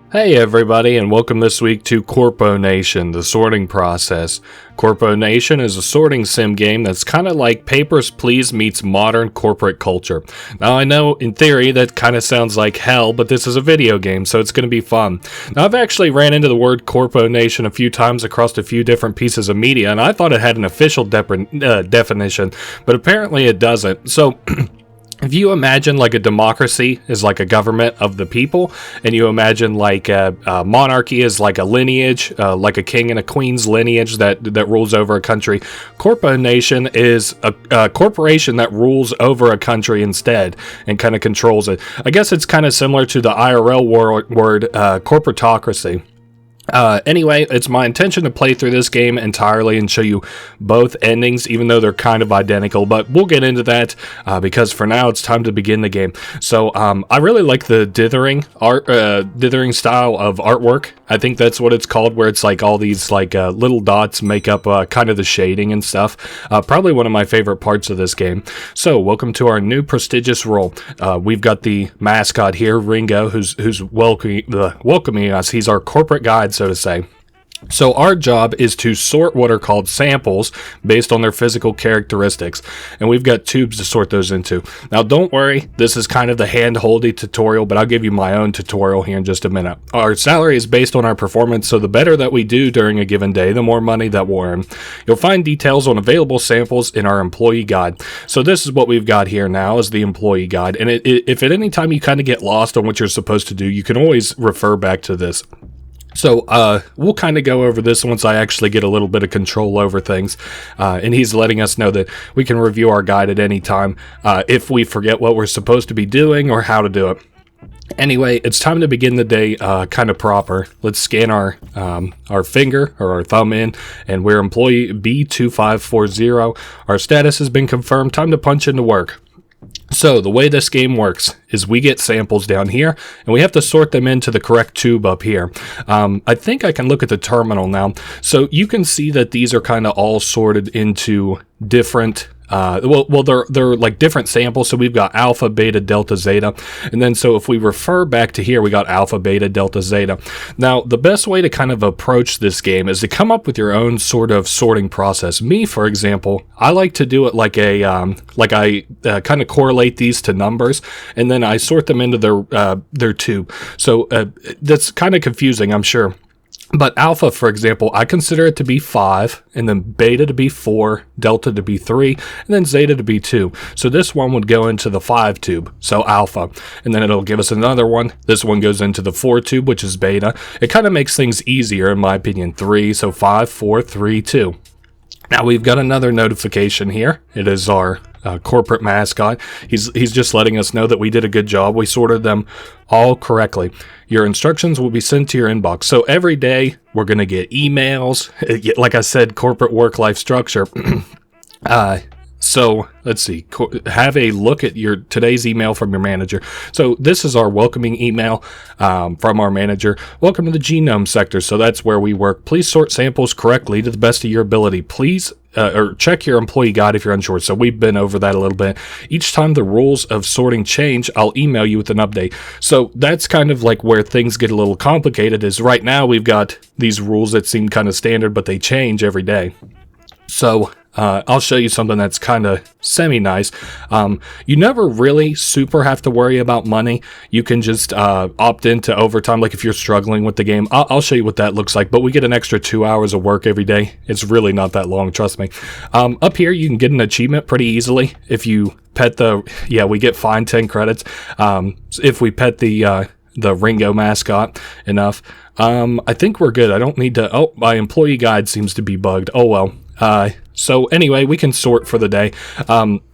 Hey everybody, and welcome this week to Corponation, the sorting process. Corponation is a sorting sim game that's kind of like Papers, Please meets modern corporate culture. Now I know, in theory, that kind of sounds like hell, but this is a video game, so it's going to be fun. Now I've actually ran into the word Corponation a few times across a few different pieces of media, and I thought it had an official definition, but apparently it doesn't. So if you imagine like a democracy is like a government of the people, and you imagine like a monarchy is like a lineage, like a king and a queen's lineage that rules over a country, Corponation is a corporation that rules over a country instead and kind of controls it. I guess it's kind of similar to the IRL word corporatocracy. Anyway, it's my intention to play through this game entirely and show you both endings, even though they're kind of identical, but we'll get into that, because for now it's time to begin the game. So, I really like the dithering style of artwork. I think that's what it's called, where it's like all these like little dots make up kind of the shading and stuff. Probably one of my favorite parts of this game. So, welcome to our new prestigious role. We've got the mascot here, Ringo, who's welcoming us. He's our corporate guide, so to say. So our job is to sort what are called samples based on their physical characteristics, and we've got tubes to sort those into. Now don't worry, this is kind of the hand-holdy tutorial, but I'll give you my own tutorial here in just a minute. Our salary is based on our performance, so the better that we do during a given day, the more money that we'll earn. You'll find details on available samples in our employee guide. So this is what we've got here now is the employee guide, and if at any time you kind of get lost on what you're supposed to do, you can always refer back to this. So, we'll kind of go over this once I actually get a little bit of control over things, and he's letting us know that we can review our guide at any time, if we forget what we're supposed to be doing or how to do it. Anyway, it's time to begin the day, kind of proper. Let's scan our finger or our thumb in, and we're employee B2540. Our status has been confirmed. Time to punch into work. So, the way this game works is we get samples down here, and we have to sort them into the correct tube up here. I think I can look at the terminal now. So, you can see that these are kind of all sorted into different they're like different samples. So we've got alpha, beta, delta, zeta. And then so if we refer back to here, we got alpha, beta, delta, zeta. Now, the best way to kind of approach this game is to come up with your own sort of sorting process. Me, for example, I like to do it like I kind of correlate these to numbers, and then I sort them into their tube. So that's kind of confusing, I'm sure. But alpha, for example, I consider it to be 5, and then beta to be 4, delta to be 3, and then zeta to be 2. So this one would go into the 5 tube, so alpha. And then it'll give us another one. This one goes into the 4 tube, which is beta. It kind of makes things easier, in my opinion. 3, so 5, 4, 3, 2. Now we've got another notification here. It is our corporate mascot. He's just letting us know that we did a good job. We sorted them all correctly. Your instructions will be sent to your inbox. So every day we're going to get emails. Like I said, corporate work-life structure. So let's see, have a look at your today's email from your manager. So this is our welcoming email from our manager. Welcome to the genome sector. So that's where we work. Please sort samples correctly to the best of your ability. Please or check your employee guide if you're unsure. So we've been over that a little bit. Each time the rules of sorting change, I'll email you with an update. So that's kind of like where things get a little complicated, is right now we've got these rules that seem kind of standard, but they change every day. So I'll show you something that's kind of semi-nice. You never really super have to worry about money. You can just opt into overtime, like if you're struggling with the game. I'll show you what that looks like, but we get an extra 2 hours of work every day. It's really not that long, trust me. Up here, you can get an achievement pretty easily if you pet we get fined 10 credits if we pet the Ringo mascot enough. I think we're good. I don't need to... Oh, my employee guide seems to be bugged. Oh, well. So anyway, we can sort for the day.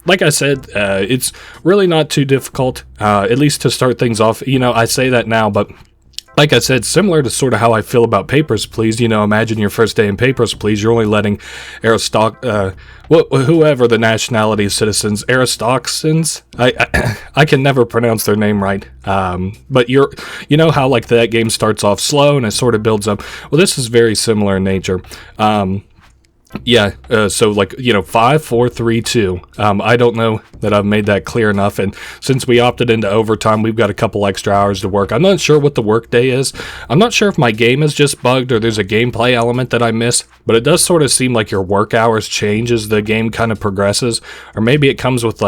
Like I said, it's really not too difficult, at least to start things off. You know, I say that now, but like I said, similar to sort of how I feel about Papers, Please. You know, imagine your first day in Papers, Please. You're only letting whoever the nationality of citizens, Aristoxans. I can never pronounce their name right. But you know how like that game starts off slow and it sort of builds up. Well, this is very similar in nature. Yeah, so like, 5, 4, 3, 2. I don't know that I've made that clear enough, and since we opted into overtime, we've got a couple extra hours to work. I'm not sure what the work day is. I'm not sure if my game is just bugged or there's a gameplay element that I miss, but it does sort of seem like your work hours change as the game kind of progresses, or maybe it comes with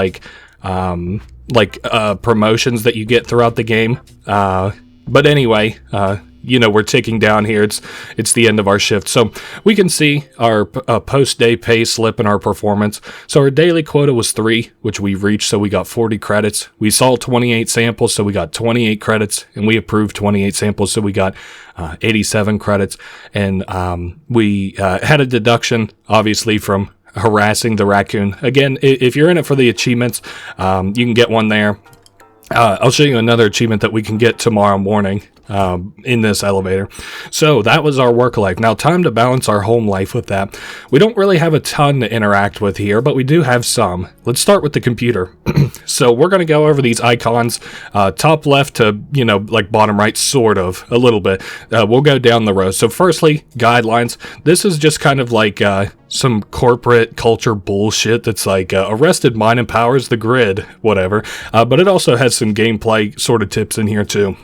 promotions that you get throughout the game. But anyway, we're ticking down here. It's the end of our shift. So we can see our post-day pay slip and our performance. So our daily quota was 3, which we reached, so we got 40 credits. We saw 28 samples, so we got 28 credits. And we approved 28 samples, so we got 87 credits. And we had a deduction, obviously, from harassing the raccoon. Again, if you're in it for the achievements, you can get one there. I'll show you another achievement that we can get tomorrow morning in this elevator. So that was our work life. Now time to balance our home life with that. We don't really have a ton to interact with here, but we do have some. Let's start with the computer. So we're going to go over these icons, top left to, bottom right, sort of, a little bit. We'll go down the row. So firstly, guidelines. This is just kind of like some corporate culture bullshit that's like arrested mind empowers the grid, whatever. But it also has some gameplay sort of tips in here too.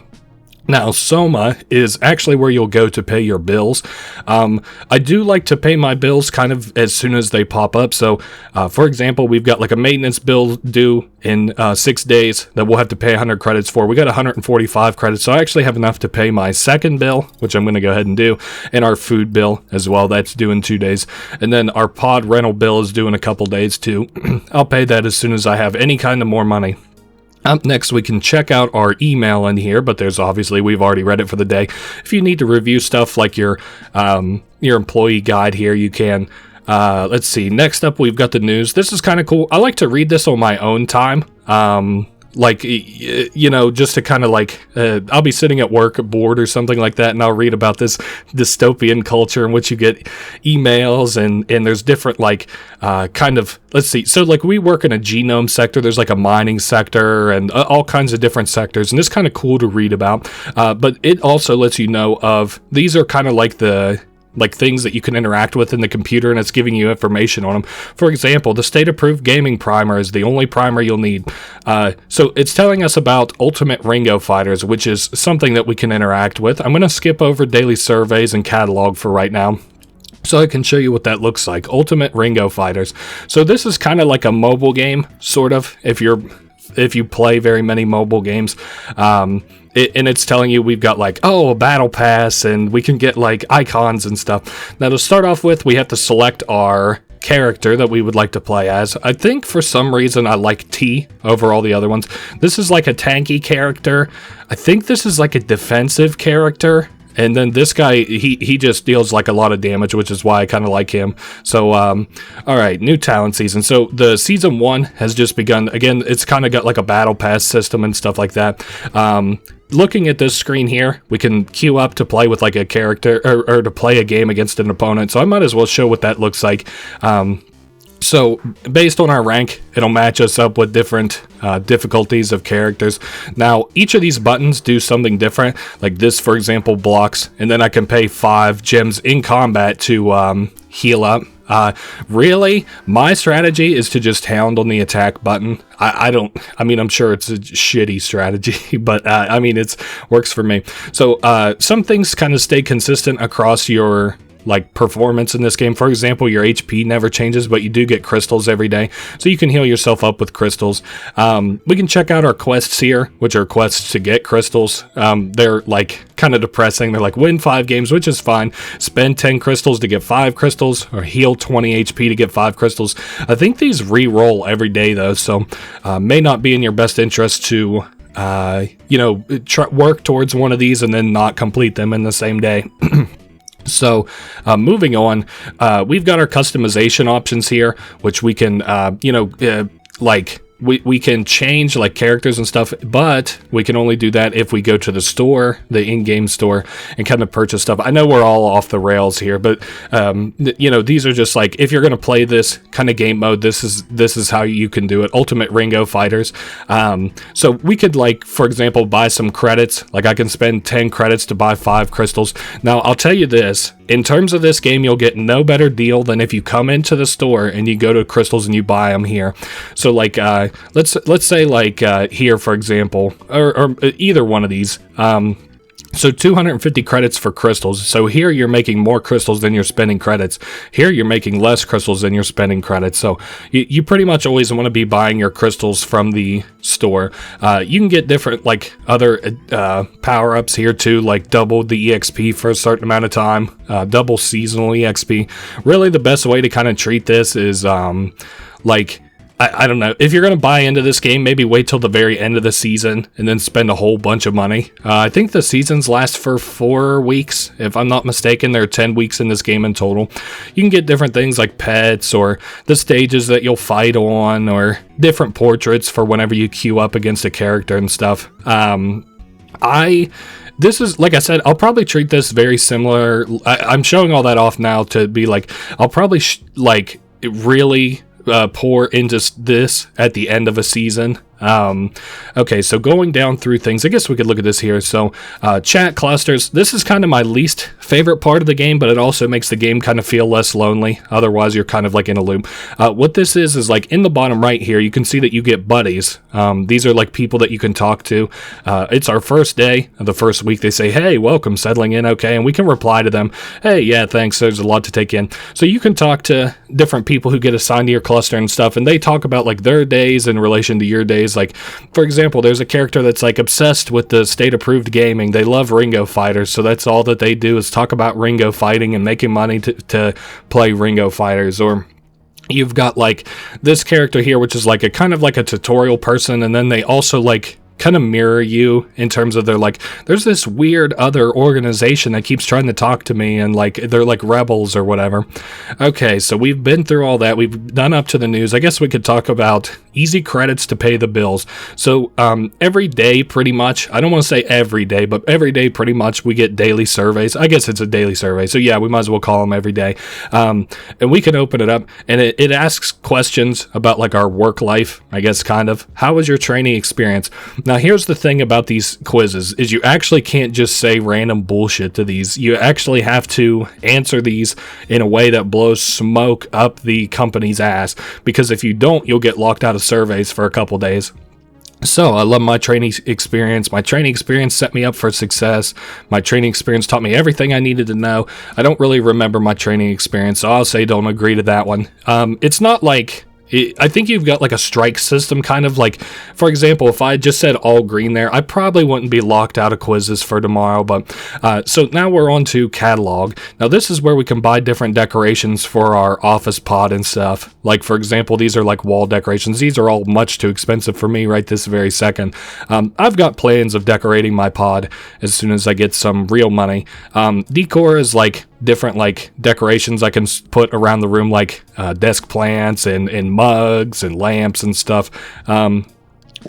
Now, Soma is actually where you'll go to pay your bills. I do like to pay my bills kind of as soon as they pop up. So, for example, we've got like a maintenance bill due in 6 days that we'll have to pay 100 credits for. We got 145 credits, so I actually have enough to pay my second bill, which I'm going to go ahead and do, and our food bill as well. That's due in 2 days. And then our pod rental bill is due in a couple days too. I'll pay that as soon as I have any kind of more money. Up next, we can check out our email in here, but there's obviously, we've already read it for the day. If you need to review stuff like your employee guide here, you can. Let's see. Next up, we've got the news. This is kind of cool. I like to read this on my own time. Just to kind of I'll be sitting at work bored or something like that, and I'll read about this dystopian culture in which you get emails and there's different let's see. So we work in a genome sector. There's like a mining sector and all kinds of different sectors, and it's kind of cool to read about. But it also lets you know of, these are kind of like things that you can interact with in the computer, and it's giving you information on them. For example, the state-approved gaming primer is the only primer you'll need. So it's telling us about Ultimate Ringo Fighters, which is something that we can interact with. I'm going to skip over daily surveys and catalog for right now, so I can show you what that looks like. Ultimate Ringo Fighters. So this is kind of like a mobile game, sort of, if you play very many mobile games. And it's telling you we've got a battle pass, and we can get icons and stuff. Now to start off with, we have to select our character that we would like to play as. I think for some reason I like T over all the other ones. This is like a tanky character. I think this is like a defensive character. And then this guy, he just deals a lot of damage, which is why I kind of like him. So, all right, new talent season. So the season 1 has just begun. Again, it's kind of got a battle pass system and stuff like that. Looking at this screen here, we can queue up to play with a character or to play a game against an opponent. So I might as well show what that looks like. So based on our rank, it'll match us up with different difficulties of characters. Now, each of these buttons do something different. Like this, for example, blocks, and then I can pay 5 gems in combat to heal up. Really, my strategy is to just hound on the attack button. I'm sure it's a shitty strategy, but it works for me. So some things kind of stay consistent across your performance in this game. For example, your HP never changes, but you do get crystals every day, so you can heal yourself up with crystals. We can check out our quests here, which are quests to get crystals. They're kind of depressing. They're win 5 games, which is fine. Spend 10 crystals to get 5 crystals, or heal 20 HP to get 5 crystals. I think these re-roll every day though, so may not be in your best interest to work towards one of these and then not complete them in the same day. So, moving on, we've got our customization options here, which we can, we can change characters and stuff, but we can only do that if we go to the store, the in-game store, and kind of purchase stuff. I know we're all off the rails here, but these are just if you're going to play this kind of game mode, this is how you can do it. Ultimate Ringo Fighters. So we could for example, buy some credits. I can spend 10 credits to buy 5 crystals. Now I'll tell you this. in terms of this game, you'll get no better deal than if you come into the store and you go to crystals and you buy them here. So like, let's say like here, for example, or either one of these, so 250 credits for crystals. So here you're making more crystals than you're spending credits. Here you're making less crystals than you're spending credits. So you pretty much always want to be buying your crystals from the store. You can get different like other power-ups here too, like double the EXP for a certain amount of time, double seasonal EXP. Really the best way to kind of treat this is like, I don't know. If you're going to buy into this game, maybe wait till the very end of the season and then spend a whole bunch of money. I think the seasons last for 4 weeks. If I'm not mistaken, there are 10 weeks in this game in total. You can get different things like pets or the stages that you'll fight on or different portraits for whenever you queue up against a character and stuff. This is, like I said, I'll probably treat this very similar. I'm showing all that off now to be like, I'll probably really pour into this at the end of a season. Okay, so going down through things, I guess we could look at this here. So chat clusters, this is kind of my least favorite part of the game, but it also makes the game kind of feel less lonely. Otherwise, you're kind of like in a loop. What this is like in the bottom right here, you can see that you get buddies. These are like people that you can talk to. It's our first day of the first week. They say, hey, welcome, settling in, okay? And we can reply to them, hey, yeah, thanks, there's a lot to take in. So you can talk to different people who get assigned to your cluster and stuff, and they talk about like their days in relation to your days. Like, for example, there's a character that's like obsessed with the state-approved gaming. They love Ringo fighters, so that's all that they do is talk about Ringo fighting and making money to play Ringo fighters. Or you've got like this character here, which is like a kind of like a tutorial person, and then they also like kind of mirror you in terms of they're like, there's this weird other organization that keeps trying to talk to me, and like they're like rebels or whatever. Okay, so we've been through all that. We've done up to the news. I guess we could talk about easy credits to pay the bills. So every day pretty much, I don't want to say every day, but every day pretty much we get daily surveys. I guess it's a daily survey, so yeah, we might as well call them every day. And we can open it up and it asks questions about like our work life, I guess, kind of. How was your training experience? Now here's the thing about these quizzes is you actually can't just say random bullshit to these. You actually have to answer these in a way that blows smoke up the company's ass, because if you don't, you'll get locked out of surveys for a couple days. So I love my training experience. My training experience set me up for success. My training experience taught me everything I needed to know. I don't really remember my training experience, so I'll say don't agree to that one. It's not like, I think you've got like a strike system, kind of like, for example, if I just said all green there, I probably wouldn't be locked out of quizzes for tomorrow. But so now we're on to catalog. Now this is where we can buy different decorations for our office pod and stuff. Like, for example, these are like wall decorations. These are all much too expensive for me right this very second. I've got plans of decorating my pod as soon as I get some real money. Decor is like different like decorations I can put around the room, like desk plants and mugs and lamps and stuff.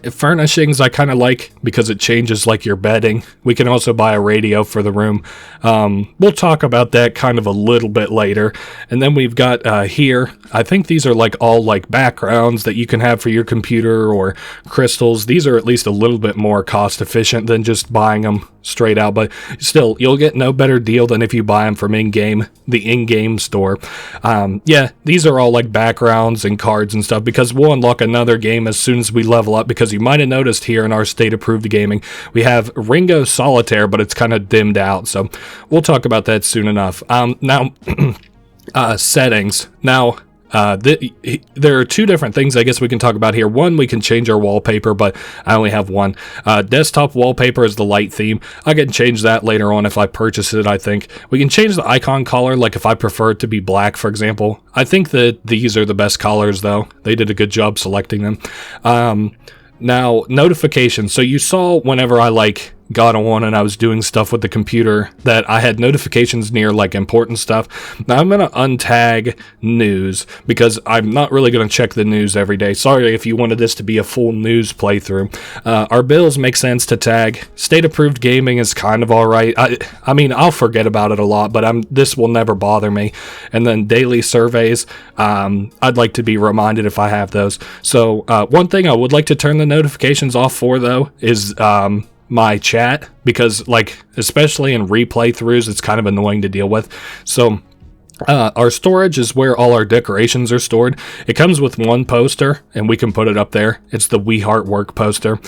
Furnishings I kind of like because it changes like your bedding. We can also buy a radio for the room. We'll talk about that kind of a little bit later. And then we've got here, I think these are like all like backgrounds that you can have for your computer or crystals. These are at least a little bit more cost efficient than just buying them straight out, but still you'll get no better deal than if you buy them from the in-game store. Yeah, these are all like backgrounds and cards and stuff, because we'll unlock another game as soon as we level up, because you might have noticed here in our state approved gaming we have Ringo Solitaire, but it's kind of dimmed out, so we'll talk about that soon enough. Now settings. Now there are two different things I guess we can talk about here. One, we can change our wallpaper, but I only have one. Desktop wallpaper is the light theme. I can change that later on if I purchase it, I think. We can change the icon color, like if I prefer it to be black, for example. I think that these are the best colors, though. They did a good job selecting them. Now, notifications. So you saw whenever I like got on and I was doing stuff with the computer that I had notifications near like important stuff. Now I'm going to untag news because I'm not really going to check the news every day. Sorry if you wanted this to be a full news playthrough. Our bills make sense to tag. State approved gaming is kind of alright. I mean, I'll forget about it a lot, but this will never bother me. And then daily surveys, I'd like to be reminded if I have those. So one thing I would like to turn the notifications off for, though, is my chat because, like, especially in replay throughs, it's kind of annoying to deal with. So our storage is where all our decorations are stored. It comes with one poster, and we can put it up there. It's the We Heart Work poster.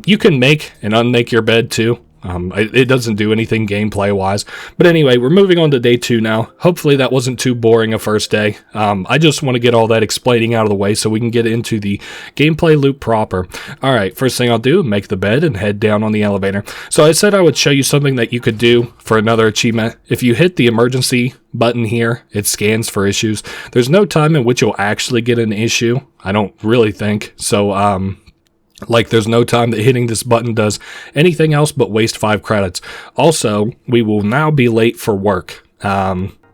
You can make and unmake your bed too. It doesn't do anything gameplay wise. But anyway, we're moving on to day 2 now. Hopefully that wasn't too boring a first day. I just want to get all that explaining out of the way so we can get into the gameplay loop proper. Alright, first thing I'll do, make the bed and head down on the elevator. So I said I would show you something that you could do for another achievement. If you hit the emergency button here, it scans for issues. There's no time in which you'll actually get an issue. I don't really think. So, like, there's no time that hitting this button does anything else but waste 5 credits. Also, we will now be late for work,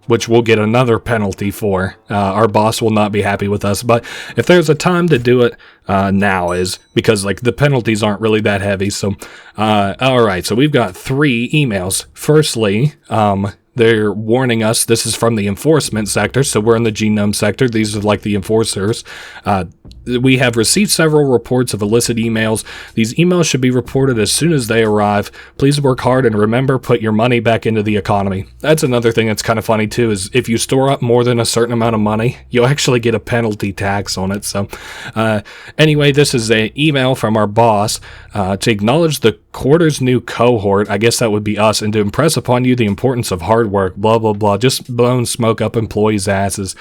which we'll get another penalty for. Our boss will not be happy with us. But if there's a time to do it, now is, because, like, the penalties aren't really that heavy. So, alright, so we've got 3 emails. Firstly, they're warning us, this is from the enforcement sector, so we're in the genome sector. These are like the enforcers. We have received several reports of illicit emails. These emails should be reported as soon as they arrive. Please work hard and remember, put your money back into the economy. That's another thing that's kind of funny too, is if you store up more than a certain amount of money, you'll actually get a penalty tax on it. So anyway, this is an email from our boss to acknowledge the quarter's new cohort. I guess that would be us, and to impress upon you the importance of hard work, blah, blah, blah. Just blowing smoke up employees' asses.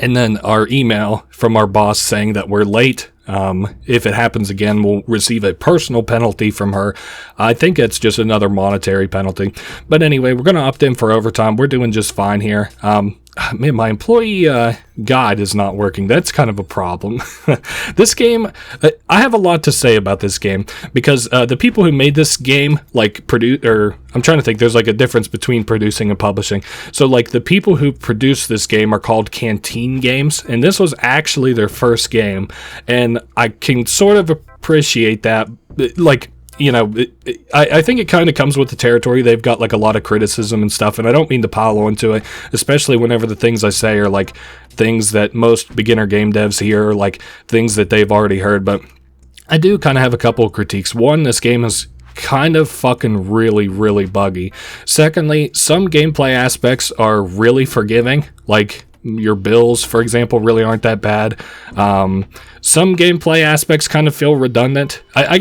And then our email from our boss saying that we're late. If it happens again, we'll receive a personal penalty from her. I think it's just another monetary penalty. But anyway, we're going to opt in for overtime. We're doing just fine here. Man, my employee guide is not working. That's kind of a problem. This game, I have a lot to say about this game, because the people who made this game, like, I'm trying to think, there's like a difference between producing and publishing. So, like, the people who produced this game are called Canteen Games, and this was actually their first game, and I can sort of appreciate that. Like, you know, I think it kind of comes with the territory. They've got, like, a lot of criticism and stuff, and I don't mean to pile onto it, especially whenever the things I say are, like, things that most beginner game devs hear, or, like, things that they've already heard, but I do kind of have a couple of critiques. One, this game is kind of fucking really, really buggy. Secondly, some gameplay aspects are really forgiving, like, your bills, for example, really aren't that bad. Some gameplay aspects kind of feel redundant. I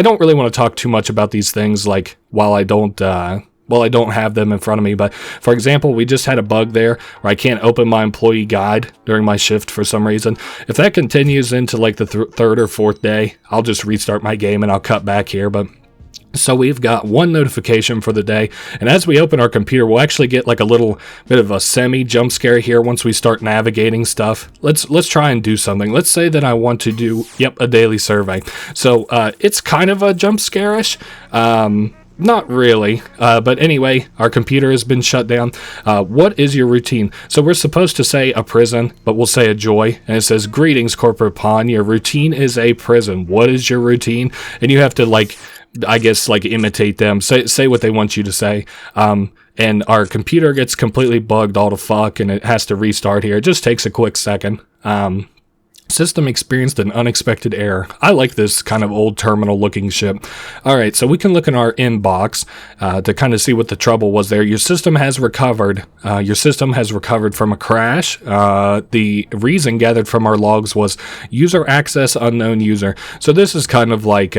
don't really want to talk too much about these things, like, while I don't have them in front of me. But for example, we just had a bug there where I can't open my employee guide during my shift for some reason. If that continues into, like, the third or fourth day, I'll just restart my game and I'll cut back here. But so we've got one notification for the day, and as we open our computer, we'll actually get, like, a little bit of a semi-jump scare here once we start navigating stuff. Let's try and do something. Let's say that I want to do, a daily survey. So it's kind of a jump scare-ish. Not really, but anyway, our computer has been shut down. What is your routine? So we're supposed to say a prison, but we'll say a joy, and it says, greetings, Corporate Pawn, your routine is a prison. What is your routine? And you have to, like, I guess, like, imitate them, say what they want you to say, and our computer gets completely bugged all the fuck, and it has to restart here. It just takes a quick second. System experienced an unexpected error. I like this kind of old terminal looking shit. Alright, so we can look in our inbox to kind of see what the trouble was there. Your system has recovered. From a crash. The reason gathered from our logs was user access unknown user. So this is kind of like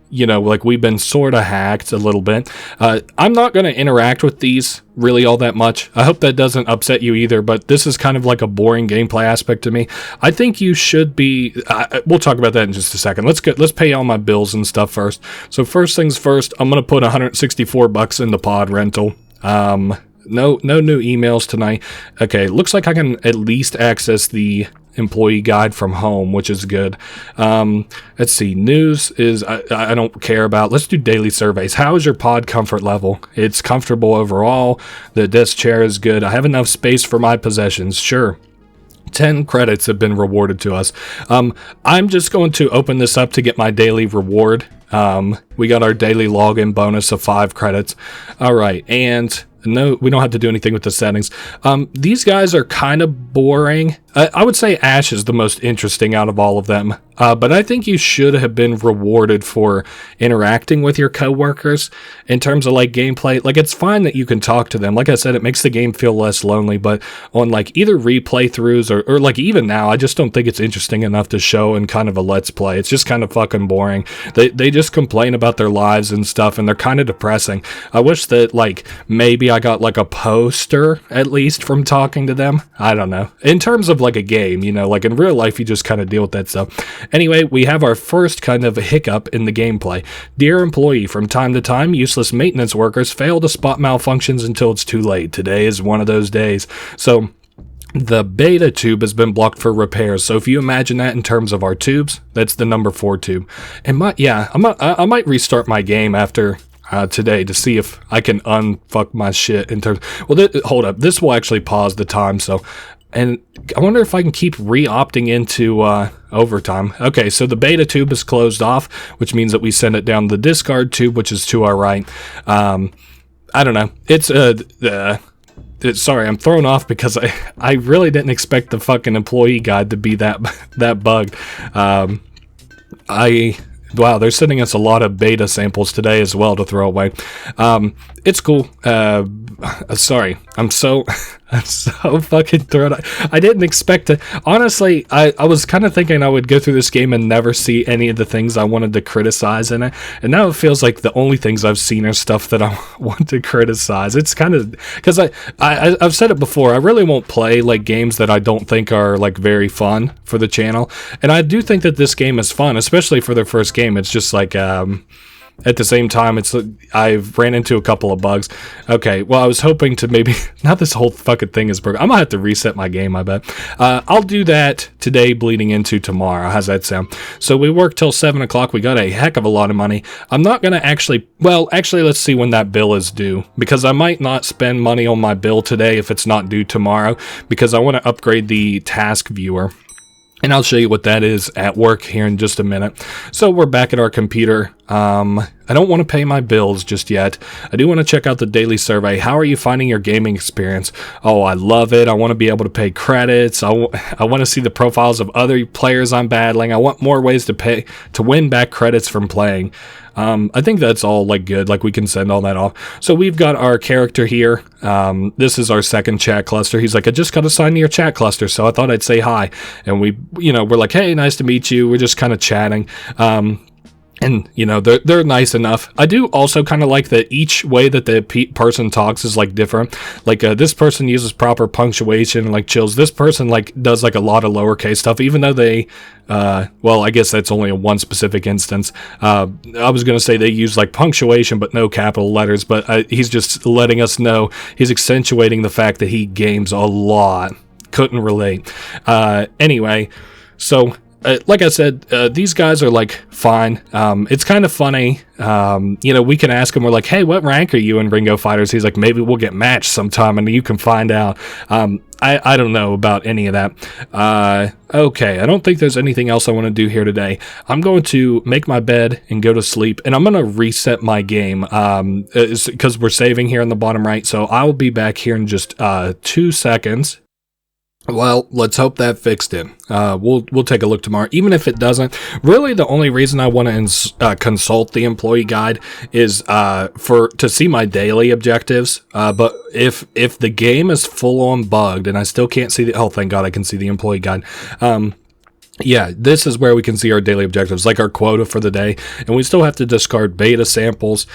like, we've been sort of hacked a little bit. I'm not going to interact with these really all that much. I hope that doesn't upset you either, but this is kind of like a boring gameplay aspect to me. I think you should be, we'll talk about that in just a second. Let's pay all my bills and stuff first. So first things first, I'm going to put $164 into pod rental. No new emails tonight. Okay, looks like I can at least access the employee guide from home, which is good. Let's see, news is I don't care about. Let's do daily surveys. How is your pod comfort level? It's comfortable overall. The desk chair is good. I have enough space for my possessions. Sure. 10 credits have been rewarded to us. I'm just going to open this up to get my daily reward. We got our daily login bonus of 5 credits. All right, and no, we don't have to do anything with the settings. These guys are kind of boring. I would say Ash is the most interesting out of all of them. But I think you should have been rewarded for interacting with your coworkers in terms of like gameplay. Like, it's fine that you can talk to them. Like I said, it makes the game feel less lonely, but on like either replay throughs or like even now, I just don't think it's interesting enough to show in kind of a let's play. It's just kind of fucking boring. They just complain about their lives and stuff, and they're kind of depressing. I wish that like maybe I got like a poster at least from talking to them. I don't know. In terms of like a game, you know, like in real life, you just kind of deal with that stuff. Anyway, we have our first kind of hiccup in the gameplay. Dear employee, from time to time, useless maintenance workers fail to spot malfunctions until it's too late. Today is one of those days. So the beta tube has been blocked for repairs. So if you imagine that in terms of our tubes, that's the number 4 tube. And I might restart my game after today to see if I can unfuck my shit in terms. Well, hold up. This will actually pause the time. So. And I wonder if I can keep re-opting into overtime. Okay, so the beta tube is closed off, which means that we send it down the discard tube, which is to our right. I don't know. Sorry, I'm thrown off because I really didn't expect the fucking employee guide to be that bugged. Wow, they're sending us a lot of beta samples today as well to throw away. It's cool. Sorry, I'm so fucking thrown. I didn't expect to. Honestly, I was kind of thinking I would go through this game and never see any of the things I wanted to criticize in it. And now it feels like the only things I've seen are stuff that I want to criticize. It's kind of because I've said it before. I really won't play like games that I don't think are like very fun for the channel. And I do think that this game is fun, especially for their first game. It's just like at the same time, I've ran into a couple of bugs. Okay, well, I was hoping to maybe... Now this whole fucking thing is broken. I'm gonna have to reset my game, I bet. I'll do that today bleeding into tomorrow. How's that sound? So we work till 7 o'clock. We got a heck of a lot of money. I'm not gonna actually... Well, actually, let's see when that bill is due. Because I might not spend money on my bill today if it's not due tomorrow. Because I want to upgrade the task viewer. And I'll show you what that is at work here in just a minute. So we're back at our computer. I don't want to pay my bills just yet. I do want to check out the daily survey. How are you finding your gaming experience? Oh, I love it. I want to be able to pay credits. I want to see the profiles of other players I'm battling. I want more ways to win back credits from playing. I think that's all like good. Like we can send all that off. So we've got our character here. This is our second chat cluster. He's like, I just got assigned to your chat cluster, so I thought I'd say hi. And we're like, hey, nice to meet you. We're just kind of chatting. And, they're nice enough. I do also kind of like that each way that the person talks is, like, different. Like, this person uses proper punctuation and, like, chills. This person, like, does, like, a lot of lowercase stuff, even though they, well, I guess that's only one specific instance. I was going to say they use, like, punctuation but no capital letters, but he's just letting us know. He's accentuating the fact that he games a lot. Couldn't relate. Anyway, so... like I said, these guys are, like, fine. It's kind of funny. We can ask him, we're like, hey, what rank are you in Ringo Fighters? He's like, maybe we'll get matched sometime and you can find out. I don't know about any of that. Okay, I don't think there's anything else I want to do here today. I'm going to make my bed and go to sleep, and I'm going to reset my game because we're saving here in the bottom right. So I'll be back here in just 2 seconds. Well, let's hope that fixed it. We'll take a look tomorrow. Even if it doesn't, really the only reason I want to consult the employee guide is to see my daily objectives. But if the game is full on bugged and I still can't see oh, thank God I can see the employee guide. Yeah, this is where we can see our daily objectives, like our quota for the day, and we still have to discard beta samples.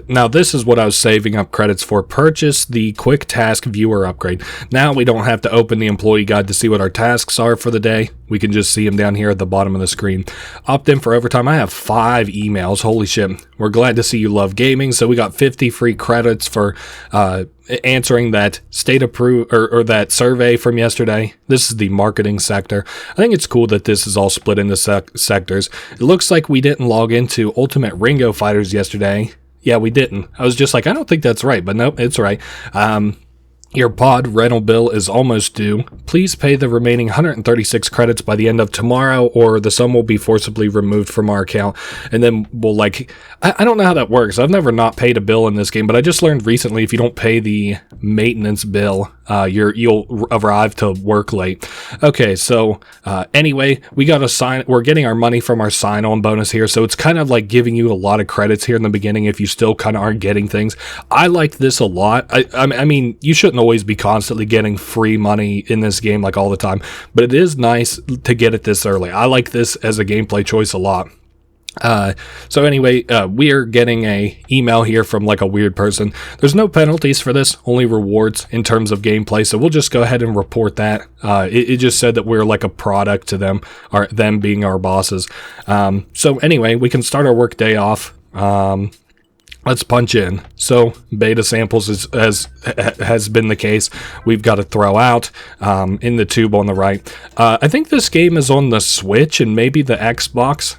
Now, this is what I was saving up credits for. Purchase the quick task viewer upgrade. Now we don't have to open the employee guide to see what our tasks are for the day. We can just see them down here at the bottom of the screen. Opt in for overtime. I have 5 emails. Holy shit. We're glad to see you love gaming. So we got 50 free credits for answering that state approved or that survey from yesterday. This is the marketing sector. I think it's cool that this is all split into sectors. It looks like we didn't log into Ultimate Ringo Fighters yesterday. Yeah, we didn't. I was just like, I don't think that's right, but nope, it's right. Your pod rental bill is almost due. Please pay the remaining 136 credits by the end of tomorrow, or the sum will be forcibly removed from our account. And then we'll I don't know how that works. I've never not paid a bill in this game, but I just learned recently if you don't pay the maintenance bill, you'll arrive to work late. Okay, so anyway, we're getting our money from our sign-on bonus here, so it's kind of like giving you a lot of credits here in the beginning if you still kind of aren't getting things. I like this a lot. I mean, you shouldn't always be constantly getting free money in this game like all the time, but it is nice to get it this early. I like this as a gameplay choice a lot. So anyway, we are getting a email here from like a weird person. There's no penalties for this, only rewards in terms of gameplay, so we'll just go ahead and report that. It just said that we're like a product to them, or them being our bosses. So anyway, we can start our work day off. Let's punch in. So beta samples has been the case. We've got to throw out in the tube on the right. I think this game is on the Switch and maybe the Xbox.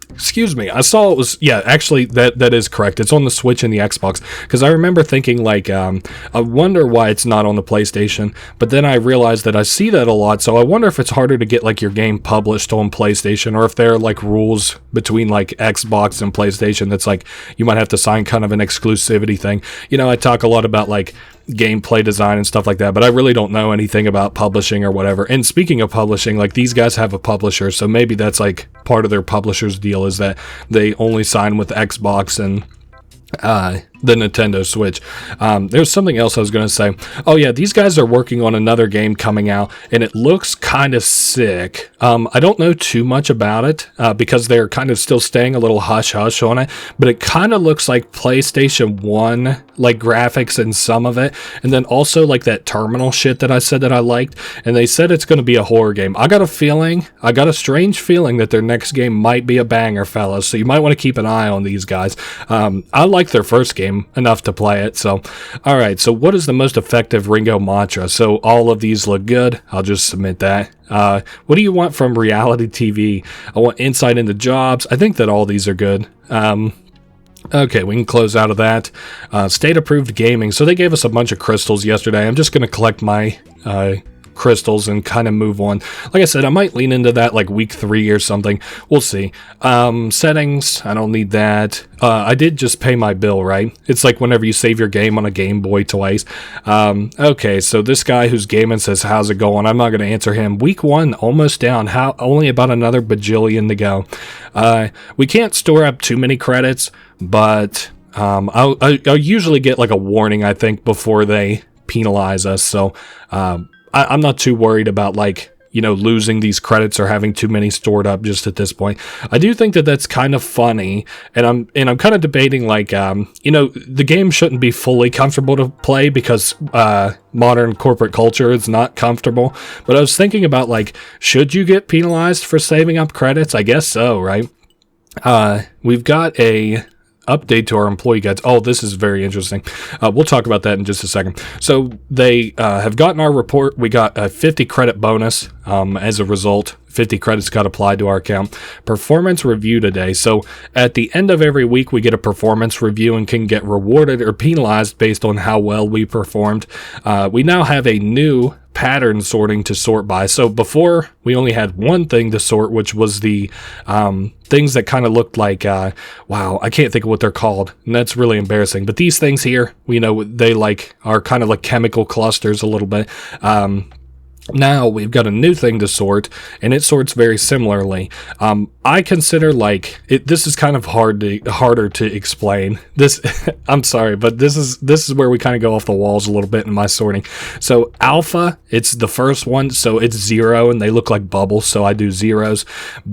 Excuse me, I saw it was, yeah, actually, that is correct. It's on the Switch and the Xbox, because I remember thinking, like, I wonder why it's not on the PlayStation, but then I realized that I see that a lot, so I wonder if it's harder to get, like, your game published on PlayStation, or if there are, like, rules between, like, Xbox and PlayStation that's, like, you might have to sign kind of an exclusivity thing. You know, I talk a lot about, like, gameplay design and stuff like that, but I really don't know anything about publishing or whatever. And speaking of publishing, like, these guys have a publisher, so maybe that's like part of their publisher's deal is that they only sign with Xbox and the Nintendo Switch. There's something else I was going to say. Oh yeah, these guys are working on another game coming out, and it looks kind of sick. I don't know too much about it because they're kind of still staying a little hush-hush on it, but it kind of looks like PlayStation 1 like graphics in some of it, and then also like that terminal shit that I said that I liked, and they said it's going to be a horror game. I got a strange feeling that their next game might be a banger, fellas, so you might want to keep an eye on these guys. I like their first game enough to play it. So, all right. So, what is the most effective Ringo mantra? So, all of these look good. I'll just submit that. What do you want from reality TV? I want insight into jobs. I think that all these are good. Okay, we can close out of that. State-approved gaming. So, they gave us a bunch of crystals yesterday. I'm just going to collect my crystals and kind of move on. Like I said, I might lean into that like week 3 or something. We'll see. Settings, I don't need that. I did just pay my bill, right? It's like whenever you save your game on a Game Boy twice. Okay, so this guy who's gaming says, how's it going? I'm not going to answer him. Week 1, almost down. Only about another bajillion to go. We can't store up too many credits, but I'll usually get like a warning, I think, before they penalize us. So, I'm not too worried about, like, you know, losing these credits or having too many stored up just at this point. I do think that that's kind of funny, and I'm kind of debating, like, you know, the game shouldn't be fully comfortable to play because modern corporate culture is not comfortable. But I was thinking about, like, should you get penalized for saving up credits? I guess so, right? We've got a update to our employee guides. Oh, this is very interesting. We'll talk about that in just a second. So they have gotten our report. We got a 50 credit bonus as a result. 50 credits got applied to our account. Performance review today. So at the end of every week, we get a performance review and can get rewarded or penalized based on how well we performed. We now have a new pattern sorting to sort by. So before, we only had one thing to sort, which was the things that kind of looked like, wow, I can't think of what they're called, and that's really embarrassing. But these things here, you know, they like are kind of like chemical clusters a little bit. Now we've got a new thing to sort, and it sorts very similarly. I consider this is kind of harder to explain. This, I'm sorry, but this is where we kind of go off the walls a little bit in my sorting. So alpha, it's the first one, so it's 0, and they look like bubbles, so I do zeros.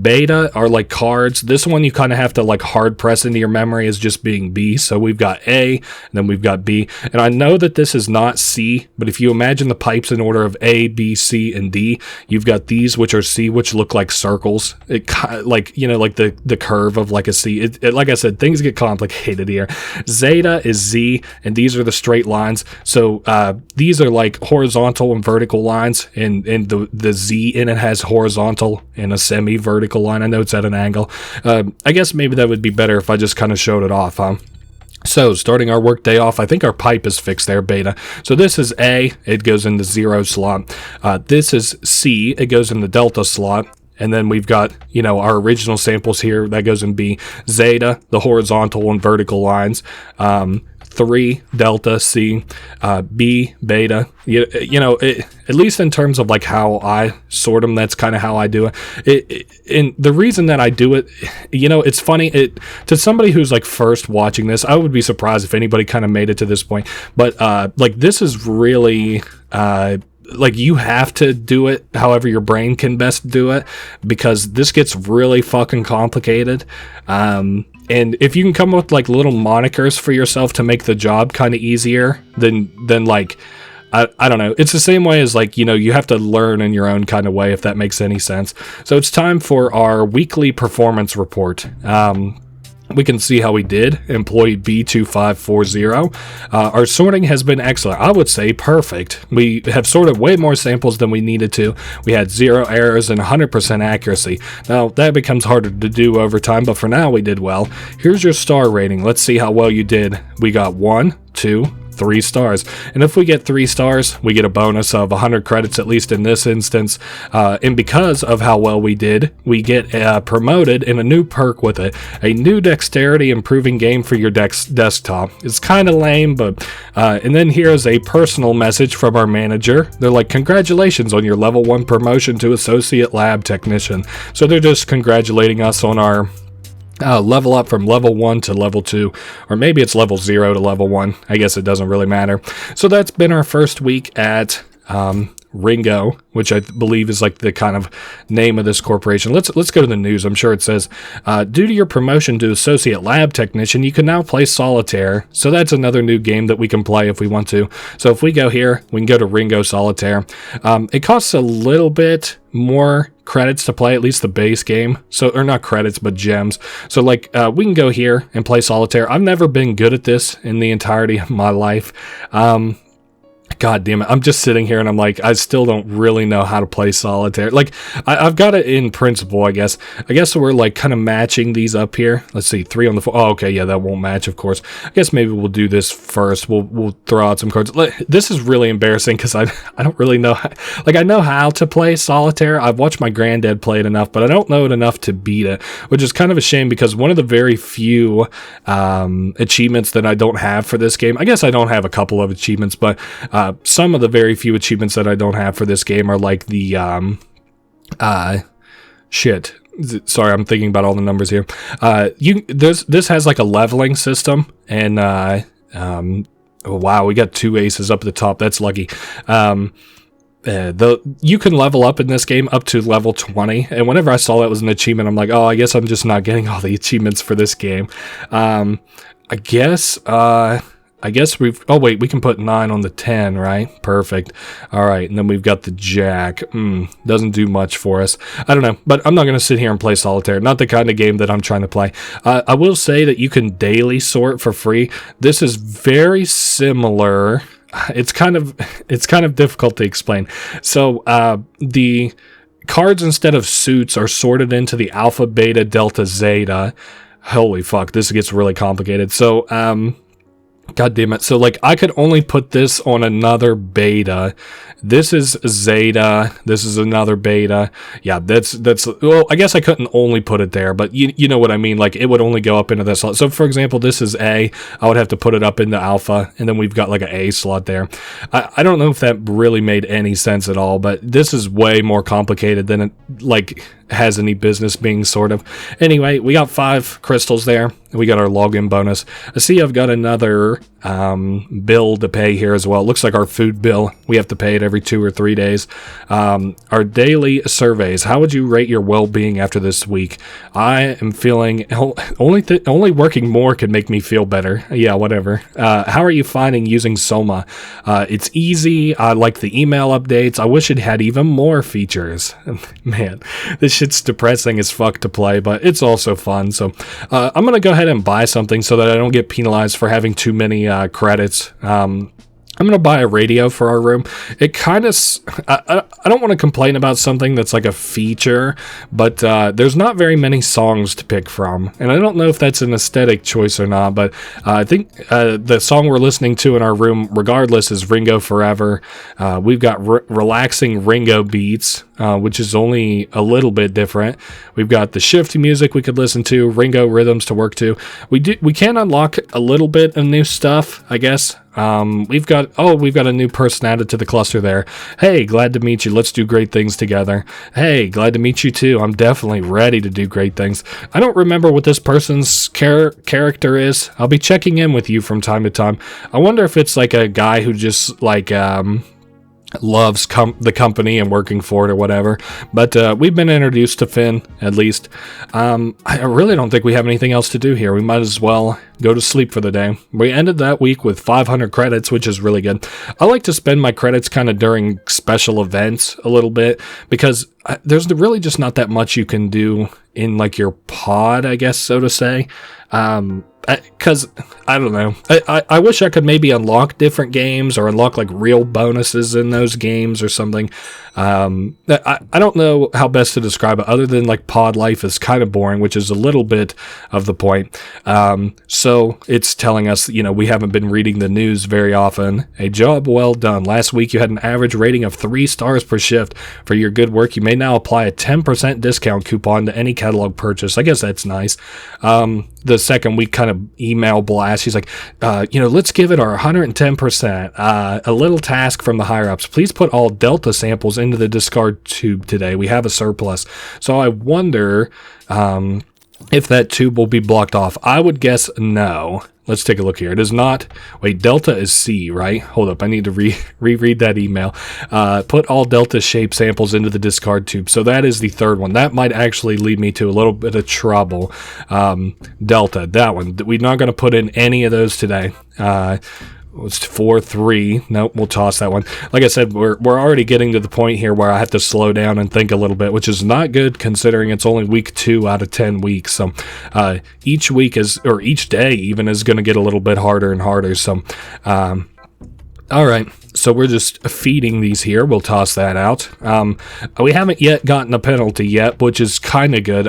Beta are like cards. This one you kind of have to like hard press into your memory as just being B. So we've got A, and then we've got B. And I know that this is not C, but if you imagine the pipes in order of A, B, C, and D, you've got these which are C, which look like circles. It like, you know, like the curve of like a C. Like I said, things get complicated here. Zeta is Z, and these are the straight lines. So these are like horizontal and vertical lines, and the Z in it has horizontal and a semi-vertical line. I know it's at an angle. I guess maybe that would be better if I just kind of showed it off, huh? So, starting our work day off, I think our pipe is fixed there, beta. So this is A, it goes in the 0 slot. This is C, it goes in the delta slot. And then we've got, our original samples here, that goes in B. Zeta, the horizontal and vertical lines. 3, delta, C, B, beta. At least in terms of like how I sort them, that's kind of how I do it. And the reason that I do it, it's funny. To somebody who's like first watching this, I would be surprised if anybody kind of made it to this point. But this is really you have to do it however your brain can best do it, because this gets really fucking complicated. And if you can come up with like little monikers for yourself to make the job kind of easier, then like, I don't know. It's the same way as like, you have to learn in your own kind of way, if that makes any sense. So it's time for our weekly performance report. We can see how we did. Employee B2540. Our sorting has been excellent. I would say perfect. We have sorted way more samples than we needed to. We had 0 errors and 100% accuracy. Now, that becomes harder to do over time, but for now, we did well. Here's your star rating. Let's see how well you did. We got 1, 2, 3 stars. And if we get 3 stars, we get a bonus of 100 credits, at least in this instance. And because of how well we did, we get promoted and a new perk with it. A new dexterity improving game for your desktop. It's kind of lame, but... and then here's a personal message from our manager. They're like, congratulations on your level 1 promotion to associate lab technician. So they're just congratulating us on our... level up from level 1 to level 2, or maybe it's level 0 to level 1. I guess it doesn't really matter. So that's been our first week at Ringo, which I believe is like the kind of name of this corporation. Let's go to the news. I'm sure it says, due to your promotion to associate lab technician, you can now play solitaire. So that's another new game that we can play if we want to. So if we go here, we can go to Ringo Solitaire. It costs a little bit more credits to play, at least the base game. So, or not credits, but gems. So like, we can go here and play solitaire. I've never been good at this in the entirety of my life. God damn it. I'm just sitting here and I'm like, I still don't really know how to play solitaire. Like, I've got it in principle, I guess. I guess we're like kind of matching these up here. Let's see, 3 on the 4. Oh, okay, yeah, that won't match, of course. I guess maybe we'll do this first. We'll throw out some cards. This is really embarrassing because I don't really know I know how to play solitaire. I've watched my granddad play it enough, but I don't know it enough to beat it, which is kind of a shame because one of the very few achievements that I don't have for this game, I guess I don't have a couple of achievements, but some of the very few achievements that I don't have for this game are like the shit. Sorry, I'm thinking about all the numbers here. This has like a leveling system, and oh, wow, we got 2 aces up at the top. That's lucky. You can level up in this game up to level 20, and whenever I saw that was an achievement, I'm like, oh, I guess I'm just not getting all the achievements for this game. I guess we've... Oh, wait, we can put 9 on the 10, right? Perfect. All right, and then we've got the jack. Doesn't do much for us. I don't know, but I'm not going to sit here and play solitaire. Not the kind of game that I'm trying to play. I will say that you can daily sort for free. This is very similar. It's kind of difficult to explain. So, the cards instead of suits are sorted into the alpha, beta, delta, zeta. Holy fuck, this gets really complicated. So, God damn it. So, like, I could only put this on another beta. This is zeta. This is another beta. Yeah, that's, well, I guess I couldn't only put it there, but you know what I mean? Like, it would only go up into this slot. So, for example, this is A. I would have to put it up into alpha, and then we've got, like, an A slot there. I don't know if that really made any sense at all, but this is way more complicated than it, like, has any business being, sort of. Anyway, we got 5 crystals there. We got our login bonus. I see I've got another bill to pay here as well. It looks like our food bill. We have to pay it every 2 or 3 days. Our daily surveys. How would you rate your well-being after this week? I am feeling... Only working more could make me feel better. Yeah, whatever. How are you finding using Soma? It's easy. I like the email updates. I wish it had even more features. Man, this shit's depressing as fuck to play, but it's also fun. So I'm going to go ahead and buy something so that I don't get penalized for having too many credits. I'm going to buy a radio for our room. It kind of, I don't want to complain about something that's like a feature, but there's not very many songs to pick from. And I don't know if that's an aesthetic choice or not, but I think the song we're listening to in our room, regardless, is Ringo Forever. We've got relaxing Ringo beats, which is only a little bit different. We've got the shifty music we could listen to, Ringo rhythms to work to. We can unlock a little bit of new stuff, I guess. We've got a new person added to the cluster there. Hey, glad to meet you. Let's do great things together. Hey, glad to meet you too. I'm definitely ready to do great things. I don't remember what this person's character is. I'll be checking in with you from time to time. I wonder if it's like a guy who just like loves the company and working for it or whatever, but we've been introduced to Finn, at least. I really don't think we have anything else to do here. We might as well go to sleep for the day. We ended that week with 500 credits, which is really good. I like to spend my credits kind of during special events a little bit, because there's really just not that much you can do in like your pod, I guess, so to say. Because I don't know, I wish I could maybe unlock different games or unlock like real bonuses in those games or something. I don't know how best to describe it, other than like pod life is kind of boring, which is a little bit of the point. So it's telling us, we haven't been reading the news very often. A job well done. Last week you had an average rating of 3 stars per shift. For your good work, you may now apply a 10% discount coupon to any catalog purchase. I guess that's nice. The second week kind of email blast, he's like, let's give it our 110%. A little task from the higher ups. Please put all Delta samples into the discard tube today. We have a surplus. So I wonder if that tube will be blocked off. I would guess no. Let's take a look here. It is not. Wait, Delta is C, right? Hold up. I need to reread that email. Put all Delta shape samples into the discard tube. So that is the third one. That might actually lead me to a little bit of trouble. Delta, that one. We're not going to put in any of those today. It's 4-3. Nope, we'll toss that one. Like I said, we're already getting to the point here where I have to slow down and think a little bit, which is not good considering it's only week 2 out of 10 weeks. So each week each day even is going to get a little bit harder and harder. So all right. So we're just feeding these here. We'll toss that out. We haven't yet gotten a penalty yet, which is kind of good.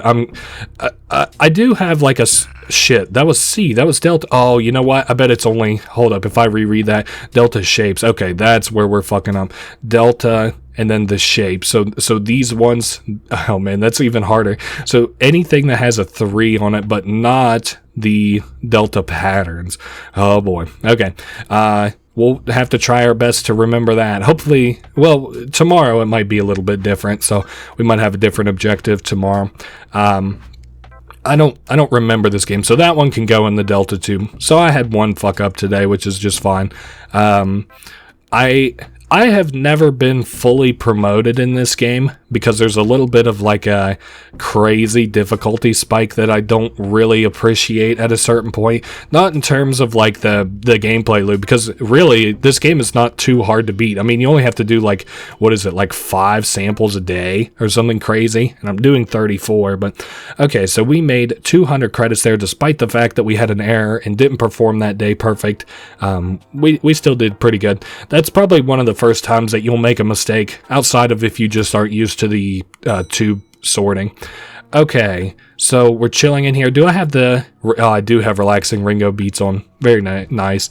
I do have like a shit. That was C. That was Delta. Oh, you know what? I bet it's only. Hold up. If I reread that, Delta shapes. Okay, that's where we're fucking up. Delta and then the shape. So these ones. Oh man, that's even harder. So anything that has a 3 on it, but not the Delta patterns. Oh boy. Okay. We'll have to try our best to remember that. Hopefully, well, tomorrow it might be a little bit different, so we might have a different objective tomorrow. I don't remember this game, so that one can go in the Delta tube. So I had one fuck up today, which is just fine. I have never been fully promoted in this game because there's a little bit of like a crazy difficulty spike that I don't really appreciate at a certain point. Not in terms of like the gameplay loop, because really this game is not too hard to beat. I mean, you only have to do like, what is it, like 5 samples a day or something crazy, and I'm doing 34, but okay, so we made 200 credits there despite the fact that we had an error and didn't perform that day perfect. We still did pretty good. That's probably one of the first times that you'll make a mistake, outside of if you just aren't used to the tube sorting. Okay, so we're chilling in here. Do I have I do have relaxing Ringo beats on. Very nice.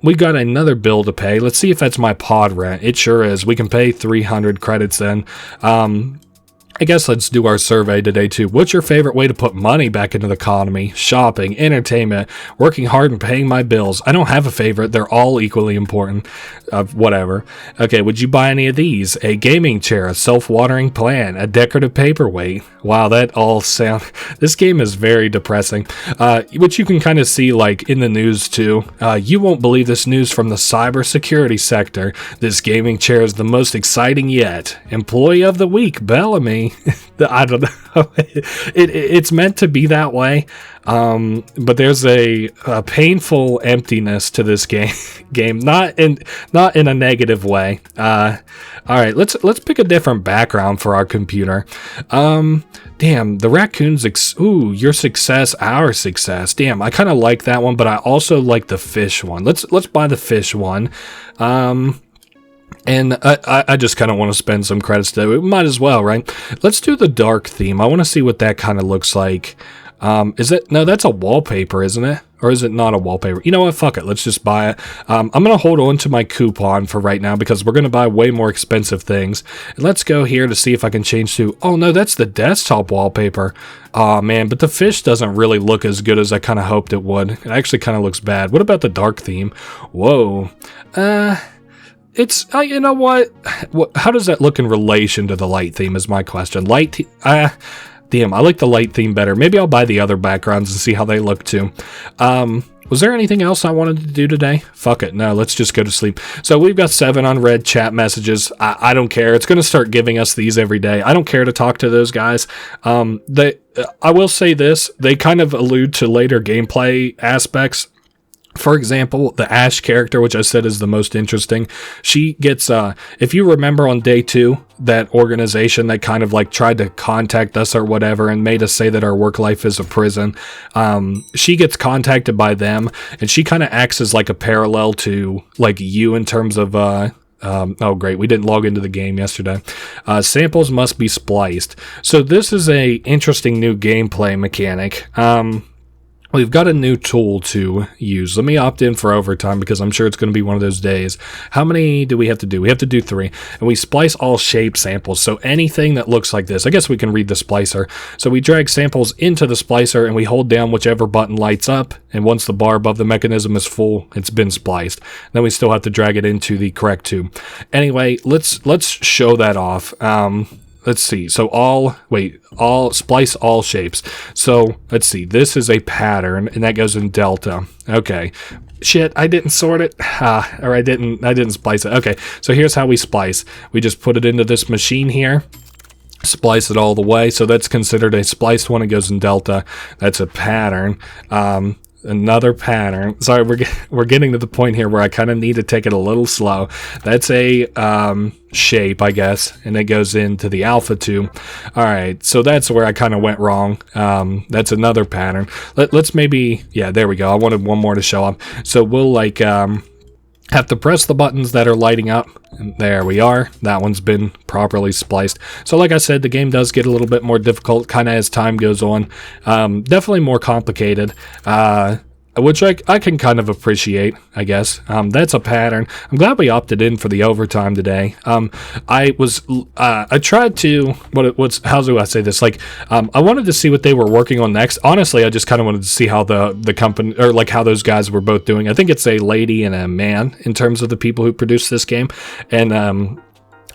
We got another bill to pay. Let's see if that's my pod rent. It sure is. We can pay 300 credits then. I guess let's do our survey today too. What's your favorite way to put money back into the economy? Shopping, entertainment, working hard and paying my bills. I don't have a favorite. They're all equally important. Whatever. Okay, would you buy any of these? A gaming chair, a self-watering plant, a decorative paperweight. Wow, that all sound... This game is very depressing. Which you can kind of see like in the news too. You won't believe this news from the cybersecurity sector. This gaming chair is the most exciting yet. Employee of the week, Bellamy. me. I don't know. It's meant to be that way. But there's a painful emptiness to this game, not in a negative way. All right, let's pick a different background for our computer. Damn, the raccoon's ooh, your success, our success. Damn, I kind of like that one, but I also like the fish one. Let's buy the fish one. And I just kind of want to spend some credits today. We might as well, right? Let's do the dark theme. I want to see what that kind of looks like. Is it? No, that's a wallpaper, isn't it? Or is it not a wallpaper? You know what? Fuck it. Let's just buy it. I'm going to hold on to my coupon for right now because we're going to buy way more expensive things. And let's go here to see if I can change to... Oh, no, that's the desktop wallpaper. Oh, man, but the fish doesn't really look as good as I kind of hoped it would. It actually kind of looks bad. What about the dark theme? Whoa. It's... you know what? How does that look in relation to the light theme is my question. Damn, I like the light theme better. Maybe I'll buy the other backgrounds and see how they look too. Was there anything else I wanted to do today? Fuck it. No, let's just go to sleep. So we've got 7 unread chat messages. I don't care. It's going to start giving us these every day. I don't care to talk to those guys. I will say this. They kind of allude to later gameplay aspects. For example, the Ash character, which I said is the most interesting, she gets, if you remember on day 2, that organization that kind of like tried to contact us or whatever and made us say that our work life is a prison, she gets contacted by them, and she kind of acts as like a parallel to like you in terms of, oh great, we didn't log into the game yesterday. Samples must be spliced. So this is a interesting new gameplay mechanic. We've got a new tool to use. Let me opt in for overtime because I'm sure it's going to be one of those days. How many do we have to do? We have to do 3. And we splice all shape samples. So anything that looks like this. I guess we can read the splicer. So we drag samples into the splicer and we hold down whichever button lights up. And once the bar above the mechanism is full, it's been spliced. Then we still have to drag it into the correct tube. Anyway, let's show that off. Let's see. So splice all shapes. So let's see. This is a pattern, and that goes in delta. Okay. Shit, I didn't sort it. Or I didn't splice it. Okay. So here's how we splice. We just put it into this machine here. Splice it all the way. So that's considered a spliced one. It goes in delta. That's a pattern. Another pattern. Sorry, we're getting to the point here where I kind of need to take it a little slow. That's a shape, I guess, and it goes into the alpha tube. All right, so that's where I kind of went wrong. That's another pattern. Let's maybe, yeah, there we go. I wanted one more to show up. So we'll like have to press the buttons that are lighting up. And there we are. That one's been properly spliced. So like I said, the game does get a little bit more difficult kind of as time goes on. Definitely more complicated. Which I can kind of appreciate, I guess. That's a pattern. I'm glad we opted in for the overtime today. I tried to, how do I say this? Like, I wanted to see what they were working on next. Honestly, I just kind of wanted to see how the company, or like how those guys were both doing. I think it's a lady and a man in terms of the people who produced this game. And,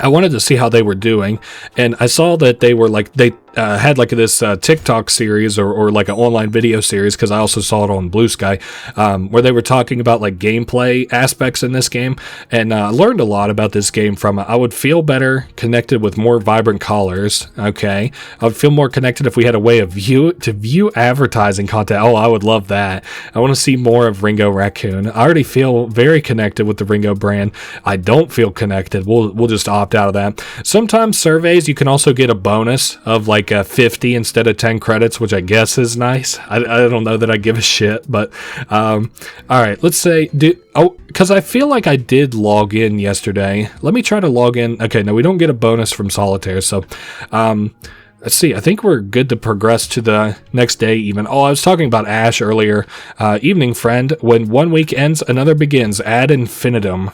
I wanted to see how they were doing, and I saw that they were like, they had like this TikTok series or like an online video series, because I also saw it on Blue Sky, where they were talking about like gameplay aspects in this game, and I learned a lot about this game from it. I would feel better connected with more vibrant colors, okay? I would feel more connected if we had a way of view advertising content. Oh, I would love that. I want to see more of Ringo Raccoon. I already feel very connected with the Ringo brand. I don't feel connected. We'll just opt out of that. Sometimes surveys, you can also get a bonus of like 50 instead of 10 credits, which I guess is nice. I don't know that I give a shit, but all right, let's say because I feel like I did log in yesterday. Let me try to log in. Okay, no, we don't get a bonus from solitaire, so let's see. I think we're good to progress to the next day even. Oh, I was talking about Ash earlier. Evening, friend. When one week ends, another begins. Ad infinitum.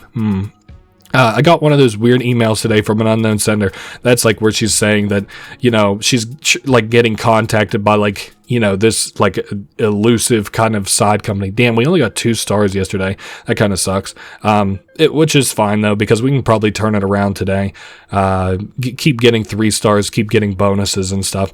I got one of those weird emails today from an unknown sender. That's like where she's saying that, you know, she's like getting contacted by like, you know, this like elusive kind of side company. Damn, we only got 2 stars yesterday. That kind of sucks. Which is fine though, because we can probably turn it around today. Keep getting 3 stars, keep getting bonuses and stuff.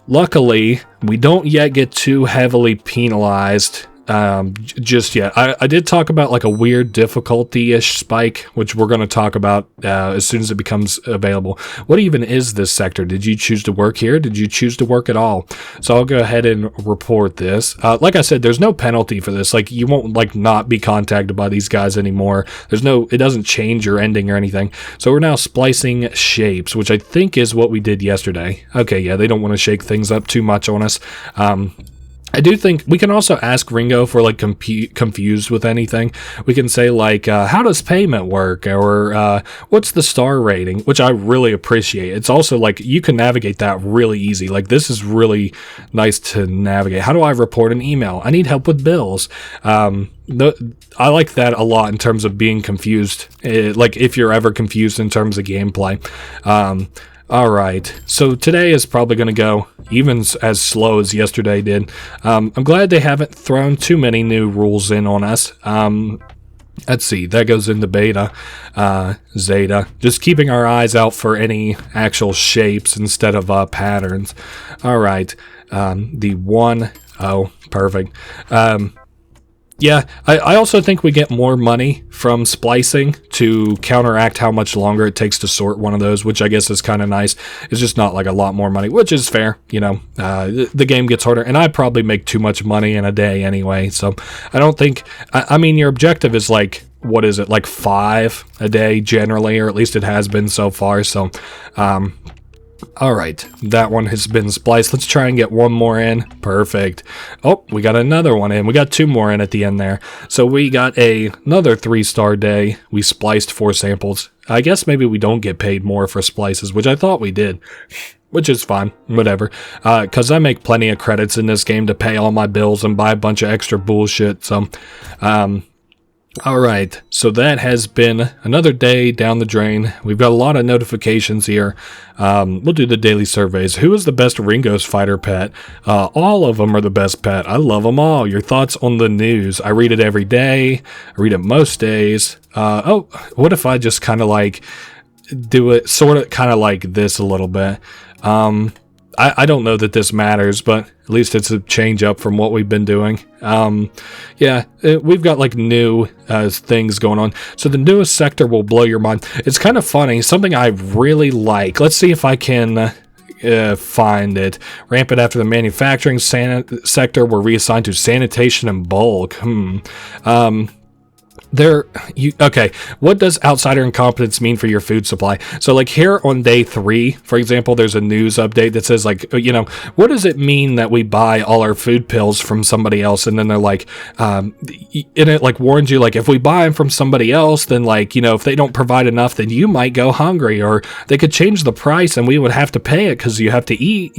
Luckily, we don't yet get too heavily penalized just yet. I did talk about like a weird difficulty-ish spike, which we're going to talk about as soon as it becomes available. What even is this sector? Did you choose to work here? Did you choose to work at all? So I'll go ahead and report this. Like I said, there's no penalty for this. Like, you won't like not be contacted by these guys anymore. It doesn't change your ending or anything. So we're now splicing shapes, which I think is what we did yesterday. Okay, yeah, they don't want to shake things up too much on us. I do think we can also ask Ringo if we're like confused with anything. We can say like, how does payment work? Or what's the star rating? Which I really appreciate. It's also like you can navigate that really easy. Like, this is really nice to navigate. How do I report an email? I need help with bills. I like that a lot in terms of being confused. Like, if you're ever confused in terms of gameplay. All right, so today is probably going to go even as slow as yesterday did. I'm glad they haven't thrown too many new rules in on us. Let's see, that goes into beta, zeta. Just keeping our eyes out for any actual shapes instead of patterns. All right, perfect. Yeah, I also think we get more money from splicing to counteract how much longer it takes to sort one of those, which I guess is kind of nice. It's just not like a lot more money, which is fair. You know, the game gets harder, and I probably make too much money in a day anyway. So I don't think, I mean, your objective is like, what is it, like 5 a day generally, or at least it has been so far. So, all right, that one has been spliced. Let's try and get one more in. Perfect. Oh, we got another one in. We got 2 more in at the end there. So we got another 3-star day. We spliced 4 samples. I guess maybe we don't get paid more for splices, which I thought we did, which is fine, whatever. Because I make plenty of credits in this game to pay all my bills and buy a bunch of extra bullshit. So, all right, so that has been another day down the drain. We've got a lot of notifications here. We'll do the daily surveys. Who is the best Ringo's fighter pet? All of them are the best pet. I love them all. Your thoughts on the news? I read it every day. I read it most days. What if I just kind of like do it sort of kind of like this a little bit? I don't know that this matters, but at least it's a change up from what we've been doing. We've got like new things going on. So the newest sector will blow your mind. It's kind of funny. Something I really like. Let's see if I can find it. Rampant after the manufacturing sector were reassigned to sanitation and bulk. What does outsider incompetence mean for your food supply? So like here on day 3, for example, there's a news update that says like, what does it mean that we buy all our food pills from somebody else? And then they're like, and it like warns you, like if we buy them from somebody else, then like, if they don't provide enough, then you might go hungry, or they could change the price and we would have to pay it because you have to eat,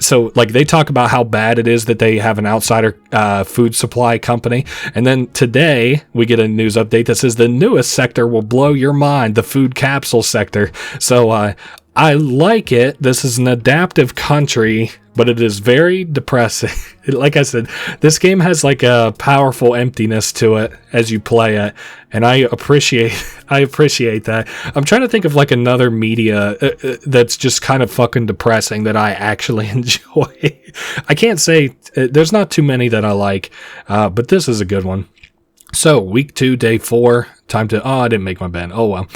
So like they talk about how bad it is that they have an outsider food supply company. And then today we get a news update that says the newest sector will blow your mind, the food capsule sector. So I like it. This is an adaptive country, but it is very depressing. Like I said, this game has like a powerful emptiness to it as you play it, and I appreciate that. I'm trying to think of like another media that's just kind of fucking depressing that I actually enjoy. I can't say there's not too many that I like, but this is a good one. So, week 2, day 4, time to... I didn't make my bed. Oh, well.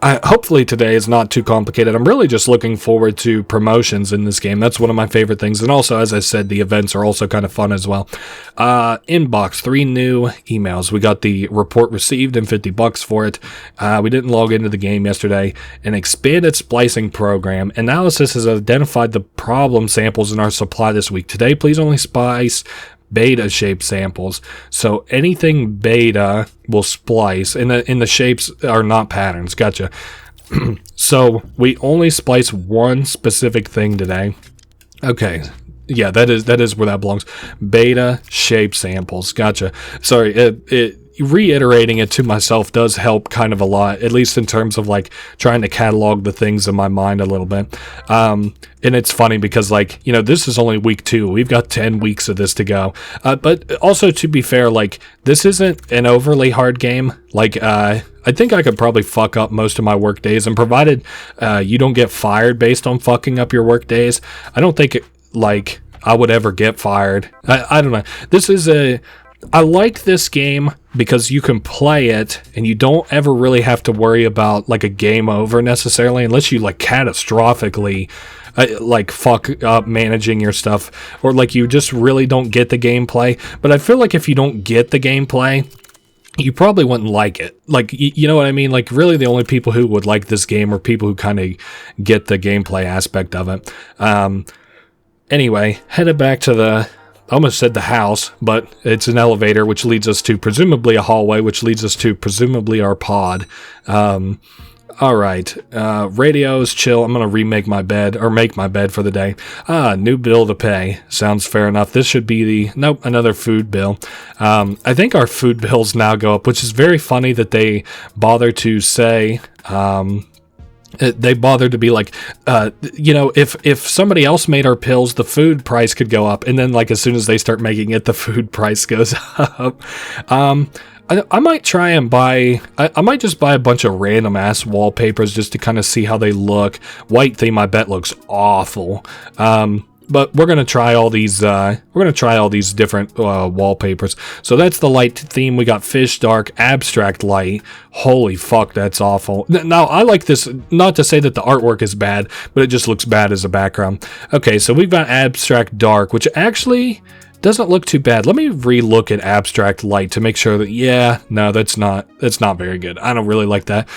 Hopefully today is not too complicated. I'm really just looking forward to promotions in this game. That's one of my favorite things. And also, as I said, the events are also kind of fun as well. Inbox, 3 new emails. We got the report received and $50 for it. We didn't log into the game yesterday. An expanded splicing program. Analysis has identified the problem samples in our supply this week. Today, please only splice beta shape samples. So anything beta will splice, and the shapes are not patterns. Gotcha. So we only splice one specific thing today. Okay. Yeah, that is where that belongs. Beta shape samples. Gotcha. Sorry, reiterating it to myself does help kind of a lot, at least in terms of like trying to catalog the things in my mind a little bit. And it's funny because like, this is only week 2. We've got 10 weeks of this to go. But also to be fair, like this isn't an overly hard game. Like, I think I could probably fuck up most of my work days, and provided you don't get fired based on fucking up your work days, I don't think I would ever get fired. I don't know. I like this game because you can play it and you don't ever really have to worry about like a game over necessarily, unless you like catastrophically like fuck up managing your stuff, or like you just really don't get the gameplay. But I feel like if you don't get the gameplay, you probably wouldn't like it. Like, you know what I mean? Like, really the only people who would like this game are people who kind of get the gameplay aspect of it. Anyway, headed back to I almost said the house, but it's an elevator, which leads us to presumably a hallway, which leads us to presumably our pod. All right. Radio is chill. I'm going to remake my bed, or make my bed for the day. New bill to pay. Sounds fair enough. This should be nope, another food bill. I think our food bills now go up, which is very funny that they bother to say, they bothered to be like, if somebody else made our pills, the food price could go up. And then like, as soon as they start making it, the food price goes up. I might try and I might just buy a bunch of random ass wallpapers just to kind of see how they look. White theme, I bet, looks awful. But we're gonna try all these. Different wallpapers. So that's the light theme. We got fish, dark, abstract light. Holy fuck, that's awful. Now I like this. Not to say that the artwork is bad, but it just looks bad as a background. Okay, so we've got abstract dark, which actually doesn't look too bad. Let me re-look at abstract light to make sure that that's not very good. I don't really like that.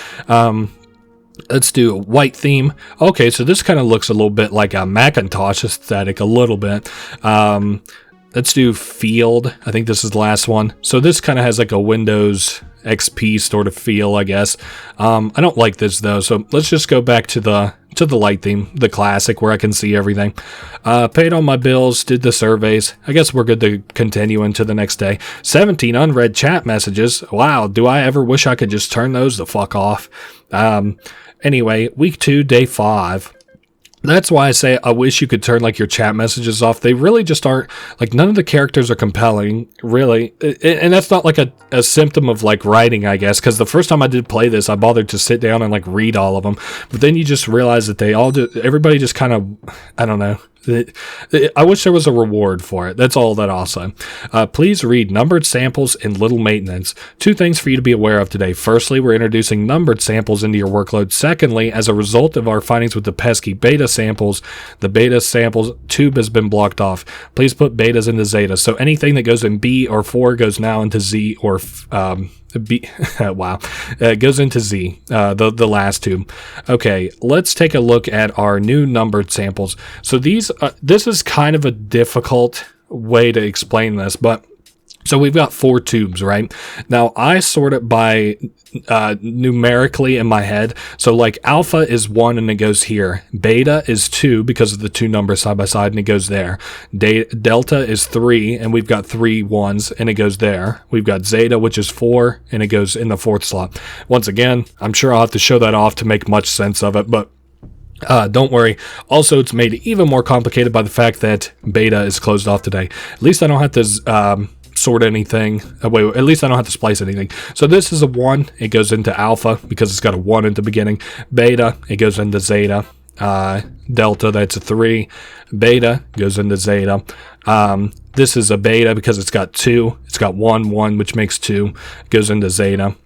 Let's do a white theme. Okay, so this kind of looks a little bit like a Macintosh aesthetic, a little bit. Let's do field. I think this is the last one. So this kind of has like a Windows XP sort of feel, I guess. I don't like this though, so let's just go back to the light theme, the classic, where I can see everything. Paid all my bills, did the surveys. I guess we're good to continue into the next day. 17 unread chat messages. Wow, do I ever wish I could just turn those the fuck off. Anyway, week 2, day 5. That's why I say I wish you could turn like your chat messages off. They really just aren't, like, none of the characters are compelling, really. And that's not like a symptom of like writing, I guess, because the first time I did play this, I bothered to sit down and like read all of them. But then you just realize that everybody just kind of, I don't know. I wish there was a reward for it. That's all that I'll say. Please read numbered samples and little maintenance. 2 things for you to be aware of today. Firstly, we're introducing numbered samples into your workload. Secondly, as a result of our findings with the pesky beta samples, the beta samples tube has been blocked off. Please put betas into zeta. So anything that goes in B or 4 goes now into Z or B. Wow. It goes into Z, the last two. Okay, let's take a look at our new numbered samples. So this is kind of a difficult way to explain this, but so we've got 4 tubes, right? Now I sort it by numerically in my head. So like alpha is 1 and it goes here. Beta is 2 because of the 2 numbers side by side and it goes there. Delta is 3 and we've got 3 ones and it goes there. We've got zeta, which is 4, and it goes in the 4th slot. Once again, I'm sure I'll have to show that off to make much sense of it, but don't worry. Also, it's made even more complicated by the fact that beta is closed off today. At least I don't have to sort anything. Wait, at least I don't have to splice anything. So this is a 1. It goes into alpha because it's got a 1 at the beginning. Beta, it goes into zeta. Delta, that's a 3. Beta goes into zeta. This is a beta because it's got 2. It's got 1, which makes 2. Goes into zeta.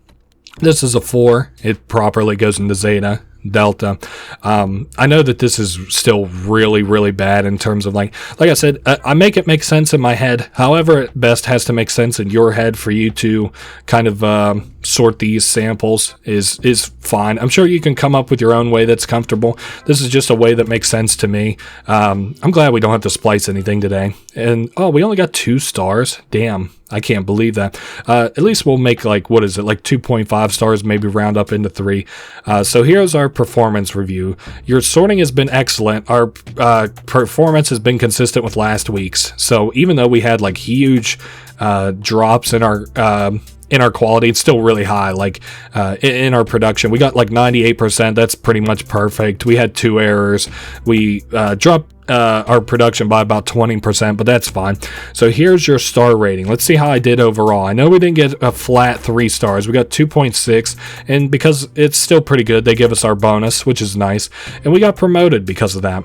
This is a 4. It properly goes into zeta. Delta. I know that this is still really, really bad in terms of like I said, I make it make sense in my head. However, it best has to make sense in your head for you to kind of sort these samples is fine. I'm sure you can come up with your own way that's comfortable. This is just a way that makes sense to me. I'm glad we don't have to splice anything today. And we only got 2 stars. Damn. I can't believe that. At least we'll make like 2.5 stars, maybe round up into 3. So here's our performance review. Your sorting has been excellent. Our performance has been consistent with last week's. So even though we had like huge drops in our quality, it's still really high. Like in our production, we got like 98%. That's pretty much perfect. We had 2 errors. We dropped our production by about 20%, but that's fine. So here's your star rating. Let's see how I did overall. I know we didn't get a flat 3 stars. We got 2.6, and because it's still pretty good, they give us our bonus, which is nice, and we got promoted because of that.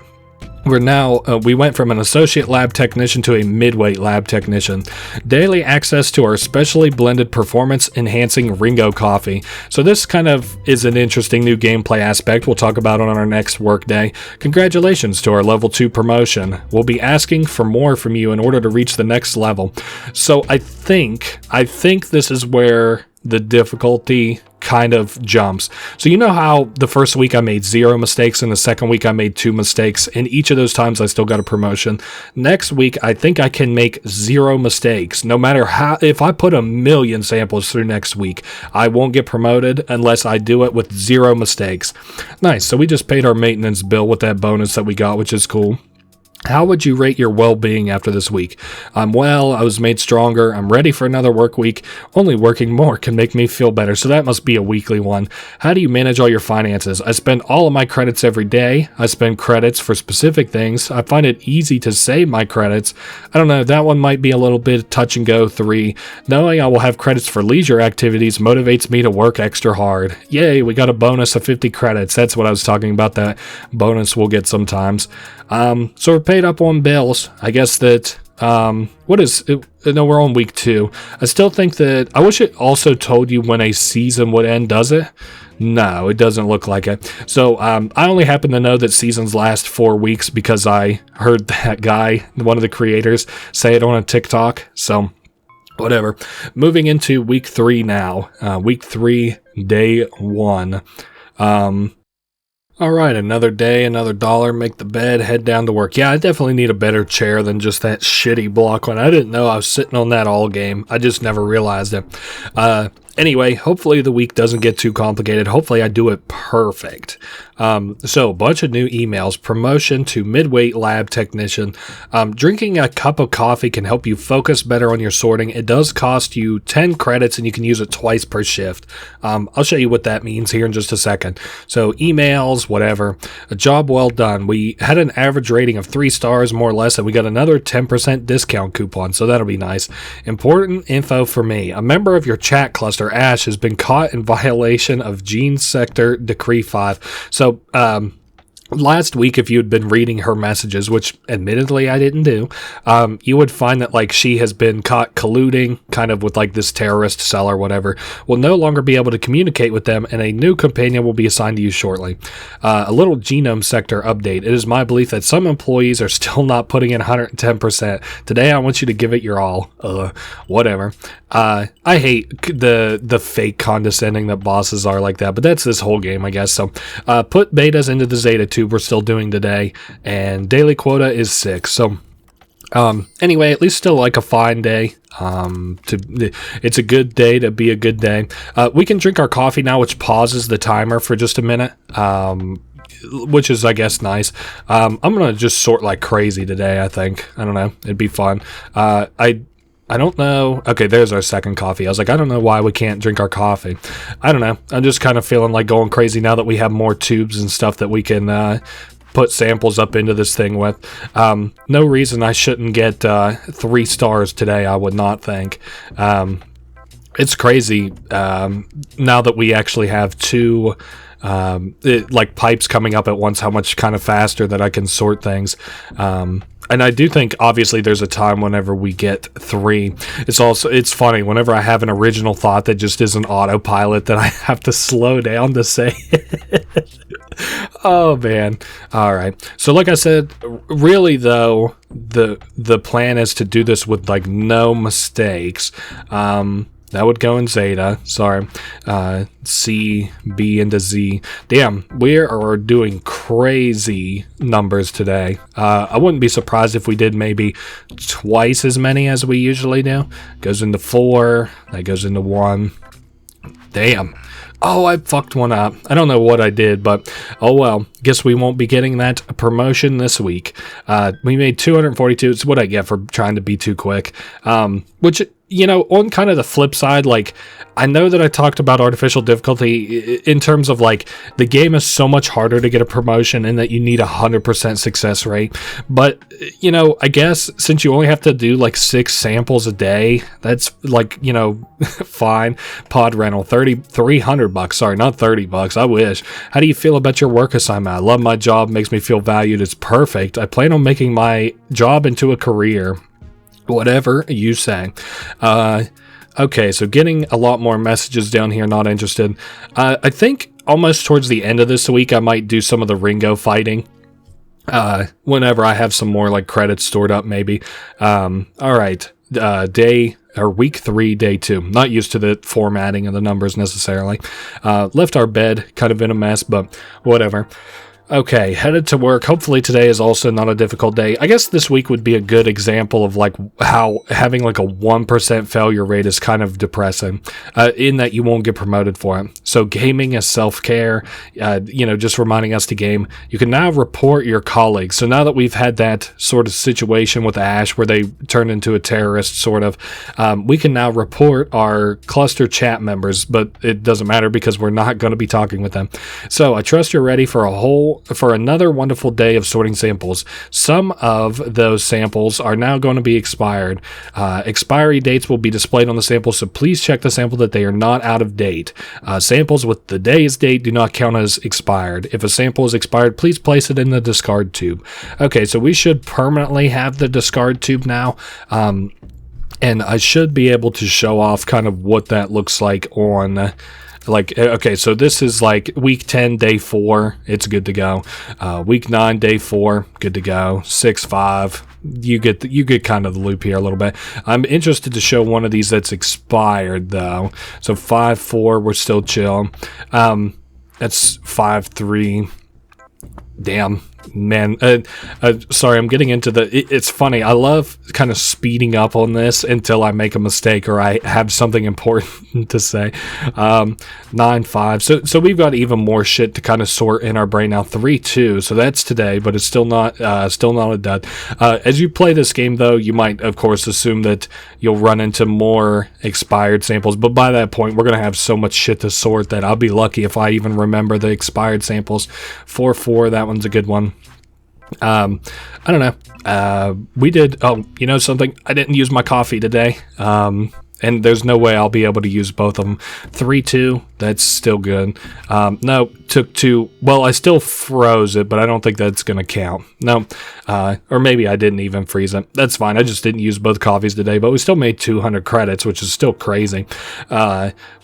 We went from an associate lab technician to a midweight lab technician. Daily access to our specially blended performance enhancing Ringo coffee. So this kind of is an interesting new gameplay aspect we'll talk about on our next workday. Congratulations to our level 2 promotion. We'll be asking for more from you in order to reach the next level. So I think this is where the difficulty kind of jumps. So you know how the first week I made 0 mistakes and the second week I made 2 mistakes, and each of those times I still got a promotion. Next week I think I can make 0 mistakes. No matter how, if I put 1,000,000 samples through next week, I won't get promoted unless I do it with 0 mistakes. Nice. So we just paid our maintenance bill with that bonus that we got, which is cool. How would you rate your well-being after this week? I'm well, I was made stronger, I'm ready for another work week. Only working more can make me feel better, so that must be a weekly one. How do you manage all your finances? I spend all of my credits every day. I spend credits for specific things. I find it easy to save my credits. I don't know, that one might be a little bit touch and go. 3. Knowing I will have credits for leisure activities motivates me to work extra hard. Yay, we got a bonus of 50 credits. That's what I was talking about, that bonus we'll get sometimes. So we're paid up on bills. I guess that, what is it? No, we're on week 2. I still think that, I wish it also told you when a season would end, does it? No, it doesn't look like it. So, I only happen to know that seasons last 4 weeks because I heard that guy, one of the creators, say it on a TikTok. So, whatever. Moving into week 3 now. Week 3, day 1. All right, another day, another dollar, make the bed, head down to work. Yeah, I definitely need a better chair than just that shitty block one. I didn't know I was sitting on that all game. I just never realized it. Anyway, hopefully the week doesn't get too complicated. Hopefully I do it perfect. So a bunch of new emails. Promotion to midweight lab technician. Drinking a cup of coffee can help you focus better on your sorting. It does cost you 10 credits and you can use it twice per shift. I'll show you what that means here in just a second. So emails, whatever. A job well done. We had an average rating of 3 stars more or less, and we got another 10% discount coupon, so that'll be nice. Important info for me. A member of your chat cluster, Ash, has been caught in violation of Gene Sector Decree 5. So, last week, if you had been reading her messages, which admittedly I didn't do, you would find that like she has been caught colluding kind of with like this terrorist cell or whatever, will no longer be able to communicate with them, and a new companion will be assigned to you shortly. A little genome sector update. It is my belief that some employees are still not putting in 110%. Today I want you to give it your all. Whatever. I hate the fake condescending that bosses are like that, but that's this whole game, I guess. So, put betas into the Zeta 2 we're still doing today, and daily quota is 6. So, anyway, at least still like a fine day. It's a good day to be a good day. We can drink our coffee now, which pauses the timer for just a minute. Which is, I guess, nice. I'm gonna just sort like crazy today, I think. I don't know. It'd be fun. I don't know. Okay, there's our second coffee. I was like, I don't know why we can't drink our coffee. I don't know. I'm just kind of feeling like going crazy now that we have more tubes and stuff that we can put samples up into this thing with. No reason I shouldn't get 3 stars today, I would not think. It's crazy now that we actually have 2... like pipes coming up at once, how much kind of faster that I can sort things. And I do think obviously there's a time whenever we get 3. It's funny whenever I have an original thought that just is an autopilot that I have to slow down to say it. Oh man. All right. So like I said, really though, the plan is to do this with like no mistakes. That would go in Zeta. Sorry. C, B, into Z. Damn, we are doing crazy numbers today. I wouldn't be surprised if we did maybe twice as many as we usually do. Goes into 4. That goes into 1. Damn. Oh, I fucked one up. I don't know what I did, but oh well. Guess we won't be getting that promotion this week. We made 242. It's what I get for trying to be too quick. Which... on kind of the flip side, like, I know that I talked about artificial difficulty in terms of like the game is so much harder to get a promotion and that you need 100% success rate. But, I guess since you only have to do like 6 samples a day, that's like, fine. Pod rental, $300. Sorry, not $30. I wish. How do you feel about your work assignment? I love my job. Makes me feel valued. It's perfect. I plan on making my job into a career. Whatever you say. Okay, so getting a lot more messages down here, not interested. I think almost towards the end of this week, I might do some of the Ringo fighting. Whenever I have some more like credits stored up, maybe. All right, week 3, day 2. Not used to the formatting of the numbers necessarily. Left our bed kind of in a mess, but whatever. Okay, headed to work. Hopefully today is also not a difficult day. I guess this week would be a good example of like how having like a 1% failure rate is kind of depressing, in that you won't get promoted for it. So gaming is self-care, just reminding us to game. You can now report your colleagues. So now that we've had that sort of situation with Ash where they turned into a terrorist sort of, we can now report our cluster chat members, but it doesn't matter because we're not going to be talking with them. So I trust you're ready for another wonderful day of sorting samples. Some of those samples are now going to be expired. Expiry dates will be displayed on the sample, so please check the sample that they are not out of date. Samples with the day's date do not count as expired. If a sample is expired, please place it in the discard tube. Okay, so we should permanently have the discard tube now. And I should be able to show off kind of what that looks like on... okay, so this is like week 10, day 4, it's good to go. Week 9, day 4, good to go. 6, 5, you get kind of the loop here a little bit. I'm interested to show one of these that's expired though. So 5, 4, we're still chill. That's 5, 3. Damn. Man, sorry, I'm getting into it's funny. I love kind of speeding up on this until I make a mistake or I have something important to say. 9, 5. So we've got even more shit to kind of sort in our brain now. 3, 2. So that's today, but it's still not a dud. As you play this game, though, you might, of course, assume that you'll run into more expired samples. But by that point, we're gonna have so much shit to sort that I'll be lucky if I even remember the expired samples. 4, 4. That one's a good one. I don't know. We did, something, I didn't use my coffee today. And there's no way I'll be able to use both of them. 3, 2, that's still good. No, took 2, well, I still froze it, but I don't think that's going to count. No, or maybe I didn't even freeze it. That's fine, I just didn't use both coffees today, but we still made 200 credits, which is still crazy.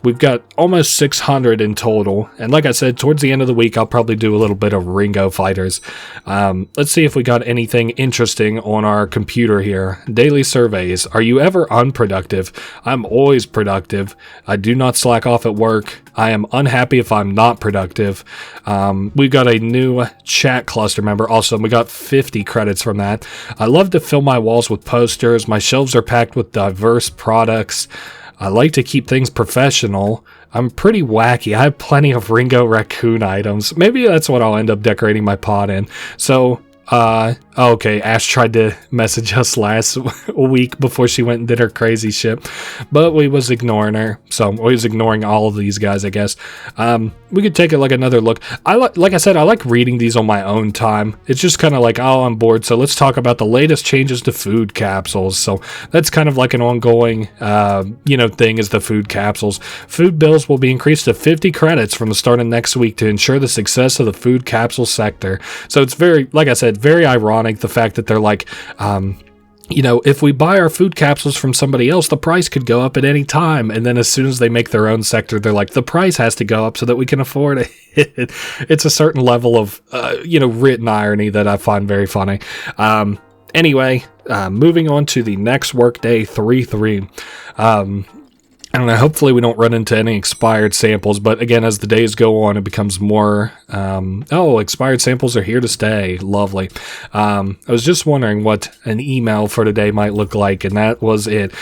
We've got almost 600 in total, and like I said, towards the end of the week, I'll probably do a little bit of Ringo Fighters. Let's see if we got anything interesting on our computer here. Daily surveys. Are you ever unproductive? I'm always productive. I do not slack off at work. I am unhappy if I'm not productive. We've got a new chat cluster member. Also, we got 50 credits from that. I love to fill my walls with posters. My shelves are packed with diverse products. I like to keep things professional. I'm pretty wacky. I have plenty of Ringo Raccoon items. Maybe that's what I'll end up decorating my pod in. So, okay, Ash tried to message us last week before she went and did her crazy shit, but we was ignoring her, so we was ignoring all of these guys, I guess. We could take another look. Like I said, I like reading these on my own time. It's just kind of like, oh, I'm bored, so let's talk about the latest changes to food capsules. So that's kind of like an ongoing, thing is the food capsules. Food bills will be increased to 50 credits from the start of next week to ensure the success of the food capsule sector. So it's very, like I said, very ironic the fact that they're like, if we buy our food capsules from somebody else, the price could go up at any time. And then as soon as they make their own sector, they're like, the price has to go up so that we can afford it. It's a certain level of, written irony that I find very funny. Anyway, moving on to the next workday, 3-3. I don't know, hopefully we don't run into any expired samples, but again, as the days go on, it becomes more, expired samples are here to stay. Lovely. I was just wondering what an email for today might look like, and that was it.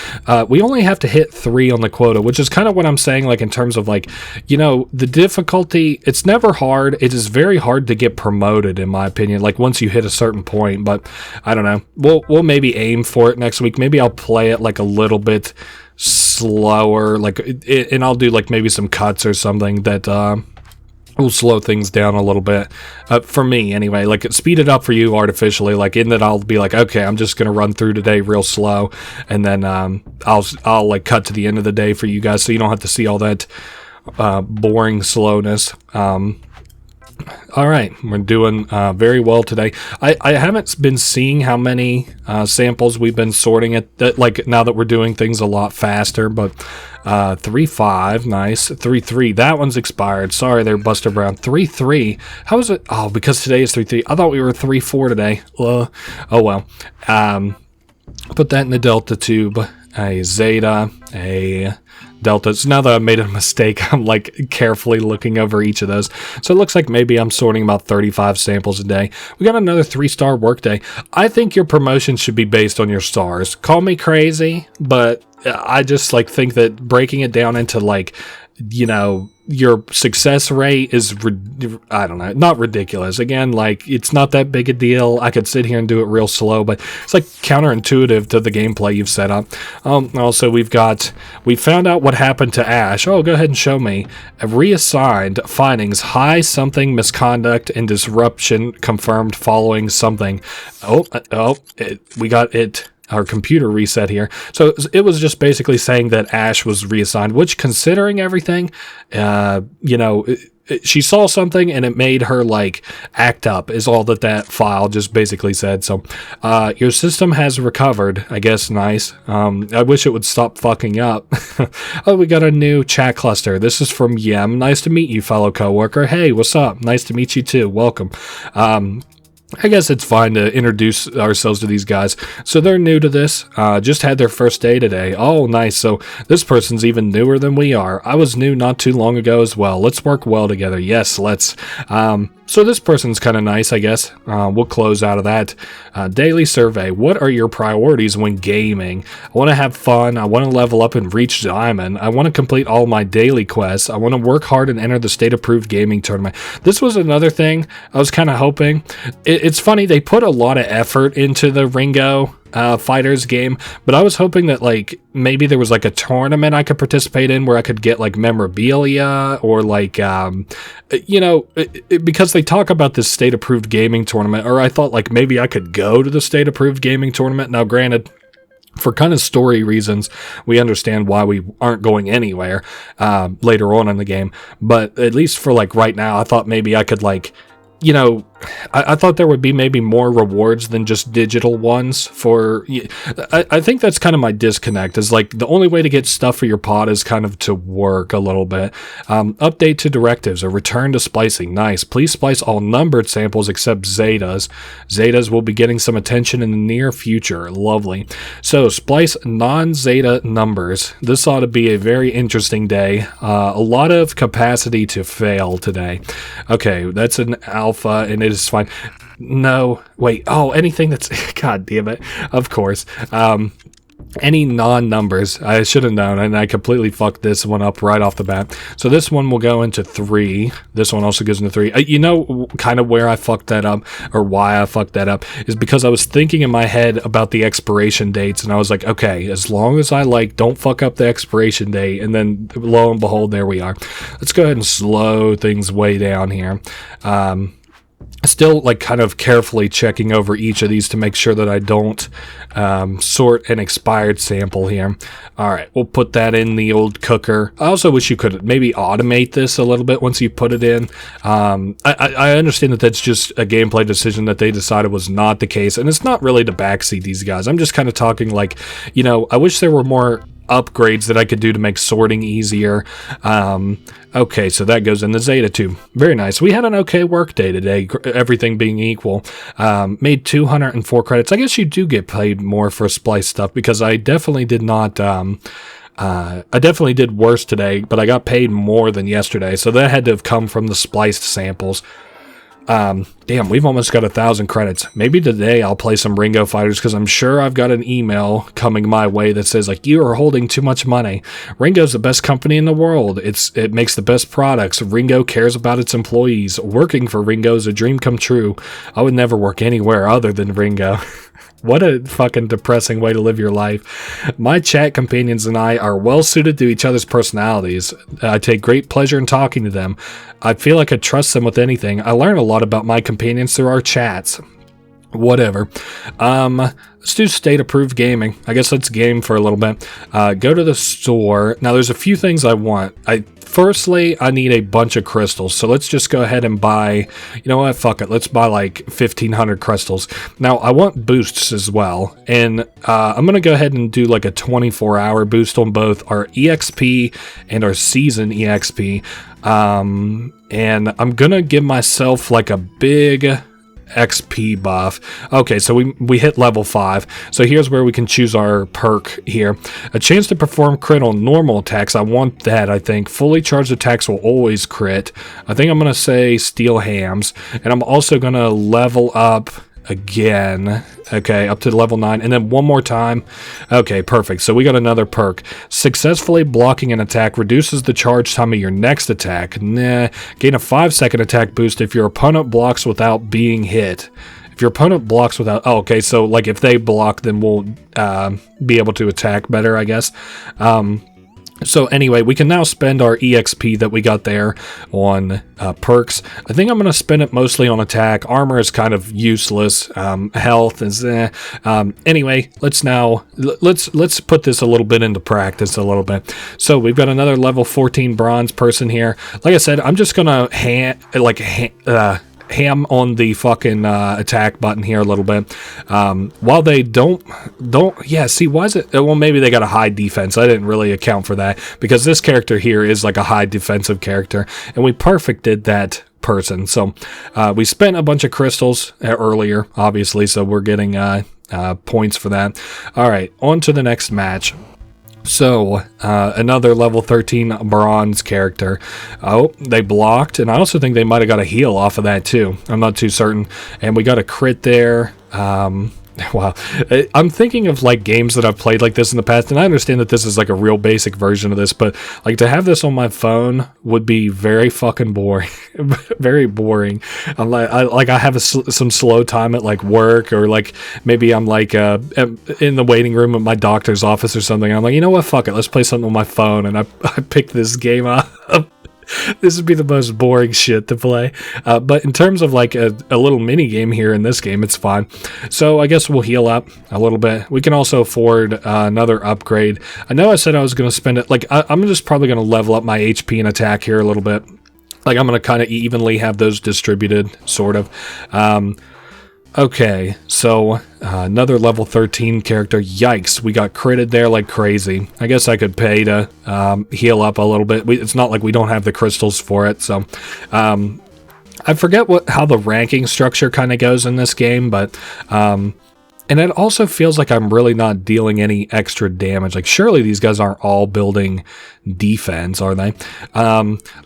We only have to hit 3 on the quota, which is kind of what I'm saying, like in terms of like, the difficulty, it's never hard. It is very hard to get promoted, in my opinion, like once you hit a certain point, but I don't know. We'll maybe aim for it next week. Maybe I'll play it like a little bit slower, like, and I'll do like maybe some cuts or something that will slow things down a little bit, for me anyway. Like, speed it up for you artificially, like in that I'll be like, okay, I'm just gonna run through today real slow, and then I'll like cut to the end of the day for you guys, so you don't have to see all that boring slowness. All right, we're doing very well today. I haven't been seeing how many samples we've been sorting at, like, now that we're doing things a lot faster, but 3-5, nice. 3-3, that one's expired. Sorry there, Buster Brown. 3-3, how is it? Oh, because today is 3-3. I thought we were 3-4 today. Oh well. Put that in the delta tube. A zeta, a delta. So now that I've made a mistake, I'm like carefully looking over each of those. So it looks like maybe I'm sorting about 35 samples a day. We got another 3-star workday. I think your promotion should be based on your stars. Call me crazy, but I just like think that breaking it down into, like, you know, your success rate is, I don't know, not ridiculous. Again, like, it's not that big a deal. I could sit here and do it real slow, but it's like counterintuitive to the gameplay you've set up. Also, we found out what happened to Ash. Oh, go ahead and show me. Reassigned findings, high something, misconduct and disruption confirmed following something. We got it. Our computer reset here. So it was just basically saying that Ash was reassigned, which, considering everything, you know, she saw something and it made her, like, act up, is all that file just basically said. So your system has recovered, I guess. Nice. I wish it would stop fucking up. Oh, we got a new chat cluster. This is from Yem. Nice to meet you, fellow coworker. Hey, what's up? Nice to meet you too. Welcome. I guess it's fine to introduce ourselves to these guys. So they're new to this, just had their first day today. Oh, nice. So this person's even newer than we are. I was new not too long ago as well. Let's work well together. Yes, let's. So this person's kind of nice, I guess. We'll close out of that. Daily survey. What are your priorities when gaming? I want to have fun. I want to level up and reach Diamond. I want to complete all my daily quests. I want to work hard and enter the state-approved gaming tournament. This was another thing I was kind of hoping. It's funny, they put a lot of effort into the Ringo Fighters game, but I was hoping that, like, maybe there was like a tournament I could participate in where I could get like memorabilia, or like you know, because they talk about this state approved gaming tournament, or I thought like maybe I could go to the state approved gaming tournament. Now granted, for kind of story reasons, we understand why we aren't going anywhere later on in the game, but at least for like right now, I thought maybe I could, like, you know, I thought there would be maybe more rewards than just digital ones for... I think that's kind of my disconnect, is like the only way to get stuff for your pod is kind of to work a little bit. Update to directives, or return to splicing. Nice. Please splice all numbered samples except zetas. Zetas will be getting some attention in the near future. Lovely. So splice non-zeta numbers. This ought to be a very interesting day. A lot of capacity to fail today. Okay, that's an alpha, and it is fine. No, wait. Oh, anything that's... God damn it. Of course. Any non-numbers. I should have known, and I completely fucked this one up right off the bat. So this one will go into 3. This one also goes into 3. You know, kind of where I fucked that up, or why I fucked that up, is because I was thinking in my head about the expiration dates, and I was like, okay, as long as I, like, don't fuck up the expiration date, and then lo and behold, there we are. Let's go ahead and slow things way down here. Still, like, kind of carefully checking over each of these to make sure that I don't sort an expired sample here. All right, we'll put that in the old cooker. I also wish you could maybe automate this a little bit once you put it in. I understand that that's just a gameplay decision that they decided was not the case, and it's not really to backseat these guys. I'm just kind of talking like, you know, I wish there were more upgrades that I could do to make sorting easier. Okay, so that goes in the Zeta too. Very nice. We had an okay work day today, everything being equal. Made 204 credits. I guess you do get paid more for splice stuff, because I definitely did not... I definitely did worse today, but I got paid more than yesterday, so that had to have come from the spliced samples. Damn, we've almost got 1,000 credits. Maybe today I'll play some Ringo Fighters, because I'm sure I've got an email coming my way that says, like, you are holding too much money. Ringo's the best company in the world. It makes the best products. Ringo cares about its employees. Working for Ringo is a dream come true. I would never work anywhere other than Ringo. What a fucking depressing way to live your life. My chat companions and I are well suited to each other's personalities. I take great pleasure in talking to them. I feel like I trust them with anything. I learn a lot about my companions through our chats. Whatever. Let's do state approved gaming. I guess let's game for a little bit. Go to the store. Now there's a few things I want. Firstly, I need a bunch of crystals. So let's just go ahead and buy, you know what, fuck it. Let's buy like 1,500 crystals. Now I want boosts as well. And I'm going to go ahead and do like a 24-hour boost on both our EXP and our season EXP. And I'm going to give myself like a big XP buff. Okay, so we hit level 5. So here's where we can choose our perk here. A chance to perform crit on normal attacks. I want that, I think. Fully charged attacks will always crit. I think I'm going to say steel hams. And I'm also going to level up again. Okay, up to level 9. And then one more time. Okay, perfect. So we got another perk. Successfully blocking an attack reduces the charge time of your next attack. Nah. Gain a 5-second attack boost if your opponent blocks without being hit. If your opponent blocks without... Oh, okay, so like if they block, then we'll be able to attack better, I guess. So anyway, we can now spend our EXP that we got there on perks. I think I'm going to spend it mostly on attack. Armor is kind of useless. Health is anyway, let's put this a little bit into practice a little bit. So we've got another level 14 bronze person here. Like I said, I'm just going to ham on the fucking attack button here a little bit. While they don't yeah, see, why is it, well, maybe they got a high defense. I didn't really account for that because this character here is like a high defensive character, and we perfected that person. So we spent a bunch of crystals earlier, obviously, so we're getting points for that. All right, on to the next match. So, another level 13 bronze character. Oh, they blocked, and I also think they might have got a heal off of that too. I'm not too certain. And we got a crit there. Wow. I'm thinking of like games that I've played like this in the past, and I understand that this is like a real basic version of this, but like to have this on my phone would be very fucking boring. Very boring. I'm like, I have some slow time at like work, or like maybe I'm like in the waiting room at my doctor's office or something. I'm like, you know what, fuck it, let's play something on my phone, and I picked this game up. This would be the most boring shit to play. But in terms of like a little mini game here in this game, it's fine. So I guess we'll heal up a little bit. We can also afford another upgrade. I know I said I was going to spend it. Like I'm just probably going to level up my HP and attack here a little bit. Like I'm going to kind of evenly have those distributed, sort of. Okay, so another level 13 character. Yikes, we got critted there like crazy. I guess I could pay to heal up a little bit. It's not like we don't have the crystals for it, so... I forget how the ranking structure kind of goes in this game, but... and it also feels like I'm really not dealing any extra damage. Like, surely these guys aren't all building defense, are they?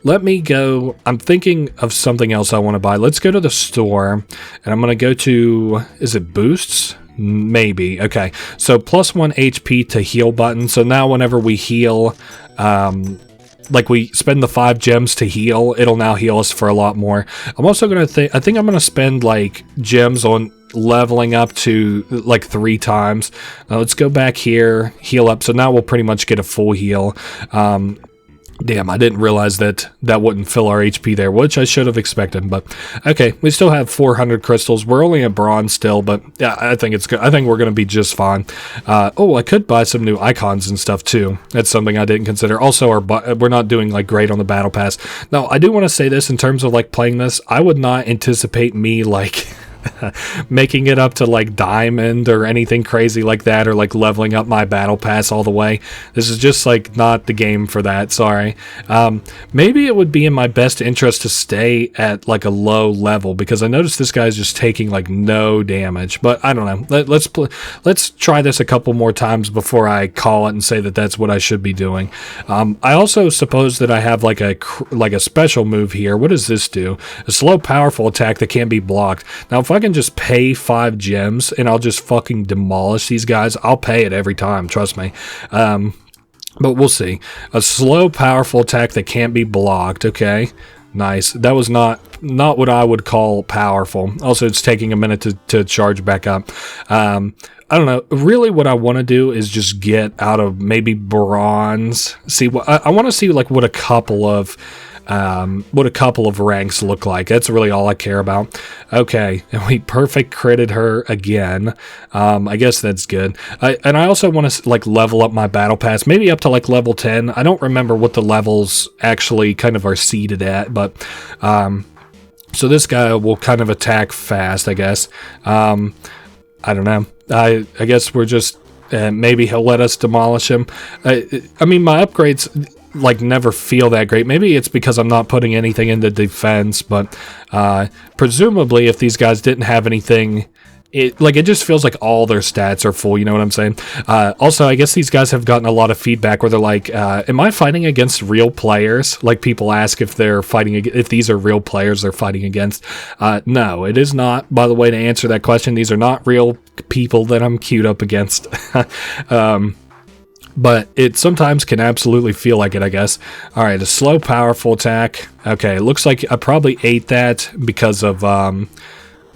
Let me go. I'm thinking of something else I want to buy. Let's go to the store, and I'm going to go to, is it boosts? Maybe. Okay. So +1 HP to heal button. So now whenever we heal, like we spend the 5 gems to heal, it'll now heal us for a lot more. I'm also going to I think I'm going to spend like gems on leveling up to like 3 times. Now let's go back here, heal up. So now we'll pretty much get a full heal. Damn, I didn't realize that wouldn't fill our HP there, which I should have expected, but okay, we still have 400 crystals. We're only at bronze still, but yeah, I think it's good. I think we're going to be just fine. Oh, I could buy some new icons and stuff too. That's something I didn't consider. Also, we're not doing like great on the battle pass. Now, I do want to say this in terms of like playing this. I would not anticipate me like making it up to like diamond or anything crazy like that, or like leveling up my battle pass all the way. This is just like not the game for that. Sorry. Maybe it would be in my best interest to stay at like a low level, because I noticed this guy's just taking like no damage, but I don't know. Let's try this a couple more times before I call it and say that that's what I should be doing. I also suppose that I have like a special move here. What does this do? A slow powerful attack that can't be blocked. Now if I can just pay 5 gems and I'll just fucking demolish these guys, I'll pay it every time, trust me. But we'll see. A slow, powerful attack that can't be blocked, okay. Nice. That was not what I would call powerful. Also, it's taking a minute to charge back up. I don't know. Really, what I want to do is just get out of maybe bronze. See what I want to see, like what a couple of ranks look like. That's really all I care about. Okay, and we perfect critted her again. I guess that's good. And I also want to like level up my battle pass, maybe up to like level 10. I don't remember what the levels actually kind of are seated at, but so this guy will kind of attack fast, I guess. I don't know. I guess we're just maybe he'll let us demolish him. I mean, my upgrades like never feel that great. Maybe it's because I'm not putting anything into defense, but presumably if these guys didn't have anything, it just feels like all their stats are full, you know what I'm saying? Also, I guess these guys have gotten a lot of feedback where they're like, am I fighting against real players? Like people ask if they're fighting, if these are real players they're fighting against. No, it is not. By the way, to answer that question, these are not real people that I'm queued up against. But it sometimes can absolutely feel like it, I guess. All right, a slow, powerful attack. Okay, it looks like I probably ate that because of, wow.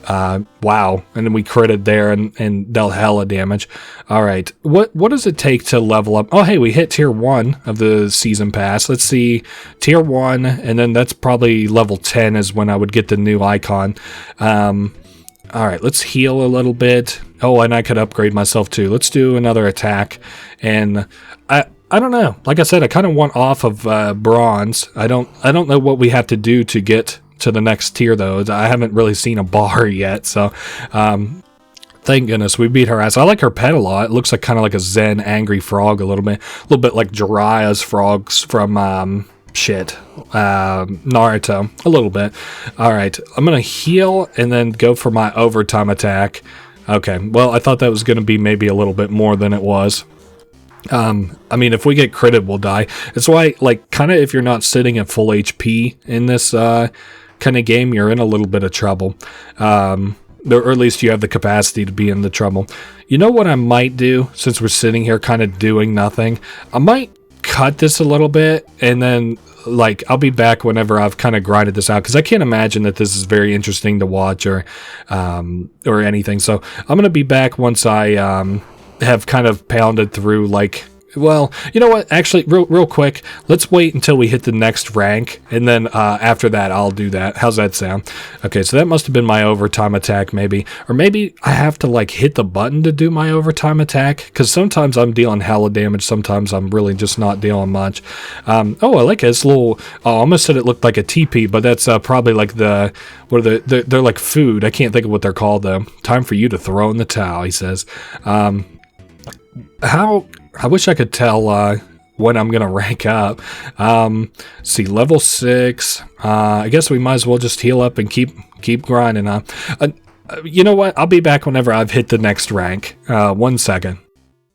And then we critted there and dealt hella damage. All right, what does it take to level up? Oh, hey, we hit tier 1 of the season pass. Let's see, tier 1, and then that's probably level 10 is when I would get the new icon. All right, let's heal a little bit. Oh, and I could upgrade myself too. Let's do another attack. And I don't know. Like I said, I kind of want off of bronze. I don't know what we have to do to get to the next tier though. I haven't really seen a bar yet. So, thank goodness we beat her ass. I like her pet a lot. It looks like kind of like a Zen angry frog a little bit like Jiraiya's frogs from Naruto a little bit. All right, I'm gonna heal and then go for my overtime attack. Okay, well, I thought that was gonna be maybe a little bit more than it was. I mean, if we get critted, we'll die. That's why, like, kind of if you're not sitting at full HP in this kind of game, you're in a little bit of trouble. Or at least you have the capacity to be in the trouble. You know what I might do, since we're sitting here kind of doing nothing? I might cut this a little bit, and then, like, I'll be back whenever I've kind of grinded this out, because I can't imagine that this is very interesting to watch or anything. So I'm going to be back once I have kind of pounded through, like, well, you know what, actually, real quick, let's wait until we hit the next rank, and then after that, I'll do that. How's that sound? Okay, so that must have been my overtime attack, maybe. Or maybe I have to, like, hit the button to do my overtime attack, because sometimes I'm dealing hella damage, sometimes I'm really just not dealing much. Oh, I like it. It's a little, I almost said it looked like a teepee, but that's probably like they're like food. I can't think of what they're called, though. Time for you to throw in the towel, he says. I wish I could tell when I'm gonna rank up. See, level 6. I guess we might as well just heal up and keep grinding. You know what? I'll be back whenever I've hit the next rank. 1 second.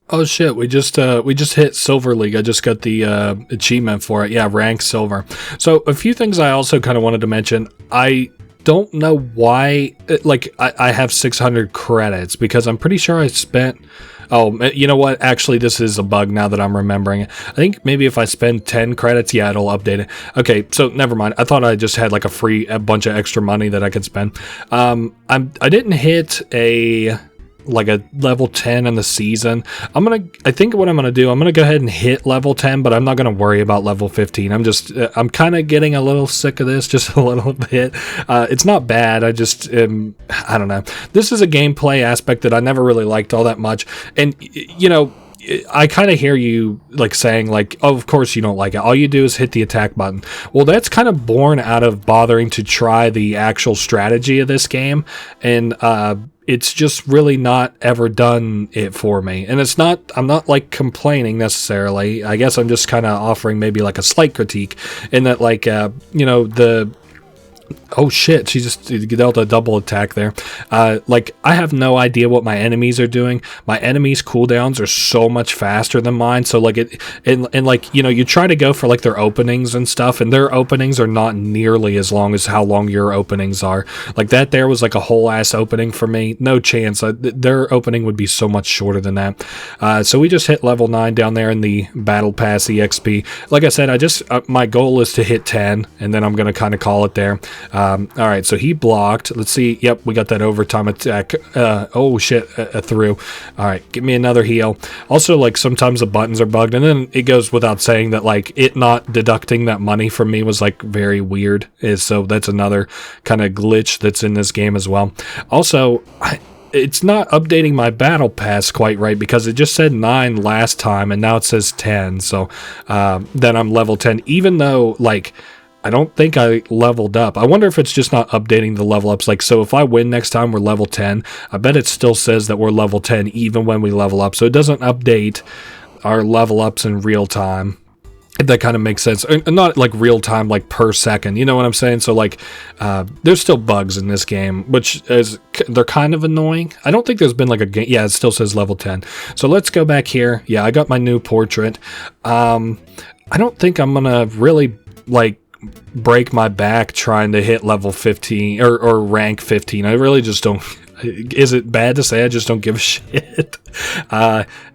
Oh shit! We just hit Silver League. I just got the achievement for it. Yeah, rank silver. So a few things I also kind of wanted to mention. I don't know why. Like I have 600 credits because I'm pretty sure I spent. Oh, you know what? Actually, this is a bug now that I'm remembering it. I think maybe if I spend 10 credits, yeah, it'll update it. Okay, so never mind. I thought I just had like a bunch of extra money that I could spend. I didn't hit a level 10 in the season. I think what I'm gonna do, I'm gonna go ahead and hit level 10, but I'm not gonna worry about level 15. I'm kind of getting a little sick of this, just a little bit. It's not bad. I don't know. This is a gameplay aspect that I never really liked all that much, and you know, I kind of hear you like saying like, oh, of course you don't like it. All you do is hit the attack button. Well, that's kind of born out of bothering to try the actual strategy of this game, and it's just really not ever done it for me. And I'm not like complaining necessarily. I guess I'm just kind of offering maybe like a slight critique in that, like, you know, Oh shit, she just dealt a double attack there. Like, I have no idea what my enemies are doing. My enemies' cooldowns are so much faster than mine, so like and like, you know, you try to go for like their openings and stuff, and their openings are not nearly as long as how long your openings are. Like, that there was like a whole ass opening for me. No chance. Their opening would be so much shorter than that. So we just hit level 9 down there in the Battle Pass EXP. Like I said, my goal is to hit 10, and then I'm going to kind of call it there. Alright, so he blocked. Let's see. Yep, we got that overtime attack. Oh shit, through. Alright, give me another heal. Also, like, sometimes the buttons are bugged, and then it goes without saying that, like, it not deducting that money from me was, like, very weird. So that's another kind of glitch that's in this game as well. Also, it's not updating my battle pass quite right, because it just said 9 last time, and now it says 10. So then I'm level 10, even though, like, I don't think I leveled up. I wonder if it's just not updating the level ups. Like, so if I win next time, we're level 10. I bet it still says that we're level 10 even when we level up. So it doesn't update our level ups in real time. If that kind of makes sense. Not like real time, like per second. You know what I'm saying? So like, there's still bugs in this game, which they're kind of annoying. I don't think there's been like a game. Yeah, it still says level 10. So let's go back here. Yeah, I got my new portrait. I don't think I'm gonna really like break my back trying to hit level 15 or rank 15. I really just don't. Is it bad to say I just don't give a shit?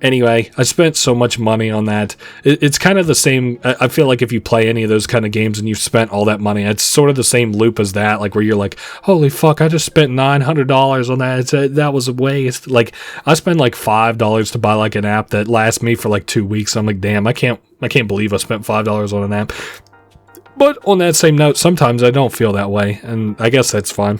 Anyway, I spent so much money on that. It's kind of the same. I feel like if you play any of those kind of games and you've spent all that money, it's sort of the same loop as that, like where you're like, holy fuck, I just spent $900 on that. That was a waste. Like, I spent like $5 to buy like an app that lasts me for like 2 weeks. I'm like, damn, I can't believe I spent $5 on an app. But on that same note, sometimes I don't feel that way, and I guess that's fine.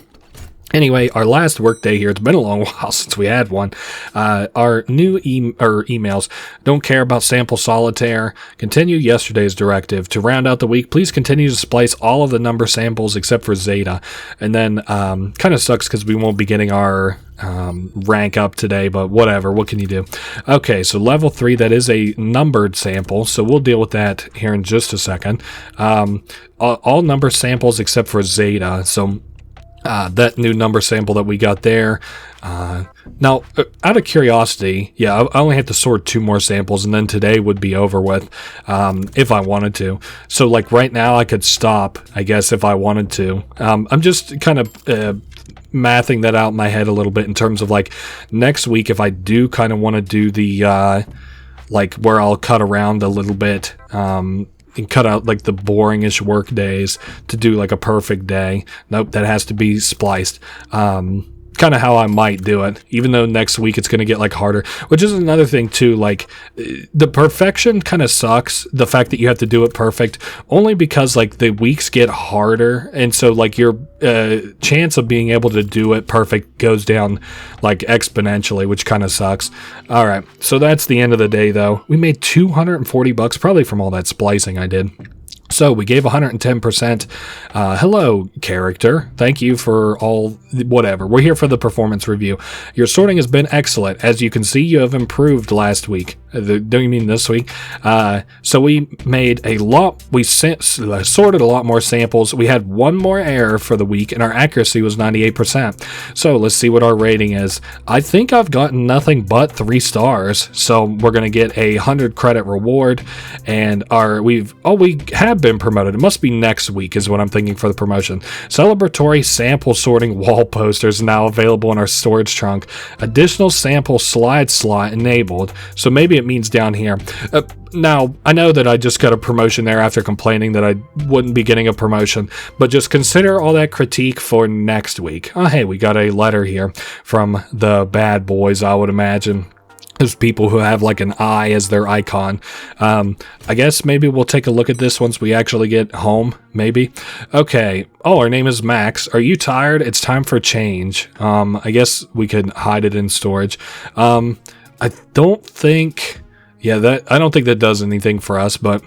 Anyway, our last workday here, it's been a long while since we had one. Our new emails. Don't care about sample solitaire. Continue yesterday's directive. To round out the week, please continue to splice all of the number samples except for Zeta. And then, kind of sucks because we won't be getting our rank up today, but whatever. What can you do? Okay, so level 3, that is a numbered sample, so we'll deal with that here in just a second. All number samples except for Zeta, so that new number sample that we got there. Now, out of curiosity, yeah, I only have to sort 2 more samples, and then today would be over with, if I wanted to. So, like, right now I could stop, I guess, if I wanted to. I'm just kind of mathing that out in my head a little bit in terms of, like, next week, if I do kind of want to do the, like, where I'll cut around a little bit, and cut out like the boringish work days to do like a perfect day. Nope, that has to be spliced. Kind of how I might do it, even though next week it's going to get like harder, which is another thing too. Like, the perfection kind of sucks, the fact that you have to do it perfect, only because like the weeks get harder, and so like your chance of being able to do it perfect goes down like exponentially, which kind of sucks. All right, so that's the end of the day though. We made $240 probably from all that splicing I did. So we gave 110%. Hello, character. Thank you for all, whatever. We're here for the performance review. Your sorting has been excellent. As you can see, you have improved last week. Don't you mean this week? So we made a lot, we sorted a lot more samples. We had 1 more error for the week, and our accuracy was 98%. So let's see what our rating is. I think I've gotten nothing but 3 stars. So we're going to get a 100 credit reward, and we have been promoted. It must be next week is what I'm thinking for the promotion. Celebratory sample sorting wall posters now available in our storage trunk. Additional sample slide slot enabled. So maybe it means down here. Now, I know that I just got a promotion there after complaining that I wouldn't be getting a promotion, but just consider all that critique for next week. Oh, hey, we got a letter here from the bad boys, I would imagine. There's people who have like an eye as their icon. I guess maybe we'll take a look at this once we actually get home, maybe. Okay. Oh, our name is Max. Are you tired? It's time for change. I guess we could hide it in storage. I don't think... Yeah, I don't think that does anything for us, but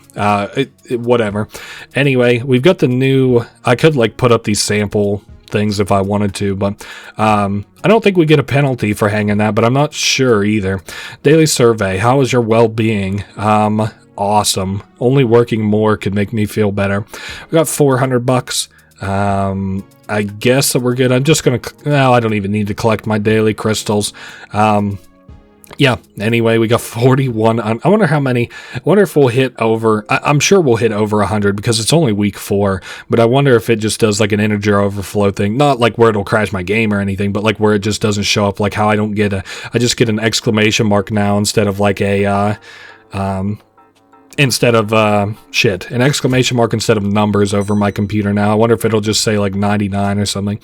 whatever. Anyway, we've got the new... I could like put up these sample things if I wanted to, but I don't think we get a penalty for hanging that, but I'm not sure either. Daily survey. How is your well-being? Awesome. Only working more could make me feel better. We got $400. I guess that we're good. I'm just gonna, no, I don't even need to collect my daily crystals. Yeah, anyway, we got 41. I wonder how many, I wonder if we'll hit over, I'm sure we'll hit over 100 because it's only week 4, but I wonder if it just does like an integer overflow thing, not like where it'll crash my game or anything, but like where it just doesn't show up, like how I just get an exclamation mark now instead of like an exclamation mark instead of numbers over my computer now. I wonder if it'll just say like 99 or something.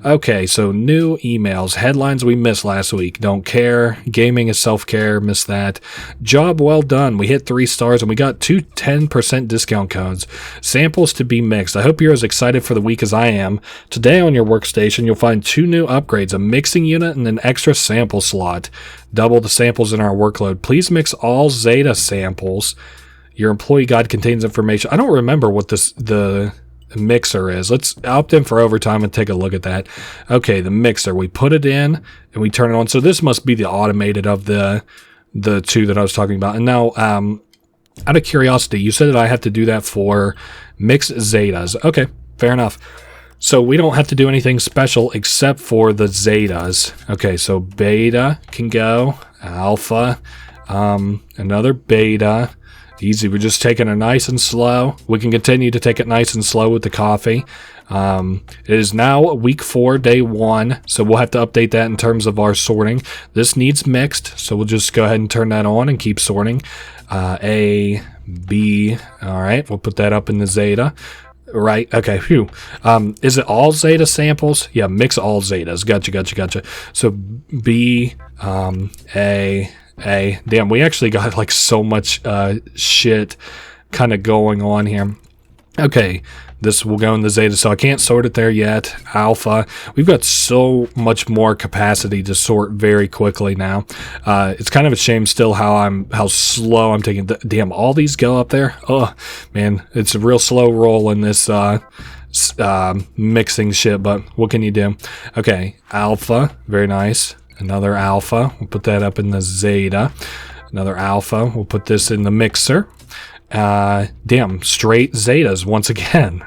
Okay, so new emails. Headlines we missed last week. Don't care. Gaming is self-care. Missed that. Job well done. We hit 3 stars and we got 2 10% discount codes. Samples to be mixed. I hope you're as excited for the week as I am. Today on your workstation, you'll find 2 new upgrades, a mixing unit and an extra sample slot. Double the samples in our workload. Please mix all Zeta samples. Your employee guide contains information. I don't remember what the mixer is. Let's opt in for overtime and take a look at that. Okay, the mixer. We put it in and we turn it on. So this must be the automated of the 2 that I was talking about. And now, out of curiosity, you said that I have to do that for mixed Zetas. Okay, fair enough. So we don't have to do anything special except for the Zetas. Okay, so beta can go. Alpha. Another beta. Easy. We're just taking it nice and slow. We can continue to take it nice and slow with the coffee. It is now week 4, day 1, so we'll have to update that in terms of our sorting. This needs mixed, so we'll just go ahead and turn that on and keep sorting. A, B. All right, we'll put that up in the Zeta. Right. Okay. Phew. Is it all Zeta samples? Yeah. Mix all Zetas. Gotcha. So B, A. Damn, we actually got like so much shit kind of going on here. Okay, this will go in the Zeta, so I can't sort it there yet. Alpha, we've got so much more capacity to sort very quickly now. It's kind of a shame still how slow I'm taking. Damn, all these go up there. Oh man, it's a real slow roll in this mixing shit. But what can you do? Okay, Alpha, very nice. Another alpha, we'll put that up in the Zeta. Another alpha, we'll put this in the mixer. Damn, straight Zetas once again.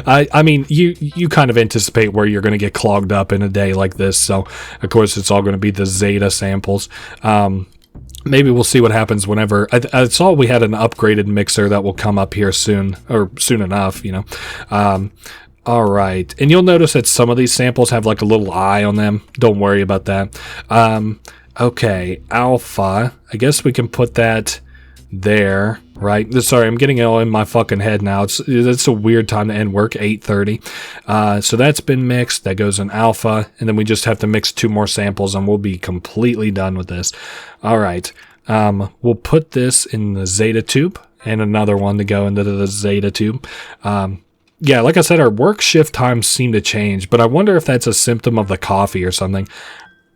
I mean, you kind of anticipate where you're going to get clogged up in a day like this, so of course it's all going to be the Zeta samples. Maybe we'll see what happens whenever. I saw we had an upgraded mixer that will come up here soon, or soon enough, you know. All right, and you'll notice that some of these samples have like a little eye on them. Don't worry about that. Okay, alpha. I guess we can put that there, right? Sorry, I'm getting it all in my fucking head now. It's a weird time to end work, 8:30. So that's been mixed. That goes in alpha, and then we just have to mix 2 more samples, and we'll be completely done with this. All right, we'll put this in the Zeta tube, and another one to go into the Zeta tube. Yeah, like I said, our work shift times seem to change, but I wonder if that's a symptom of the coffee or something.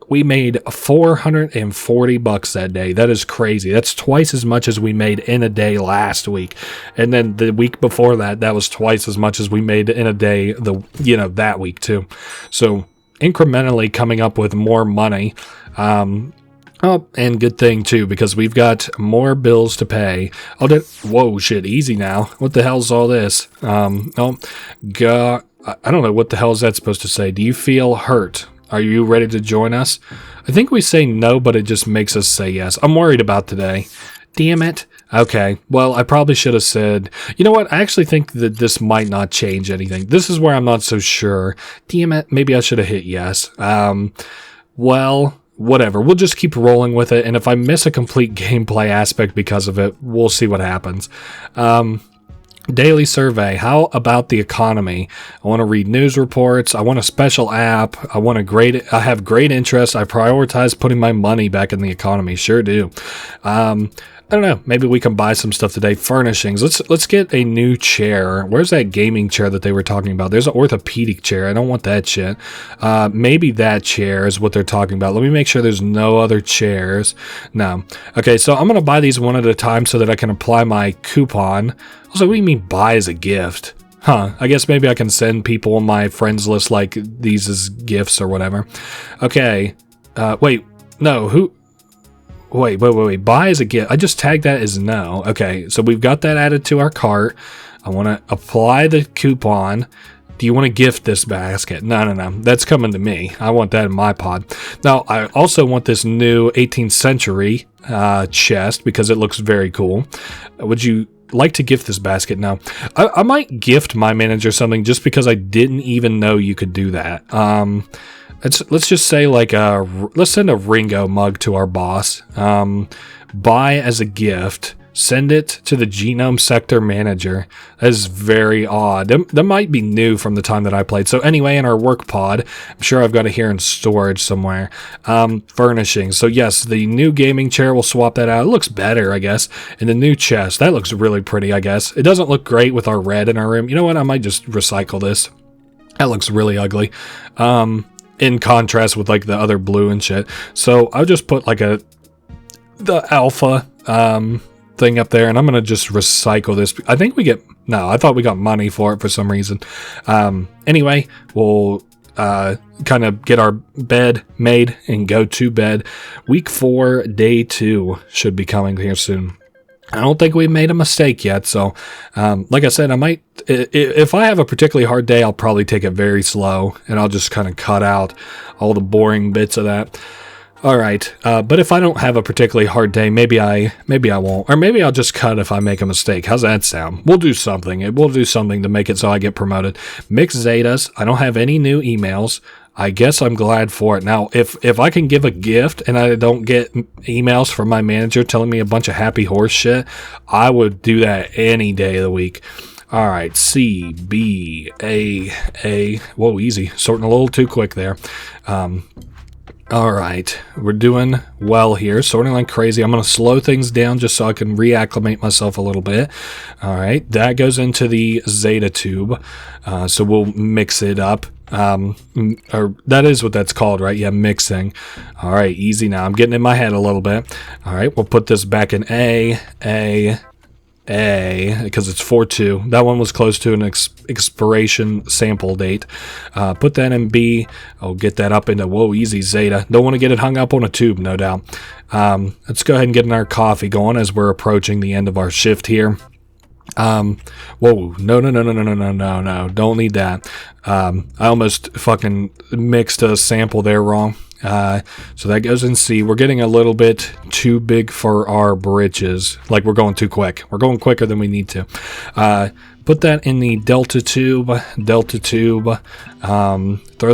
We made $440 that day. That is crazy. That's twice as much as we made in a day last week. And then the week before that, that was twice as much as we made in a day that week too. So incrementally coming up with more money. Oh, and good thing too, because we've got more bills to pay. Whoa, shit, easy now. What the hell's all this? I don't know what the hell is that supposed to say. Do you feel hurt? Are you ready to join us? I think we say no, but it just makes us say yes. I'm worried about today. Damn it. Okay, well, I probably should have said, you know what? I actually think that this might not change anything. This is where I'm not so sure. Damn it. Maybe I should have hit yes. Well, whatever. We'll just keep rolling with it. And if I miss a complete gameplay aspect because of it, we'll see what happens. Daily survey. How about the economy? I want to read news reports. I want a special app. I have great interest. I prioritize putting my money back in the economy. Sure do. I don't know. Maybe we can buy some stuff today. Furnishings. Let's get a new chair. Where's that gaming chair that they were talking about? There's an orthopedic chair. I don't want that shit. Maybe that chair is what they're talking about. Let me make sure there's no other chairs. No. Okay, so I'm going to buy these one at a time so that I can apply my coupon. Also, what do you mean buy as a gift? Huh, I guess maybe I can send people on my friends list like these as gifts or whatever. Okay, wait, no, who... Wait. Buy as a gift. I just tagged that as no. Okay, so we've got that added to our cart. I want to apply the coupon. Do you want to gift this basket? No. That's coming to me. I want that in my pod. Now, I also want this new 18th century chest because it looks very cool. Would you like to gift this basket? Now, I might gift my manager something just because I didn't even know you could do that. Let's just say let's send a Ringo mug to our boss. Buy as a gift. Send it to the genome sector manager. That is very odd. That might be new from the time that I played. So anyway, in our work pod, I'm sure I've got it here in storage somewhere. Furnishing. So yes, the new gaming chair, we'll swap that out. It looks better, I guess. And the new chest, that looks really pretty, I guess. It doesn't look great with our red in our room. You know what? I might just recycle this. That looks really ugly. In contrast with like the other blue and shit. So I'll just put like the alpha, thing up there, and I'm gonna just recycle this. I thought we got money for it for some reason. Anyway, we'll kind of get our bed made and go to bed. Week 4, day 2 should be coming here soon. I don't think we made a mistake yet, so like I said, I might, if I have a particularly hard day, I'll probably take it very slow, and I'll just kind of cut out all the boring bits of that. All right, but if I don't have a particularly hard day, maybe I won't, or maybe I'll just cut if I make a mistake. How's that sound? We'll do something. We'll do something to make it so I get promoted. Mixed Zetas. I don't have any new emails. I guess I'm glad for it. Now, if I can give a gift and I don't get emails from my manager telling me a bunch of happy horse shit, I would do that any day of the week. All right, C, B, A. Whoa, easy. Sorting a little too quick there. All right, we're doing well here, sorting like crazy. I'm going to slow things down just so I can reacclimate myself a little bit. All right, that goes into the Zeta tube, so we'll mix it up. Or that is what that's called, right? Yeah, mixing. All right, easy now. I'm getting in my head a little bit. All right, we'll put this back in A, because it's 4-2. That one was close to an expiration sample date. Put that in B. I'll get that up into, whoa, easy Zeta. Don't want to get it hung up on a tube, no doubt. Let's go ahead and get our coffee going as we're approaching the end of our shift here. Whoa, no, don't need that. I almost fucking mixed a sample there wrong. So that goes in C. We're getting a little bit too big for our britches. Like we're going too quick. We're going quicker than we need to. Put that in the delta tube. Throw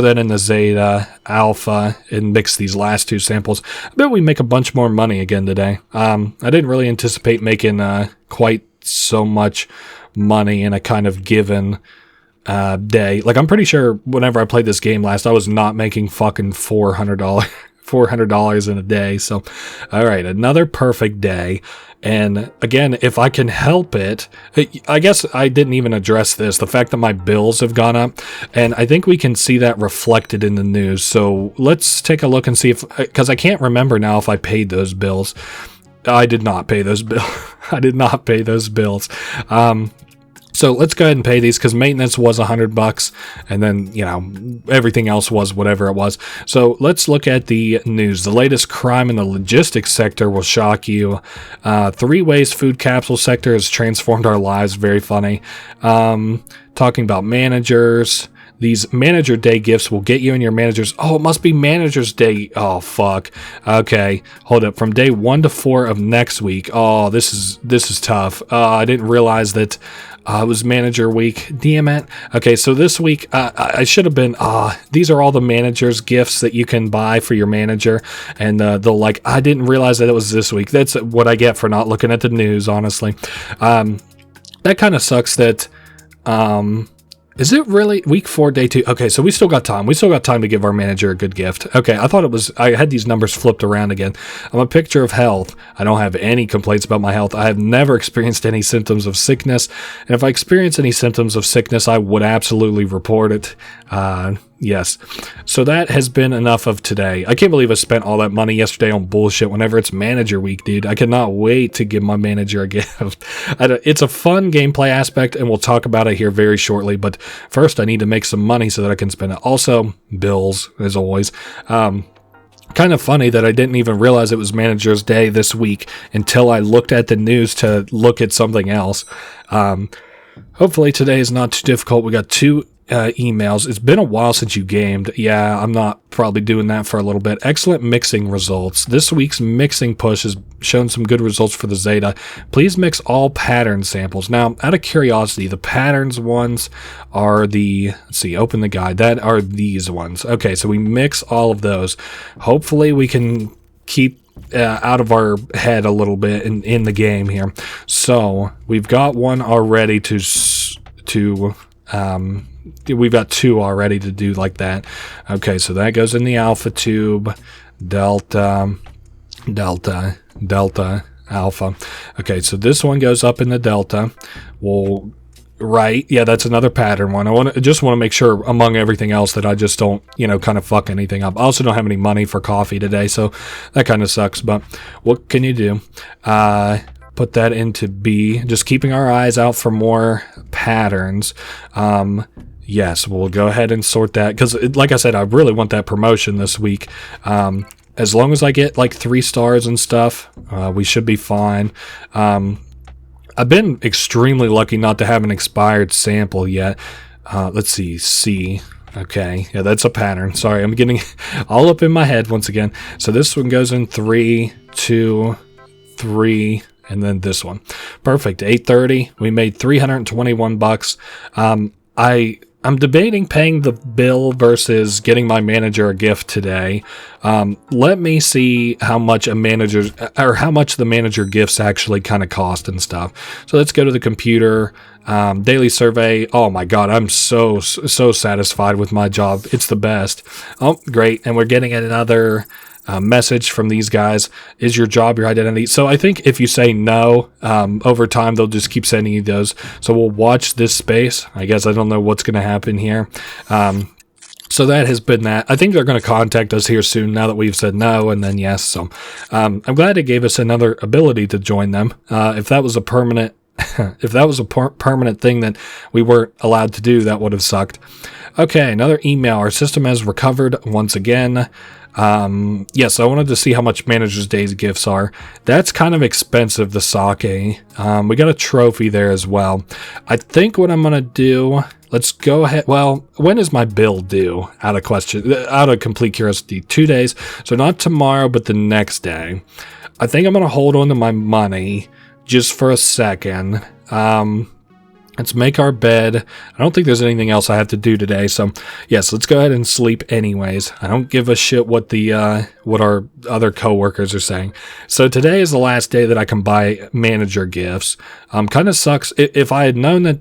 that in the Zeta, Alpha, and mix these last two samples. I bet we make a bunch more money again today. I didn't really anticipate making quite so much money in a kind of given day. Like, I'm pretty sure whenever I played this game last, I was not making fucking $400 in a day. So, all right, another perfect day. And again, if I can help it, I guess I didn't even address this, the fact that my bills have gone up, and I think we can see that reflected in the news. So let's take a look and see if, because I can't remember now if I paid those bills. I did not pay those bills. I did not pay those bills. So let's go ahead and pay these because maintenance was $100, and then, you know, everything else was whatever it was. So let's look at the news. The latest crime in the logistics sector will shock you. 3 ways food capsule sector has transformed our lives. Very funny. Talking about managers. These manager day gifts will get you and your managers. Oh, it must be manager's day. Oh, fuck. Okay, hold up. From day 1 to 4 of next week. Oh, this is tough. I didn't realize that it was manager week. Damn it. Okay, so this week I should have been. These are all the manager's gifts that you can buy for your manager, and they'll like. I didn't realize that it was this week. That's what I get for not looking at the news. Honestly, that kind of sucks. That. Is it really week 4, day 2? Okay, so we still got time. We still got time to give our manager a good gift. Okay, I thought it was, I had these numbers flipped around again. I'm a picture of health. I don't have any complaints about my health. I have never experienced any symptoms of sickness. And if I experience any symptoms of sickness, I would absolutely report it. Yes. So that has been enough of today. I can't believe I spent all that money yesterday on bullshit whenever it's manager week, dude. I cannot wait to give my manager a gift. It's a fun gameplay aspect, and we'll talk about it here very shortly. But first, I need to make some money so that I can spend it. Also, bills, as always. Kind of funny that I didn't even realize it was manager's day this week until I looked at the news to look at something else. Hopefully today is not too difficult. We got 2 emails. It's been a while since you gamed. Yeah, I'm not probably doing that for a little bit. Excellent mixing results. This week's mixing push has shown some good results for the Zeta. Please mix all pattern samples. Now, out of curiosity, the patterns ones are the, let's see, open the guide. That are these ones. Okay, so we mix all of those. Hopefully we can keep out of our head a little bit in the game here. So we've got one already we've got 2 already to do like that. Okay, so that goes in the alpha tube, delta, alpha. Okay, so this one goes up in the delta. Well, right, yeah, that's another pattern one. I just want to make sure among everything else that I just don't, kind of fuck anything up. I also don't have any money for coffee today, so that kind of sucks, but what can you do? Put that into B, just keeping our eyes out for more patterns. Yes, we'll go ahead and sort that, because like I said, I really want that promotion this week. As long as I get like 3 stars and stuff, we should be fine. I've been extremely lucky not to have an expired sample yet. Let's see, C. Okay, yeah, that's a pattern. Sorry, I'm getting all up in my head once again. So this one goes in 3, 2, 3, and then this one. Perfect. 8:30. We made $321. I'm debating paying the bill versus getting my manager a gift today. Let me see how much the manager gifts actually kind of cost and stuff. So let's go to the computer. Daily survey. Oh my God, I'm so satisfied with my job. It's the best. Oh, great. And we're getting another message from these guys. Is your job your identity? So I think if you say no, over time they'll just keep sending you those. So we'll watch this space. I guess I don't know what's going to happen here. So that has been that. I think they're going to contact us here soon now that we've said no and then yes. So I'm glad it gave us another ability to join them. If that was a permanent permanent thing that we weren't allowed to do, that would have sucked. Okay, another email. Our system has recovered once again. Yes, I wanted to see how much Manager's Day's gifts are. That's kind of expensive, the sake. We got a trophy there as well. I think what I'm going to do, let's go ahead. Well, when is my bill due? Out of complete curiosity. 2 days. So not tomorrow, but the next day. I think I'm going to hold on to my money just for a second. Let's make our bed. I don't think there's anything else I have to do today. So yes, let's go ahead and sleep anyways. I don't give a shit what what our other coworkers are saying. So today is the last day that I can buy manager gifts. Kind of sucks. If I had known that,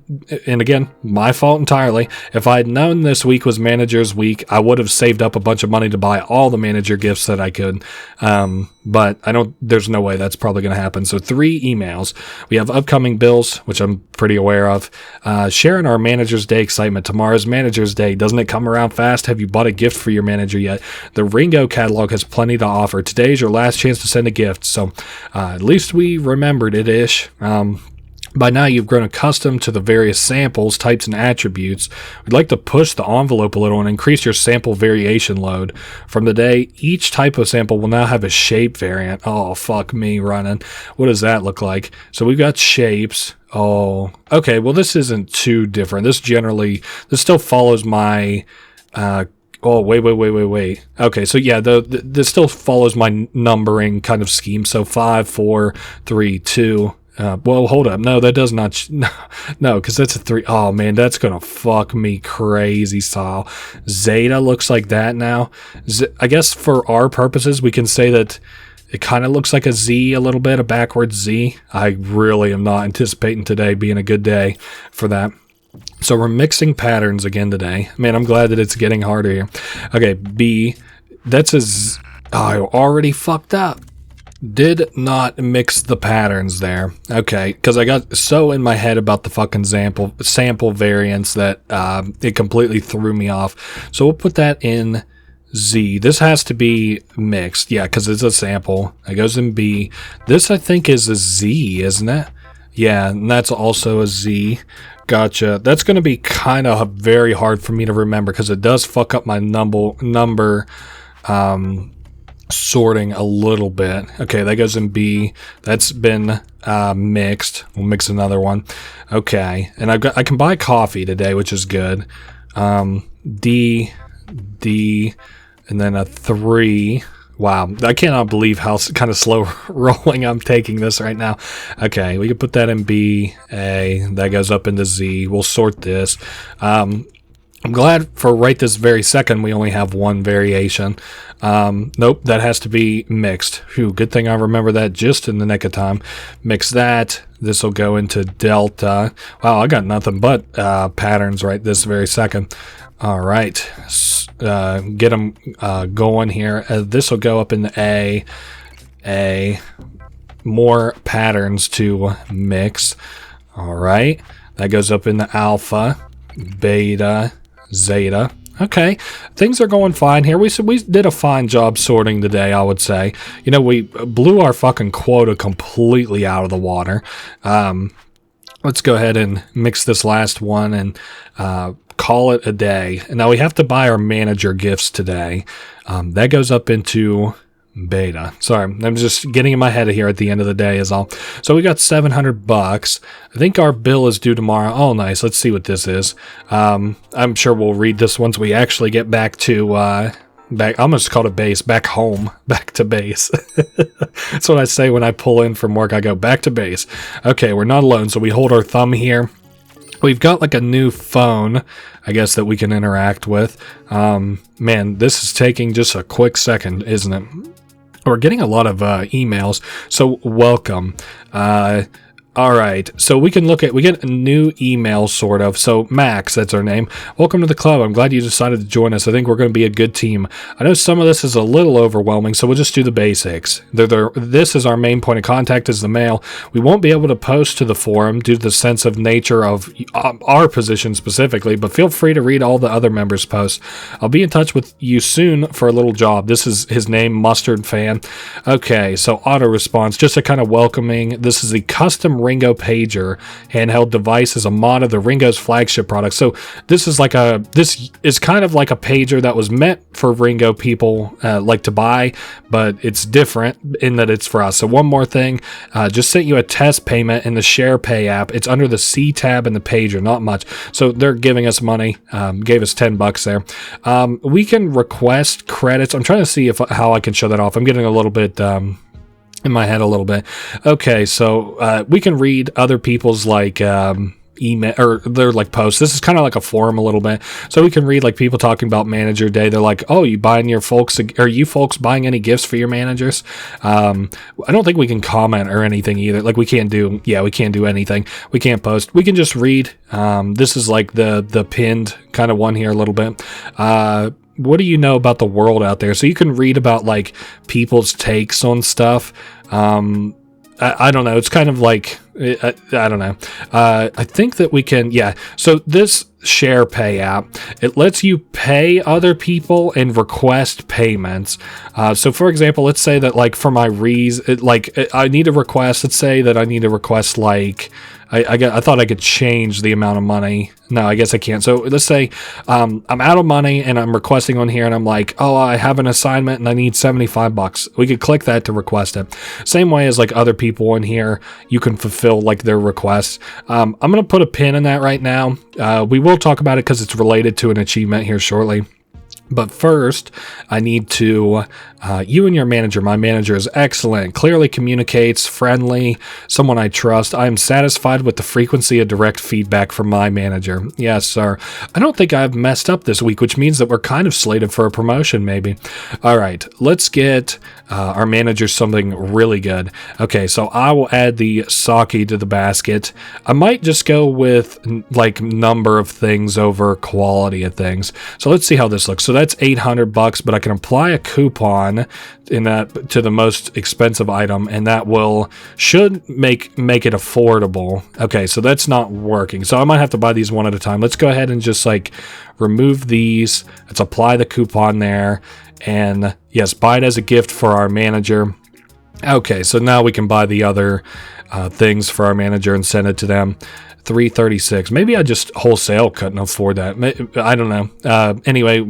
and again, my fault entirely. If I had known this week was manager's week, I would have saved up a bunch of money to buy all the manager gifts that I could. But there's no way that's probably going to happen. So 3 emails. We have upcoming bills, which I'm pretty aware of. Sharing our Manager's Day excitement. Tomorrow's Manager's Day. Doesn't it come around fast? Have you bought a gift for your manager yet? The Ringo catalog has plenty to offer. Today is your last chance to send a gift. So at least we remembered it-ish. By now, you've grown accustomed to the various samples, types, and attributes. We'd like to push the envelope a little and increase your sample variation load. From today, each type of sample will now have a shape variant. Oh, fuck me running. What does that look like? So we've got shapes. Oh, okay. Well, this isn't too different. This still follows my... Oh, wait. Okay, so yeah, this still follows my numbering kind of scheme. So 5, 4, 3, 2... well, hold up. No, that does not. No, because that's a 3. Oh, man, that's going to fuck me crazy, Sal. Zeta looks like that now. I guess for our purposes, we can say that it kind of looks like a Z a little bit, a backwards Z. I really am not anticipating today being a good day for that. So we're mixing patterns again today. Man, I'm glad that it's getting harder here. Okay, B. That's a Z. Oh, I already fucked up. Did not mix the patterns there. Okay, because I got so in my head about the fucking sample variants that it completely threw me off. So we'll put that in Z. This has to be mixed. Yeah, because it's a sample. It goes in B. This, I think, is a Z, isn't it? Yeah, and that's also a Z. Gotcha. That's going to be kind of very hard for me to remember because it does fuck up my number sorting a little bit. Okay, that goes in B. That's been mixed. We'll mix another one. Okay, and I can buy coffee today, which is good. D, and then a 3. Wow, I cannot believe how kind of slow rolling I'm taking this right now. Okay, we can put that in B, A. That goes up into Z. We'll sort this. I'm glad for right this very second we only have one variation. Nope, that has to be mixed. Phew, good thing I remember that just in the nick of time. Mix that. This will go into delta. Wow, I got nothing but patterns right this very second. All right, get them going here. This will go up in A. More patterns to mix. All right, that goes up in the alpha, beta, zeta. Okay, things are going fine here. We did a fine job sorting today, I would say. You know, we blew our fucking quota completely out of the water. Let's go ahead and mix this last one and call it a day. And now we have to buy our manager gifts today. That goes up into beta. Sorry, I'm just getting in my head here at the end of the day is all. So we got $700. I think our bill is due tomorrow. Oh, nice. Let's see what this is. I'm sure we'll read this once we actually get back to back. I almost called it base. Back home. Back to base. That's what I say when I pull in from work. I go back to base. Okay, we're not alone. So we hold our thumb here. We've got like a new phone, I guess, that we can interact with. Man, this is taking just a quick second, isn't it? We're getting a lot of emails, so welcome. All right, so we get a new email, sort of. So Max, that's our name. Welcome to the club. I'm glad you decided to join us. I think we're going to be a good team. I know some of this is a little overwhelming, so we'll just do the basics. This is our main point of contact is the mail. We won't be able to post to the forum due to the sensitive nature of our position specifically, but feel free to read all the other members' posts. I'll be in touch with you soon for a little job. This is his name, Mustard Fan. Okay, so auto response, just a kind of welcoming. This is the custom Ringo pager handheld device is a mod of the Ringo's flagship product. So this is kind of like a pager that was meant for Ringo people like to buy, but it's different in that it's for us. So one more thing, just sent you a test payment in the Share Pay app. It's under the C tab in the pager, not much. So they're giving us money, gave us $10 there. We can request credits. I'm trying to see how I can show that off. I'm getting a little bit in my head a little bit. Okay, so we can read other people's like email or their like posts. This is kind of like a forum a little bit, so we can read like people talking about manager day. They're like, oh, you folks buying any gifts for your managers? I don't think we can comment or anything either. Like we can't do anything. We can't post. We can just read. This is like the pinned kind of one here a little bit. What do you know about the world out there? So you can read about like people's takes on stuff. I don't know. It's kind of like, I don't know. I think that we can, So this Share Pay app, it lets you pay other people and request payments. So for example, let's say that like for my I need a request. Let's say that I need to request like, I thought I could change the amount of money. No, I guess I can't. So let's say I'm out of money and I'm requesting on here and I'm like, oh, I have an assignment and I need $75. We could click that to request it. Same way as like other people in here, you can fulfill like their requests. I'm going to put a pin in that right now. We will talk about it because it's related to an achievement here shortly. But first, I need to, you and your manager. My manager is excellent, clearly communicates, friendly, someone I trust. I am satisfied with the frequency of direct feedback from my manager. Yes, sir. I don't think I've messed up this week, which means that we're kind of slated for a promotion, maybe. All right, let's get our manager something really good. Okay, so I will add the sake to the basket. I might just go with like number of things over quality of things. So let's see how this looks. So that's $800, but I can apply a coupon in that to the most expensive item, and that should make it affordable. Okay, so that's not working. So I might have to buy these one at a time. Let's go ahead and just like remove these. Let's apply the coupon there, and yes, buy it as a gift for our manager. Okay, so now we can buy the other things for our manager and send it to them. $336. Maybe I just wholesale couldn't afford that. I don't know. Anyway,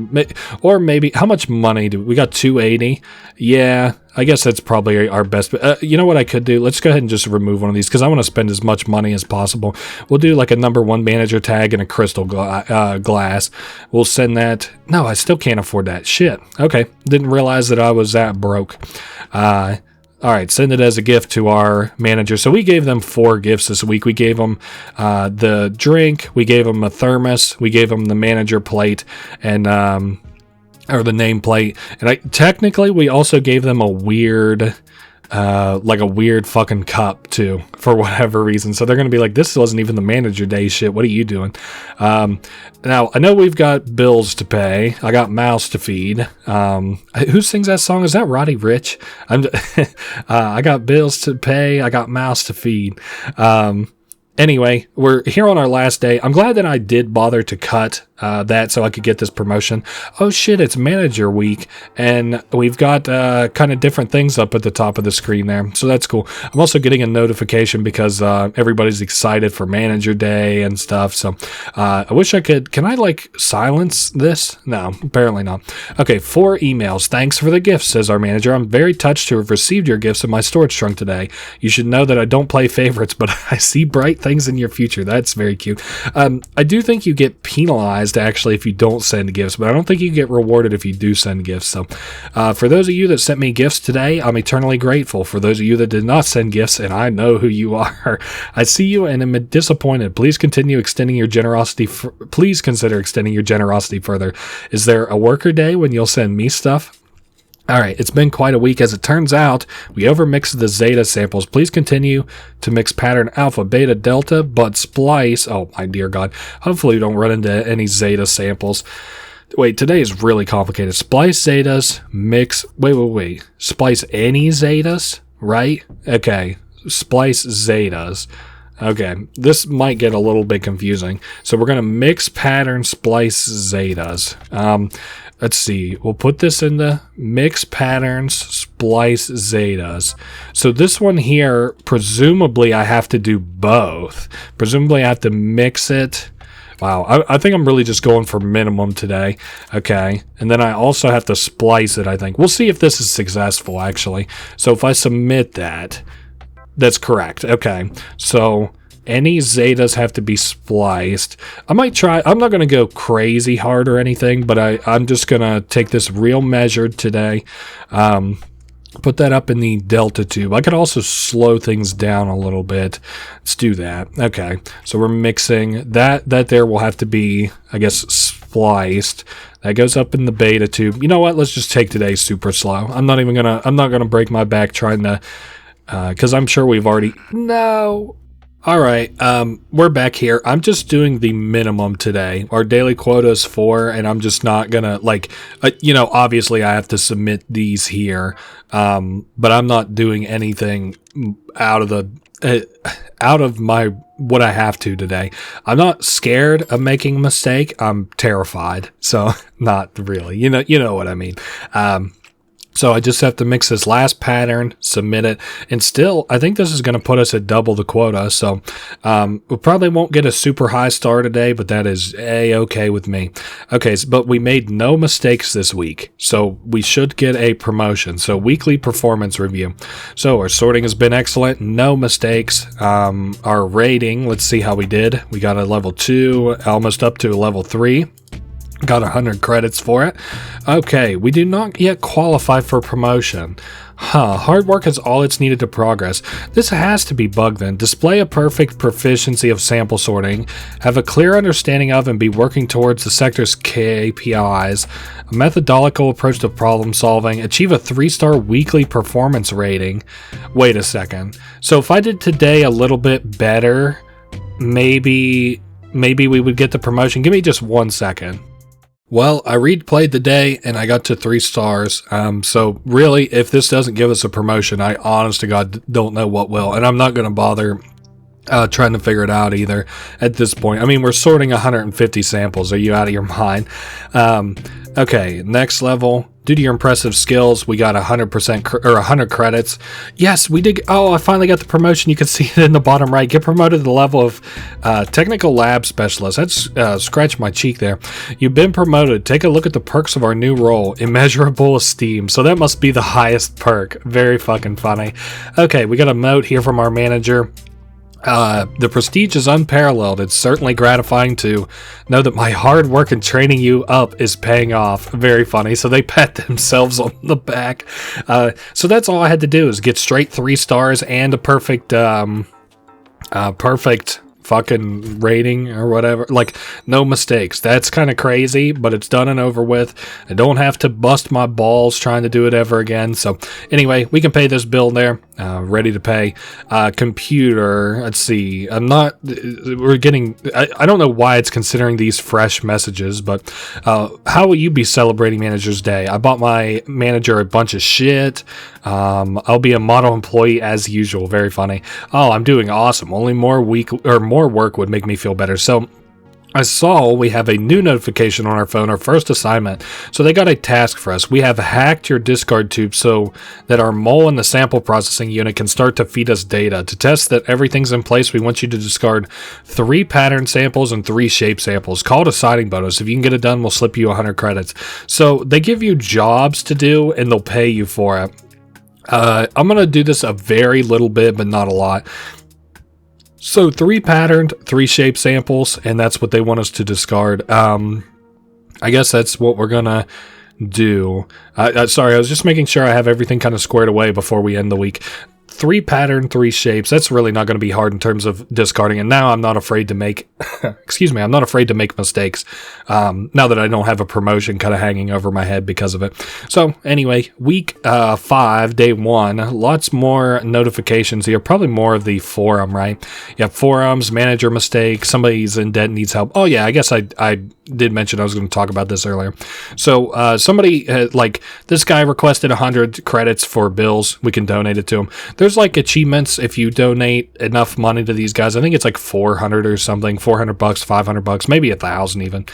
or maybe how much money do we got? $280. Yeah, I guess that's probably our best. You know what I could do? Let's go ahead and just remove one of these because I want to spend as much money as possible. We'll do like a number 1 manager tag and a crystal glass. We'll send that. No, I still can't afford that. Shit. Okay. Didn't realize that I was that broke. All right, send it as a gift to our manager. So we gave them 4 gifts this week. We gave them the drink, we gave them a thermos, we gave them the manager plate, and or the nameplate. And technically, we also gave them a weird, like a weird fucking cup too, for whatever reason. So they're gonna be like, "This wasn't even the manager day shit. What are you doing?" Now I know we've got bills to pay. I got mouths to feed. Who sings that song? Is that Roddy Ricch? I got bills to pay. I got mouths to feed. Anyway, we're here on our last day. I'm glad that I did bother to cut that so I could get this promotion. Oh shit, it's manager week, and we've got kind of different things up at the top of the screen there, so that's cool. I'm also getting a notification because everybody's excited for manager day and stuff, so I wish I could. Can I like silence this? No, apparently not. Okay, 4 emails. Thanks for the gifts, says our manager. I'm very touched to have received your gifts in my storage trunk today. You should know that I don't play favorites, but I see bright things in your future. That's very cute. I do think you get penalized actually if you don't send gifts, but I don't think you get rewarded if you do send gifts. So for those of you that sent me gifts today, I'm eternally grateful. For those of you that did not send gifts, and I know who you are, I see you and am disappointed. Please continue extending your generosity. Please consider extending your generosity further. Is there a worker day when you'll send me stuff? All right, it's been quite a week. As it turns out, we overmixed the zeta samples. Please continue to mix pattern alpha, beta, delta, but splice. Oh, my dear God. Hopefully we don't run into any zeta samples. Wait, today is really complicated. Splice zetas, mix. Wait. Splice any zetas, right? Okay, splice zetas. Okay, this might get a little bit confusing. So we're going to mix pattern, splice zetas. Let's see. We'll put this in the mix patterns, splice zetas. So this one here, presumably I have to do both. Presumably I have to mix it. Wow, I think I'm really just going for minimum today. Okay, and then I also have to splice it, I think. We'll see if this is successful, actually. So if I submit that, that's correct. Okay, so any zetas have to be spliced. I might try. I'm not going to go crazy hard or anything, but I'm just going to take this real measured today. Put that up in the delta tube. I could also slow things down a little bit. Let's do that. Okay, so we're mixing that. That there will have to be, I guess, spliced. That goes up in the beta tube. You know what? Let's just take today super slow. I'm not gonna break my back trying to, because I'm sure we've already. No. All right, we're back here. I'm just doing the minimum today. Our daily quota is 4, and I'm just not gonna obviously I have to submit these here, but I'm not doing anything out of my what I have to today. I'm not scared of making a mistake. I'm terrified. So not really. You know what I mean. So I just have to mix this last pattern, submit it, and still, I think this is going to put us at double the quota. So we probably won't get a super high star today, but that is A-okay with me. Okay, but we made no mistakes this week, so we should get a promotion. So weekly performance review. So our sorting has been excellent, no mistakes. Our rating, let's see how we did. We got a level 2, almost up to a level 3. Got 100 credits for it. Okay, we do not yet qualify for promotion. Hard work is all it's needed to progress. This has to be bugged then. Display a perfect proficiency of sample sorting, have a clear understanding of and be working towards the sector's KPIs, a methodological approach to problem solving, achieve a 3-star weekly performance rating. Wait a second. So if I did today a little bit better, maybe we would get the promotion. Give me just 1 second. Well, I replayed the day and I got to 3 stars. So really, if this doesn't give us a promotion, I honest to God don't know what will. And I'm not going to bother trying to figure it out either at this point. I mean, we're sorting 150 samples. Are you out of your mind? Okay, next level. Due to your impressive skills, we got 100% or 100 credits. Yes, we did. Oh, I finally got the promotion. You can see it in the bottom right. Get promoted to the level of technical lab specialist. That's scratch my cheek there. You've been promoted. Take a look at the perks of our new role. Immeasurable esteem. So that must be the highest perk. Very fucking funny. Okay, we got a note here from our manager. The prestige is unparalleled. It's certainly gratifying to know that my hard work in training you up is paying off. Very funny. So they pat themselves on the back. So that's all I had to do is get straight 3 stars and a perfect fucking rating or whatever. Like, no mistakes. That's kind of crazy, but it's done and over with. I don't have to bust my balls trying to do it ever again. So anyway, we can pay this bill there. Ready to pay. Computer, let's see. I don't know why it's considering these fresh messages, but how will you be celebrating Manager's Day? I bought my manager a bunch of shit. I'll be a model employee as usual. Very funny. Oh, I'm doing awesome. Only more work would make me feel better. So I saw we have a new notification on our phone, our first assignment. So they got a task for us. We have hacked your discard tube so that our mole in the sample processing unit can start to feed us data. To test that everything's in place, we want you to discard 3 pattern samples and 3 shape samples. Call it a signing bonus. If you can get it done, we'll slip you 100 credits. So they give you jobs to do and they'll pay you for it. I'm going to do this a very little bit, but not a lot. So 3 patterned, 3 shape samples, and that's what they want us to discard. I guess that's what we're gonna do. Sorry, I was just making sure I have everything kind of squared away before we end the week. 3 pattern, 3 shapes. That's really not going to be hard in terms of discarding. And now I'm not afraid to make, I'm not afraid to make mistakes. Now that I don't have a promotion kind of hanging over my head because of it. So anyway, week 5, day 1, lots more notifications here. Probably more of the forum, right? You have forums, manager mistakes, somebody's in debt, needs help. Oh yeah, I guess I did mention I was going to talk about this earlier. So somebody, this guy requested 100 credits for bills. We can donate it to him. There's like achievements if you donate enough money to these guys. I think it's like 400 or something, $400, $500, maybe 1,000 even.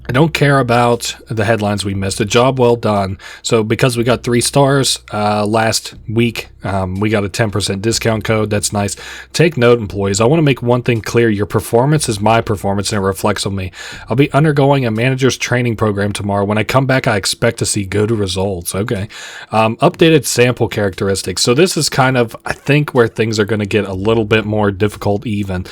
I don't care about the headlines we missed. A job well done. So because we got 3 stars last week, we got a 10% discount code. That's nice. Take note, employees. I want to make one thing clear. Your performance is my performance and it reflects on me. I'll be undergoing a manager's training program tomorrow. When I come back, I expect to see good results. Okay. Updated sample characteristics. So this is kind of, I think, where things are going to get a little bit more difficult even.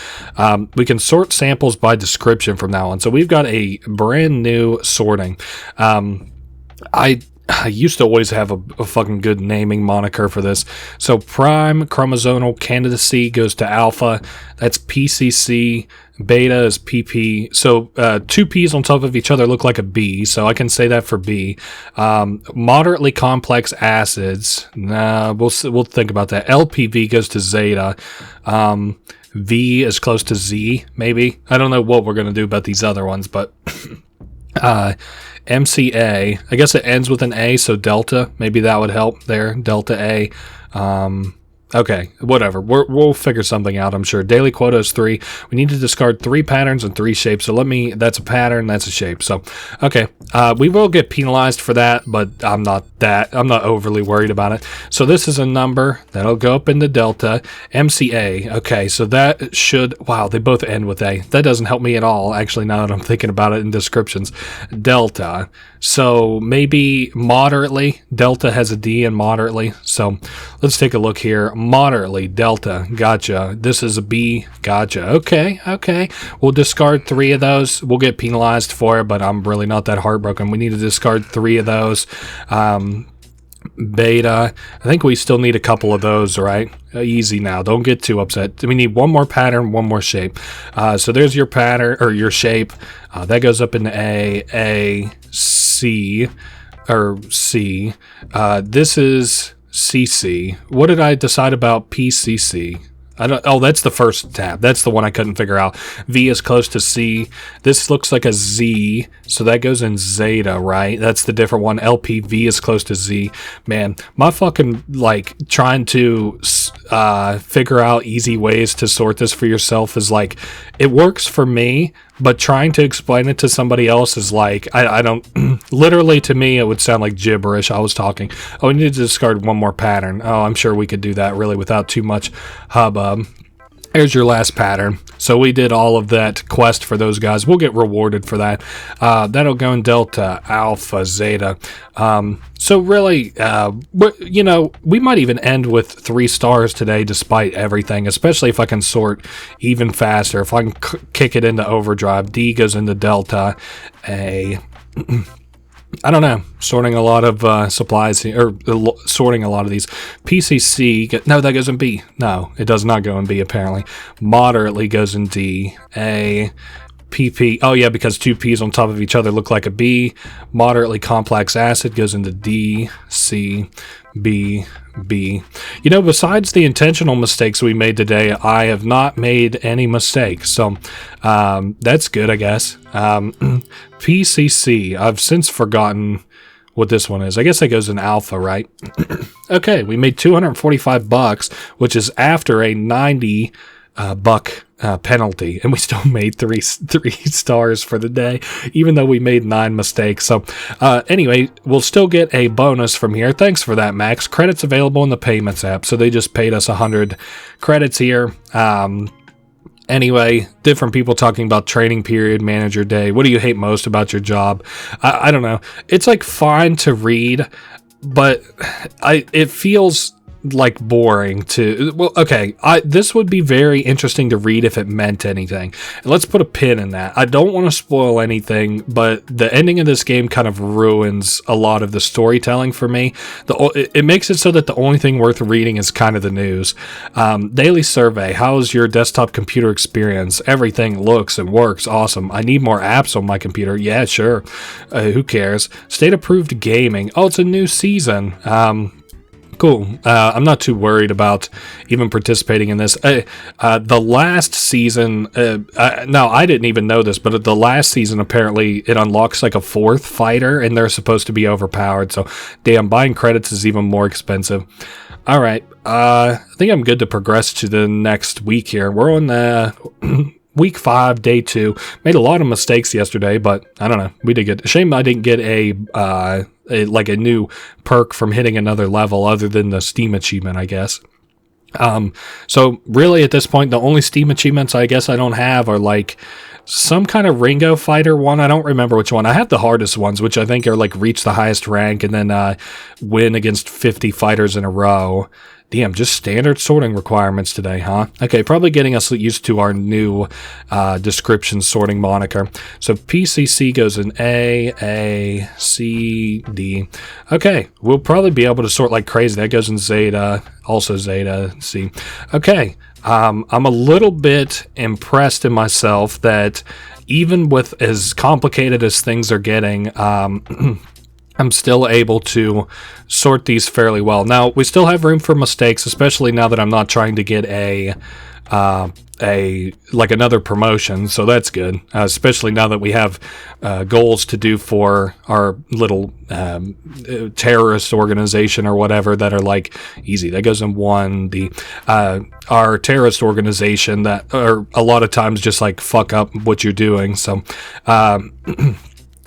We can sort samples by description from now on. So we've got a brand new sorting. I used to always have a fucking good naming moniker for this. So prime chromosomal candidacy goes to alpha. That's PCC. Beta is PP. So 2 P's on top of each other look like a B. So I can say that for B. Moderately complex acids. We'll think about that. LPV goes to zeta. V is close to Z, maybe. I don't know what we're going to do about these other ones, but MCA, I guess it ends with an A, so delta, maybe that would help there. Delta A. Okay, whatever. We'll figure something out, I'm sure. Daily quota is 3. We need to discard 3 patterns and 3 shapes. So that's a pattern, that's a shape. So, okay. We will get penalized for that, but I'm not overly worried about it. So this is a number that'll go up into delta. MCA. Okay, so that should, wow, they both end with A. That doesn't help me at all, actually, now that I'm thinking about it in descriptions. Delta. So maybe moderately. Delta has a D in moderately. So let's take a look here. Moderately, delta, gotcha. This is a B, gotcha. Okay. We'll discard 3 of those. We'll get penalized for it, but I'm really not that heartbroken. We need to discard 3 of those. Beta, I think we still need a couple of those, right? Easy now. Don't get too upset. We need 1 more pattern, 1 more shape. So there's your pattern, or your shape. That goes up into A, C, or C. This is CC. What did I decide about PCC? That's the first tab. That's the one I couldn't figure out. V is close to C. This looks like a Z, so that goes in zeta, right? That's the different one. LPV is close to Z. Man, my fucking, trying to figure out easy ways to sort this for yourself is it works for me, but trying to explain it to somebody else is like, I don't, literally to me, it would sound like gibberish. I was talking, oh, we need to discard one more pattern. Oh, I'm sure we could do that really without too much hubbub. Here's your last pattern. So we did all of that quest for those guys. We'll get rewarded for that. That'll go in Delta, Alpha, Zeta. So really, we might even end with 3 stars today despite everything, especially if I can sort even faster. If I can kick it into overdrive. D goes into Delta. A... I don't know, sorting a lot of supplies here, or sorting a lot of these. PCC, no, that goes in B. No, it does not go in B, apparently. Moderately goes in D. A, PP, oh yeah, because 2 P's on top of each other look like a B. Moderately complex acid goes into D, C, B, B. You know, besides the intentional mistakes we made today, I have not made any mistakes. So that's good, I guess. PCC, I've since forgotten what this one is. I guess that goes in Alpha, right? Okay, we made $245, which is after a 90 buck penalty, and we still made three stars for the day, even though we made 9 mistakes. So anyway, we'll still get a bonus from here. Thanks for that, Max. Credits available in the payments app, so they just paid us 100 credits here. Anyway, different people talking about training period, manager day. What do you hate most about your job? I don't know. It's like fine to read, but it feels like boring to, well, okay, this would be very interesting to read if it meant anything. Let's put a pin in that. I don't want to spoil anything, but the ending of this game kind of ruins a lot of the storytelling for me. It makes it so that the only thing worth reading is kind of the news. Daily survey. How's your desktop computer experience? Everything looks and works awesome. I need more apps on my computer. Yeah, sure. Who cares? State approved gaming. Oh, it's a new season. Cool. I'm not too worried about even participating in this. The last season, no, I didn't even know this, but the last season, apparently, it unlocks like a 4th fighter, and they're supposed to be overpowered. So, damn, buying credits is even more expensive. All right. I think I'm good to progress to the next week here. We're on week 5, day 2. Made a lot of mistakes yesterday, but I don't know. We did good. Shame I didn't get a new perk from hitting another level other than the Steam achievement, I guess. So really at this point, the only Steam achievements I guess I don't have are like some kind of Ringo fighter one. I don't remember which one. I have the hardest ones, which I think are like reach the highest rank and then win against 50 fighters in a row. Damn, just standard sorting requirements today, huh? Okay, probably getting us used to our new description sorting moniker. So PCC goes in A, C, D. Okay, we'll probably be able to sort like crazy. That goes in Zeta, also Zeta, C. Okay, I'm a little bit impressed in myself that even with as complicated as things are getting, I'm still able to sort these fairly well. Now, we still have room for mistakes, especially now that I'm not trying to get another promotion, so that's good. Especially now that we have goals to do for our little terrorist organization or whatever that are like easy. That goes in 1. Our terrorist organization that are a lot of times just like fuck up what you're doing. So.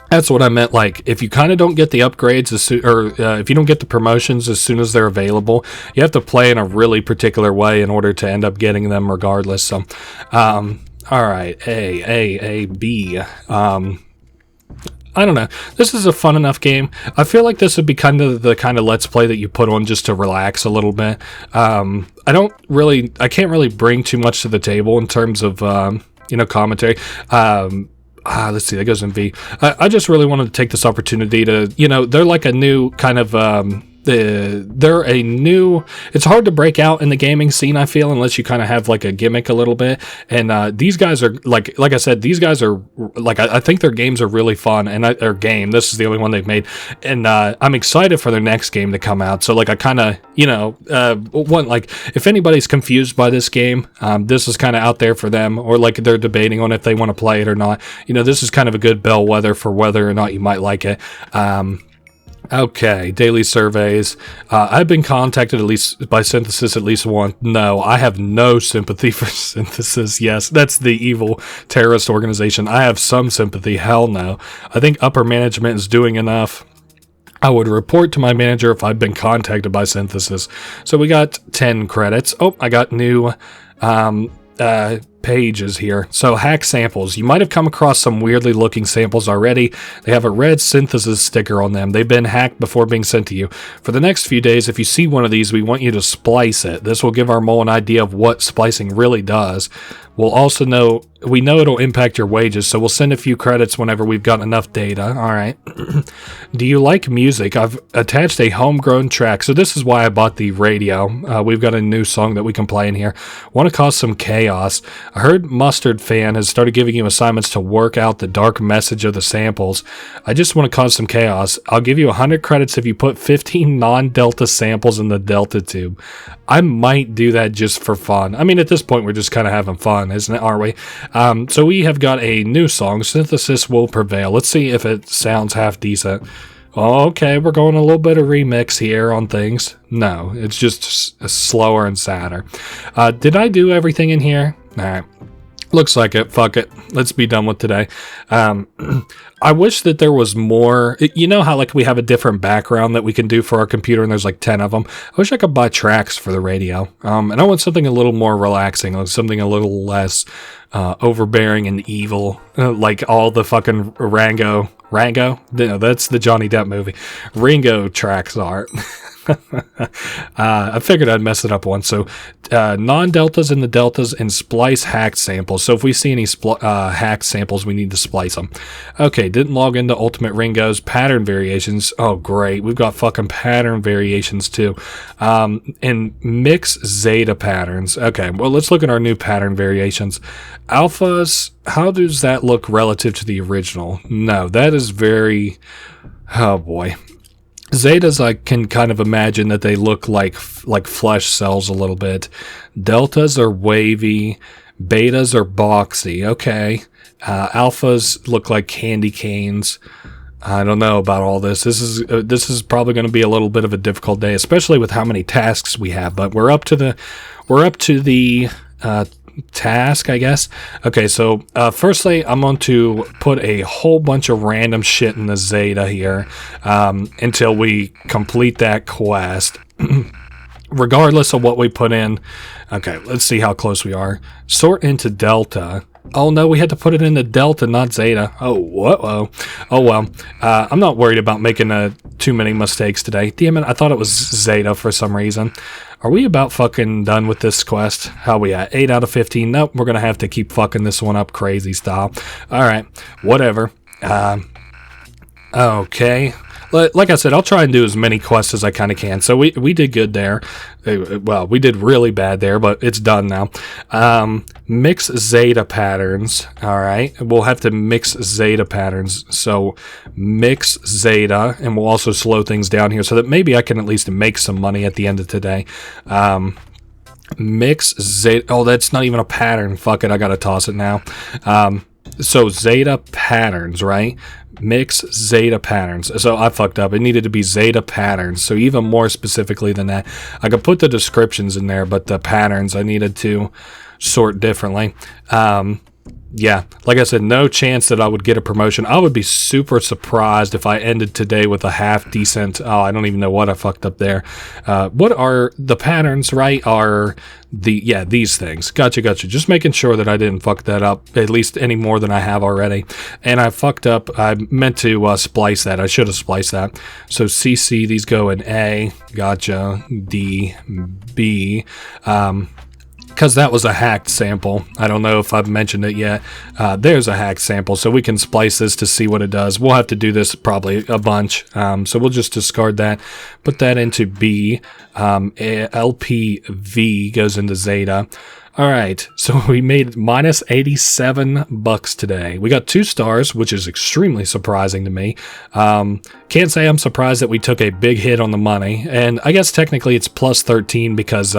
That's what I meant. Like, if you kind of don't get the upgrades if you don't get the promotions as soon as they're available, you have to play in a really particular way in order to end up getting them regardless. So, all right, A, B. I don't know. This is a fun enough game. I feel like this would be kind of the kind of let's play that you put on just to relax a little bit. I can't really bring too much to the table in terms of commentary. Let's see, that goes in V. I just really wanted to take this opportunity to, they're like a new kind of, it's hard to break out in the gaming scene, I feel, unless you kind of have like a gimmick a little bit. And these guys are like I said, these guys are like, I think their games are really fun, and this is the only one they've made. And I'm excited for their next game to come out. So like, I kind of, if anybody's confused by this game, this is kind of out there for them, or like they're debating on if they want to play it or not. This is kind of a good bellwether for whether or not you might like it. Okay, daily surveys. I've been contacted at least by Synthesis at least once. No, I have no sympathy for Synthesis. Yes, that's the evil terrorist organization. I have some sympathy. Hell no. I think upper management is doing enough. I would report to my manager if I've been contacted by Synthesis. So we got 10 credits. Oh, I got new pages here. So hack samples. You might have come across some weirdly looking samples already. They have a red Synthesis sticker on them. They've been hacked before being sent to you. For the next few days, if you see one of these, we want you to splice it. This will give our mole an idea of what splicing really does. We'll also know, we know it'll impact your wages, so we'll send a few credits whenever we've got enough data. All right. Do you like music? I've attached a homegrown track, so this is why I bought the radio. We've got a new song that we can play in here. Want to cause some chaos. I heard Mustard Fan has started giving you assignments to work out the dark message of the samples. I just want to cause some chaos. I'll give you 100 credits if you put 15 non-delta samples in the delta tube. I might do that just for fun. I mean, at this point, we're just kind of having fun, isn't it? Are we? So we have got a new song, Synthesis Will Prevail. Let's see if it sounds half decent. Okay, we're going a little bit of remix here on things. No, it's just slower and sadder. Did I do everything in here? All right. Looks like it. Fuck it. Let's be done with today. I wish that there was more. You know how like we have a different background that we can do for our computer and there's like 10 of them? I wish I could buy tracks for the radio. And I want something a little more relaxing, like something a little less overbearing and evil, like all the fucking Rango? No, that's the Johnny Depp movie. Ringo tracks are. I figured I'd mess it up once. So non-deltas in the deltas and splice hacked samples. So if we see any hacked samples, we need to splice them. Okay, didn't log into Ultimate Ringo's pattern variations. Oh, great. We've got fucking pattern variations too. And mix zeta patterns. Okay, well, let's look at our new pattern variations. Alphas, how does that look relative to the original? No, that is very... Oh, boy. Zetas, I can kind of imagine that they look like flesh cells a little bit. Deltas are wavy. Betas are boxy. Okay. Alphas look like candy canes. I don't know about all this. This is probably going to be a little bit of a difficult day, especially with how many tasks we have. But we're up to the task, I guess. Okay, so firstly, I'm going to put a whole bunch of random shit in the Zeta here until we complete that quest. Regardless of what we put in. Okay, let's see how close we are. Sort into Delta. Oh no, we had to put it into Delta, not Zeta. Oh, whoa. Oh well. I'm not worried about making too many mistakes today. Damn it, I thought it was Zeta for some reason. Are we about fucking done with this quest? How we at? 8 out of 15? Nope, we're gonna have to keep fucking this one up crazy style. Alright, whatever. Okay. Like I said, I'll try and do as many quests as I kind of can. So we did good there. Well, we did really bad there, but it's done now. Mix zeta patterns. All right. We'll have to mix zeta patterns. So mix zeta, and we'll also slow things down here so that maybe I can at least make some money at the end of today. Mix zeta. Oh, that's not even a pattern. Fuck it. I got to toss it now. So zeta patterns, right? Mix zeta patterns. So I fucked up. It needed to be zeta patterns. So even more specifically than that, I could put the descriptions in there, but the patterns I needed to sort differently. Yeah, like I said, no chance that I would get a promotion. I would be super surprised if I ended today with a half decent. Oh, I don't even know what I fucked up there. What are the patterns, right? Are these things. Gotcha. Just making sure that I didn't fuck that up, at least any more than I have already. And I fucked up. I meant to splice that. I should have spliced that. So CC, these go in A. Gotcha. D, B. Because that was a hacked sample. I don't know if I've mentioned it yet. There's a hacked sample, so we can splice this to see what it does. We'll have to do this probably a bunch, so we'll just discard that. Put that into B. LPV goes into Zeta. All right, so we made minus $87 today. We got 2 stars, which is extremely surprising to me. Can't say I'm surprised that we took a big hit on the money, and I guess technically it's plus 13 because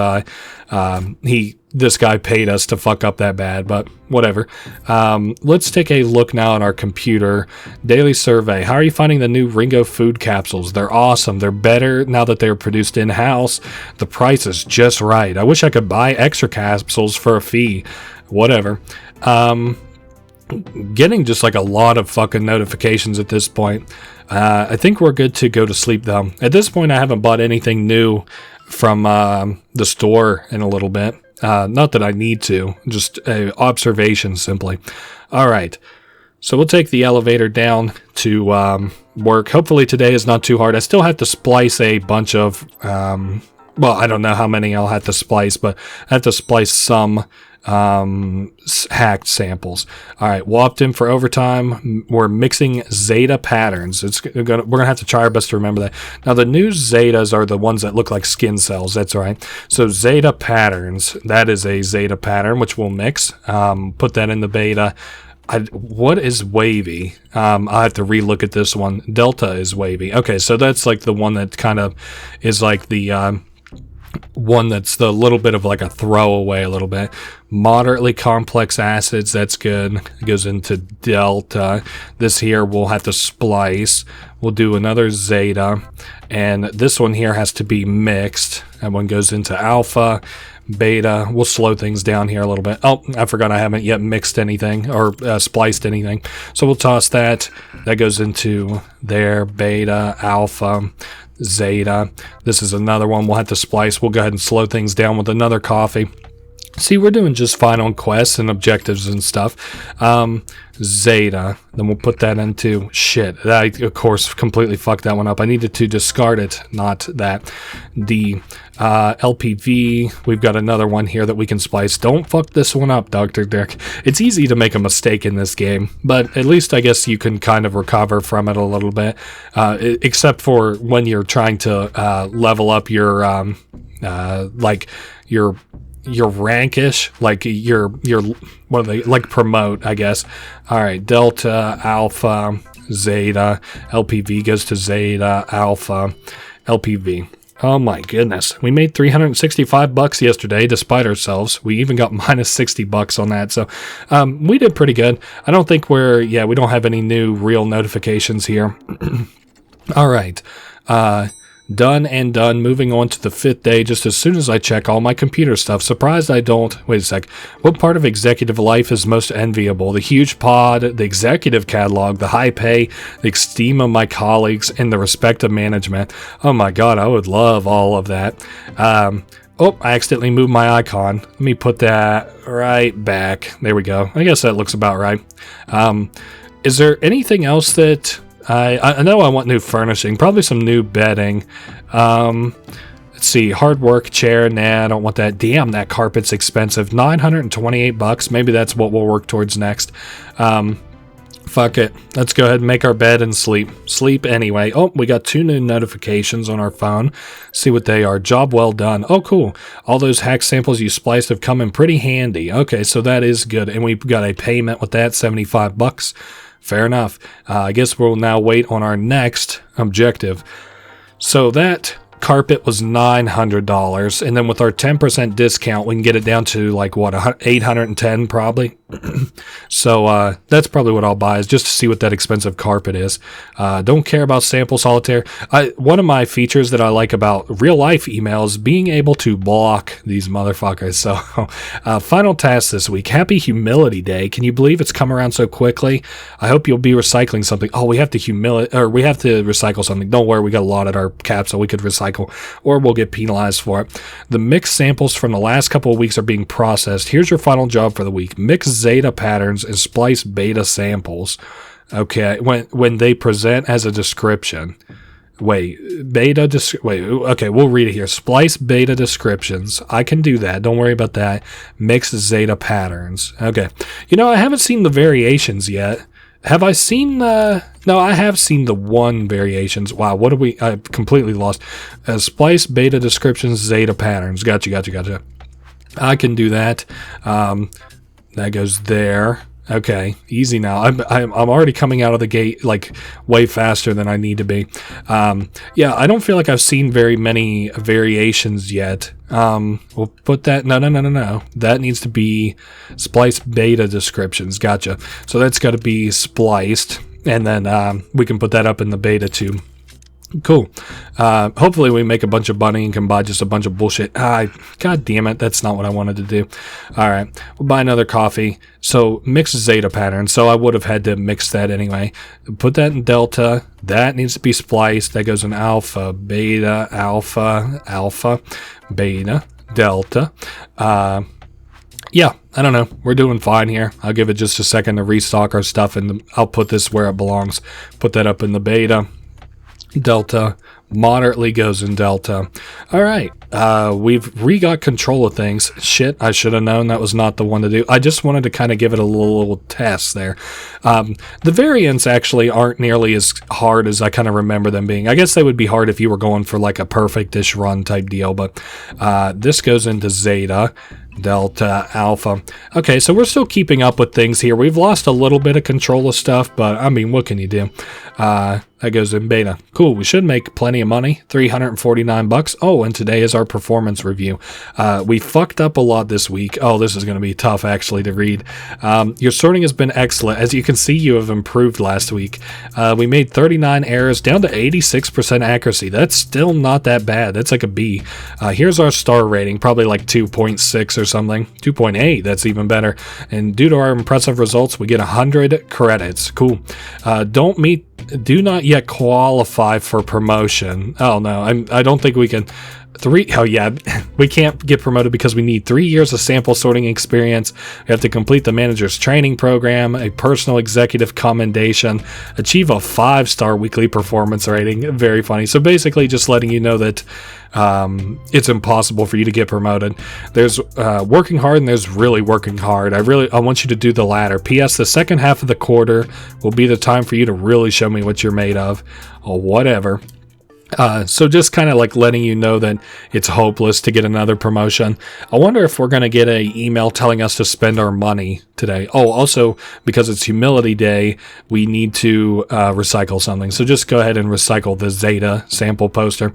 This guy paid us to fuck up that bad, but whatever. Let's take a look now at our computer. Daily survey. How are you finding the new Ringo food capsules? They're awesome. They're better now that they're produced in-house. The price is just right. I wish I could buy extra capsules for a fee. Whatever. Getting just like a lot of fucking notifications at this point. I think we're good to go to sleep though. At this point, I haven't bought anything new from the store in a little bit. Not that I need to, just an observation simply. All right, so we'll take the elevator down to work. Hopefully today is not too hard. I still have to splice a bunch of, well, I don't know how many I'll have to splice, but I have to splice some hacked samples. All right, we'll opt in for overtime. We're mixing zeta patterns. We're gonna have to try our best to remember that. Now the new zetas are the ones that look like skin cells. That's right. So zeta patterns. That is a zeta pattern which we'll mix. Put that in the beta. What is wavy? I'll have to relook at this one. Delta is wavy. Okay, so that's like the one that kind of is like the one that's the little bit of like a throwaway a little bit. Moderately complex acids, that's good. It goes into delta. This here we'll have to splice. We'll do another zeta, and this one here has to be mixed. That one goes into alpha. Beta, we'll slow things down here a little bit. Oh, I forgot I haven't yet mixed anything or spliced anything. So we'll toss that. That goes into there, beta, alpha, zeta. This is another one we'll have to splice. We'll go ahead and slow things down with another coffee. See, we're doing just fine on quests and objectives and stuff. Zeta. Then we'll put that into shit. I, of course, completely fucked that one up. I needed to discard it, not that. The LPV. We've got another one here that we can splice. Don't fuck this one up, Dr. Dick. It's easy to make a mistake in this game, but at least I guess you can kind of recover from it a little bit, except for when you're trying to level up your like your rankish, like your what are they, like promote, I guess. All right, delta, alpha, zeta, LPV goes to zeta, alpha, LPV. Oh my goodness, we made $365 yesterday despite ourselves. We even got minus $60 on that, so we did pretty good. I don't think we don't have any new real notifications here. All right, done and done. Moving on to the 5th day, just as soon as I check all my computer stuff. Surprised I don't. Wait a sec. What part of executive life is most enviable? The huge pod, the executive catalog, the high pay, the esteem of my colleagues, and the respect of management. Oh my god, I would love all of that. Oh, I accidentally moved my icon. Let me put that right back. There we go. I guess that looks about right. Is there anything else that... I know I want new furnishing, probably some new bedding. Let's see, hard work chair. Nah, I don't want that. Damn, that carpet's expensive. $928. Maybe that's what we'll work towards next. Fuck it. Let's go ahead and make our bed and sleep. Sleep anyway. Oh, we got 2 new notifications on our phone. See what they are. Job well done. Oh, cool. All those hack samples you spliced have come in pretty handy. Okay, so that is good. And we've got a payment with that, $75. Fair enough. I guess we'll now wait on our next objective. So that carpet was $900, and then with our 10% discount, we can get it down to like what, $810 probably. So that's probably what I'll buy, is just to see what that expensive carpet is. Don't care about sample solitaire. One of my features that I like about real life email is being able to block these motherfuckers. So final task this week. Happy Humility Day. Can you believe it's come around so quickly? I hope you'll be recycling something. Oh, we have to recycle something. Don't worry, we got a lot at our capsule we could recycle, or we'll get penalized for it. The mixed samples from the last couple of weeks are being processed. Here's your final job for the week. Mix zeta patterns and splice beta samples. Okay, when they present as a description. Okay, we'll read it here. Splice beta descriptions. I can do that. Don't worry about that. Mix zeta patterns. Okay. I haven't seen the variations yet. Have I seen no, I have seen the one variations. Wow, what are I completely lost. Splice beta descriptions, zeta patterns. Gotcha. I can do that. That goes there. Okay, easy now. I'm already coming out of the gate like way faster than I need to be. Yeah, I don't feel like I've seen very many variations yet. We'll put that. No. That needs to be spliced beta descriptions. Gotcha. So that's got to be spliced, and then we can put that up in the beta too. Cool. Hopefully we make a bunch of money and can buy just a bunch of bullshit. God damn it. That's not what I wanted to do. All right. We'll buy another coffee. So mix zeta pattern. So I would have had to mix that anyway. Put that in delta. That needs to be spliced. That goes in alpha, beta, beta, delta. Yeah, I don't know. We're doing fine here. I'll give it just a second to restock our stuff, and I'll put this where it belongs. Put that up in the beta. Delta moderately goes in delta. All right, we've got control of things. Shit, I should have known that was not the one to do. I just wanted to kind of give it a little test there. The variants actually aren't nearly as hard as I kind of remember them being. I guess they would be hard if you were going for like a perfect-ish run type deal, but this goes into zeta, delta, alpha. Okay, so we're still keeping up with things here. We've lost a little bit of control of stuff, but I mean, what can you do? That goes in beta. Cool, we should make plenty of money, $349. Oh, and today is our performance review. We fucked up a lot this week. Oh, this is going to be tough actually to read. Your sorting has been excellent. As you can see, you have improved last week. We made 39 errors down to 86% accuracy. That's still not that bad. That's like a B. Here's our star rating, probably like 2.6 or something. 2.8, that's even better. And due to our impressive results, we get 100 credits. Cool. Do not yet qualify for promotion. Oh no, I don't think we can. Oh yeah, we can't get promoted because we need 3 years of sample sorting experience. We have to complete the manager's training program, a personal executive commendation, achieve a 5-star weekly performance rating. Very funny. So basically just letting you know that it's impossible for you to get promoted. There's working hard and there's really working hard. I want you to do the latter. P.S. The second half of the quarter will be the time for you to really show me what you're made of, or whatever. So just kind of like letting you know that it's hopeless to get another promotion. I wonder if we're going to get an email telling us to spend our money today. Oh, also, because it's Humility Day, we need to recycle something. So just go ahead and recycle the Zeta sample poster.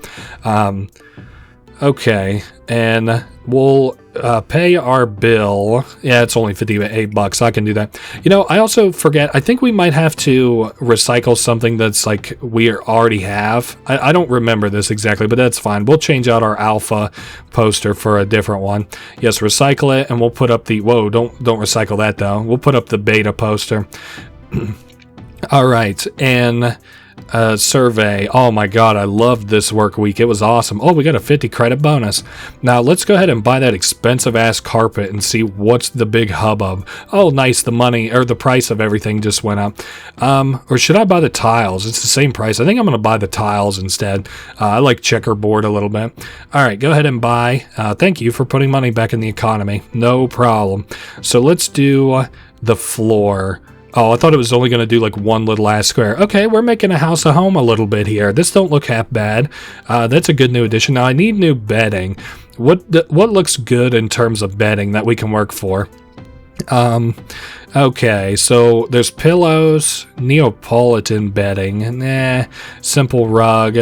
Okay, and we'll pay our bill. Yeah, it's only $58. I can do that. You know, I also forget. I think we might have to recycle something that's like we already have. I don't remember this exactly, but that's fine. We'll change out our alpha poster for a different one. Yes, recycle it, and we'll put up the. Whoa! Don't recycle that though. We'll put up the beta poster. All right, and. Survey. Oh my god, I loved this work week. It was awesome. Oh, we got a 50 credit bonus. Now let's go ahead and buy that expensive ass carpet and see what's the big hubbub. Oh nice, the money or the price of everything just went up. Or should I buy the tiles? It's the same price. I think I'm gonna buy the tiles instead. I like checkerboard a little bit. Alright, go ahead and buy. Thank you for putting money back in the economy. No problem. So let's do the floor. Oh, I thought it was only going to do like one little ass square. Okay, we're making a house a home a little bit here. This don't look half bad. That's a good new addition. Now I need new bedding. What looks good in terms of bedding that we can work for? Okay, so there's pillows, Neapolitan bedding. Nah, simple rug.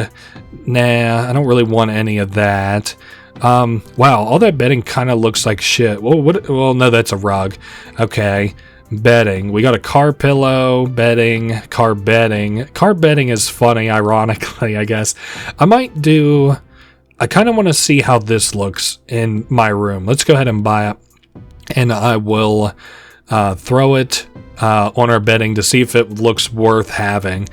Nah, I don't really want any of that. Wow, all that bedding kind of looks like shit. Well, no, that's a rug. Okay. Bedding. We got a car pillow, bedding, car bedding. Car bedding is funny, ironically, I guess. I kind of want to see how this looks in my room. Let's go ahead and buy it. And I will throw it on our bedding to see if it looks worth having.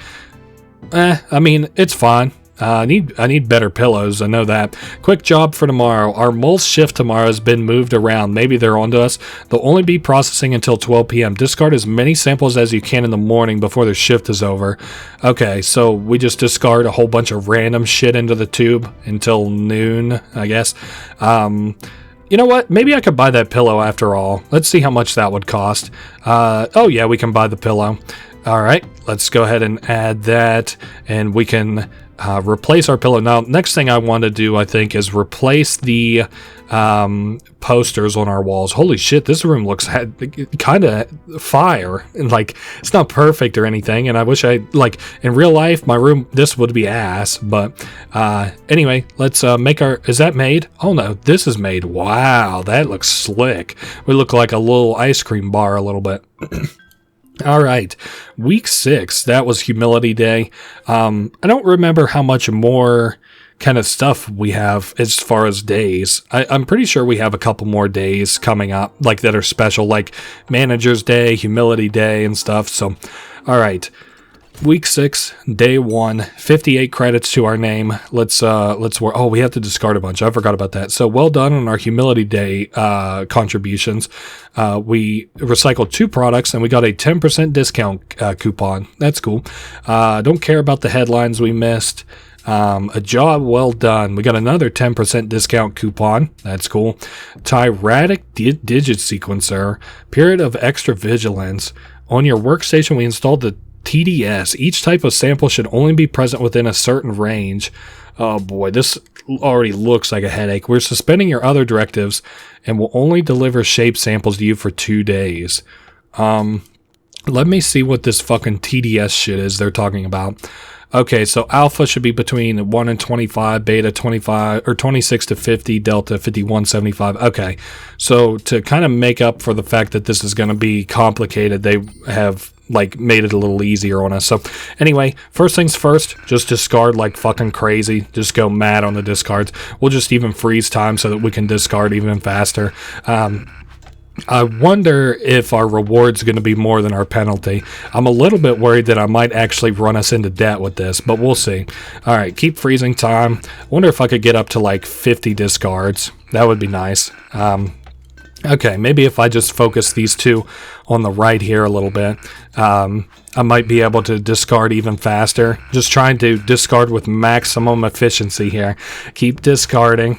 I mean, it's fine. I need better pillows, I know that. Quick job for tomorrow. Our mole's shift tomorrow has been moved around. Maybe they're onto us. They'll only be processing until 12 p.m. Discard as many samples as you can in the morning before their shift is over. Okay, so we just discard a whole bunch of random shit into the tube until noon, I guess. You know what? Maybe I could buy that pillow after all. Let's see how much that would cost. Oh yeah, we can buy the pillow. All right, let's go ahead and add that, and we can replace our pillow. Now, next thing I want to do, I think, is replace the posters on our walls. Holy shit, this room looks kind of fire. And, like, it's not perfect or anything, and I wish like, in real life, my room, this would be ass. But anyway, let's make our... Is that made? Oh, no, this is made. Wow, that looks slick. We look like a little ice cream bar a little bit. All right, week 6, that was Humility Day. I don't remember how much more kind of stuff we have as far as days. I'm pretty sure we have a couple more days coming up, like, that are special, like Manager's Day, Humility Day, and stuff. So, all right, week 6, day 1, 58 credits to our name. Let's work. Oh, we have to discard a bunch. I forgot about that. So, well done on our Humility Day contributions. We recycled 2 products and we got a 10% discount coupon. That's cool. Don't care about the headlines we missed. A job well done. We got another 10% discount coupon. That's cool. Tyrannic digit sequencer. Period of extra vigilance. On your workstation, we installed the TDS. Each type of sample should only be present within a certain range. Oh boy, this already looks like a headache. We're suspending your other directives and will only deliver shape samples to you for 2 days. Let me see what this fucking TDS shit is they're talking about. Okay, so alpha should be between 1 and 25, beta 25, or 26 to 50, delta 51, 75. Okay, so to kind of make up for the fact that this is going to be complicated, they have, like, made it a little easier on us. So anyway, first things first, just discard like fucking crazy. Just go mad on the discards. We'll just even freeze time so that we can discard even faster. I wonder if our reward's going to be more than our penalty. I'm a little bit worried that I might actually run us into debt with this, but we'll see. All right, keep freezing time. I wonder if I could get up to like 50 discards. That would be nice. Okay, maybe if I just focus these 2 on the right here a little bit, I might be able to discard even faster. Just trying to discard with maximum efficiency here. Keep discarding.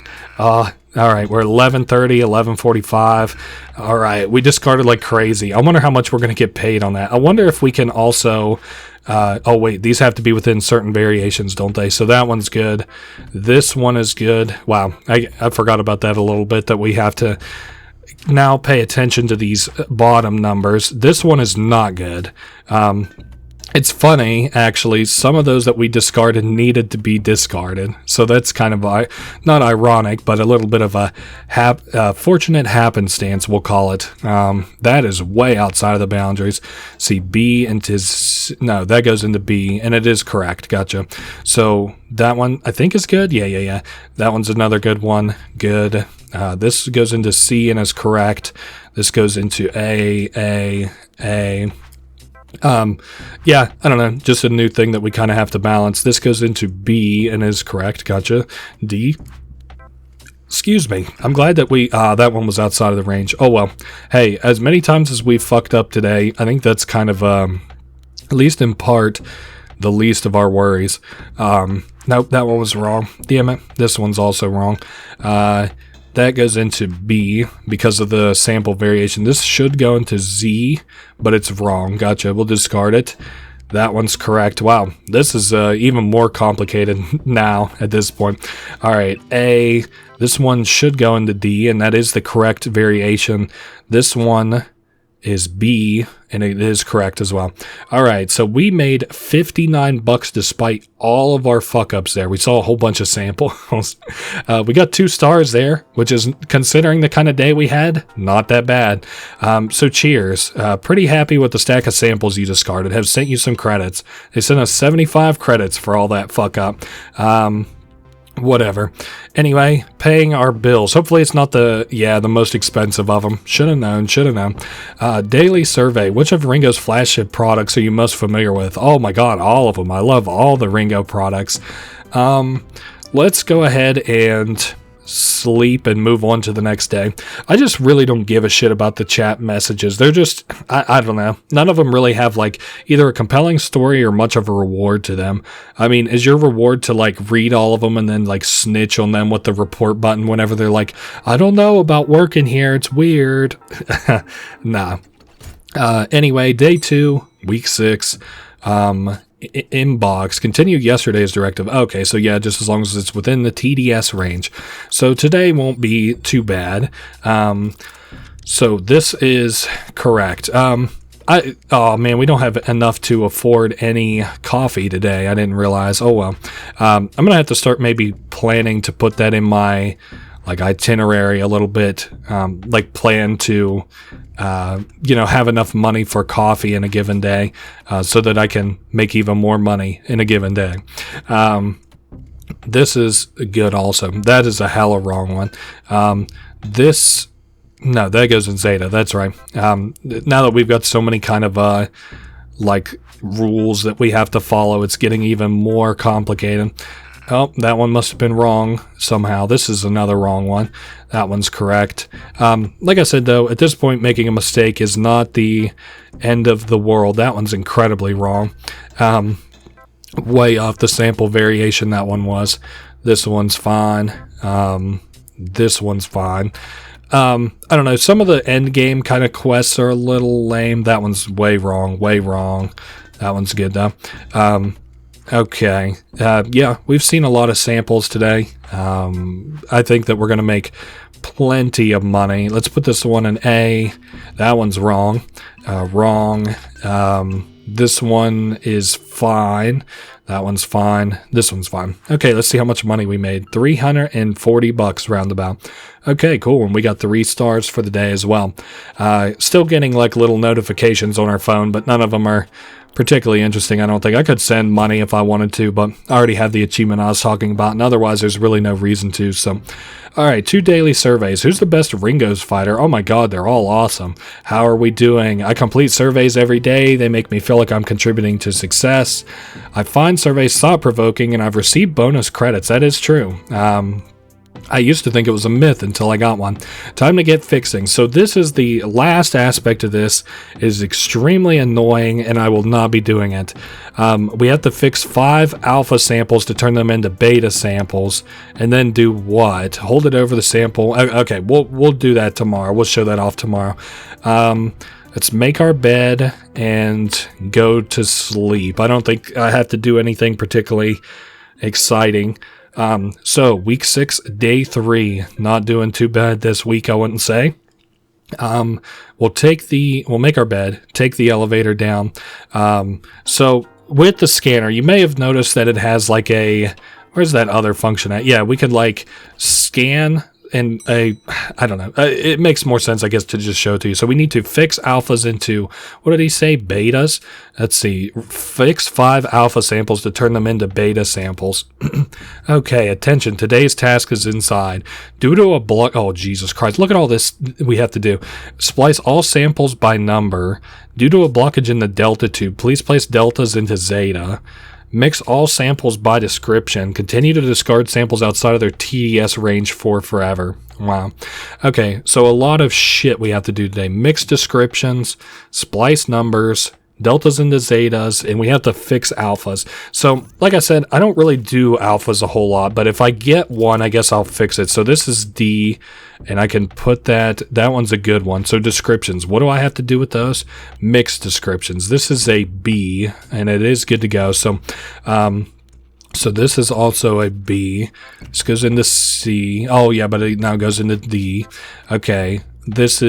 All right, we're 11:30, 11:45. All right, we discarded like crazy. I wonder how much we're going to get paid on that. I wonder if we can also... oh, wait, these have to be within certain variations, don't they? So that one's good. This one is good. Wow, I forgot about that a little bit, that we have to now pay attention to these bottom numbers. This one is not good. It's funny, actually, some of those that we discarded needed to be discarded. So that's kind of, not ironic, but a little bit of a fortunate happenstance, we'll call it. That is way outside of the boundaries. See, B into... No, that goes into B, and it is correct. Gotcha. So that one, I think, is good. Yeah. That one's another good one. Good. This goes into C and is correct. This goes into A. Yeah, I don't know, just a new thing that we kind of have to balance. This goes into B and is correct. Gotcha. D. Excuse me. I'm glad that that one was outside of the range. Oh well. Hey, as many times as we've fucked up today, I think that's kind of, at least in part, the least of our worries. Nope, that one was wrong. Damn it. This one's also wrong. That goes into B because of the sample variation. This should go into Z, but it's wrong. Gotcha. We'll discard it. That one's correct. Wow. This is even more complicated now at this point. All right. A. This one should go into D, and that is the correct variation. This one is B, and it is correct as well. All right, so we made $59 despite all of our fuck-ups there. We saw a whole bunch of samples. We got 2 stars there, which is, considering the kind of day we had, not that bad. So cheers. Pretty happy with the stack of samples you discarded. Have sent you some credits. They sent us 75 credits for all that fuck-up. Whatever. Anyway, paying our bills. Hopefully it's not the most expensive of them. Should have known. Daily survey. Which of Ringo's flagship products are you most familiar with? Oh my god, all of them. I love all the Ringo products. Let's go ahead and sleep and move on to the next day. I just really don't give a shit about the chat messages. They're just, I don't know. None of them really have like either a compelling story or much of a reward to them. I mean, is your reward to like read all of them and then like snitch on them with the report button whenever they're like, I don't know about working here, it's weird. Nah. Anyway, day 2, week 6. inbox. Continue yesterday's directive. Okay, so yeah, just as long as it's within the TDS range. So today won't be too bad. So this is correct. Oh man, we don't have enough to afford any coffee today. I didn't realize. Oh well. I'm gonna have to start maybe planning to put that in my itinerary a little bit. Plan to have enough money for coffee in a given day, so that I can make even more money in a given day. This is good also. That is a hella wrong one. No, that goes in Zeta. That's right. Now that we've got so many kind of rules that we have to follow, it's getting even more complicated. Oh, that one must have been wrong somehow. This is another wrong one. That one's correct. Like I said, though, at this point, making a mistake is not the end of the world. That one's incredibly wrong. Way off the sample variation that one was. This one's fine. This one's fine. I don't know. Some of the end game kind of quests are a little lame. That one's way wrong. Way wrong. That one's good, though. Okay. Yeah, we've seen a lot of samples today. I think that we're going to make plenty of money. Let's put this one in A. That one's wrong. Wrong. This one is fine. That one's fine. This one's fine. Okay, let's see how much money we made. $340 roundabout. Okay, cool. And we got 3 stars for the day as well. Still getting little notifications on our phone, but none of them are particularly interesting. I don't think I could send money if I wanted to, but I already have the achievement I was talking about, and otherwise there's really no reason to. So, all right, 2 daily surveys. Who's the best Ringo's fighter? Oh my god, they're all awesome. How are we doing? I complete surveys every day. They make me feel like I'm contributing to success. I find surveys thought-provoking, and I've received bonus credits. That is true. I used to think it was a myth until I got one. Time to get fixing. So this is the last aspect of this. It is extremely annoying, and I will not be doing it. We have to fix 5 alpha samples to turn them into beta samples, and then do what? Hold it over the sample. Okay, we'll do that tomorrow. We'll show that off tomorrow. Let's make our bed and go to sleep. I don't think I have to do anything particularly exciting. So week 6, day 3, not doing too bad this week, I wouldn't say. We'll make our bed, take the elevator down. So with the scanner, you may have noticed that it has where's that other function at? Yeah, we could scan and I don't know. It makes more sense, I guess, to just show it to you. So we need to fix alphas into, what did he say? Betas? Let's see. Fix 5 alpha samples to turn them into beta samples. Okay, attention. Today's task is inside. Due to a block, oh, Jesus Christ. Look at all this we have to do. Splice all samples by number. Due to a blockage in the delta tube, please place deltas into zeta. Mix all samples by description. Continue to discard samples outside of their TDS range for forever. Wow. Okay, so a lot of shit we have to do today. Mix descriptions, splice numbers, deltas into zetas, and we have to fix alphas. So, like I said, I don't really do alphas a whole lot, but if I get one, I guess I'll fix it. So this is D, and I can put that one's a good one. So descriptions, what do I have to do with those? Mix descriptions. This is a B, and it is good to go. So, so this is also a B. This goes into C. Oh yeah, but it now goes into D. Okay, this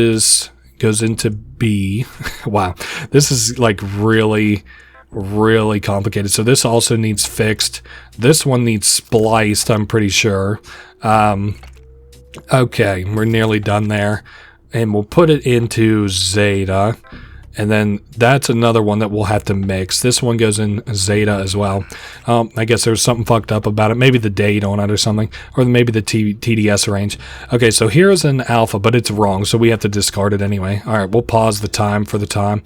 goes into B. Wow, this is really complicated. So this also needs fixed. This one needs spliced, I'm pretty sure. Okay, we're nearly done there. And we'll put it into zeta. And then that's another one that we'll have to mix. This one goes in zeta as well. I guess there's something fucked up about it. Maybe the date on it or something. Or maybe the TDS range. Okay, so here's an alpha, but it's wrong. So we have to discard it anyway. All right, we'll pause the time for the time.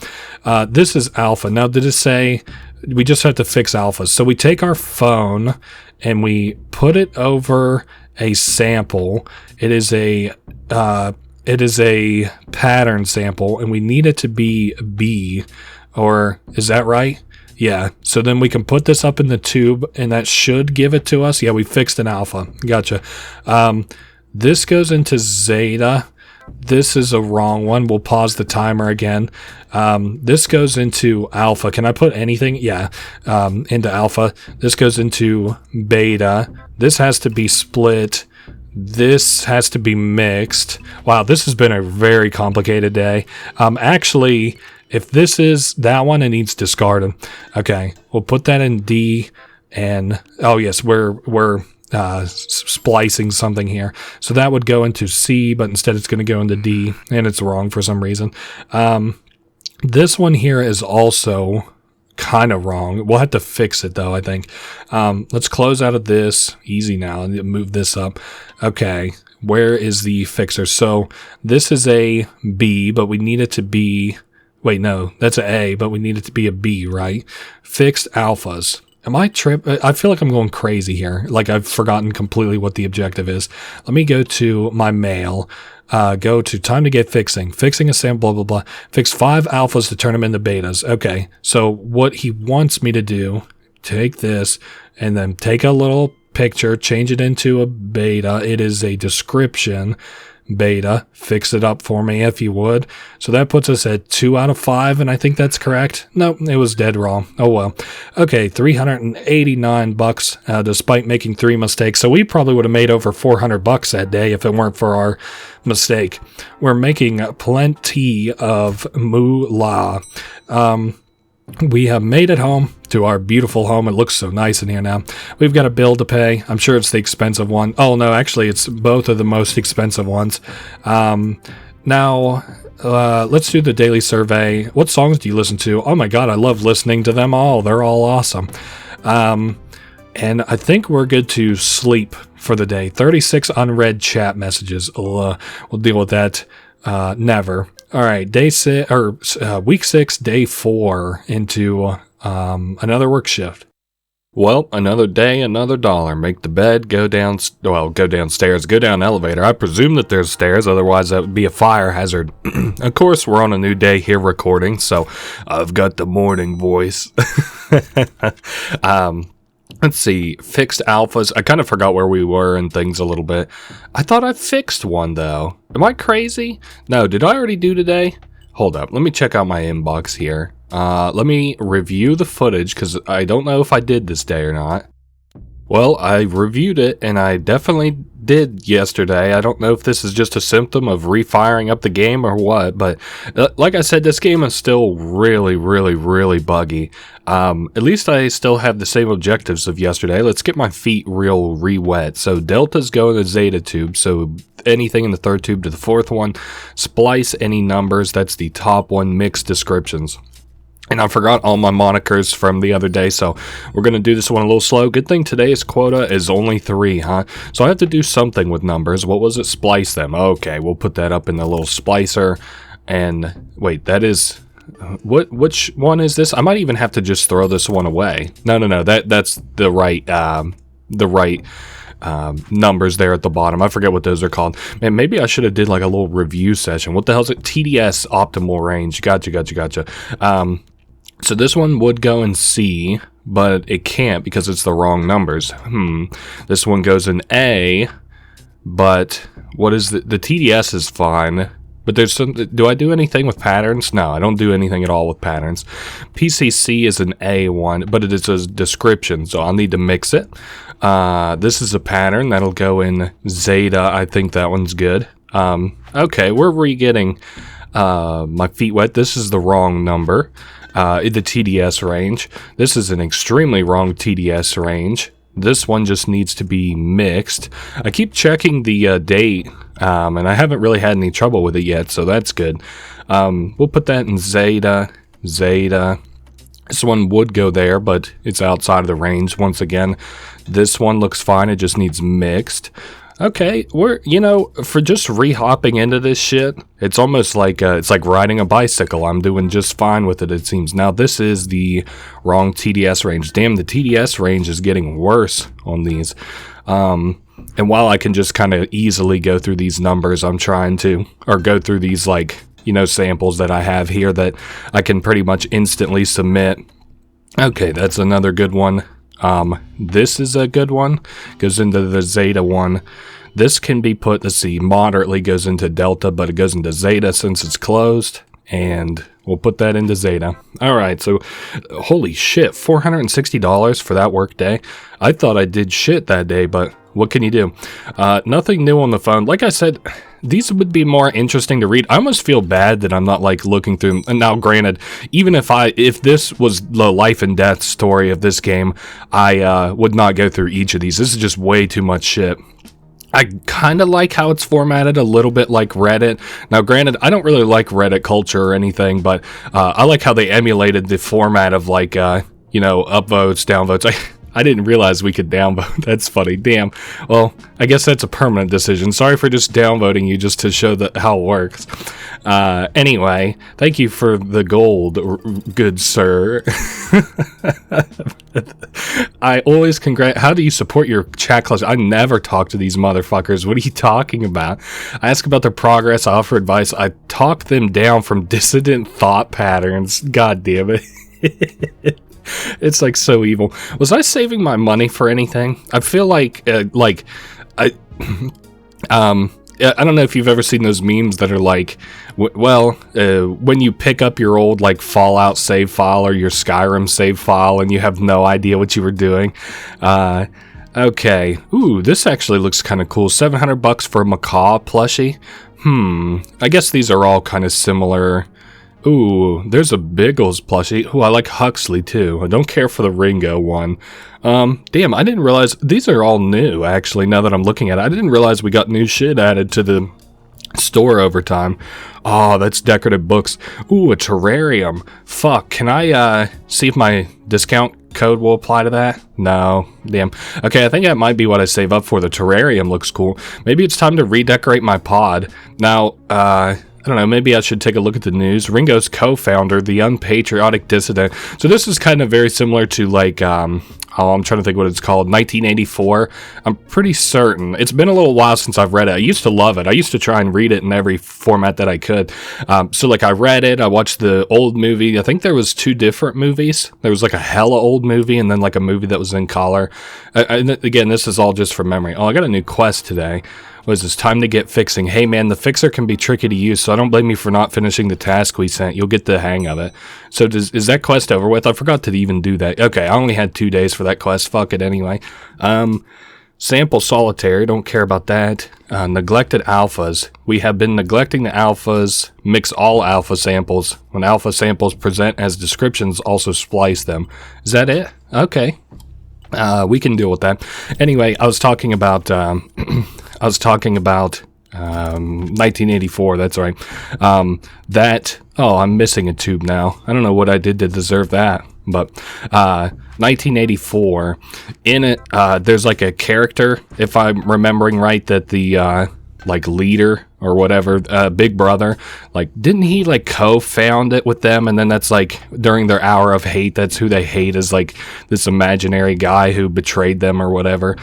This is alpha. Now, did it say we just have to fix alphas? So we take our phone and we put it over a sample. It is a pattern sample, and we need it to be B, or is that right? Yeah, so then we can put this up in the tube, and that should give it to us. Yeah, we fixed an alpha. Gotcha. This goes into zeta. This is a wrong one. We'll pause the timer again. This goes into alpha. Can I put anything? Yeah, into alpha. This goes into beta. This has to be split. This has to be mixed. Wow, this has been a very complicated day. Actually, if this is that one, it needs discarded. Okay, we'll put that in D, and oh yes, we're splicing something here. So that would go into C, but instead it's going to go into D, and it's wrong for some reason. This one here is also kind of wrong. We'll have to fix it though, I think. Let's close out of this. Easy now, and move this up. Okay, where is the fixer? So this is a B, but we need it to be... Wait, no, that's an A, but we need it to be a B, right? Fixed alphas. Am I I feel like I'm going crazy here. Like I've forgotten completely what the objective is. Let me go to my mail. Go to time to get fixing. Fixing a sample, blah, blah, blah. Fix 5 alphas to turn them into betas. Okay, so what he wants me to do, take this and then take a little picture, change it into a beta. It is a description beta. Fix it up for me if you would. So that puts us at 2 out of 5, and I think that's correct. Nope, it was dead wrong. Oh well. Okay, $389 despite making 3 mistakes. So we probably would have made over $400 that day if it weren't for our mistake. We're making plenty of moolah. We have made it home to our beautiful home. It looks so nice in here now. We've got a bill to pay. I'm sure it's the expensive one. Oh, no, actually, it's both of the most expensive ones. Now, let's do the daily survey. What songs do you listen to? Oh, my God, I love listening to them all. They're all awesome. And I think we're good to sleep for the day. 36 unread chat messages. We'll deal with that never. All right, week 6, day 4 into another work shift. Well, another day, another dollar. Make the bed, go downstairs, go down elevator. I presume that there's stairs, otherwise that would be a fire hazard. Of course, we're on a new day here recording, so I've got the morning voice. Let's see, fixed alphas. I kind of forgot where we were and things a little bit. I thought I fixed one, though. Am I crazy? No, did I already do today? Hold up, let me check out my inbox here. Let me review the footage, because I don't know if I did this day or not. Well, I reviewed it, and I definitely did yesterday. I don't know if this is just a symptom of refiring up the game or what, but like I said, this game is still really, really, really buggy. At least I still have the same objectives of yesterday. Let's get my feet real re-wet. So deltas go in the zeta tube, so anything in the 3rd tube to the 4th one. Splice any numbers, that's the top one, mix descriptions. And I forgot all my monikers from the other day, so we're going to do this one a little slow. Good thing today's quota is only 3, huh? So I have to do something with numbers. What was it? Splice them. Okay, we'll put that up in the little splicer. And wait, that is... Which one is this? I might even have to just throw this one away. No. That's the right numbers there at the bottom. I forget what those are called. Man, maybe I should have did like a little review session. What the hell is it? TDS optimal range. Gotcha. So this one would go in C, but it can't because it's the wrong numbers. This one goes in A, but what is the TDS is fine. But there's some, do I do anything with patterns? No, I don't do anything at all with patterns. PCC is an A1, but it is a description, so I'll need to mix it. This is a pattern, that'll go in Zeta. I think that one's good. Okay, we're re-getting my feet wet. This is the wrong number. The TDS range. This is an extremely wrong TDS range. This one just needs to be mixed. I keep checking the date, and I haven't really had any trouble with it yet, so that's good. We'll put that in Zeta. This one would go there, but it's outside of the range once again. This one looks fine, it just needs mixed. Okay, we're, for just re-hopping into this shit, it's almost like, it's like riding a bicycle. I'm doing just fine with it, it seems. Now, this is the wrong TDS range. Damn, the TDS range is getting worse on these. And while I can just kind of easily go through these numbers, I'm trying to, or go through these, samples that I have here that I can pretty much instantly submit. Okay, that's another good one. This is a good one. Goes into the Zeta one. This can be put, let's see, moderately goes into Delta, but it goes into Zeta since it's closed. And we'll put that into Zeta. All right, so holy shit, $460 for that work day. I thought I did shit that day, but what can you do? Nothing new on the phone. Like I said, these would be more interesting to read. I almost feel bad that I'm not like looking through them. And now, granted, even if this was the life and death story of this game, I would not go through each of these. This is just way too much shit. I kind of like how it's formatted, a little bit like Reddit. Now, granted, I don't really like Reddit culture or anything, but I like how they emulated the format of like, upvotes, downvotes. I didn't realize we could downvote. That's funny. Damn. Well, I guess that's a permanent decision. Sorry for just downvoting you just to show how it works. Anyway, thank you for the gold, good sir. I always how do you support your chat class? I never talk to these motherfuckers. What are you talking about? I ask about their progress. I offer advice. I talk them down from dissident thought patterns. God damn it. It's like so evil. Was I saving my money for anything? I feel like I don't know if you've ever seen those memes that are like, when you pick up your old like Fallout save file or your Skyrim save file and you have no idea what you were doing. Okay. Ooh, this actually looks kind of cool. $700 for a macaw plushie. I guess these are all kind of similar. Ooh, there's a Biggles plushie. Ooh, I like Huxley too. I don't care for the Ringo one. Damn, I didn't realize these are all new, actually, now that I'm looking at it. I didn't realize we got new shit added to the store over time. Oh, that's decorative books. Ooh, a terrarium. Fuck, can I see if my discount code will apply to that? No, damn. Okay, I think that might be what I save up for. The terrarium looks cool. Maybe it's time to redecorate my pod. Now, I don't know, maybe I should take a look at the news. Ringo's co-founder, the unpatriotic dissident. So this is kind of very similar to like, I'm trying to think what it's called, 1984. I'm pretty certain. It's been a little while since I've read it. I used to love it. I used to try and read it in every format that I could. So like I read it, I watched the old movie. I think there was 2 different movies. There was like a hella old movie and then like a movie that was in color. Again, this is all just from memory. Oh, I got a new quest today. Was this time to get fixing? Hey man, the fixer can be tricky to use, so I don't blame you for not finishing the task we sent. You'll get the hang of it. So is that quest over with? I forgot to even do that. Okay, I only had 2 days for that quest. Fuck it anyway. Sample solitary. Don't care about that. Neglected alphas. We have been neglecting the alphas. Mix all alpha samples. When alpha samples present as descriptions, also splice them. Is that it? Okay. We can deal with that. Anyway, I was talking about 1984, that's right. I'm missing a tube now. I don't know what I did to deserve that, but 1984, in it, there's like a character, if I'm remembering right, that the like leader or whatever, Big Brother, like didn't he like co-found it with them, and then that's like during their hour of hate, that's who they hate, is like this imaginary guy who betrayed them or whatever.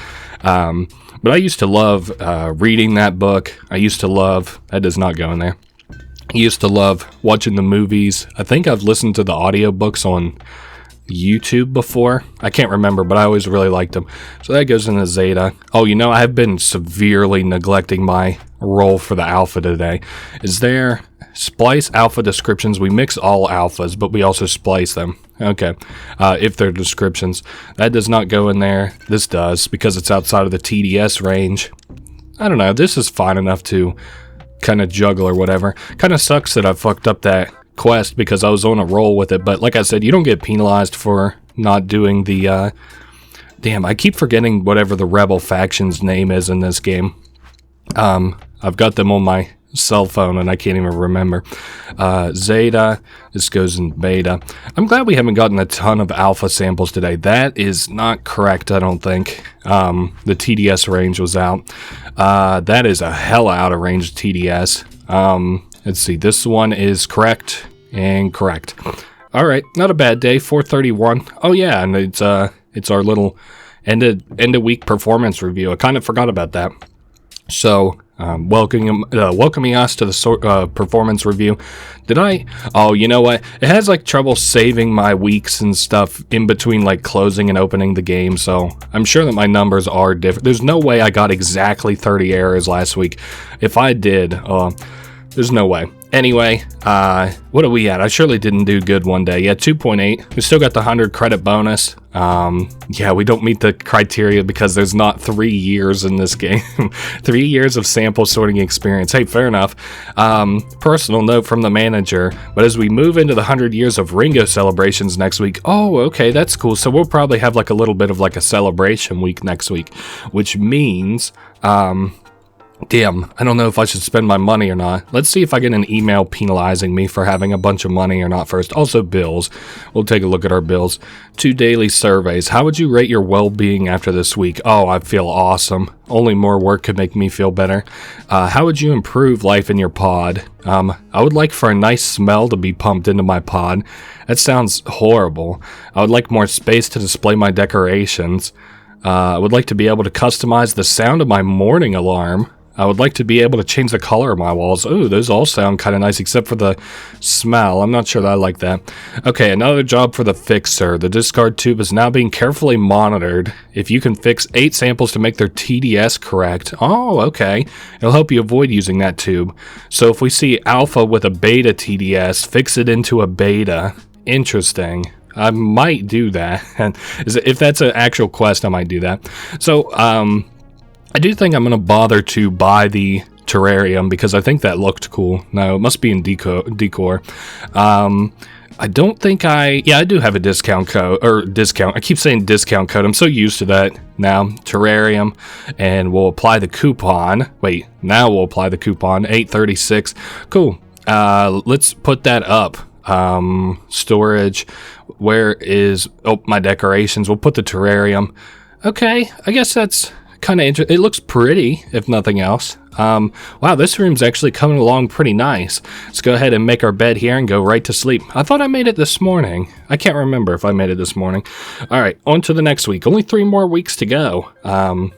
But I used to love reading that book. I used to love, that does not go in there. I used to love watching the movies. I think I've listened to the audiobooks on YouTube before. I can't remember, but I always really liked them. So that goes into Zeta. Oh, I have been severely neglecting my role for the alpha today. Is there splice alpha descriptions? We mix all alphas, but we also splice them. Okay. If they're descriptions. That does not go in there. This does, because it's outside of the TDS range. I don't know. This is fine enough to kind of juggle or whatever. Kind of sucks that I fucked up that quest because I was on a roll with it, but like I said, you don't get penalized for not doing the damn, I keep forgetting whatever the rebel faction's name is in this game. I've got them on my cell phone and I can't even remember. Zeta, this goes in beta. I'm glad we haven't gotten a ton of alpha samples today. That is not correct, I don't think. The TDS range was out. That is a hella out of range TDS. Let's see, this one is correct and correct. All right, not a bad day. 431. Oh yeah, and it's our little end of week performance review. I kind of forgot about that. So welcoming us to the performance review. Did I? Oh, you know what? It has like trouble saving my weeks and stuff in between like closing and opening the game, so I'm sure that my numbers are different. There's no way I got exactly 30 errors last week. If I did, there's no way. Anyway, what are we at? I surely didn't do good one day. Yeah, 2.8. We still got the 100 credit bonus. Yeah, we don't meet the criteria because there's not 3 years in this game. 3 years of sample sorting experience. Hey, fair enough. Personal note from the manager, but as we move into the 100 years of Ringo celebrations next week, oh, okay, that's cool. So we'll probably have like a little bit of like a celebration week next week, which means, damn, I don't know if I should spend my money or not. Let's see if I get an email penalizing me for having a bunch of money or not first. Also, bills. We'll take a look at our bills. 2 daily surveys. How would you rate your well-being after this week? Oh, I feel awesome. Only more work could make me feel better. How would you improve life in your pod? I would like for a nice smell to be pumped into my pod. That sounds horrible. I would like more space to display my decorations. I would like to be able to customize the sound of my morning alarm. I would like to be able to change the color of my walls. Ooh, those all sound kind of nice, except for the smell. I'm not sure that I like that. Okay, another job for the fixer. The discard tube is now being carefully monitored. If you can fix 8 samples to make their TDS correct. Oh, okay. It'll help you avoid using that tube. So if we see alpha with a beta TDS, fix it into a beta. Interesting. I might do that. If that's an actual quest, I might do that. So, I do think I'm going to bother to buy the terrarium because I think that looked cool. No, it must be in decor. I don't think yeah, I do have a discount code, or discount. I keep saying discount code. I'm so used to that now. Terrarium, and we'll apply the coupon. Wait, now we'll apply the coupon, 836. Cool. Let's put that up. Storage. Where is, my decorations. We'll put the terrarium. Okay, I guess that's kind of interesting. It looks pretty, if nothing else. Wow, this room's actually coming along pretty nice. Let's go ahead and make our bed here and go right to sleep. I thought I made it this morning. I can't remember if I made it this morning. All right, on to the next week. Only 3 more weeks to go. Wow,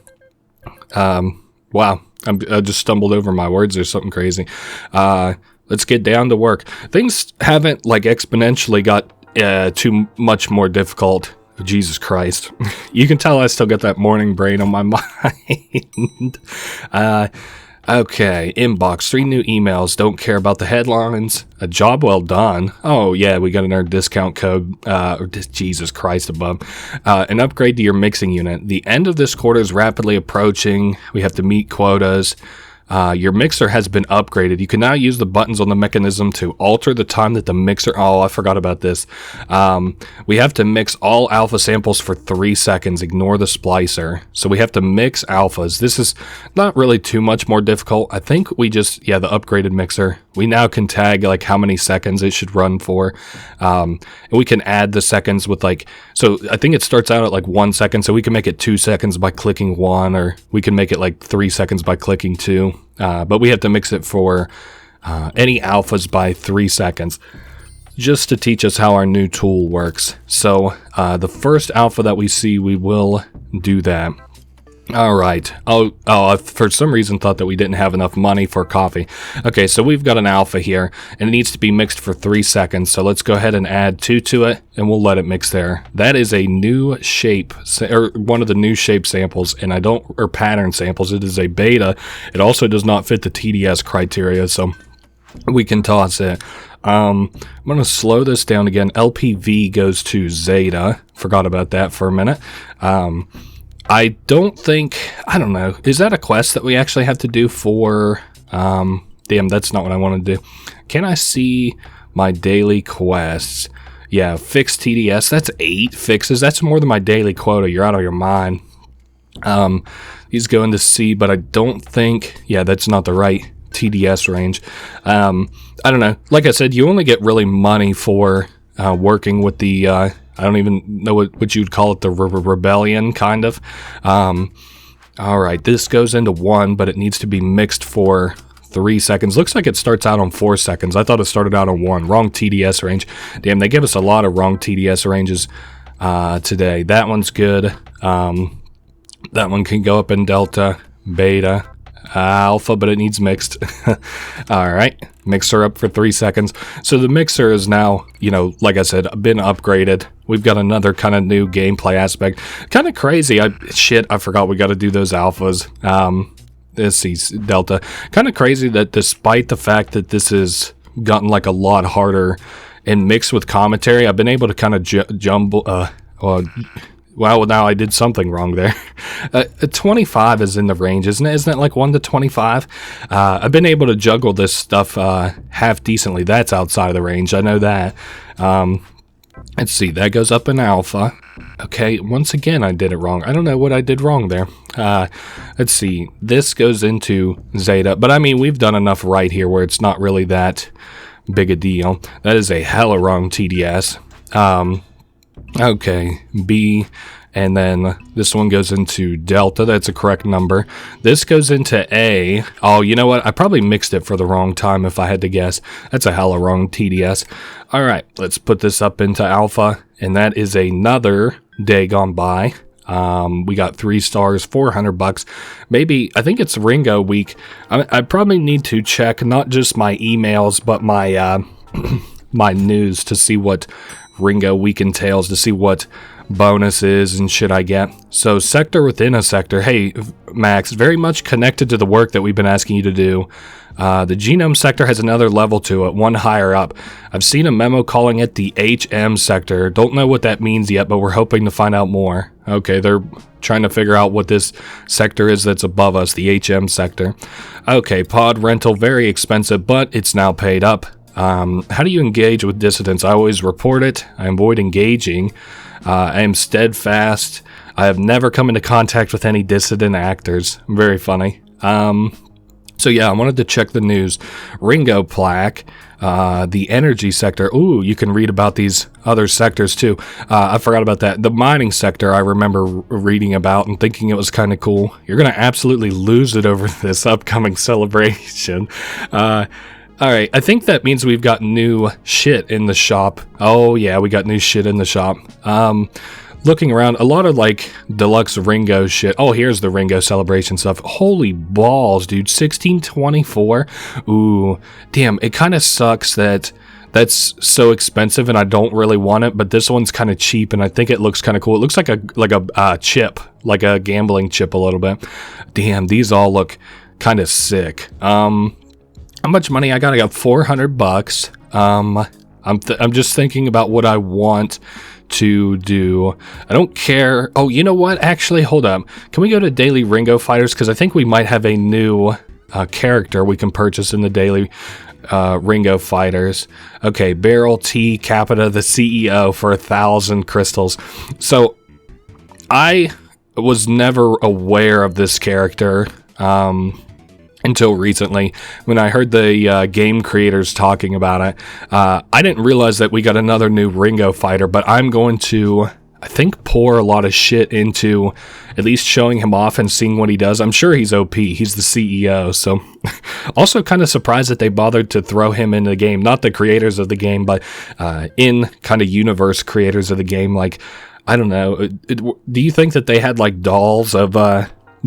I just stumbled over my words or something crazy. Let's get down to work. Things haven't like exponentially got too much more difficult. Jesus Christ. You can tell I still got that morning brain on my mind. Okay, inbox, 3 new emails. Don't care about the headlines. A job well done. Oh, yeah, we got another discount code. Jesus Christ above. An upgrade to your mixing unit. The end of this quarter is rapidly approaching. We have to meet quotas. Your mixer has been upgraded. You can now use the buttons on the mechanism to alter the time that the mixer... Oh, I forgot about this. We have to mix all alpha samples for 3 seconds. Ignore the splicer. So we have to mix alphas. This is not really too much more difficult. I think we just... Yeah, the upgraded mixer. We now can tag like how many seconds it should run for. And we can add the seconds with like... So I think it starts out at like 1 second. So we can make it 2 seconds by clicking 1. Or we can make it like 3 seconds by clicking 2. But we have to mix it for any alphas by 3 seconds, just to teach us how our new tool works. So the first alpha that we see, we will do that. All right. Oh, I for some reason thought that we didn't have enough money for coffee. Okay, so we've got an alpha here, and it needs to be mixed for 3 seconds. So let's go ahead and add 2 to it, and we'll let it mix there. That is a new shape, or one of the new shape samples, and or pattern samples. It is a beta. It also does not fit the TDS criteria, so we can toss it. I'm going to slow this down again. LPV goes to Zeta. Forgot about that for a minute. I don't know. Is that a quest that we actually have to do for, damn, that's not what I want to do. Can I see my daily quests? Yeah, fix TDS, that's 8 fixes. That's more than my daily quota. You're out of your mind. He's going to C, but I don't think, yeah, that's not the right TDS range. I don't know. Like I said, you only get really money for working with the, I don't even know what you'd call it, the rebellion, kind of. All right, this goes into 1, but it needs to be mixed for 3 seconds. Looks like it starts out on 4 seconds. I thought it started out on 1. Wrong TDS range. Damn, they give us a lot of wrong TDS ranges today. That one's good. That one can go up in delta, beta. alpha, but it needs mixed. All right, mixer up for 3 seconds. So the mixer is now, you know, like I said, been upgraded. We've got another kind of new gameplay aspect. Kind of crazy. I forgot we got to do those alphas. This is delta. Kind of crazy that despite the fact that this has gotten like a lot harder and mixed with commentary, I've been able to kind of jumble. Well, now I did something wrong there. 25 is in the range, isn't it? Isn't it like 1 to 25? I've been able to juggle this stuff half decently. That's outside of the range. I know that. Let's see. That goes up in alpha. Okay, once again, I did it wrong. I don't know what I did wrong there. Let's see. This goes into zeta. But, I mean, we've done enough right here where it's not really that big a deal. That is a hella wrong TDS. Okay, B, and then this one goes into delta. That's a correct number. This goes into A. Oh, you know what? I probably mixed it for the wrong time if I had to guess. That's a hella wrong TDS. All right, let's put this up into alpha, and that is another day gone by. We got 3 stars, $400. Maybe, I think it's Ringo week. I probably need to check not just my emails, but my my news to see what Ringo week entails, to see what bonuses and shit I get. So sector within a sector. Hey, Max, very much connected to the work that we've been asking you to do. The genome sector has another level to it, one higher up. I've seen a memo calling it the HM sector. Don't know what that means yet, but we're hoping to find out more. Okay, they're trying to figure out what this sector is that's above us, the HM sector. Okay, pod rental, very expensive, but it's now paid up. How do you engage with dissidents? I always report it. I avoid engaging. I am steadfast. I have never come into contact with any dissident actors. Very funny. So yeah, I wanted to check the news. Ringo plaque, the energy sector. Ooh, you can read about these other sectors too. I forgot about that. The mining sector I remember reading about and thinking it was kind of cool. You're going to absolutely lose it over this upcoming celebration. Alright, I think that means we've got new shit in the shop. Oh yeah, we got new shit in the shop. Looking around, a lot of like deluxe Ringo shit. Oh, here's the Ringo celebration stuff. Holy balls, dude. 1624. Ooh, damn, it kind of sucks that that's so expensive and I don't really want it, but this one's kind of cheap and I think it looks kind of cool. It looks like a chip, like a gambling chip a little bit. Damn, these all look kind of sick. How much money I got? I got $400. I'm just thinking about what I want to do. I don't care. Oh, you know what? Actually, hold up. Can we go to Daily Ringo Fighters? Because I think we might have a new character we can purchase in the Daily Ringo Fighters. Okay, Beryl T. Capita, the CEO, for 1,000 crystals. So, I was never aware of this character. Until recently, when I heard the game creators talking about it. I didn't realize that we got another new Ringo fighter, but I'm going to, I think, pour a lot of shit into at least showing him off and seeing what he does. I'm sure he's OP. He's the CEO, so also kind of surprised that they bothered to throw him in the game. Not the creators of the game, but in kind of universe creators of the game. Like, I don't know. Do you think that they had like dolls of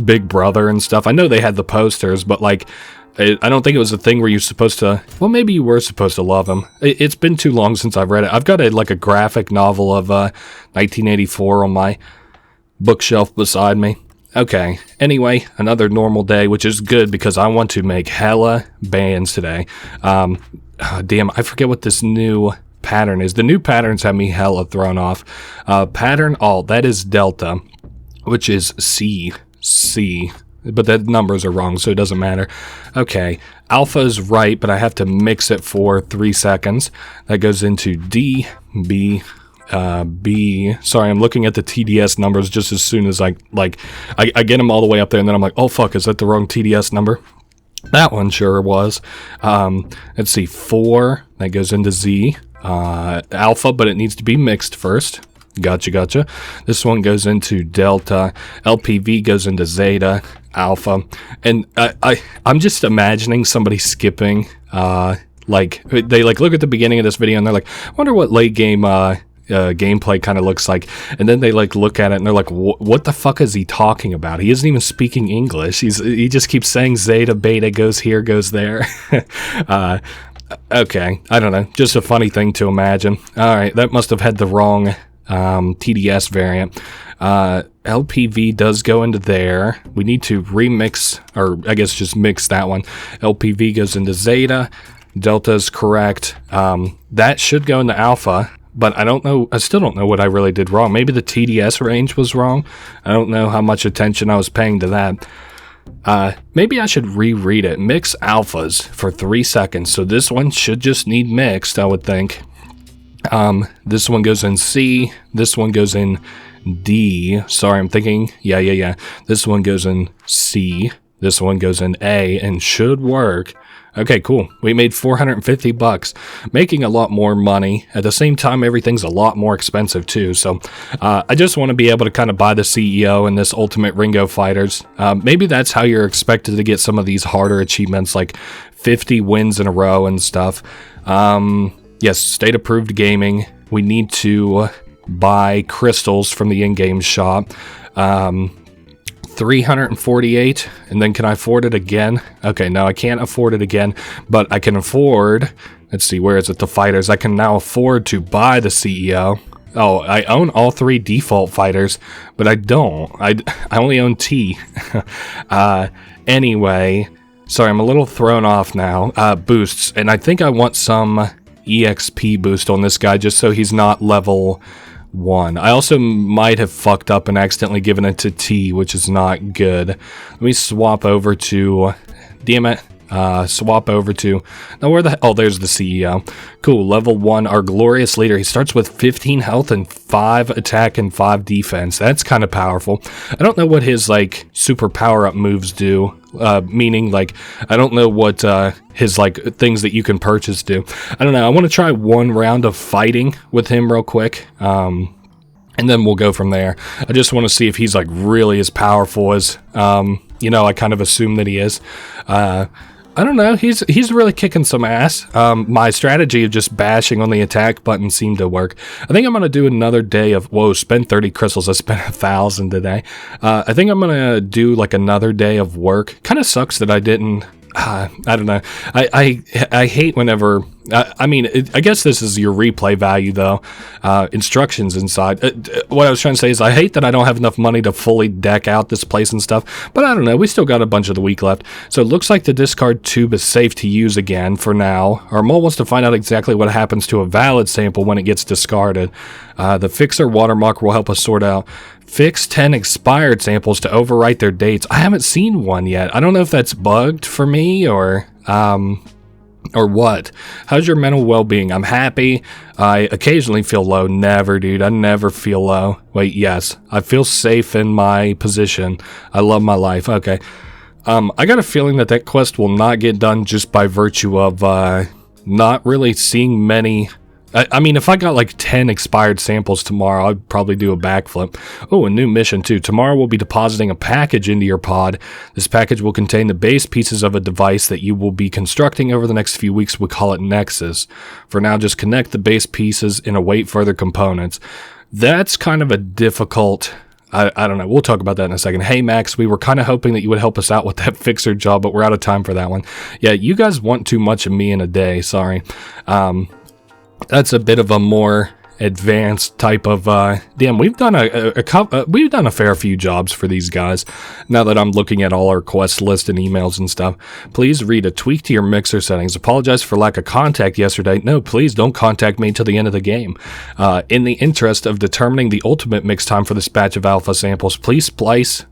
Big Brother and stuff? I know they had the posters, but like I don't think it was a thing where you're supposed to, well, maybe you were supposed to love him. It's been too long since I've read it. I've got a graphic novel of 1984 on my bookshelf beside me. Okay, anyway, another normal day, which is good because I want to make hella bands today. Damn, I forget what this new pattern is. The new patterns have me hella thrown off. Pattern alt, that is delta, which is C, but the numbers are wrong, so it doesn't matter. Okay, alpha is right, but I have to mix it for 3 seconds. That goes into D, B, B. Sorry, I'm looking at the TDS numbers just as soon as I get them all the way up there, and then I'm like, oh fuck, is that the wrong TDS number? That one sure was. Let's see, 4, that goes into Z. Alpha, but it needs to be mixed first. Gotcha. This one goes into delta. LPV goes into zeta, alpha. And I'm just imagining somebody skipping, they look at the beginning of this video and they're like, I wonder what late game gameplay kind of looks like, and then they like look at it and they're like, what the fuck is he talking about? He isn't even speaking English. He just keeps saying zeta, beta, goes here, goes there. Okay, I don't know, just a funny thing to imagine. Alright, that must have had the wrong TDS variant. LPV does go into there. We need to remix, or I guess just mix that one. LPV goes into zeta. Delta is correct. That should go into alpha, but I don't know. I still don't know what I really did wrong. Maybe the TDS range was wrong. I don't know how much attention I was paying to that. Maybe I should reread it. Mix alphas for 3 seconds. So this one should just need mixed, I would think. This one goes in C. This one goes in D. Sorry, I'm thinking. Yeah. This one goes in C. This one goes in A and should work. Okay, cool. We made $450, making a lot more money. At the same time, everything's a lot more expensive too. So I just want to be able to kind of buy the CEO and this Ultimate Ringo Fighters. Maybe that's how you're expected to get some of these harder achievements, like 50 wins in a row and stuff. Yes, state approved gaming. We need to buy crystals from the in-game shop. 348, and then can I afford it again? Okay, no, I can't afford it again, but I can afford, let's see, where is it? The fighters. I can now afford to buy the CEO. Oh, I own all 3 default fighters, but I don't. I only own T. Anyway, sorry, I'm a little thrown off now. Boosts, and I think I want some EXP boost on this guy just so he's not level 1. I also might have fucked up and accidentally given it to T, which is not good. Let me swap over to, damn it, swap over to, now where the, oh, there's the CEO. Cool, level 1, our glorious leader. He starts with 15 health and 5 attack and 5 defense. That's kind of powerful. I don't know what his, like, super power-up moves do. Meaning, like, I don't know what his, like, things that you can purchase do. I don't know. I want to try one round of fighting with him real quick, and then we'll go from there. I just want to see if he's, like, really as powerful as, you know, I kind of assume that he is. I don't know. He's really kicking some ass. My strategy of just bashing on the attack button seemed to work. I think I'm going to do another day of, whoa, spend 30 crystals. I spent 1,000 today. I think I'm going to do like another day of work. Kind of sucks that I didn't, I don't know. I hate whenever, I mean, I guess this is your replay value, though. Instructions inside. What I was trying to say is I hate that I don't have enough money to fully deck out this place and stuff. But I don't know. We still got a bunch of the week left. So it looks like the discard tube is safe to use again for now. Our mole wants to find out exactly what happens to a valid sample when it gets discarded. The fixer watermark will help us sort out. Fix 10 expired samples to overwrite their dates. I haven't seen one yet. I don't know if that's bugged for me or what. How's your mental well-being? I'm happy. I occasionally feel low. Never, dude. I never feel low. Wait, yes. I feel safe in my position. I love my life. Okay. I got a feeling that quest will not get done just by virtue of not really seeing many. I mean, if I got like 10 expired samples tomorrow, I'd probably do a backflip. Oh, a new mission too. Tomorrow we'll be depositing a package into your pod. This package will contain the base pieces of a device that you will be constructing over the next few weeks. We call it Nexus. For now, just connect the base pieces and await further components. That's kind of a difficult... I don't know. We'll talk about that in a second. Hey, Max, we were kind of hoping that you would help us out with that fixer job, but we're out of time for that one. Yeah, you guys want too much of me in a day. Sorry. That's a bit of a more advanced type of damn, we've done we've done a fair few jobs for these guys. Now that I'm looking at all our quest list and emails and stuff, please read a tweak to your mixer settings. Apologize for lack of contact yesterday. No, please don't contact me till the end of the game. In the interest of determining the ultimate mix time for this batch of alpha samples, please splice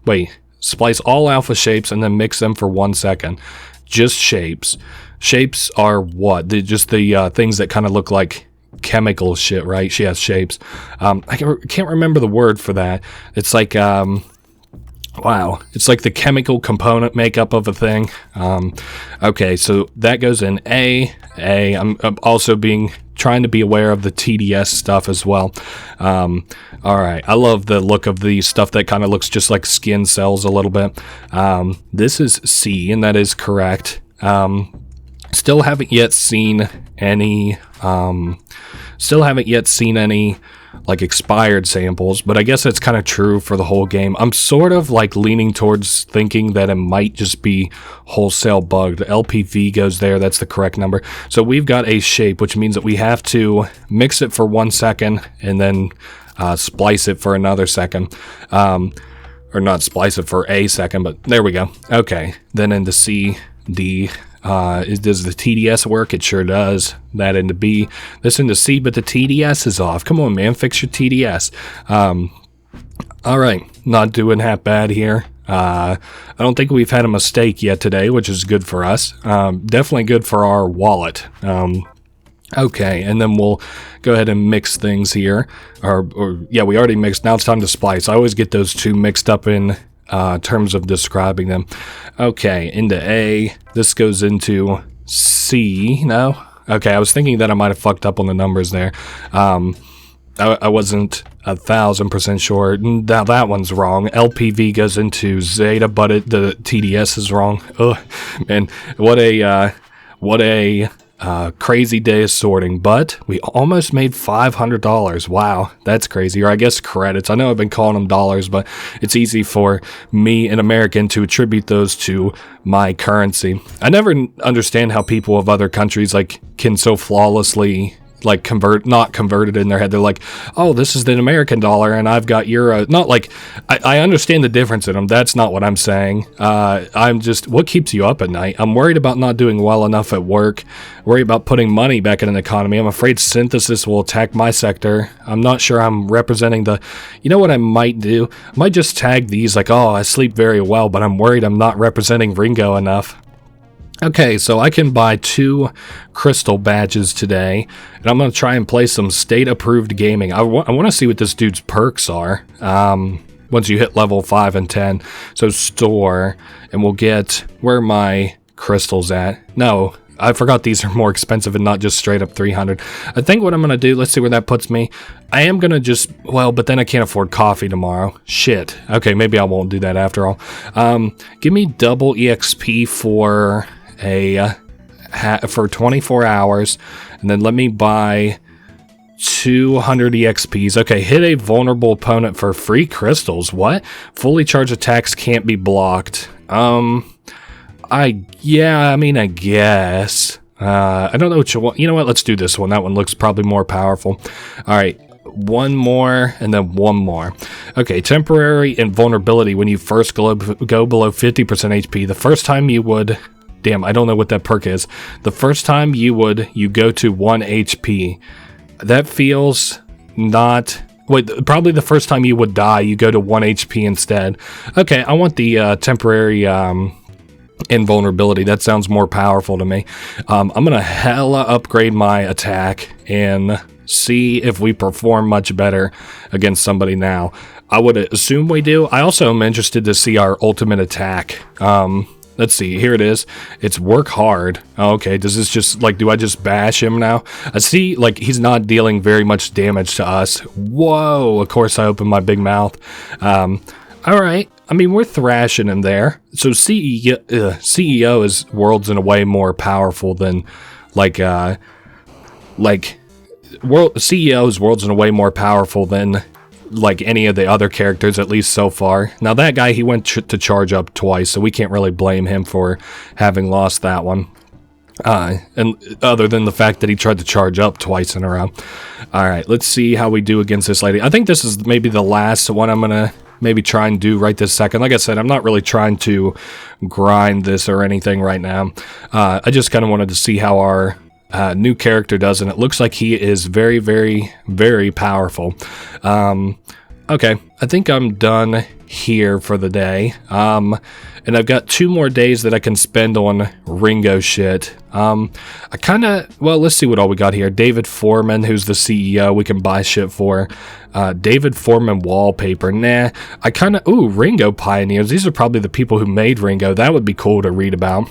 all alpha shapes and then mix them for 1 second. Just shapes. Shapes are what? Just the things that kind of look like chemical shit, right? She has shapes. I can't remember the word for that. It's like, wow. It's like the chemical component makeup of a thing. Okay, so that goes in A. I'm also trying to be aware of the TDS stuff as well. Alright, I love the look of the stuff that kind of looks just like skin cells a little bit. This is C, and that is correct. Still haven't yet seen any Still haven't yet seen any like expired samples, but I guess that's kind of true for the whole game. I'm sort of like leaning towards thinking that it might just be wholesale bugged. The LPV goes there, that's the correct number. So we've got a shape, which means that we have to mix it for 1 second and then splice it for another second. Or not splice it for a second, but there we go. Okay, then into C, D. Does the TDS work? It sure does. That into B, this into C, but the TDS is off. Come on, man, fix your TDS. All right, not doing half bad here. I don't think we've had a mistake yet today, which is good for us. Definitely good for our wallet. Okay, and then we'll go ahead and mix things here. Or yeah, we already mixed. Now it's time to splice. I always get those two mixed up in terms of describing them. Okay, into A. This goes into C. No? Okay, I was thinking that I might have fucked up on the numbers there. I wasn't 1,000% sure. Now that one's wrong. LPV goes into Zeta, but the TDS is wrong. Ugh, man, what a crazy day of sorting, but we almost made $500. Wow, that's crazy. Or I guess credits. I know I've been calling them dollars, but it's easy for me, an American, to attribute those to my currency. I never understand how people of other countries like can so flawlessly like not converted in their head. They're like, oh, this is the American dollar and I've got euro. Not like, I understand the difference in them. That's not what I'm saying. I'm just, what keeps you up at night? I'm worried about not doing well enough at work, worried about putting money back in an economy. I'm afraid synthesis will attack my sector. I'm not sure I'm representing you know what I might do? I might just tag these like, oh, I sleep very well, but I'm worried I'm not representing Ringo enough. Okay, so I can buy 2 crystal badges today, and I'm going to try and play some state-approved gaming. I want to see what this dude's perks are once you hit level 5 and 10. So store, and we'll get where are my crystals at. No, I forgot these are more expensive and not just straight up 300. I think what I'm going to do, let's see where that puts me. I am going to just, well, but then I can't afford coffee tomorrow. Shit. Okay, maybe I won't do that after all. Give me double EXP for for 24 hours, and then let me buy 200 EXPs. Okay, hit a vulnerable opponent for free crystals. What? Fully charged attacks can't be blocked. I guess. I don't know what you want. You know what? Let's do this one. That one looks probably more powerful. All right. One more, and then one more. Okay, temporary invulnerability when you first go below 50% HP. The first time you would... Damn, I don't know what that perk is. The first time you go to 1 HP. That feels not... Wait, probably the first time you would die, you go to 1 HP instead. Okay, I want the temporary invulnerability. That sounds more powerful to me. I'm gonna hella upgrade my attack and see if we perform much better against somebody now. I would assume we do. I also am interested to see our ultimate attack. Let's see, here it is. It's work hard. Oh, okay, does this just, like, do I just bash him now? I see, like, he's not dealing very much damage to us. Whoa, of course I opened my big mouth. Alright, I mean, we're thrashing him there. So CEO is worlds in a way more powerful than, CEO is worlds in a way more powerful than like any of the other characters, at least so far. Now that guy, he went to charge up twice, so we can't really blame him for having lost that one. And other than the fact that he tried to charge up twice in a row. Alright, let's see how we do against this lady. I think this is maybe the last one I'm gonna maybe try and do right this second. Like I said, I'm not really trying to grind this or anything right now. I just kind of wanted to see how our new character does, and it looks like he is very, very, very powerful. Okay, I think I'm done here for the day. And I've got 2 more days that I can spend on Ringo shit. Well, let's see what all we got here. David Foreman, who's the CEO, we can buy shit for. David Foreman wallpaper. Nah, ooh, Ringo pioneers. These are probably the people who made Ringo. That would be cool to read about.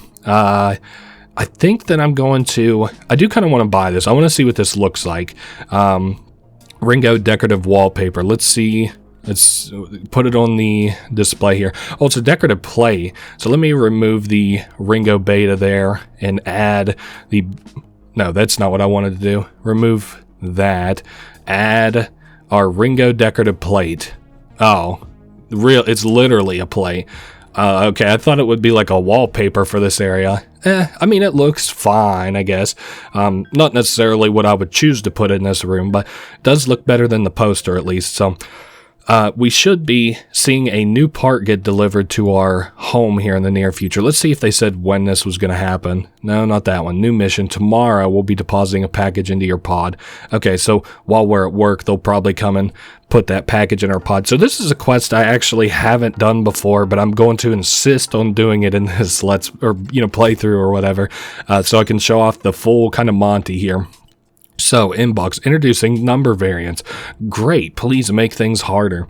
I think that I'm going to... I do kind of want to buy this. I want to see what this looks like. Ringo decorative wallpaper. Let's see. Let's put it on the display here. Oh, it's a decorative play. So let me remove the Ringo beta there and add the... No, that's not what I wanted to do. Remove that. Add our Ringo decorative plate. Oh, it's literally a plate. Okay, I thought it would be like a wallpaper for this area. I mean, it looks fine, I guess. Not necessarily what I would choose to put in this room, but it does look better than the poster at least. So we should be seeing a new part get delivered to our home here in the near future. Let's see if they said when this was going to happen. No, not that one. New mission. Tomorrow we'll be depositing a package into your pod. Okay, so while we're at work, they'll probably come and put that package in our pod. So this is a quest I actually haven't done before, but I'm going to insist on doing it in this playthrough or whatever, so I can show off the full kind of Monty here. So, inbox, introducing number variants. Great, please make things harder.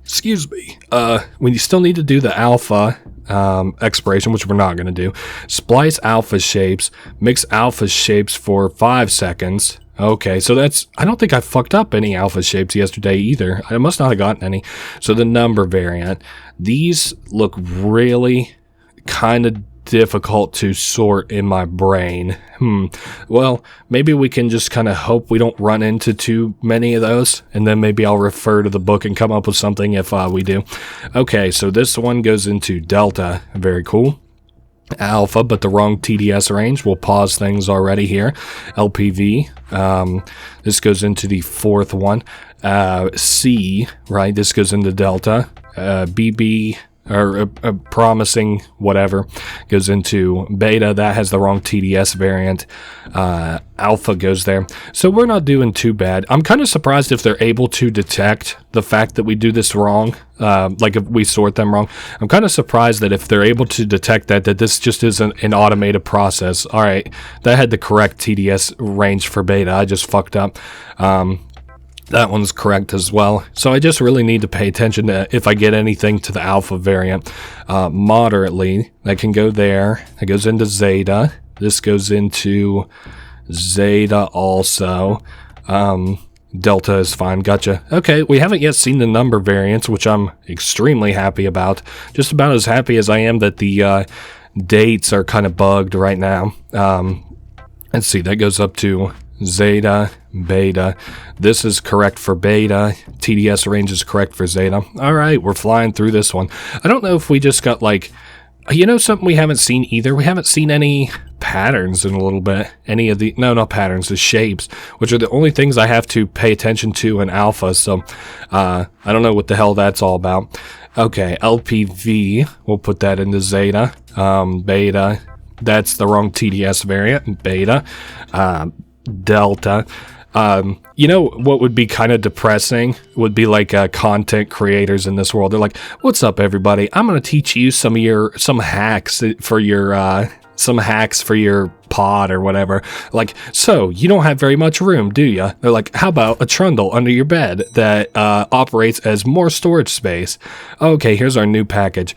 Excuse me. We still need to do the alpha expiration, which we're not going to do. Splice alpha shapes, mix alpha shapes for 5 seconds. Okay, so I don't think I fucked up any alpha shapes yesterday either. I must not have gotten any. So the number variant. These look really kind of difficult to sort in my brain. Well, maybe we can just kind of hope we don't run into too many of those, and then maybe I'll refer to the book and come up with something if we do. Okay, so this one goes into Delta. Very cool. Alpha, but the wrong TDS range. We'll pause things already here. LPV. This goes into the fourth one. C, right? This goes into Delta. BB, or promising whatever, goes into Beta. That has the wrong TDS variant. Alpha goes there. So we're not doing too bad. I'm kind of surprised if they're able to detect the fact that we do this wrong, like if we sort them wrong. I'm kind of surprised that if they're able to detect that this just isn't an automated process. All right, that had the correct TDS range for Beta. I just fucked up. That one's correct as well. So I just really need to pay attention to if I get anything to the alpha variant. Moderately, that can go there. That goes into Zeta. This goes into Zeta also. Delta is fine. Gotcha. Okay, we haven't yet seen the number variants, which I'm extremely happy about. Just about as happy as I am that the dates are kind of bugged right now. Let's see, that goes up to Zeta, Beta. This is correct for Beta. TDS range is correct for Zeta. All right, we're flying through this one. I don't know if we just got like, something we haven't seen either. We haven't seen any patterns in a little bit. Not patterns, the shapes, which are the only things I have to pay attention to in alpha. So I don't know what the hell that's all about. Okay, LPV, we'll put that into Zeta. Beta, that's the wrong TDS variant. Beta. Delta. What would be kind of depressing would be like content creators in this world. They're like, "What's up, everybody? I'm going to teach you some hacks for your pod or whatever. Like, so you don't have very much room, do you?" They're like, "How about a trundle under your bed that operates as more storage space?" Okay, here's our new package.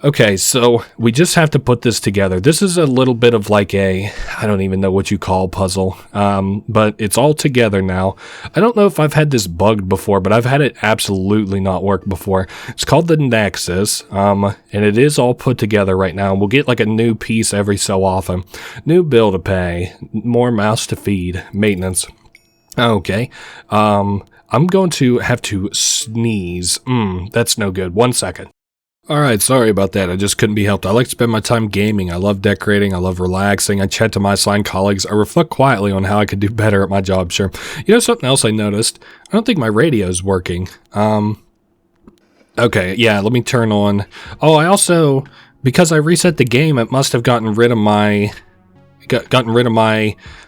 Okay, so we just have to put this together. This is a little bit of like I don't even know what you call puzzle, but it's all together now. I don't know if I've had this bugged before, but I've had it absolutely not work before. It's called the Nexus, and it is all put together right now. We'll get like a new piece every so often. New bill to pay, more mouse to feed, maintenance. Okay, I'm going to have to sneeze. That's no good. 1 second. Alright, sorry about that. I just couldn't be helped. I like to spend my time gaming. I love decorating. I love relaxing. I chat to my assigned colleagues. I reflect quietly on how I could do better at my job, sure. Something else I noticed? I don't think my radio's working. Okay, yeah, let me turn on. Oh, I also, because I reset the game, it must have gotten rid of my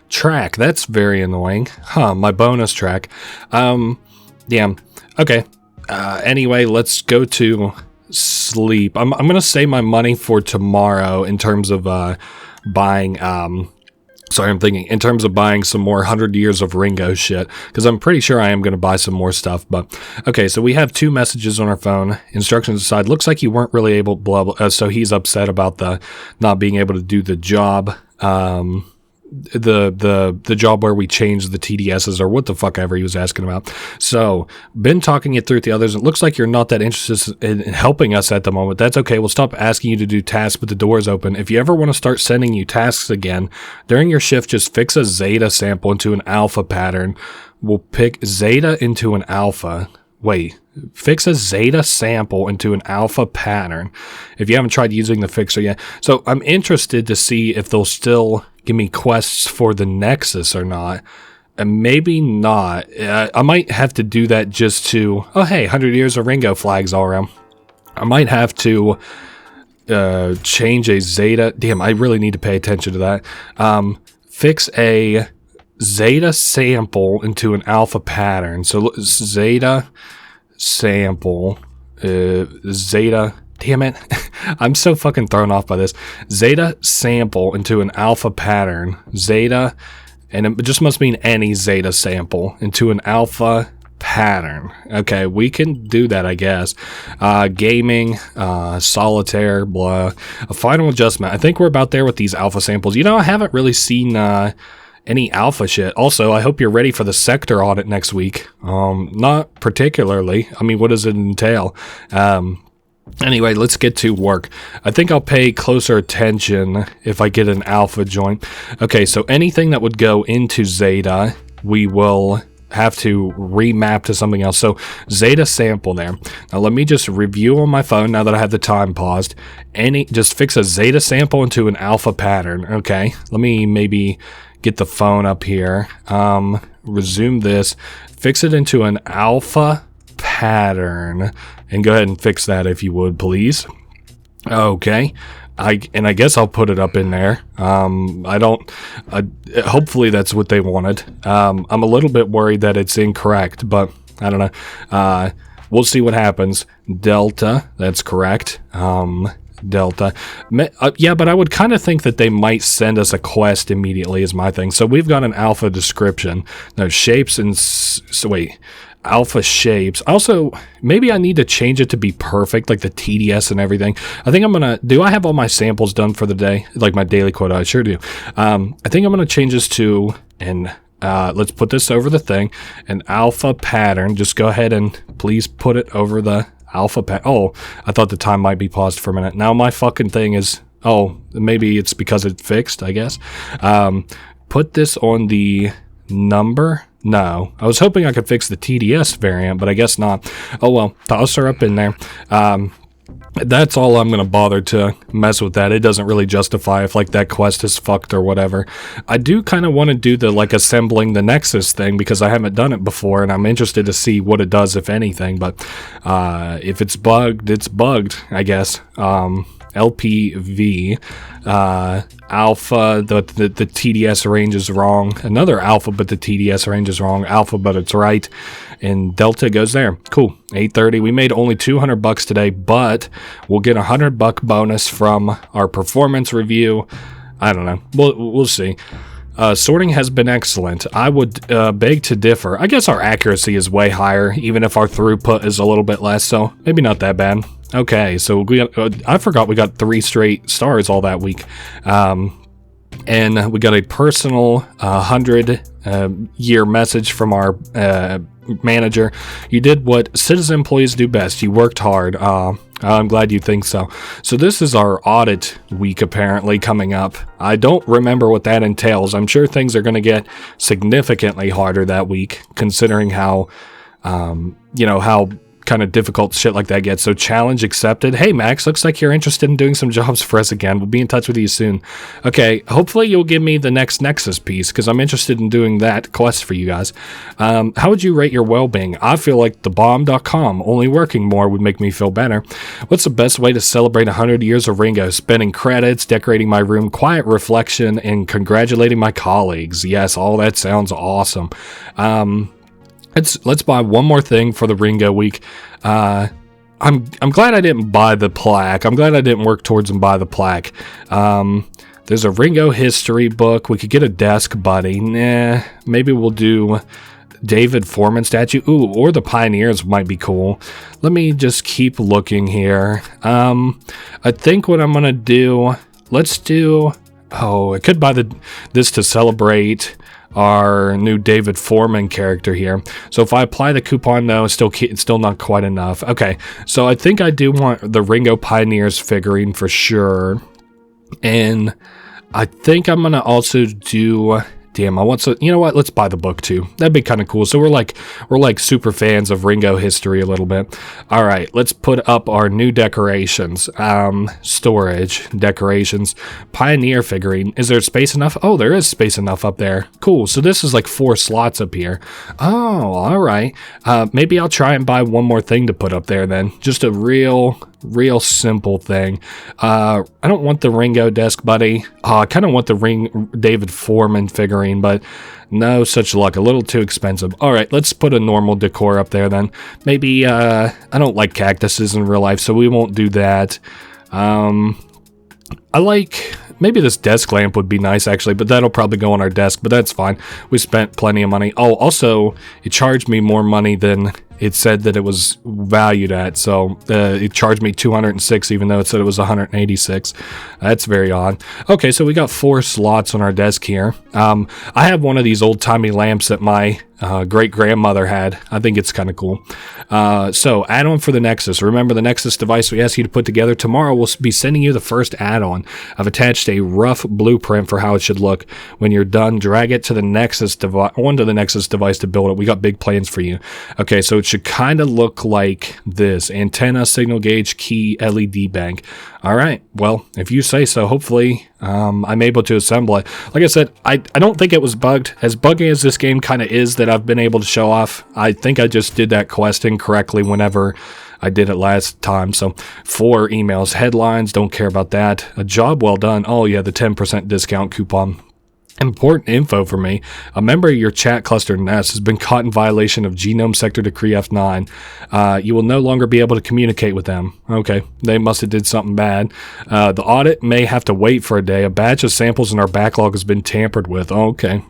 track. That's very annoying. My bonus track. Yeah, okay. Anyway, let's go to sleep. I'm gonna save my money for tomorrow in terms of buying in terms of buying some more 100 Years of Ringo shit, because I'm pretty sure I am going to buy some more stuff. But okay, so we have 2 messages on our phone. Instructions aside, looks like you weren't really able, blah, blah, so he's upset about the not being able to do the job. the job where we changed the TDSs or what the fuck ever he was asking about. So, been talking it through with the others. It looks like you're not that interested in helping us at the moment. That's okay. We'll stop asking you to do tasks, but the door is open. If you ever want to start sending you tasks again, during your shift, just fix a zeta sample into an alpha pattern. We'll pick zeta into an alpha. Wait, fix a zeta sample into an alpha pattern. If you haven't tried using the fixer yet. So I'm interested to see if they'll still give me quests for the Nexus or not. And maybe not. I might have to do that just to, oh hey, 100 years of Ringo flags all around. I might have to change a zeta. Damn, I really need to pay attention to that. Fix a zeta sample into an alpha pattern. So zeta sample, zeta, damn it. I'm so fucking thrown off by this. Zeta sample into an alpha pattern. Zeta, and it just must mean any zeta sample into an alpha pattern. Okay, we can do that, I guess. Gaming, solitaire, blah. A final adjustment. I think we're about there with these alpha samples. You know, I haven't really seen any alpha shit. Also, I hope you're ready for the sector audit next week. Not particularly. I mean, what does it entail? Anyway, let's get to work. I think I'll pay closer attention if I get an alpha joint. Okay, so anything that would go into zeta, we will have to remap to something else. So zeta sample there. Now let me just review on my phone now that I have the time paused. Just fix a zeta sample into an alpha pattern. Okay, let me maybe get the phone up here. Resume this. Fix it into an alpha pattern. And go ahead and fix that if you would, please. Okay. I guess I'll put it up in there. Hopefully that's what they wanted. I'm a little bit worried that it's incorrect, but I don't know. We'll see what happens. Delta, that's correct. Delta. Yeah, but I would kind of think that they might send us a quest immediately is my thing. So we've got an alpha description. Now shapes and... So wait. Alpha shapes. Also, maybe I need to change it to be perfect, like the TDS and everything. I think I'm gonna... Do I have all my samples done for the day? Like my daily quota? I sure do. I think I'm gonna change this to... And let's put this over the thing. An alpha pattern. Just go ahead and please put it over the alpha pattern. Oh, I thought the time might be paused for a minute. Now my fucking thing is... Oh, maybe it's because it's fixed, I guess. Put this on the number... No, I was hoping I could fix the TDS variant, but I guess not. Oh well, toss her up in there. That's all I'm going to bother to mess with that. It doesn't really justify if like that quest is fucked or whatever. I do kind of want to do the like assembling the Nexus thing because I haven't done it before and I'm interested to see what it does if anything, but if it's bugged, it's bugged, I guess. LPV, alpha, the TDS range is wrong. Another alpha, but the TDS range is wrong. Alpha, but it's right. And delta goes there. Cool. 830. We made only $200 today, but we'll get $100 bonus from our performance review. I don't know. We'll see. Sorting has been excellent. I would beg to differ. I guess our accuracy is way higher, even if our throughput is a little bit less, so maybe not that bad. Okay, so we got, I forgot we got 3 straight stars all that week. And we got a personal 100-year message from our manager. You did what citizen employees do best. You worked hard. I'm glad you think so. So this is our audit week apparently coming up. I don't remember what that entails. I'm sure things are going to get significantly harder that week, considering how, how kind of difficult shit like that gets. So challenge accepted. Hey Max, looks like you're interested in doing some jobs for us again. We'll be in touch with you soon. Okay, hopefully you'll give me the next Nexus piece because I'm interested in doing that quest for you guys. How would you rate your well-being? I feel like thebomb.com, only working more would make me feel better. What's the best way to celebrate 100 years of Ringo? Spending credits, decorating my room, quiet reflection, and congratulating my colleagues. Yes, all that sounds awesome. Let's buy one more thing for the Ringo week. I'm glad I didn't buy the plaque. I'm glad I didn't work towards and buy the plaque. There's a Ringo history book. We could get a desk buddy. Nah, maybe we'll do David Foreman statue. Ooh, or the Pioneers might be cool. Let me just keep looking here. I think what I'm gonna do. Let's do Oh, I could buy this to celebrate our new David Foreman character here. So if I apply the coupon, no, it's still not quite enough. Okay, so I think I do want the Ringo Pioneers figurine for sure. And I think I'm going to also do... Damn, I want to... You know what? Let's buy the book too. That'd be kind of cool. So we're like super fans of Ringo history a little bit. All right, let's put up our new decorations. Storage, decorations, Pioneer figurine. Is there space enough? Oh, there is space enough up there. Cool. So this is like 4 slots up here. Oh, all right. Maybe I'll try and buy one more thing to put up there then. Just a real simple thing. I don't want the Ringo desk buddy. I kind of want the David Foreman figurine, but no such luck. A little too expensive. All right, let's put a normal decor up there then. Maybe I don't like cactuses in real life, so we won't do that. I like... Maybe this desk lamp would be nice, actually, but that'll probably go on our desk, but that's fine. We spent plenty of money. Oh, also, it charged me more money than it said that it was valued at, so it charged me $206, even though it said it was $186. That's very odd. Okay, so we got 4 slots on our desk here. I have one of these old-timey lamps that my great-grandmother had. I think it's kind of cool. So, add-on for the Nexus. Remember the Nexus device we asked you to put together? Tomorrow we'll be sending you the first add-on. I've attached a rough blueprint for how it should look. When you're done, drag it to the Nexus device, onto the Nexus device to build it. We got big plans for you. Okay, so it should kind of look like this. Antenna, signal gauge, key, LED bank. All right, well, if you say so, hopefully I'm able to assemble it. Like I said, I don't think it was bugged. As buggy as this game kind of is that I've been able to show off, I think I just did that quest incorrectly whenever I did it last time. So 4 emails, headlines, don't care about that. A job well done. Oh yeah, the 10% discount coupon. Important info for me. A member of your chat cluster Nest has been caught in violation of Genome Sector Decree F9. You will no longer be able to communicate with them. Okay, they must have did something bad. The audit may have to wait for a day. A batch of samples in our backlog has been tampered with. Okay.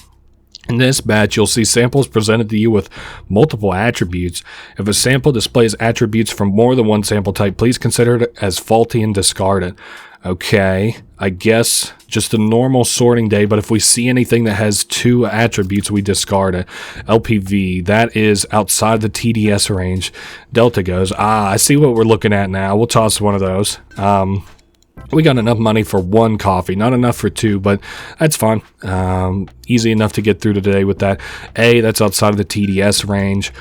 In this batch, you'll see samples presented to you with multiple attributes. If a sample displays attributes from more than one sample type, please consider it as faulty and discard it. Okay, I guess just a normal sorting day, but if we see anything that has 2 attributes, we discard it. LPV, that is outside the TDS range. Delta goes, I see what we're looking at now. We'll toss one of those. We got enough money for 1 coffee, not enough for 2, but that's fine. Easy enough to get through today with that. A, that's outside of the TDS range.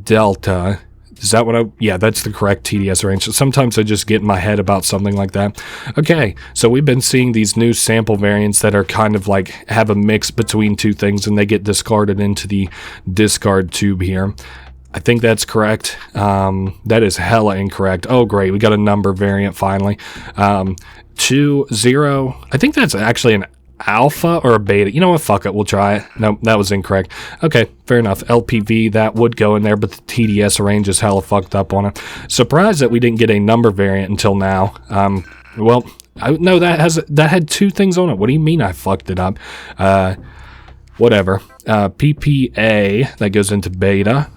Delta, is that what yeah, that's the correct TDS range. So sometimes I just get in my head about something like that. Okay, so we've been seeing these new sample variants that are kind of like have a mix between 2 things, and they get discarded into the discard tube here. I think that's correct. That is hella incorrect. Oh, great. We got a number variant finally. 2, 0. I think that's actually an alpha or a beta. You know what? Fuck it. We'll try it. No, that was incorrect. Okay, fair enough. LPV, that would go in there, but the TDS range is hella fucked up on it. Surprised that we didn't get a number variant until now. Well, no, that had 2 things on it. What do you mean I fucked it up? Whatever. PPA, that goes into beta.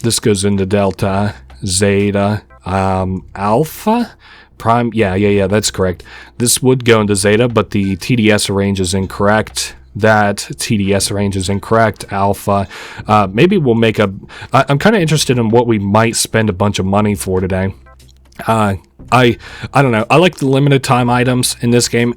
This goes into delta, zeta, alpha, prime. Yeah, that's correct. This would go into zeta, but the TDS range is incorrect. That TDS range is incorrect. Alpha. Maybe we'll make I'm kind of interested in what we might spend a bunch of money for today. I don't know. I like the limited time items in this game.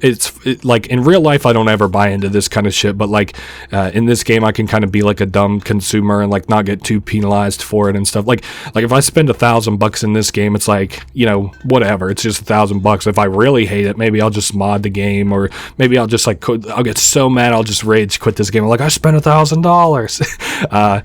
Like in real life, I don't ever buy into this kind of shit, but like in this game, I can kind of be like a dumb consumer and like not get too penalized for it and stuff. Like if I spend $1,000 in this game, it's like, you know, whatever. It's just $1,000. If I really hate it, maybe I'll just mod the game, or maybe I'll just like I'll get so mad I'll just rage quit this game. I'm like, I spent $1,000.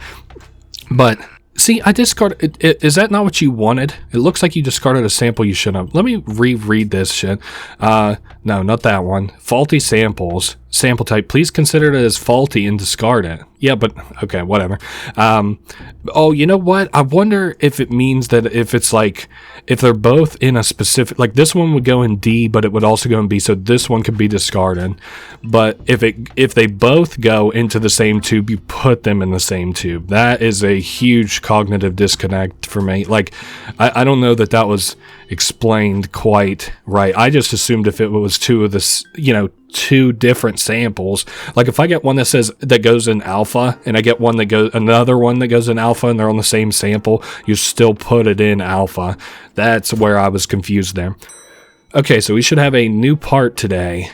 But see, I discarded. Is that not what you wanted? It looks like you discarded a sample you shouldn't have. Let me reread this shit. No, not that one. Faulty samples. sample type, please consider it as faulty and discard it. Yeah, but okay, whatever. Oh, you know what? I wonder if it means that if it's like, if they're both in a specific, like this one would go in D, but it would also go in B, so this one could be discarded. But if they both go into the same tube, you put them in the same tube. That is a huge cognitive disconnect for me. Like, I don't know that was explained quite right. I just assumed if it was two different samples, like if I get one that goes in alpha and I get another one that goes in alpha and they're on the same sample, you still put it in alpha. That's where I was confused there. Okay, so we should have a new part today.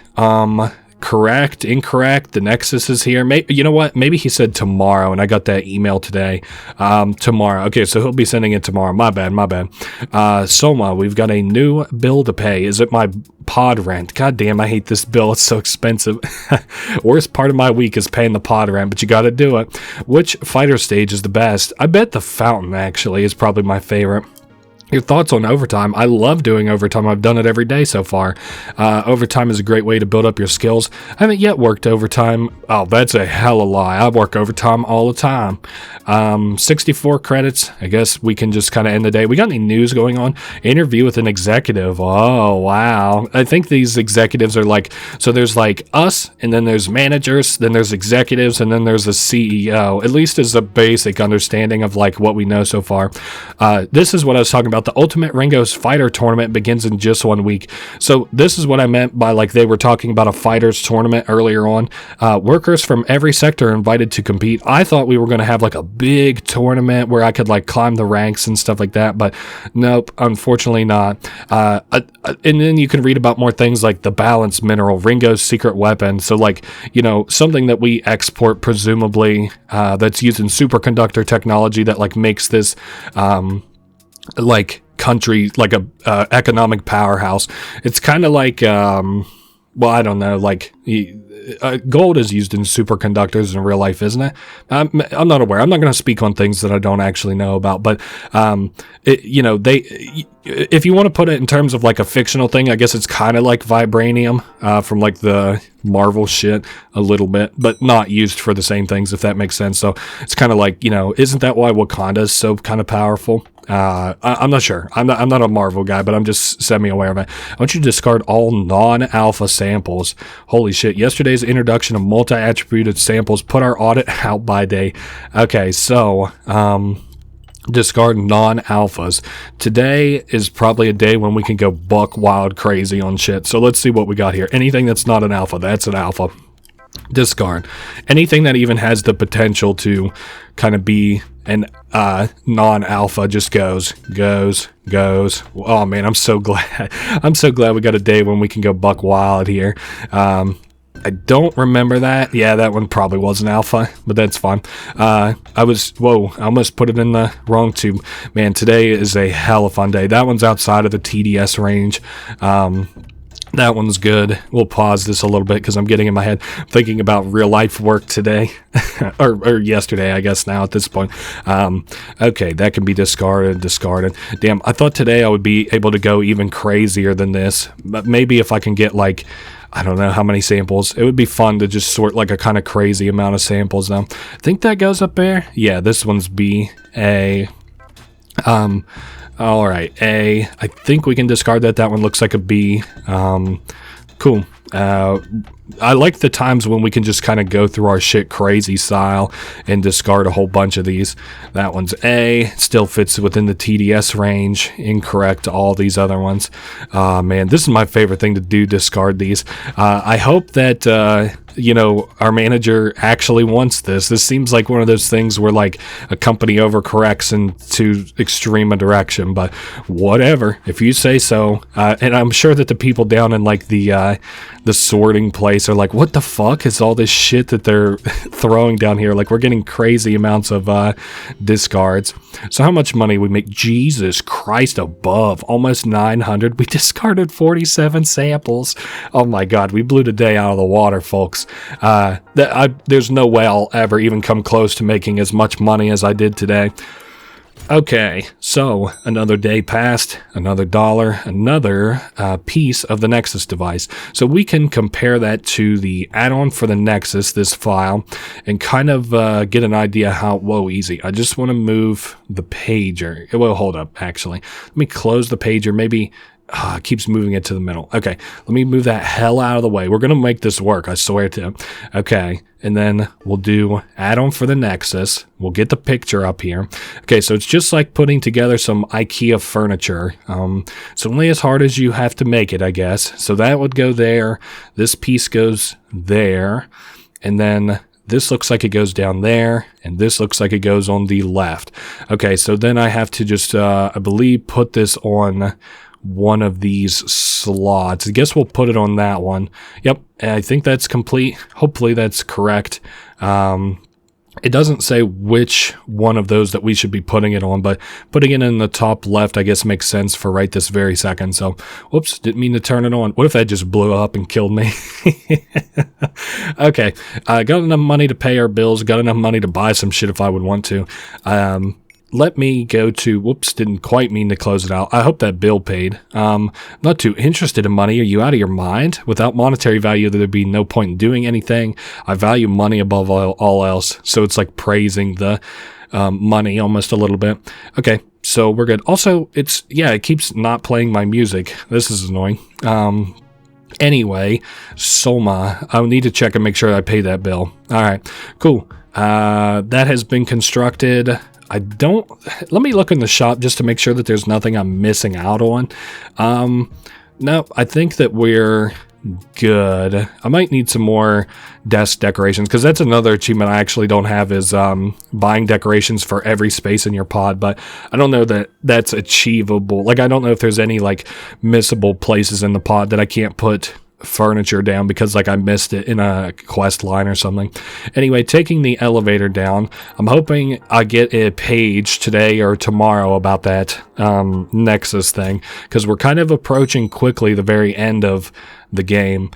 Correct, incorrect, the nexus is here. You know what? Maybe he said tomorrow, and I got that email today. Tomorrow. Okay, so he'll be sending it tomorrow. My bad. Soma, we've got a new bill to pay. Is it my pod rent? God damn, I hate this bill. It's so expensive. Worst part of my week is paying the pod rent, but you gotta do it. Which fighter stage is the best? I bet the fountain, actually, is probably my favorite. Your thoughts on overtime? I love doing overtime. I've done it every day so far. Overtime is a great way to build up your skills. I haven't yet worked overtime. Oh, that's a hell of a lie. I work overtime all the time. 64 credits. I guess we can just kind of end the day. We got any news going on? Interview with an executive. Oh, wow. I think these executives are like, so there's like us, and then there's managers, then there's executives, and then there's a CEO. At least as a basic understanding of like what we know so far. This is what I was talking about. The Ultimate Ringo's Fighter Tournament begins in just 1 week. So this is what I meant by like they were talking about a fighters tournament earlier on. Workers from every sector are invited to compete. I thought we were going to have like a big tournament where I could like climb the ranks and stuff like that, but nope, unfortunately not. And then you can read about more things like the balance mineral, Ringo's secret weapon. So like, something that we export presumably that's using superconductor technology that like makes this like country like a economic powerhouse. It's kind of like well, I don't know, like gold is used in superconductors in real life, isn't it? I'm not aware. I'm not going to speak on things that I don't actually know about, but if you want to put it in terms of like a fictional thing, I guess it's kind of like vibranium from like the Marvel shit a little bit, but not used for the same things, if that makes sense. So it's kind of like, isn't that why Wakanda is so kind of powerful? I'm not sure. I'm not a Marvel guy, but I'm just semi-aware of it. I want you to discard all non-alpha samples. Holy shit. Yesterday's introduction of multi-attributed samples put our audit out by day. Okay, so discard non-alphas. Today is probably a day when we can go buck wild crazy on shit. So let's see what we got here. Anything that's not an alpha, that's an alpha. Discard. Anything that even has the potential to kind of be an non-alpha just goes. Oh man, I'm so glad we got a day when we can go buck wild here. I don't remember that. Yeah, that one probably was an alpha, but that's fine. I almost put it in the wrong tube. Man, today is a hell of a fun day. That one's outside of the TDS range. That one's good. We'll pause this a little bit because I'm getting in my head thinking about real life work today or yesterday, I guess now at this point. Okay, that can be discarded. Damn, I thought today I would be able to go even crazier than this, but maybe if I can get like, I don't know how many samples. It would be fun to just sort like a kind of crazy amount of samples now. I think that goes up there. Yeah, this one's B, A. All right, A. I think we can discard that. That one looks like a B. Cool. I like the times when we can just kind of go through our shit crazy style and discard a whole bunch of these. That one's A. Still fits within the TDS range. Incorrect to all these other ones. Man, this is my favorite thing to do, discard these. I hope that our manager actually wants this. This seems like one of those things where like a company overcorrects into extreme a direction, but whatever, if you say so. And I'm sure that the people down in like the sorting place are like, what the fuck is all this shit that they're throwing down here? Like, we're getting crazy amounts of discards. So how much money we make? Jesus Christ above, almost 900. We discarded 47 samples. Oh my god, we blew the day out of the water, folks. There's no way I'll ever even come close to making as much money as I did today. Okay, so another day passed, another dollar, another piece of the Nexus device. So we can compare that to the add-on for the Nexus, this file, and kind of get an idea how, whoa, easy. I just want to move the pager. Well, hold up, actually. Let me close the pager, maybe. It keeps moving it to the middle. Okay, let me move that hell out of the way. We're going to make this work, I swear to. Okay, and then we'll do add-on for the Nexus. We'll get the picture up here. Okay, so it's just like putting together some IKEA furniture. It's only as hard as you have to make it, I guess. So that would go there. This piece goes there. And then this looks like it goes down there. And this looks like it goes on the left. Okay, so then I have to just, I believe, put this on one of these slots. I guess we'll put it on that one. Yep, I think that's complete. Hopefully that's correct. It doesn't say which one of those that we should be putting it on, but putting it in the top left, I guess, makes sense for right this very second. So, whoops, didn't mean to turn it on. What if that just blew up and killed me? Okay, got enough money to pay our bills, got enough money to buy some shit if I would want to. Let me go to, whoops, didn't quite mean to close it out. I hope that bill paid. Not too interested in money. Are you out of your mind? Without monetary value, there'd be no point in doing anything. I value money above all else. So it's like praising the money almost a little bit. Okay, so we're good. Also, it keeps not playing my music. This is annoying. Anyway, Soma, I'll need to check and make sure I pay that bill. All right, cool. That has been constructed. Let me look in the shop just to make sure that there's nothing I'm missing out on. No, I think that we're good. I might need some more desk decorations, because that's another achievement I actually don't have, is buying decorations for every space in your pod, but I don't know that that's achievable. Like, I don't know if there's any, like, missable places in the pod that I can't put furniture down because, like, I missed it in a quest line or something. Anyway, taking the elevator down, I'm hoping I get a page today or tomorrow about that Nexus thing, because we're kind of approaching quickly the very end of the game.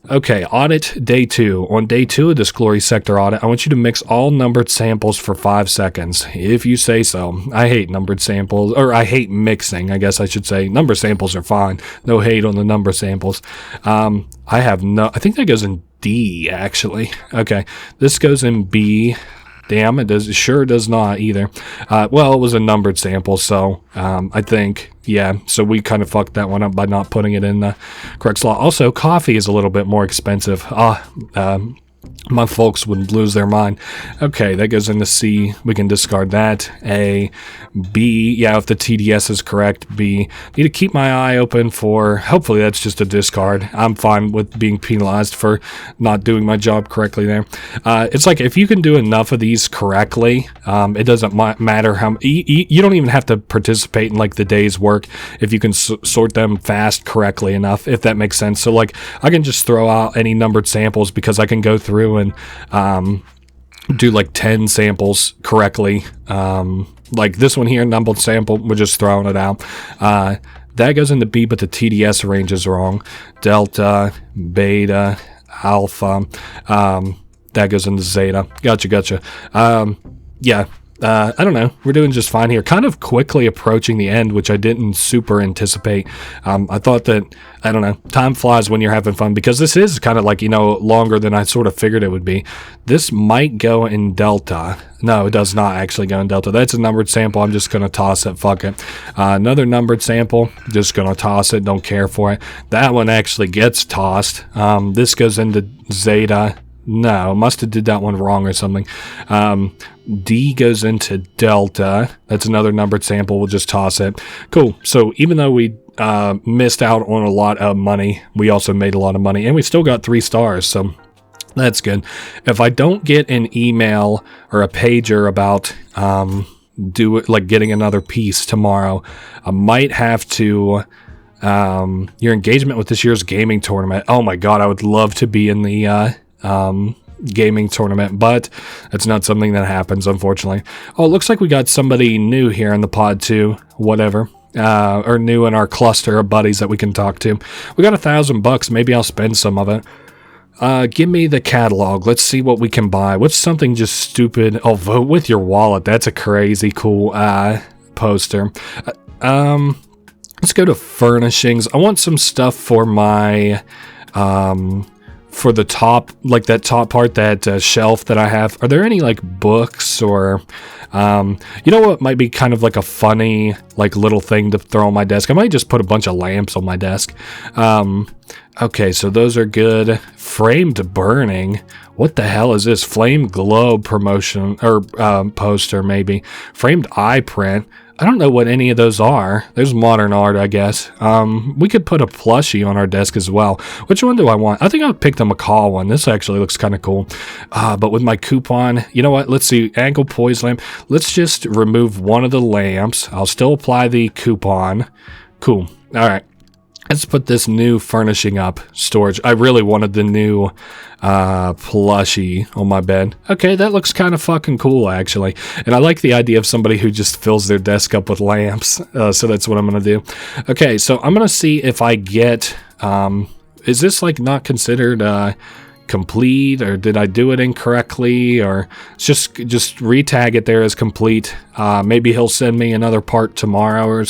Okay, audit day 2. On day 2 of this Glory Sector audit, I want you to mix all numbered samples for 5 seconds, if you say so. I hate numbered samples, or I hate mixing, I guess I should say. Number samples are fine. No hate on the number samples. I think that goes in D, actually. Okay, this goes in B. Damn, it sure does not either. Well, it was a numbered sample, so I think, yeah, so we kind of fucked that one up by not putting it in the correct slot. Also, coffee is a little bit more expensive. My folks would lose their mind. Okay, that goes into C. We can discard that. A, B. Yeah, if the TDS is correct, B. Need to keep my eye open for, hopefully that's just a discard. I'm fine with being penalized for not doing my job correctly there. It's like, if you can do enough of these correctly, it doesn't matter how, you don't even have to participate in, like, the day's work if you can sort them fast correctly enough, if that makes sense. So, like, I can just throw out any numbered samples because I can go through and do like 10 samples correctly. Like this one here, numbered sample, we're just throwing it out. That goes into B, but the TDS range is wrong. Delta, beta, alpha, that goes into zeta. Gotcha. Yeah. I don't know. We're doing just fine here. Kind of quickly approaching the end, which I didn't super anticipate. I thought that, I don't know, time flies when you're having fun, because this is kind of like, longer than I sort of figured it would be. This might go in Delta. No, it does not actually go in Delta. That's a numbered sample. I'm just going to toss it. Fuck it. Another numbered sample. Just going to toss it. Don't care for it. That one actually gets tossed. This goes into Zeta. No, must have did that one wrong or something. D goes into Delta. That's another numbered sample. We'll just toss it. Cool. So even though we missed out on a lot of money, we also made a lot of money, and we still got 3 stars. So that's good. If I don't get an email or a pager about getting another piece tomorrow, I might have to. Your engagement with this year's gaming tournament. Oh my god, I would love to be in the gaming tournament, but it's not something that happens, unfortunately. Oh, it looks like we got somebody new here in the pod too. Whatever. Or new in our cluster of buddies that we can talk to. We got $1,000. Maybe I'll spend some of it. Give me the catalog. Let's see what we can buy. What's something just stupid? Oh, vote with your wallet. That's a crazy cool poster. Let's go to furnishings. I want some stuff for my for the top, like that top part, that shelf that I have. Are there any like books or you know what might be kind of like a funny like little thing to throw on my desk? I might just put a bunch of lamps on my desk. Okay, so those are good. Framed burning. What the hell is this? Flame globe promotion or poster maybe. Framed eye print. I don't know what any of those are. There's modern art, I guess. We could put a plushie on our desk as well. Which one do I want? I think I'll pick the macaw one. This actually looks kind of cool. But with my coupon, you know what? Let's see. Ankle poise lamp. Let's just remove one of the lamps. I'll still apply the coupon. Cool. All right. Let's put this new furnishing up. Storage. I really wanted the new plushie on my bed. Okay, that looks kind of fucking cool, actually. And I like the idea of somebody who just fills their desk up with lamps. So that's what I'm going to do. Okay, so I'm going to see if I get... is this, like, not considered... complete, or did I do it incorrectly, or just retag it there as complete. Maybe he'll send me another part tomorrow, or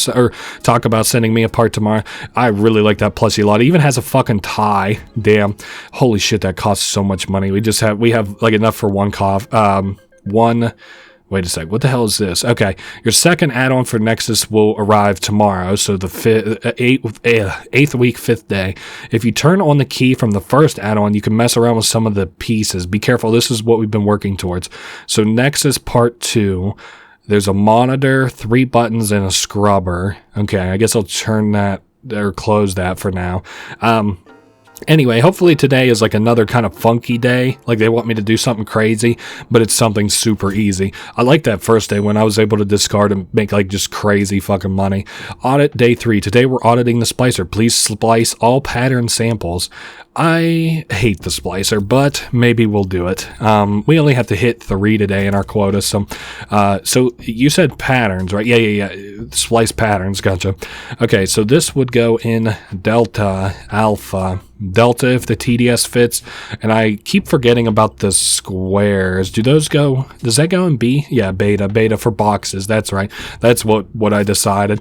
talk about sending me a part tomorrow. I really like that plushie a lot. It even has a fucking tie. Damn, holy shit, that costs so much money. We have like enough for one. Wait a sec, what the hell is this? Okay, your second add-on for Nexus will arrive tomorrow, so the 8th week, 5th day. If you turn on the key from the first add-on, you can mess around with some of the pieces. Be careful, this is what we've been working towards. So Nexus Part 2, there's a monitor, 3 buttons, and a scrubber. Okay, I guess I'll turn that, or close that for now. Anyway, hopefully today is like another kind of funky day. Like they want me to do something crazy, but it's something super easy. I like that first day when I was able to discard and make like just crazy fucking money. Audit day 3. Today we're auditing the splicer. Please splice all pattern samples. I hate the splicer, but maybe we'll do it. We only have to hit 3 today in our quota. So you said patterns, right? Yeah. Splice patterns. Gotcha. Okay. So this would go in Delta, Alpha, Delta if the TDS fits, and I keep forgetting about the squares. Does that go in B? Yeah, Beta for boxes. That's right. That's what I decided.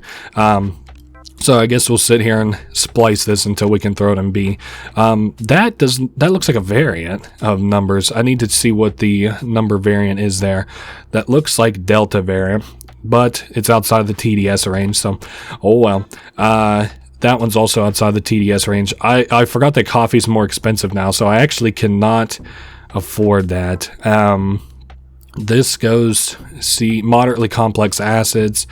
So I guess we'll sit here and splice this until we can throw it in B. That looks like a variant of numbers. I need to see what the number variant is there. That looks like Delta variant, but it's outside of the TDS range, so oh well. That one's also outside the TDS range. I forgot that coffee's more expensive now, so I actually cannot afford that. This goes, see, moderately complex acids.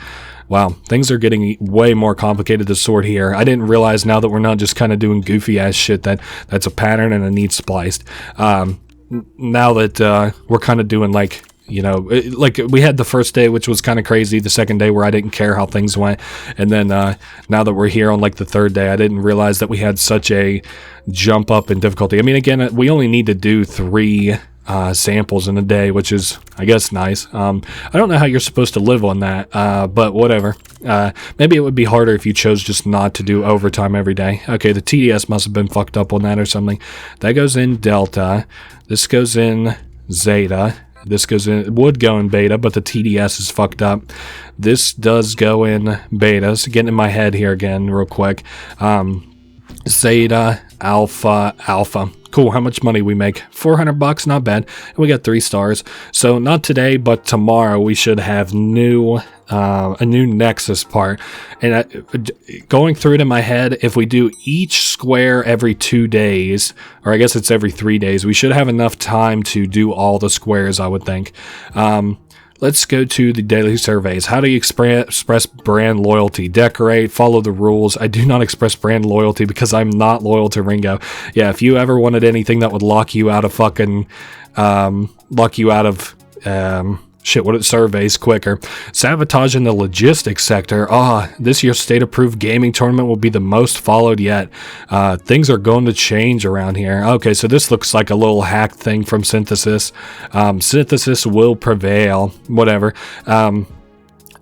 Wow, things are getting way more complicated to sort here. I didn't realize now that we're not just kind of doing goofy ass shit that's a pattern and it needs spliced. Now that we're kind of doing like, you know, like we had the first day, which was kind of crazy. The second day where I didn't care how things went. And then now that we're here on like the third day, I didn't realize that we had such a jump up in difficulty. I mean, again, we only need to do 3 samples in a day, which is, I guess, nice. I don't know how you're supposed to live on that, but whatever. Maybe it would be harder if you chose just not to do overtime every day. Okay, the TDS must have been fucked up on that or something. That goes in Delta. This goes in Zeta. This would go in Beta, but the TDS is fucked up. This does go in Beta. So getting in my head here again real quick. Zeta, Alpha. Cool, how much money we make? $400, not bad. And we got 3 stars. So not today, but tomorrow we should have a new Nexus part. And going through it in my head, if we do each square every 2 days, or I guess it's every 3 days, we should have enough time to do all the squares, I would think. Let's go to the daily surveys. How do you express brand loyalty? Decorate, follow the rules. I do not express brand loyalty because I'm not loyal to Ringo. Yeah, if you ever wanted anything that would lock you out of surveys quicker. Sabotage in the logistics sector. This year's state-approved gaming tournament will be the most followed yet. Things are going to change around here. Okay, so this looks like a little hack thing from Synthesis. Synthesis will prevail. Whatever.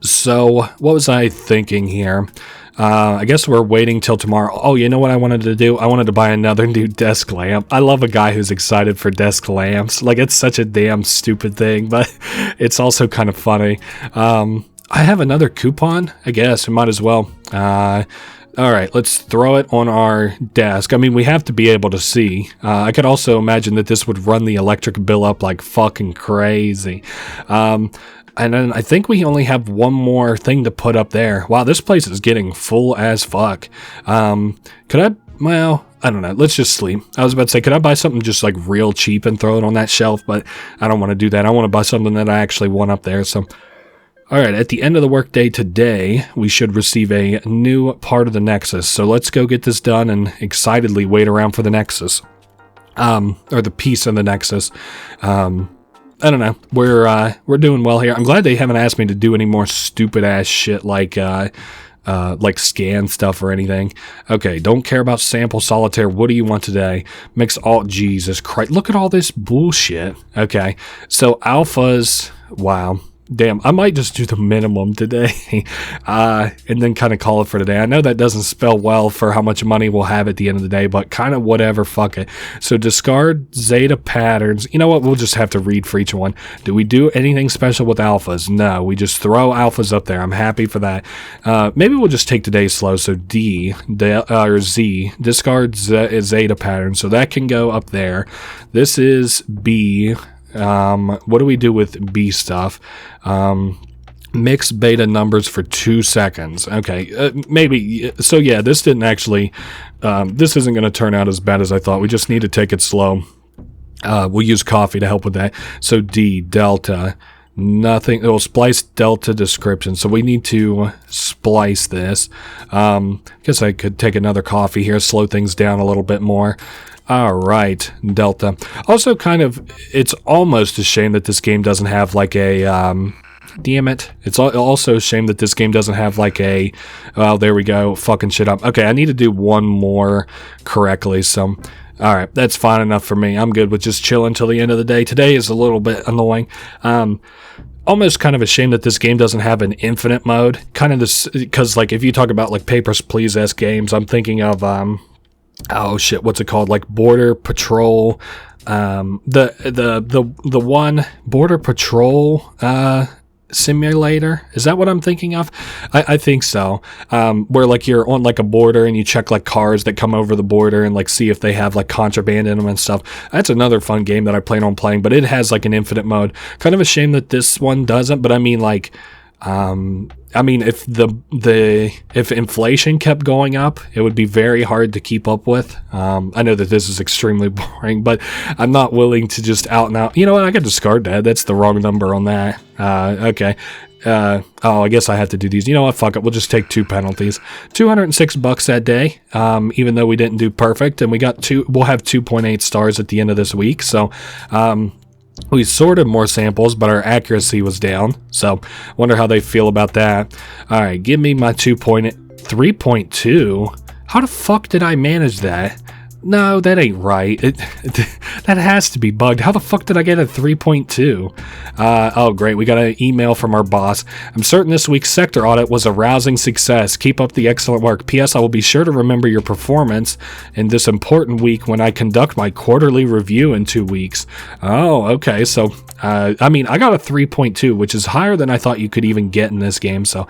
So, what was I thinking here? I guess we're waiting till tomorrow. Oh, you know what I wanted to do? I wanted to buy another new desk lamp. I love a guy who's excited for desk lamps. Like, it's such a damn stupid thing, but it's also kind of funny. I have another coupon. I guess we might as well. All right, let's throw it on our desk. I mean, we have to be able to see. I could also imagine that this would run the electric bill up like fucking crazy. And then I think we only have one more thing to put up there. Wow, this place is getting full as fuck. Well, I don't know. Let's just sleep. I was about to say, could I buy something just like real cheap and throw it on that shelf? But I don't want to do that. I want to buy something that I actually want up there. So, all right, at the end of the workday today, we should receive a new part of the Nexus. So let's go get this done and excitedly wait around for the Nexus. Or the piece of the Nexus. I don't know. We're doing well here. I'm glad they haven't asked me to do any more stupid ass shit like scan stuff or anything. Okay, don't care about sample solitaire. What do you want today? Mix all. Jesus Christ! Look at all this bullshit. Okay, so alphas. Wow. Damn, I might just do the minimum today, and then kind of call it for today. I know that doesn't spell well for how much money we'll have at the end of the day, but kind of whatever, fuck it. So discard zeta patterns. You know what? We'll just have to read for each one. Do we do anything special with alphas? No, we just throw alphas up there. I'm happy for that. Maybe we'll just take today's slow. So or Z, discard zeta pattern. So that can go up there. This is B. What do we do with B stuff? Mix beta numbers for 2 seconds. Okay, maybe. So yeah, this didn't actually, this isn't going to turn out as bad as I thought. We just need to take it slow. We'll use coffee to help with that. So D, delta, nothing. It will splice delta description. So we need to splice this. Guess I could take another coffee here, slow things down a little bit more. All right, Delta. Also, it's almost a shame that this game doesn't have like a, damn it. It's also a shame that this game doesn't have like a, well, there we go, fucking shit up. Okay, I need to do one more correctly, so, all right, that's fine enough for me. I'm good with just chilling till the end of the day. Today is a little bit annoying. Almost kind of a shame that this game doesn't have an infinite mode. Kind of this, because like if you talk about like Papers, Please-esque games, I'm thinking of, oh shit, what's it called? Like Border Patrol, the one Border Patrol simulator. Is that what I'm thinking of? I think so. Where like you're on like a border and you check like cars that come over the border and like see if they have like contraband in them and stuff. That's another fun game that I plan on playing, but it has like an infinite mode. Kind of a shame that this one doesn't, but I mean like, if inflation kept going up, it would be very hard to keep up with. I know that this is extremely boring, but I'm not willing to just out and out. You know what? I could discard that. That's the wrong number on that. Okay. I guess I have to do these. You know what? Fuck it. We'll just take 2 penalties. $206 that day. Even though we didn't do perfect, and we'll have 2.8 stars at the end of this week. So, we sorted more samples, but our accuracy was down. So, wonder how they feel about that. All right, give me my 3.2. How the fuck did I manage that? No, that ain't right. That has to be bugged. How the fuck did I get a 3.2? Oh, great. We got an email from our boss. I'm certain this week's sector audit was a rousing success. Keep up the excellent work. P.S. I will be sure to remember your performance in this important week when I conduct my quarterly review in 2 weeks. Oh, okay. So, I got a 3.2, which is higher than I thought you could even get in this game. So,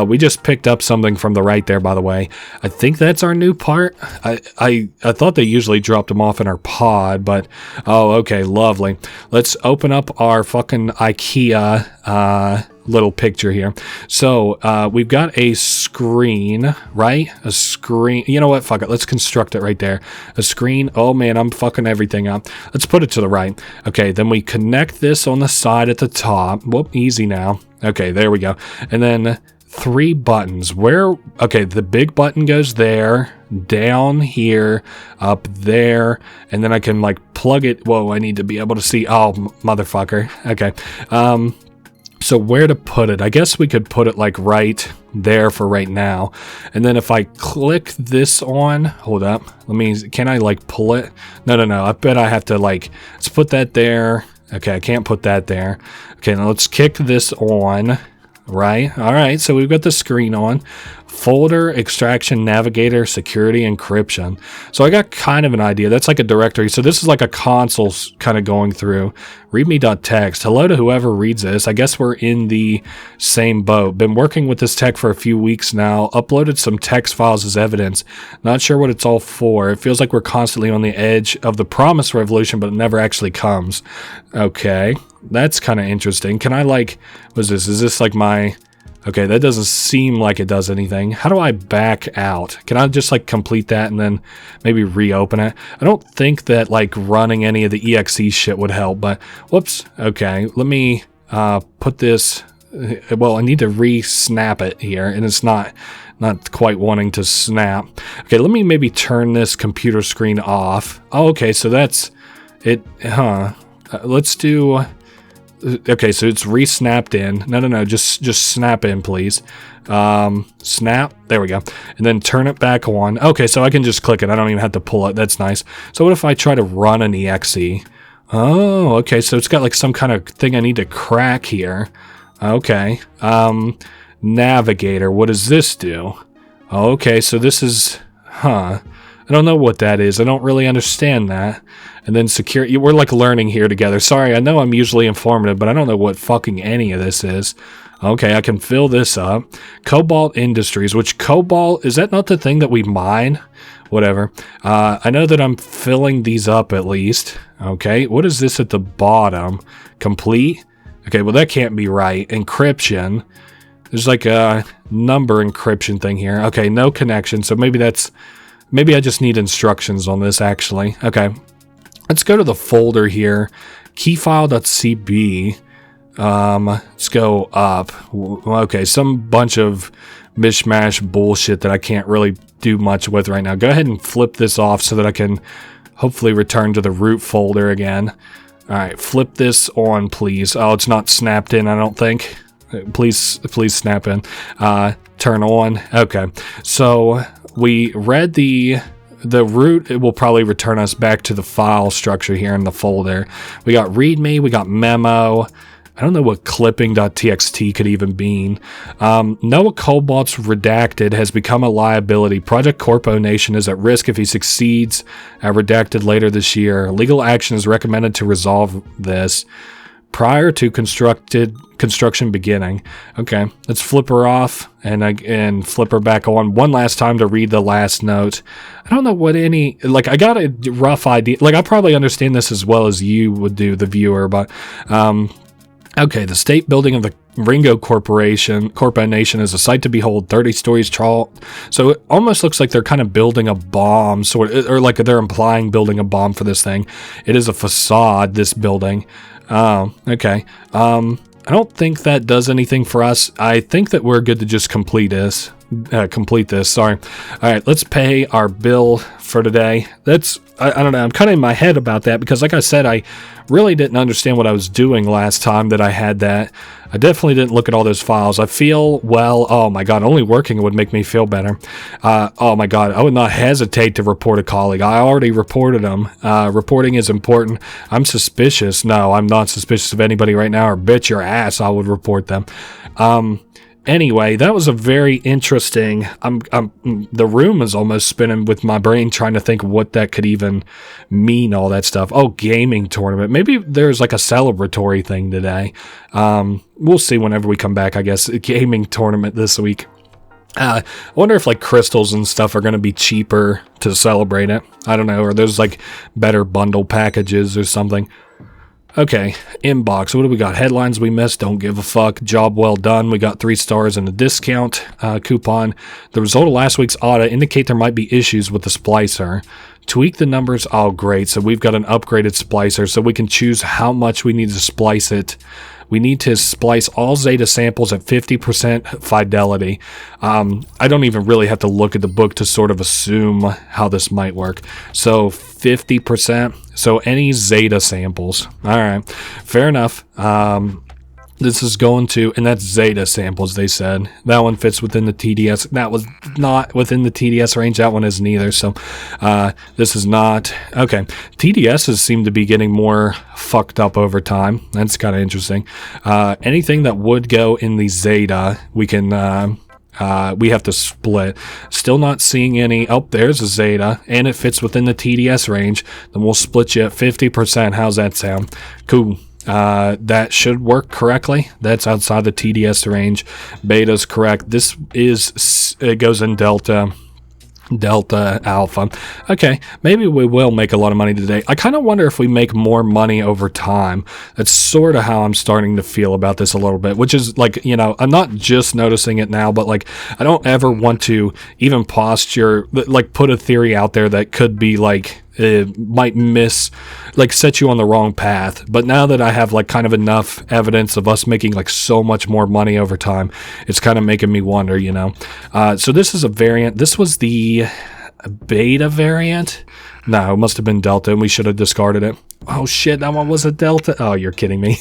we just picked up something from the right there, by the way. I think that's our new part. I thought they usually dropped them off in our pod, but oh, okay, lovely. Let's open up our fucking IKEA little picture here. So we've got a screen, right? A screen. You know what? Fuck it. Let's construct it right there. A screen. Oh man, I'm fucking everything up. Let's put it to the right. Okay, then we connect this on the side at the top. Whoop, easy now. Okay, there we go. And then 3 buttons. Okay, the big button goes there, down here, up there, and then I can like plug it. Whoa, I need to be able to see. Oh, motherfucker. Okay. So where to put it? I guess we could put it like right there for right now. And then if I click this on, hold up. Can I like pull it? No. I bet I have to like, let's put that there. Okay, I can't put that there. Okay, now let's kick this on. right? All right, so we've got the screen on. Folder, extraction, navigator, security, encryption. So I got kind of an idea. That's like a directory. So this is like a console kind of going through. Readme.txt. Hello to whoever reads this. I guess we're in the same boat. Been working with this tech for a few weeks now. Uploaded some text files as evidence. Not sure what it's all for. It feels like we're constantly on the edge of the promised revolution, but it never actually comes. Okay, that's kind of interesting. Can I like, what's this? Is this like my... Okay, that doesn't seem like it does anything. How do I back out? Can I just like complete that and then maybe reopen it? I don't think that like running any of the exe shit would help, but whoops. Okay, let me put this, well, I need to re-snap it here, and it's not quite wanting to snap. Okay, let me maybe turn this computer screen off. Oh, okay, so that's it, let's do... Okay, so it's re-snapped in. No, just snap in, please. Snap, there we go. And then turn it back on. Okay, so I can just click it. I don't even have to pull it. That's nice. So what if I try to run an exe? Oh, okay, so it's got like some kind of thing I need to crack here. Okay. Navigator, what does this do? Okay, so this is... I don't know what that is. I don't really understand that. And then security, we're like learning here together. Sorry, I know I'm usually informative, but I don't know what fucking any of this is. Okay, I can fill this up. Cobalt Industries, which cobalt, is that not the thing that we mine? Whatever. I know that I'm filling these up at least. Okay, what is this at the bottom? Complete? Okay, well that can't be right. Encryption. There's like a number encryption thing here. Okay, no connection, so maybe that's... Maybe I just need instructions on this, actually. Okay. Let's go to the folder here. Keyfile.cb. Let's go up. Okay, some bunch of mishmash bullshit that I can't really do much with right now. Go ahead and flip this off so that I can hopefully return to the root folder again. Alright, flip this on, please. Oh, it's not snapped in, I don't think. Please snap in. Turn on. Okay, so... We read the root. It will probably return us back to the file structure here in the folder. We got readme, we got memo. I don't know what clipping.txt could even mean. Noah Cobalt's redacted has become a liability. Project Corponation is at risk if he succeeds at redacted later this year. Legal action is recommended to resolve this prior to construction beginning. Okay, let's flip her off and flip her back on one last time to read the last note. I don't know what any, like, I got a rough idea. Like, I probably understand this as well as you would do, the viewer, but, okay, the state building of the Ringo Corponation is a sight to behold, 30 stories tall. So it almost looks like they're kind of building a bomb, or like they're implying building a bomb for this thing. It is a facade, this building. Oh, okay. I don't think that does anything for us. I think that we're good to just complete this. Sorry. All right, let's pay our bill for today. I don't know. I'm kind of in my head about that because, like I said, I really didn't understand what I was doing last time that I had that. I definitely didn't look at all those files. I feel, well, oh my God, only working would make me feel better. Oh my God, I would not hesitate to report a colleague. I already reported them. Reporting is important. I'm suspicious. No, I'm not suspicious of anybody right now, or bitch your ass, I would report them. Anyway, that was a very interesting... the room is almost spinning with my brain trying to think what that could even mean, all that stuff. Oh, gaming tournament. Maybe there's like a celebratory thing today. We'll see whenever we come back, I guess. A gaming tournament this week. I wonder if like crystals and stuff are going to be cheaper to celebrate it. I don't know. Or there's like better bundle packages or something. Okay, inbox. What do we got? Headlines we missed. Don't give a fuck. Job well done. We got 3 stars and a discount coupon. The result of last week's audit indicate there might be issues with the splicer. Tweak the numbers. Oh, great. So we've got an upgraded splicer, so we can choose how much we need to splice it. We need to splice all Zeta samples at 50% fidelity. I don't even really have to look at the book to sort of assume how this might work. So 50%. So any Zeta samples. All right. Fair enough. This is going to, and that's zeta samples, they said. That one fits within the TDS. That was not within the TDS range. That one isn't either. So this is not. Okay. TDSs seem to be getting more fucked up over time. That's kind of interesting. Anything that would go in the zeta, we can. We have to split. Still not seeing any. Oh, there's a zeta, and it fits within the TDS range. Then we'll split you at 50%. How's that sound? Cool. That should work correctly. That's outside the TDS range. Beta's correct. This is, it goes in delta alpha. Okay, maybe we will make a lot of money today. I kind of wonder if we make more money over time. That's sort of how I'm starting to feel about this a little bit, which is like, you know, I'm not just noticing it now, but like, I don't ever want to even posture, like put a theory out there that could be like, it might set you on the wrong path. But now that I have like kind of enough evidence of us making like so much more money over time, it's kind of making me wonder, you know. So this is a variant. This was the beta variant. No, it must have been delta, and we should have discarded it. Oh shit, that one was a delta. Oh, you're kidding me.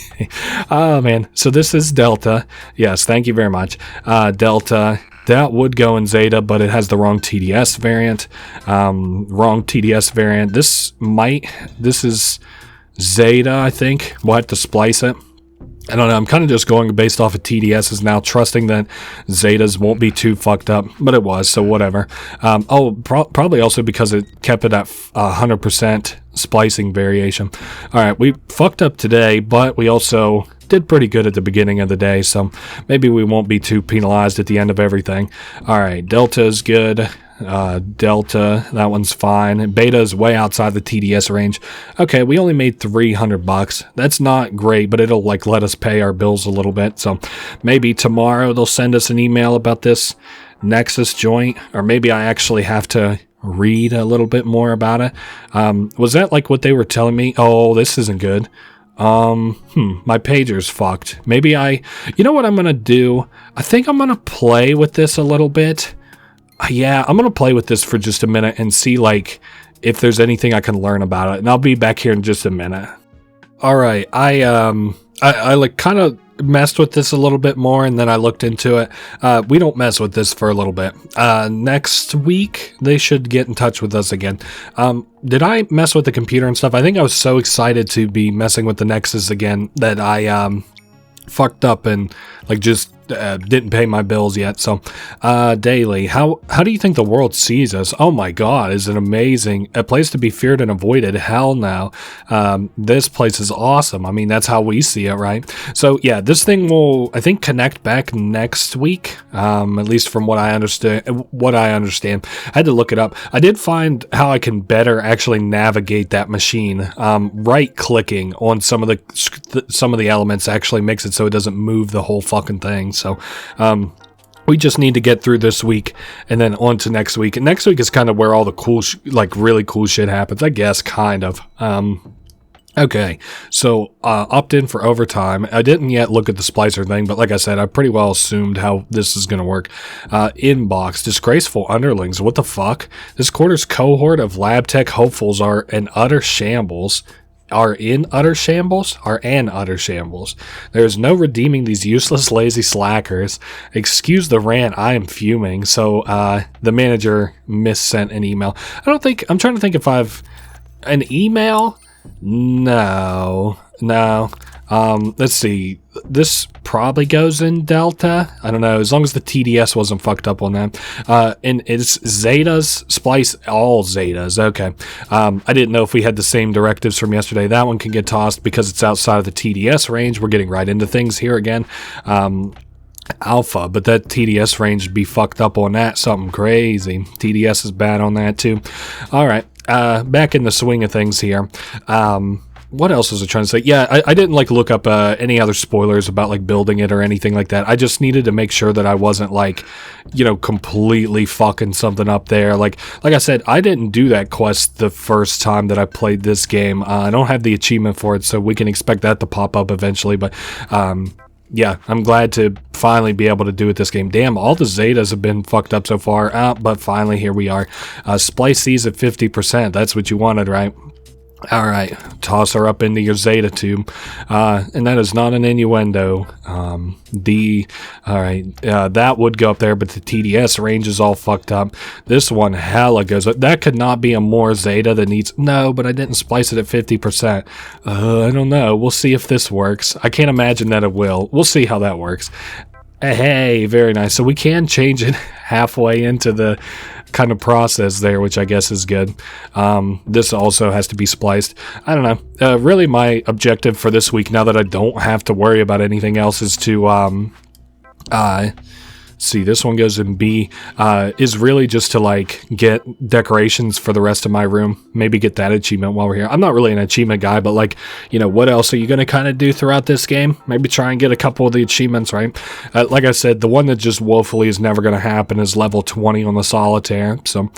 Oh man. So this is delta. Yes, thank you very much. Delta. That would go in zeta, but it has the wrong TDS variant. Wrong TDS variant. This is zeta, I think. We'll have to splice it. I don't know. I'm kind of just going based off of TDSs now, trusting that zetas won't be too fucked up, but it was, so whatever. Probably also because it kept it at 100% splicing variation. All right, we fucked up today, but we also did pretty good at the beginning of the day, so maybe we won't be too penalized at the end of everything. All right, delta is good. Delta, that one's fine. Beta is way outside the TDS range. Okay, we only made $300. That's not great, but it'll like let us pay our bills a little bit. So maybe tomorrow they'll send us an email about this Nexus joint, or maybe I actually have to read a little bit more about it. Was that like what they were telling me? Oh, this isn't good. My pager's fucked. Maybe you know what I'm gonna do? I think I'm gonna play with this a little bit. Yeah, I'm gonna play with this for just a minute and see like if there's anything I can learn about it, and I'll be back here in just a minute. All right, I like kind of messed with this a little bit more, and then I looked into it. We don't mess with this for a little bit. Next week they should get in touch with us again. Did I mess with the computer and stuff? I think I was so excited to be messing with the Nexus again that I fucked up and like just didn't pay my bills yet. So daily, how do you think the world sees us? Oh my god, is it amazing? A place to be feared and avoided. Hell no. This place is awesome. I mean, that's how we see it, right? So yeah, this thing will, I think, connect back next week, at least from what I understand. I had to look it up. I did find how I can better actually navigate that machine. Right clicking on some of the elements actually makes it so it doesn't move the whole fucking thing. So we just need to get through this week and then on to next week. And next week is kind of where all the cool, really cool shit happens, I guess, kind of. Okay, so opt in for overtime. I didn't yet look at the splicer thing, but like I said, I pretty well assumed how this is going to work. Inbox, disgraceful underlings. What the fuck? This quarter's cohort of lab tech hopefuls are in utter shambles. Are an utter shambles. There is no redeeming these useless, lazy slackers. Excuse the rant, I am fuming. So the manager missent an email. I'm trying to think if I've an email. No. Let's see. This probably goes in delta. I don't know, as long as the TDS wasn't fucked up on that. And it's zetas, splice all zetas. Okay. I didn't know if we had the same directives from yesterday. That one can get tossed because it's outside of the TDS range. We're getting right into things here again. Alpha, but that TDS range would be fucked up on that. Something crazy. TDS is bad on that too. All right. Back in the swing of things here. What else was I trying to say? Yeah, I didn't like look up any other spoilers about like building it or anything like that. I just needed to make sure that I wasn't like, completely fucking something up there. Like I said, I didn't do that quest the first time that I played this game. I don't have the achievement for it, so we can expect that to pop up eventually. But yeah, I'm glad to finally be able to do it this game. Damn, all the zetas have been fucked up so far, but finally here we are. Splice these at 50%. That's what you wanted, right? All right, toss her up into your zeta tube, and that is not an innuendo. All right, that would go up there, but the TDS range is all fucked up. This one hella goes up. That could not be a more zeta that needs, no, but I didn't splice it at 50%. I don't know. We'll see if this works. I can't imagine that it will. We'll see how that works. Hey, very nice. So we can change it halfway into the kind of process there, which I guess is good. This also has to be spliced. I don't know. Really, my objective for this week, now that I don't have to worry about anything else, is to see, this one goes in B, is really just to like get decorations for the rest of my room. Maybe get that achievement while we're here. I'm not really an achievement guy, but like, you know, what else are you going to kind of do throughout this game? Maybe try and get a couple of the achievements, right? Like I said, the one that just woefully is never going to happen is level 20 on the solitaire. So,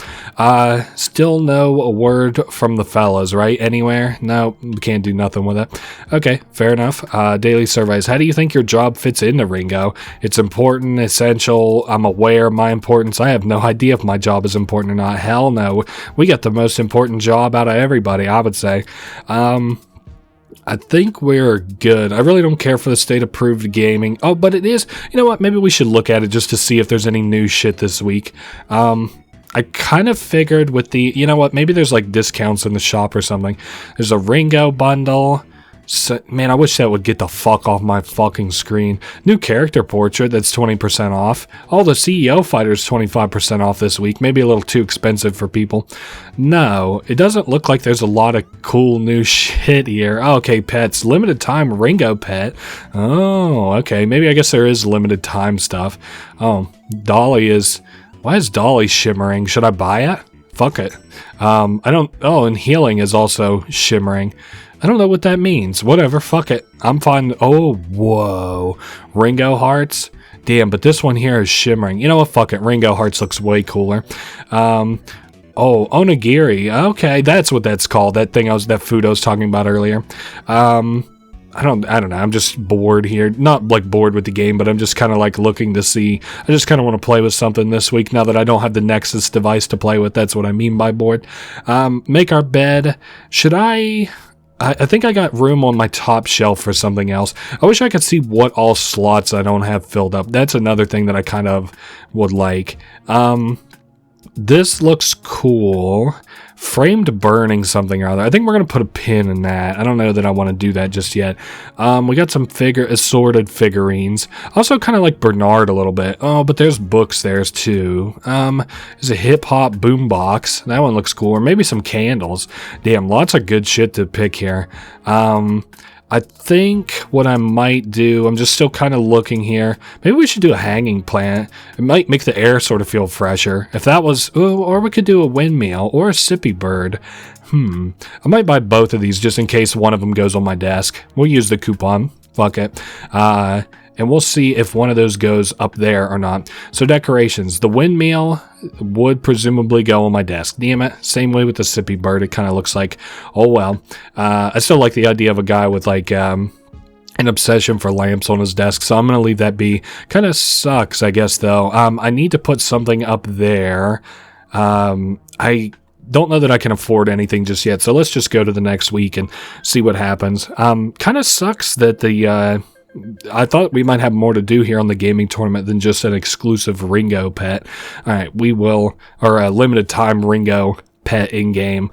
still no word from the fellas, right? Anywhere? No, we can't do nothing with it. Okay, fair enough. Daily surveys. How do you think your job fits into Ringo? It's important, essential. I'm aware of my importance. I have no idea if my job is important or not. Hell no. We got the most important job out of everybody, I would say. I think we're good. I really don't care for the state-approved gaming. Oh, but it is. You know what? Maybe we should look at it just to see if there's any new shit this week. I kind of figured with the... You know what? Maybe there's like discounts in the shop or something. There's a Ringo bundle. So, man, I wish that would get the fuck off my fucking screen. New character portrait, that's 20% off. All the CEO fighters 25% off this week. Maybe a little too expensive for people. No, it doesn't look like there's a lot of cool new shit here. Oh, okay, pets. Limited time Ringo pet. Oh, okay. Maybe I guess there is limited time stuff. Oh, Dolly is... Why is Dolly shimmering? Should I buy it? Fuck it. I don't... Oh, and healing is also shimmering. I don't know what that means. Whatever, fuck it. I'm fine. Oh, whoa. Ringo Hearts? Damn, but this one here is shimmering. You know what? Fuck it. Ringo Hearts looks way cooler. Oh, onigiri. Okay, that's what that's called. That thing that food I was talking about earlier. I don't know. I'm just bored here. Not like bored with the game, but I'm just kind of like looking to see. I just kind of want to play with something this week now that I don't have the Nexus device to play with. That's what I mean by bored. Make our bed. Should I think I got room on my top shelf for something else. I wish I could see what all slots I don't have filled up. That's another thing that I kind of would like. This looks cool. Framed burning something or other. I think we're going to put a pin in that. I don't know that I want to do that just yet. We got some assorted figurines. Also kind of like Bernard a little bit. Oh, but there's books there too. There's a hip-hop boombox. That one looks cool. Or maybe some candles. Damn, lots of good shit to pick here. I think what I might do, I'm just still kind of looking here. Maybe we should do a hanging plant. It might make the air sort of feel fresher. If that was, or we could do a windmill or a sippy bird. I might buy both of these just in case one of them goes on my desk. We'll use the coupon. Fuck it. And we'll see if one of those goes up there or not. So decorations. The windmill would presumably go on my desk. Damn it. Same way with the sippy bird. It kind of looks like, oh well. I still like the idea of a guy with like an obsession for lamps on his desk, so I'm going to leave that be. Kind of sucks, I guess, though. I need to put something up there. I don't know that I can afford anything just yet, so let's just go to the next week and see what happens. Kind of sucks that the... I thought we might have more to do here on the gaming tournament than just an exclusive Ringo pet. Alright, we will, or a limited time Ringo pet in-game.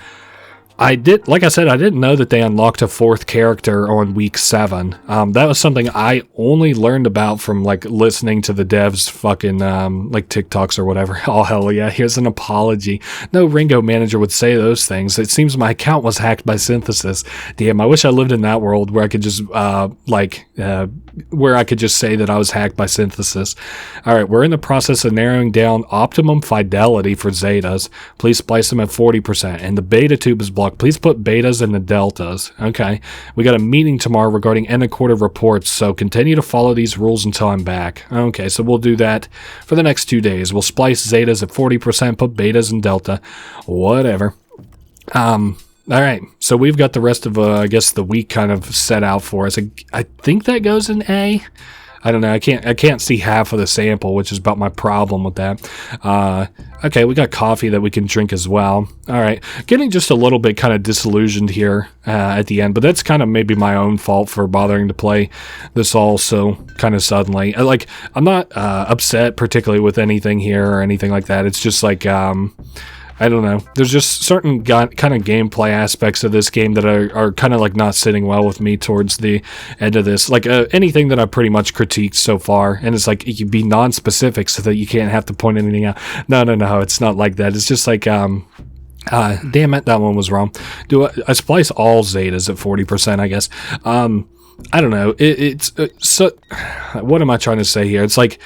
Like I said, I didn't know that they unlocked a 4th character on week 7. That was something I only learned about from, like, listening to the devs fucking, like, TikToks or whatever. Oh, hell yeah, here's an apology. No Ringo manager would say those things. It seems my account was hacked by Synthesis. Damn, I wish I lived in that world where I could just, where I could just say that I was hacked by Synthesis. Alright, we're in the process of narrowing down optimum fidelity for Zetas. Please splice them at 40%. And the beta tube is blocked. Please put betas in the deltas. Okay. We got a meeting tomorrow regarding end of quarter reports, so continue to follow these rules until I'm back. Okay, so we'll do that for the next 2 days. We'll splice zetas at 40%, put betas in delta. Whatever. Alright, so we've got the rest of, I guess, the week kind of set out for us. I think that goes in A. I don't know. I can't see half of the sample, which is about my problem with that. Okay, we got coffee that we can drink as well. All right, getting just a little bit kind of disillusioned here at the end, but that's kind of maybe my own fault for bothering to play this all so kind of suddenly. I'm not upset particularly with anything here or anything like that. It's just like I don't know. There's just certain kind of gameplay aspects of this game that are kind of like not sitting well with me towards the end of this. Like anything that I've pretty much critiqued so far, and it's like it can be non-specific so that you can't have to point anything out. No, it's not like that. It's just like damn it, that one was wrong. I splice all Zetas at 40%, I guess. I don't know. It's so. What am I trying to say here? It's like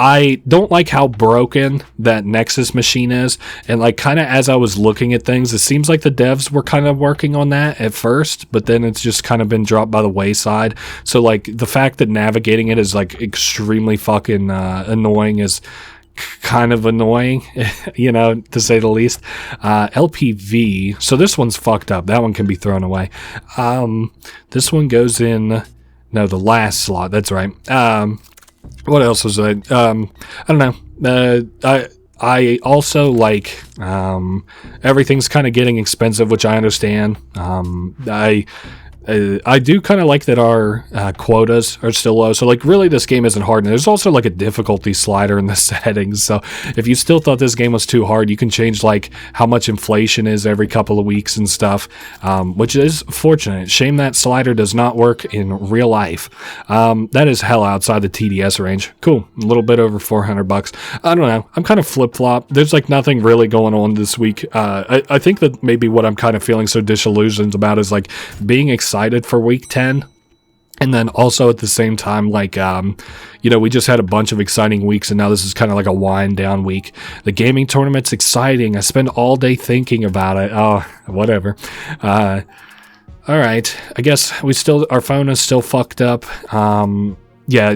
I don't like how broken that Nexus machine is, and like kind of as I was looking at things, it seems like the devs were kind of working on that at first, but then it's just kind of been dropped by the wayside. So like the fact that navigating it is like extremely fucking annoying is kind of annoying, you know, to say the least. LPV, so this one's fucked up. That one can be thrown away. This one goes in, no, the last slot, that's right. What else was I don't know. I also like everything's kind of getting expensive, which I understand. I do kind of like that our quotas are still low. So like really this game isn't hard. And there's also like a difficulty slider in the settings. So if you still thought this game was too hard, you can change like how much inflation is every couple of weeks and stuff, which is fortunate. Shame that slider does not work in real life. That is hell outside the TDS range. Cool. A little bit over $400. I don't know. I'm kind of flip-flop. There's like nothing really going on this week. I think that maybe what I'm kind of feeling so disillusioned about is like being excited for week 10, and then also at the same time like you know, we just had a bunch of exciting weeks, and now this is kind of like a wind down week. The gaming tournament's exciting. I spend all day thinking about it. Oh, whatever. All right, I guess our phone is still fucked up. Yeah,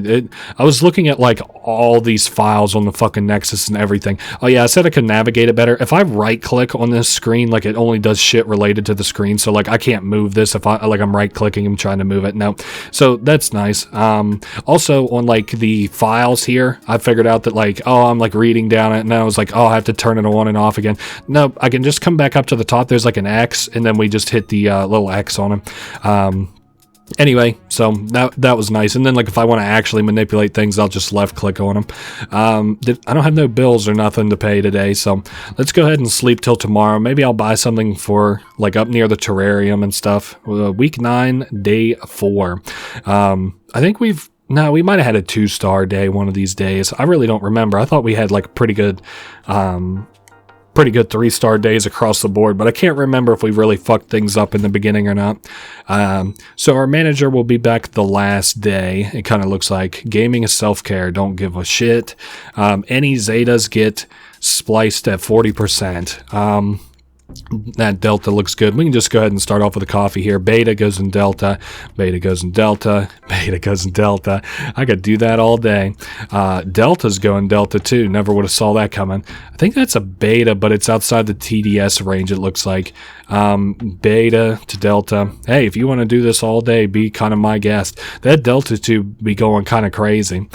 I was looking at like all these files on the fucking Nexus and everything. Oh yeah, I said I could navigate it better. If I right click on this screen, like it only does shit related to the screen. So like I can't move this if I'm right clicking and trying to move it. No, so that's nice. Also on like the files here, I figured out that like, oh, I'm like reading down it, and I was like, oh, I have to turn it on and off again. No, I can just come back up to the top. There's like an X, and then we just hit the little X on them. Anyway, so that was nice. And then like if I want to actually manipulate things, I'll just left click on them. I don't have no bills or nothing to pay today, so let's go ahead and sleep till tomorrow. Maybe I'll buy something for like up near the terrarium and stuff. Week 9, day 4. I think we might have had a 2-star day one of these days. I really don't remember. I thought we had like pretty good 3-star days across the board, but I can't remember if we really fucked things up in the beginning or not. So our manager will be back the last day. It kind of looks like gaming is self-care. Don't give a shit. Any Zetas get spliced at 40%. That delta looks good. We can just go ahead and start off with the coffee here. Beta goes in delta, beta goes in delta, beta goes in delta. I could do that all day. Delta's going delta too. Never would have saw that coming. I think that's a beta, but it's outside the TDS range, it looks like. Beta to delta. Hey, if you want to do this all day, be kind of my guest. That delta to be going kind of crazy.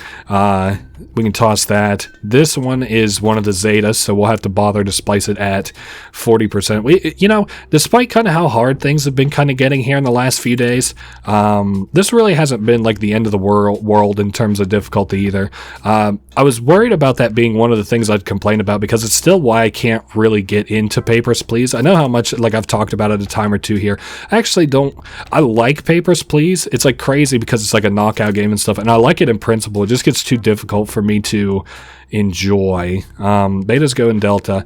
We can toss that. This one is one of the Zetas, so we'll have to bother to splice it at 40%. You know, despite kind of how hard things have been kind of getting here in the last few days, this really hasn't been like the end of the world in terms of difficulty either. I was worried about that being one of the things I'd complain about, because it's still why I can't really get into Papers, Please. I know how much, like I've talked about it a time or two here. I like Papers, Please. It's like crazy because it's like a knockout game and stuff, and I like it in principle. It just gets too difficult for me to enjoy. Betas go in delta,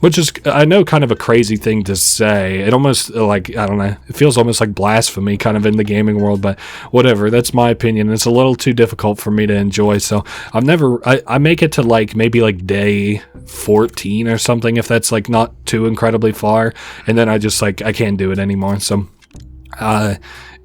which is, I know, kind of a crazy thing to say. It almost, like, I don't know, it feels almost like blasphemy kind of in the gaming world, but whatever, that's my opinion. It's a little too difficult for me to enjoy, so I make it to like maybe like day 14 or something, if that's like not too incredibly far, and then I just like, I can't do it anymore. So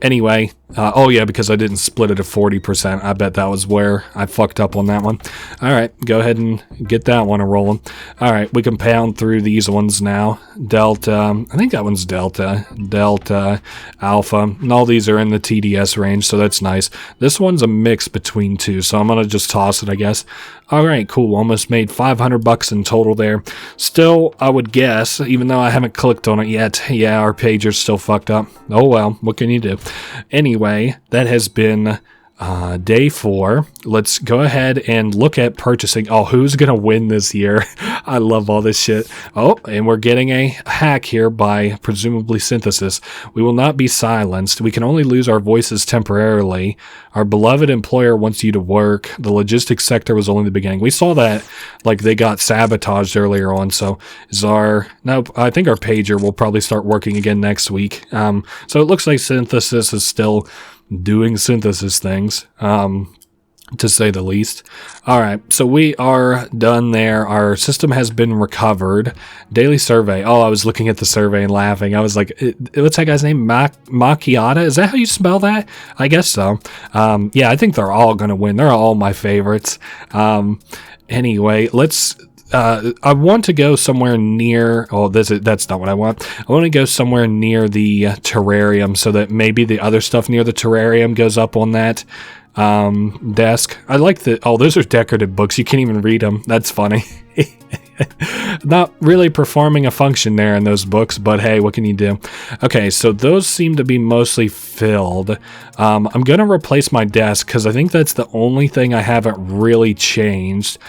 Anyway, oh yeah, because I didn't split it to 40%. I bet that was where I fucked up on that one. All right, go ahead and get that one a rolling. All right, we can pound through these ones now. Delta, I think that one's Delta, Alpha, and all these are in the TDS range, so that's nice. This one's a mix between two, so I'm gonna just toss it, I guess. All right, cool. Almost made $500 in total there. Still, I would guess, even though I haven't clicked on it yet, yeah, our pager's still fucked up. Oh well, what can you do? Anyway, that has been day 4. Let's go ahead and look at purchasing. Oh, who's gonna win this year? I love all this shit. Oh, and we're getting a hack here by presumably synthesis. We will not be silenced. We can only lose our voices temporarily. Our beloved employer wants you to work. The logistics sector was only the beginning. We saw that, like, they got sabotaged earlier on. So no, I think our pager will probably start working again next week. So it looks like synthesis is still doing synthesis things, to say the least. All right, so we are done there. Our system has been recovered. Daily survey. Oh, I was looking at the survey and laughing. I was like, what's that guy's name? Macchiata? Is that how you spell that? I guess so. Yeah, I think they're all going to win. They're all my favorites. Anyway, let's... I want to go somewhere near... Oh, that's not what I want. I want to go somewhere near the terrarium so that maybe the other stuff near the terrarium goes up on that desk. I like the... Oh, those are decorative books. You can't even read them. That's funny. Not really performing a function there in those books, but hey, what can you do? Okay, so those seem to be mostly filled. I'm going to replace my desk because I think that's the only thing I haven't really changed.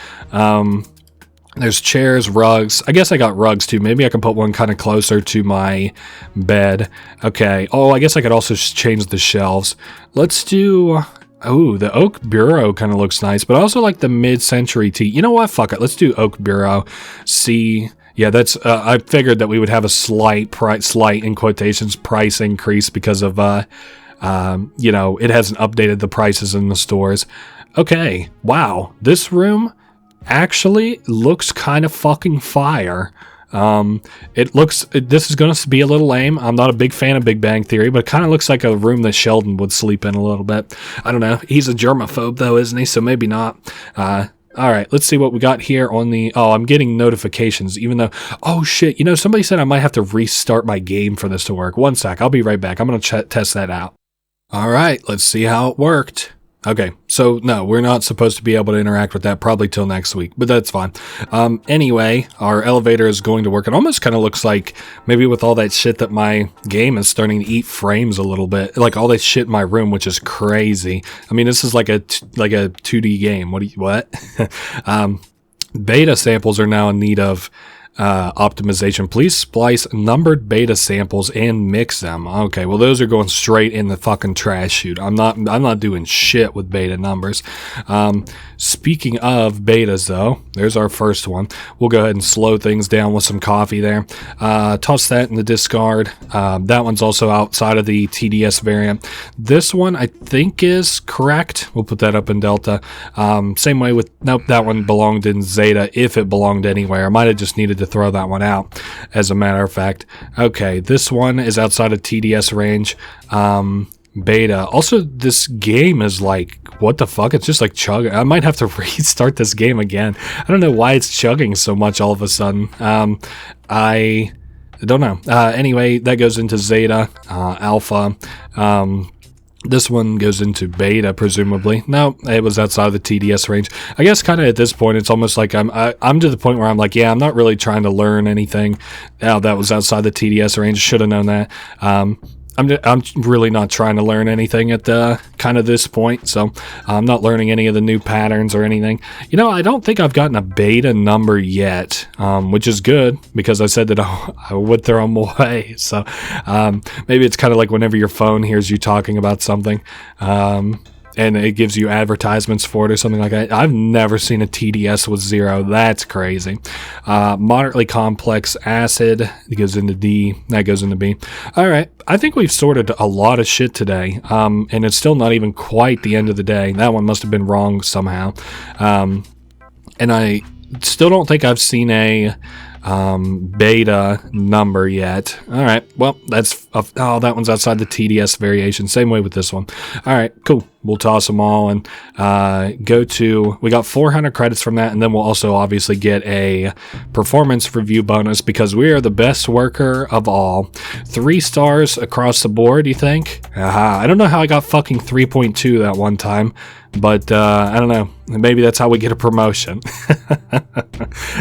There's chairs, rugs. I guess I got rugs too. Maybe I can put one kind of closer to my bed. Okay. Oh, I guess I could also change the shelves. Let's do... Oh, the oak bureau kind of looks nice, but I also like the mid-century tea. You know what? Fuck it. Let's do oak bureau. See... Yeah, that's... I figured that we would have a slight, in quotations, price increase because of, you know, it hasn't updated the prices in the stores. Okay. Wow. This room... actually looks kind of fucking fire. This is going to be a little lame. I'm not a big fan of Big Bang Theory, but it kind of looks like a room that Sheldon would sleep in a little bit. I don't know. He's a germaphobe though, isn't he? So maybe not. All right, let's see what we got here on the... Oh, I'm getting notifications, even though... Oh, shit. You know, somebody said I might have to restart my game for this to work. One sec. I'll be right back. I'm going to test that out. All right, let's see how it worked. Okay, so no, we're not supposed to be able to interact with that probably till next week, but that's fine. Anyway, our elevator is going to work. It almost kind of looks like maybe with all that shit that my game is starting to eat frames a little bit, like all that shit in my room, which is crazy. I mean, this is like a 2D game. What? Beta samples are now in need of optimization. Please splice numbered beta samples and mix them. Okay, well those are going straight in the fucking trash chute. I'm not doing shit with beta numbers. Speaking of betas though, there's our first one. We'll go ahead and slow things down with some coffee there. Toss that in the discard. That one's also outside of the TDS variant. This one I think is correct. We'll put that up in Delta. Same way with... Nope, that one belonged in Zeta if it belonged anywhere. I might have just needed to throw that one out, as a matter of fact. Okay, this one is outside of TDS range. Beta. Also, this game is like, what the fuck? It's just like chugging. I might have to restart this game again. I don't know why it's chugging so much all of a sudden. I don't know. Anyway, that goes into Zeta, Alpha. This one goes into beta, presumably. No, it was outside of the TDS range. I guess kind of at this point, it's almost like I'm to the point where I'm like, yeah, I'm not really trying to learn anything. Oh, that was outside the TDS range. Should have known that. I'm really not trying to learn anything at kind of this point, so I'm not learning any of the new patterns or anything. You know, I don't think I've gotten a beta number yet, which is good because I said that I would throw them away. So maybe it's kind of like whenever your phone hears you talking about something, and it gives you advertisements for it or something like that. I've never seen a TDS with 0. That's crazy. Moderately complex acid. It goes into D. That goes into B. All right. I think we've sorted a lot of shit today. And it's still not even quite the end of the day. That one must have been wrong somehow. And still don't think I've seen a beta number yet. All right, well, that's that one's outside the TDS variation. Same way with this one. All right, cool. We'll toss them all and go to, we got 400 credits from that, and then we'll also obviously get a performance review bonus because we are the best worker of all. 3 stars across the board, you think? I don't know how I got fucking 3.2 that one time, but I don't know. Maybe that's how we get a promotion.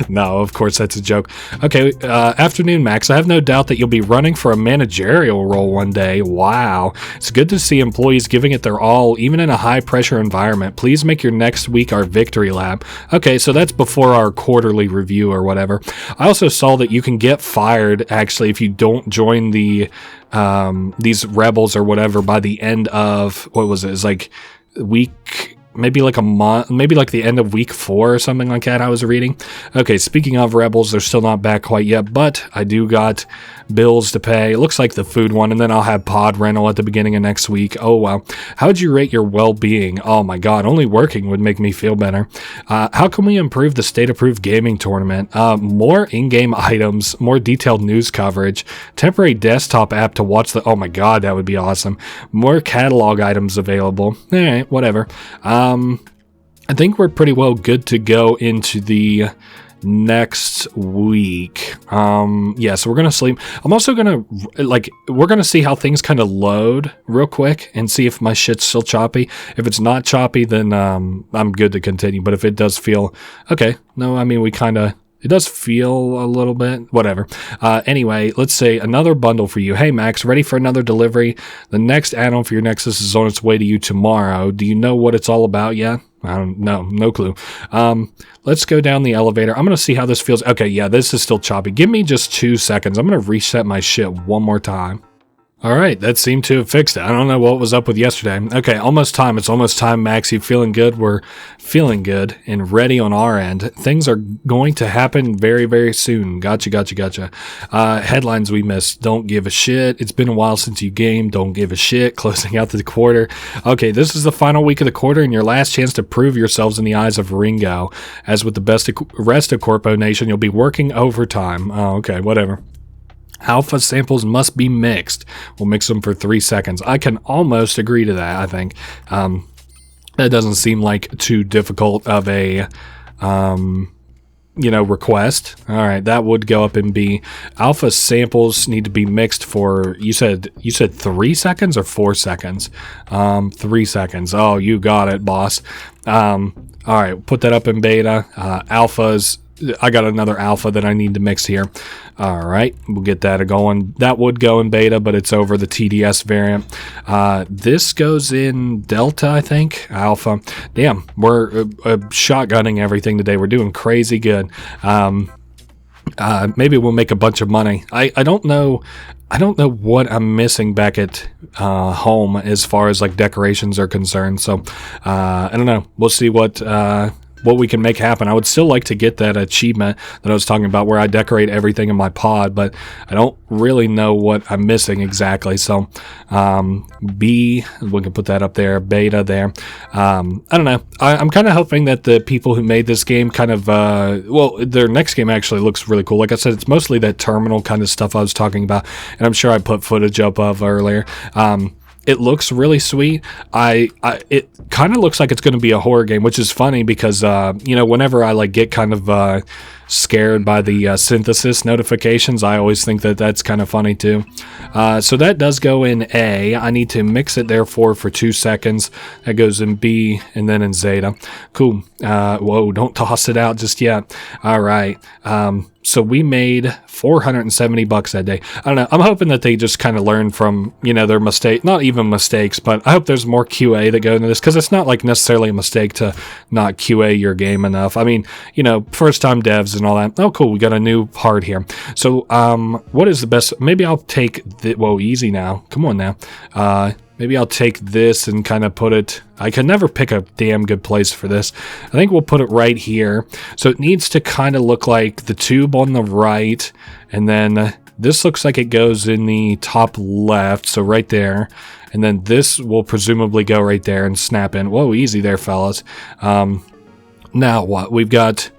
No, of course, that's a joke. Okay, afternoon, Max. I have no doubt that you'll be running for a managerial role one day. Wow. It's good to see employees giving it their all, even in a high-pressure environment. Please make your next week our victory lap. Okay, so that's before our quarterly review or whatever. I also saw that you can get fired, actually, if you don't join the these rebels or whatever by the end of, what was it? It's like week... maybe like a month, maybe like the end of week 4 or something like that I was reading. Okay, speaking of rebels, they're still not back quite yet, but I do got bills to pay. It looks like the food one, and then I'll have pod rental at the beginning of next week. Oh, wow. How would you rate your well-being? Oh my god, only working would make me feel better. How can we improve the state-approved gaming tournament? More in-game items, more detailed news coverage, temporary desktop app to watch the... oh my god, that would be awesome. More catalog items available. Alright, whatever. I think we're pretty well good to go into the next week. Yeah, so we're gonna sleep. I'm also gonna, we're gonna see how things kind of load real quick and see if my shit's still choppy. If it's not choppy, then I'm good to continue. But if it does feel okay, no, I mean, it does feel a little bit, whatever. Anyway, let's say another bundle for you. Hey, Max, ready for another delivery? The next add-on for your Nexus is on its way to you tomorrow. Do you know what it's all about yet? I don't know. No clue. Let's go down the elevator. I'm going to see how this feels. Okay, yeah, this is still choppy. Give me just 2 seconds. I'm going to reset my shit one more time. All right, that seemed to have fixed it. I don't know what was up with yesterday. Okay, almost time. It's almost time, Max. You feeling good? We're feeling good and ready on our end. Things are going to happen very, very soon. Gotcha. Headlines we missed. Don't give a shit. It's been a while since you gamed. Don't give a shit. Closing out the quarter. Okay, this is the final week of the quarter and your last chance to prove yourselves in the eyes of Ringo. As with the rest of Corponation, you'll be working overtime. Oh, okay, whatever. Alpha samples must be mixed. We'll mix them for 3 seconds. I can almost agree to that, I think. That doesn't seem like too difficult of a, request. All right, that would go up in B. Alpha samples need to be mixed for, you said 3 seconds or 4 seconds? 3 seconds. Oh, you got it, boss. All right, put that up in beta. Alphas. I got another alpha that I need to mix here. All right, we'll get that going. That would go in beta, but it's over the TDS variant. This goes in Delta, I think. Alpha. Damn, we're shotgunning everything today. We're doing crazy good. Maybe we'll make a bunch of money. I don't know. I don't know what I'm missing back at home as far as like decorations are concerned. So I don't know. We'll see what we can make happen. I would still like to get that achievement that I was talking about where I decorate everything in my pod, but I don't really know what I'm missing exactly. So B, we can put that up there, beta there. I don't know. I'm kind of hoping that the people who made this game kind of, their next game actually looks really cool. Like I said, it's mostly that terminal kind of stuff I was talking about, and I'm sure I put footage up of earlier. It looks really sweet. It kind of looks like it's going to be a horror game, which is funny because, whenever I get kind of scared by the synthesis notifications, I always think that that's kind of funny too. So that does go in A. I need to mix it therefore for 2 seconds. That goes in B and then in Zeta. Cool. Whoa, don't toss it out just yet. All right. So we made $470 that day. I don't know. I'm hoping that they just kind of learn from, their mistake, not even mistakes, but I hope there's more QA that go into this because it's not necessarily a mistake to not QA your game enough. I mean, first time devs and all that. Oh, cool. We got a new part here. So, what is the best? Maybe I'll take easy now. Come on now. Maybe I'll take this and kind of put it... I can never pick a damn good place for this. I think we'll put it right here. So it needs to kind of look like the tube on the right. And then this looks like it goes in the top left. So right there. And then this will presumably go right there and snap in. Whoa, easy there, fellas. Now what? We've got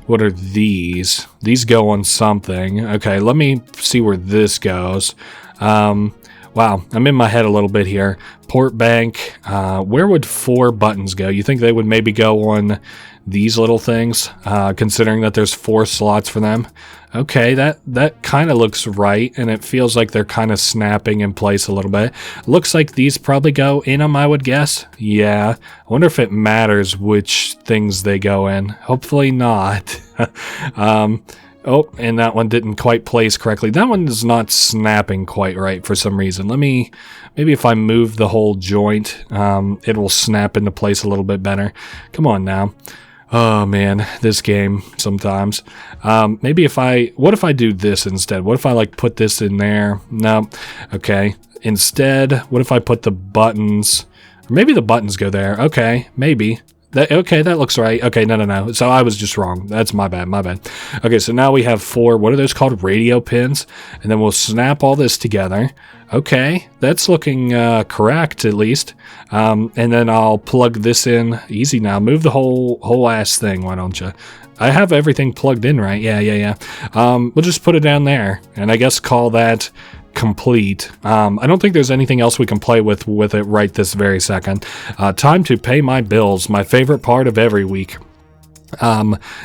What are these? These go on something. Okay, let me see where this goes. Wow, I'm in my head a little bit here. Port bank. Where would 4 buttons go? You think they would maybe go on these little things, considering that there's 4 slots for them? Okay, that kind of looks right, and it feels like they're kind of snapping in place a little bit. Looks like these probably go in them, I would guess. Yeah, I wonder if it matters which things they go in. Hopefully not. Oh, and that one didn't quite place correctly. That one is not snapping quite right for some reason. Maybe if I move the whole joint, it will snap into place a little bit better. Come on now. Oh man, this game sometimes. What if I do this instead? What if I like put this in there? No. Okay. Instead, what if I put the buttons, or maybe the buttons go there. Okay, maybe. Okay, that looks right. Okay, no. So I was just wrong. That's my bad. Okay, so now we have 4, what are those called? Radio pins. And then we'll snap all this together. Okay, that's looking correct at least. And then I'll plug this in. Easy now. Move the whole ass thing, why don't you? I have everything plugged in, right? Yeah. We'll just put it down there. And I guess call that complete. I don't think there's anything else we can play with it right this very second. Time to pay my bills, my favorite part of every week.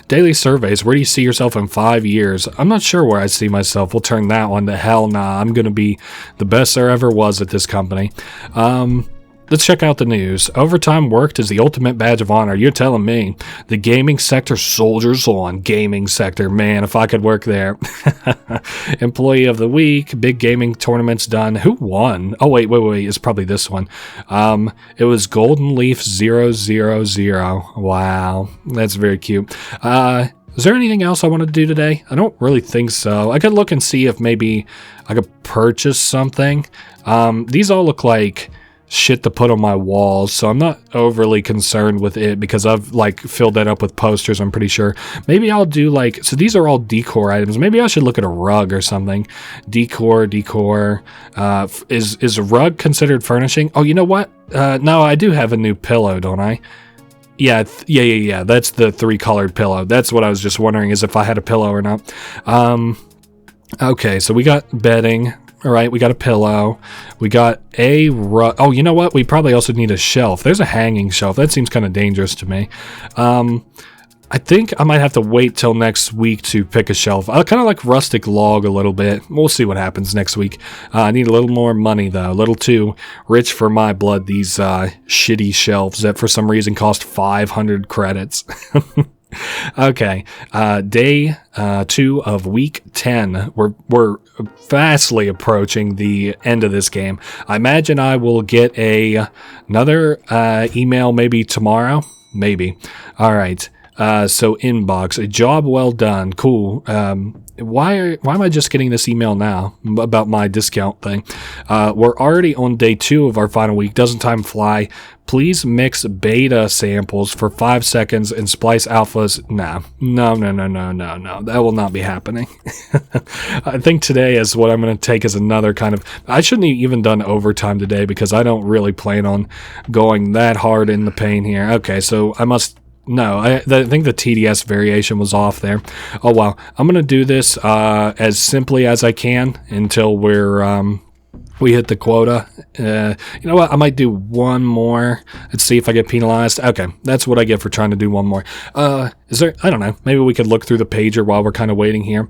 Daily surveys. Where do you see yourself in 5 years? I'm not sure where I see myself. We'll turn that one to hell nah. I'm going to be the best there ever was at this company. Let's check out the news. Overtime worked is the ultimate badge of honor. You're telling me. The gaming sector soldiers on. Gaming sector. Man, if I could work there. Employee of the week. Big gaming tournaments done. Who won? Oh, wait. It's probably this one. It was Golden Leaf 000. Wow. That's very cute. Is there anything else I want to do today? I don't really think so. I could look and see if maybe I could purchase something. These all look like shit to put on my walls, so I'm not overly concerned with it because I've like filled that up with posters, I'm pretty sure. Maybe I'll do like, so these are all decor items. Maybe I should look at a rug or something. Decor. Is a rug considered furnishing? Oh, you know what? No, I do have a new pillow, don't I? Yeah. That's the 3-colored pillow. That's what I was just wondering, is if I had a pillow or not. Okay, so we got bedding. All right, we got a pillow. We got a rug. Oh, you know what? We probably also need a shelf. There's a hanging shelf. That seems kind of dangerous to me. I think I might have to wait till next week to pick a shelf. I kind of like rustic log a little bit. We'll see what happens next week. I need a little more money, though. A little too rich for my blood, these shitty shelves that for some reason cost 500 credits. Okay, day 2 of week 10. We're vastly approaching the end of this game. I imagine I will get another email maybe tomorrow. Maybe. All right. So inbox, a job well done. Cool. Why am I just getting this email now about my discount thing? We're already on day 2 of our final week. Doesn't time fly? Please mix beta samples for 5 seconds and splice alphas. No. That will not be happening. I think today is what I'm going to take as another kind of... I shouldn't have even done overtime today because I don't really plan on going that hard in the paint here. Okay, so I must... No, I think the TDS variation was off there. Oh, wow. I'm going to do this as simply as I can until we hit the quota. You know what? I might do one more. Let's see if I get penalized. Okay, that's what I get for trying to do one more. Is there... I don't know. Maybe we could look through the pager while we're kind of waiting here.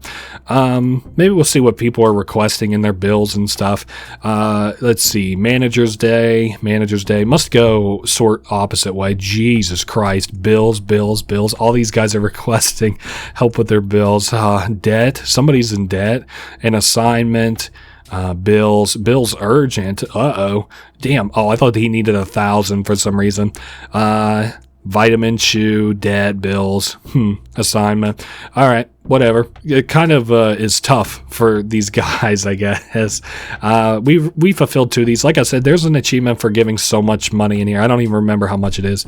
Maybe we'll see what people are requesting in their bills and stuff. Let's see. Manager's Day. Must go sort opposite way. Jesus Christ. Bills. All these guys are requesting help with their bills. Debt. Somebody's in debt. An assignment. Bills urgent. Damn. Oh, I thought he needed 1,000 for some reason. Vitamin shoe, debt, bills, assignment. All right, whatever. It kind of is tough for these guys, I guess. We fulfilled 2 of these. Like I said, there's an achievement for giving so much money in here. I don't even remember how much it is.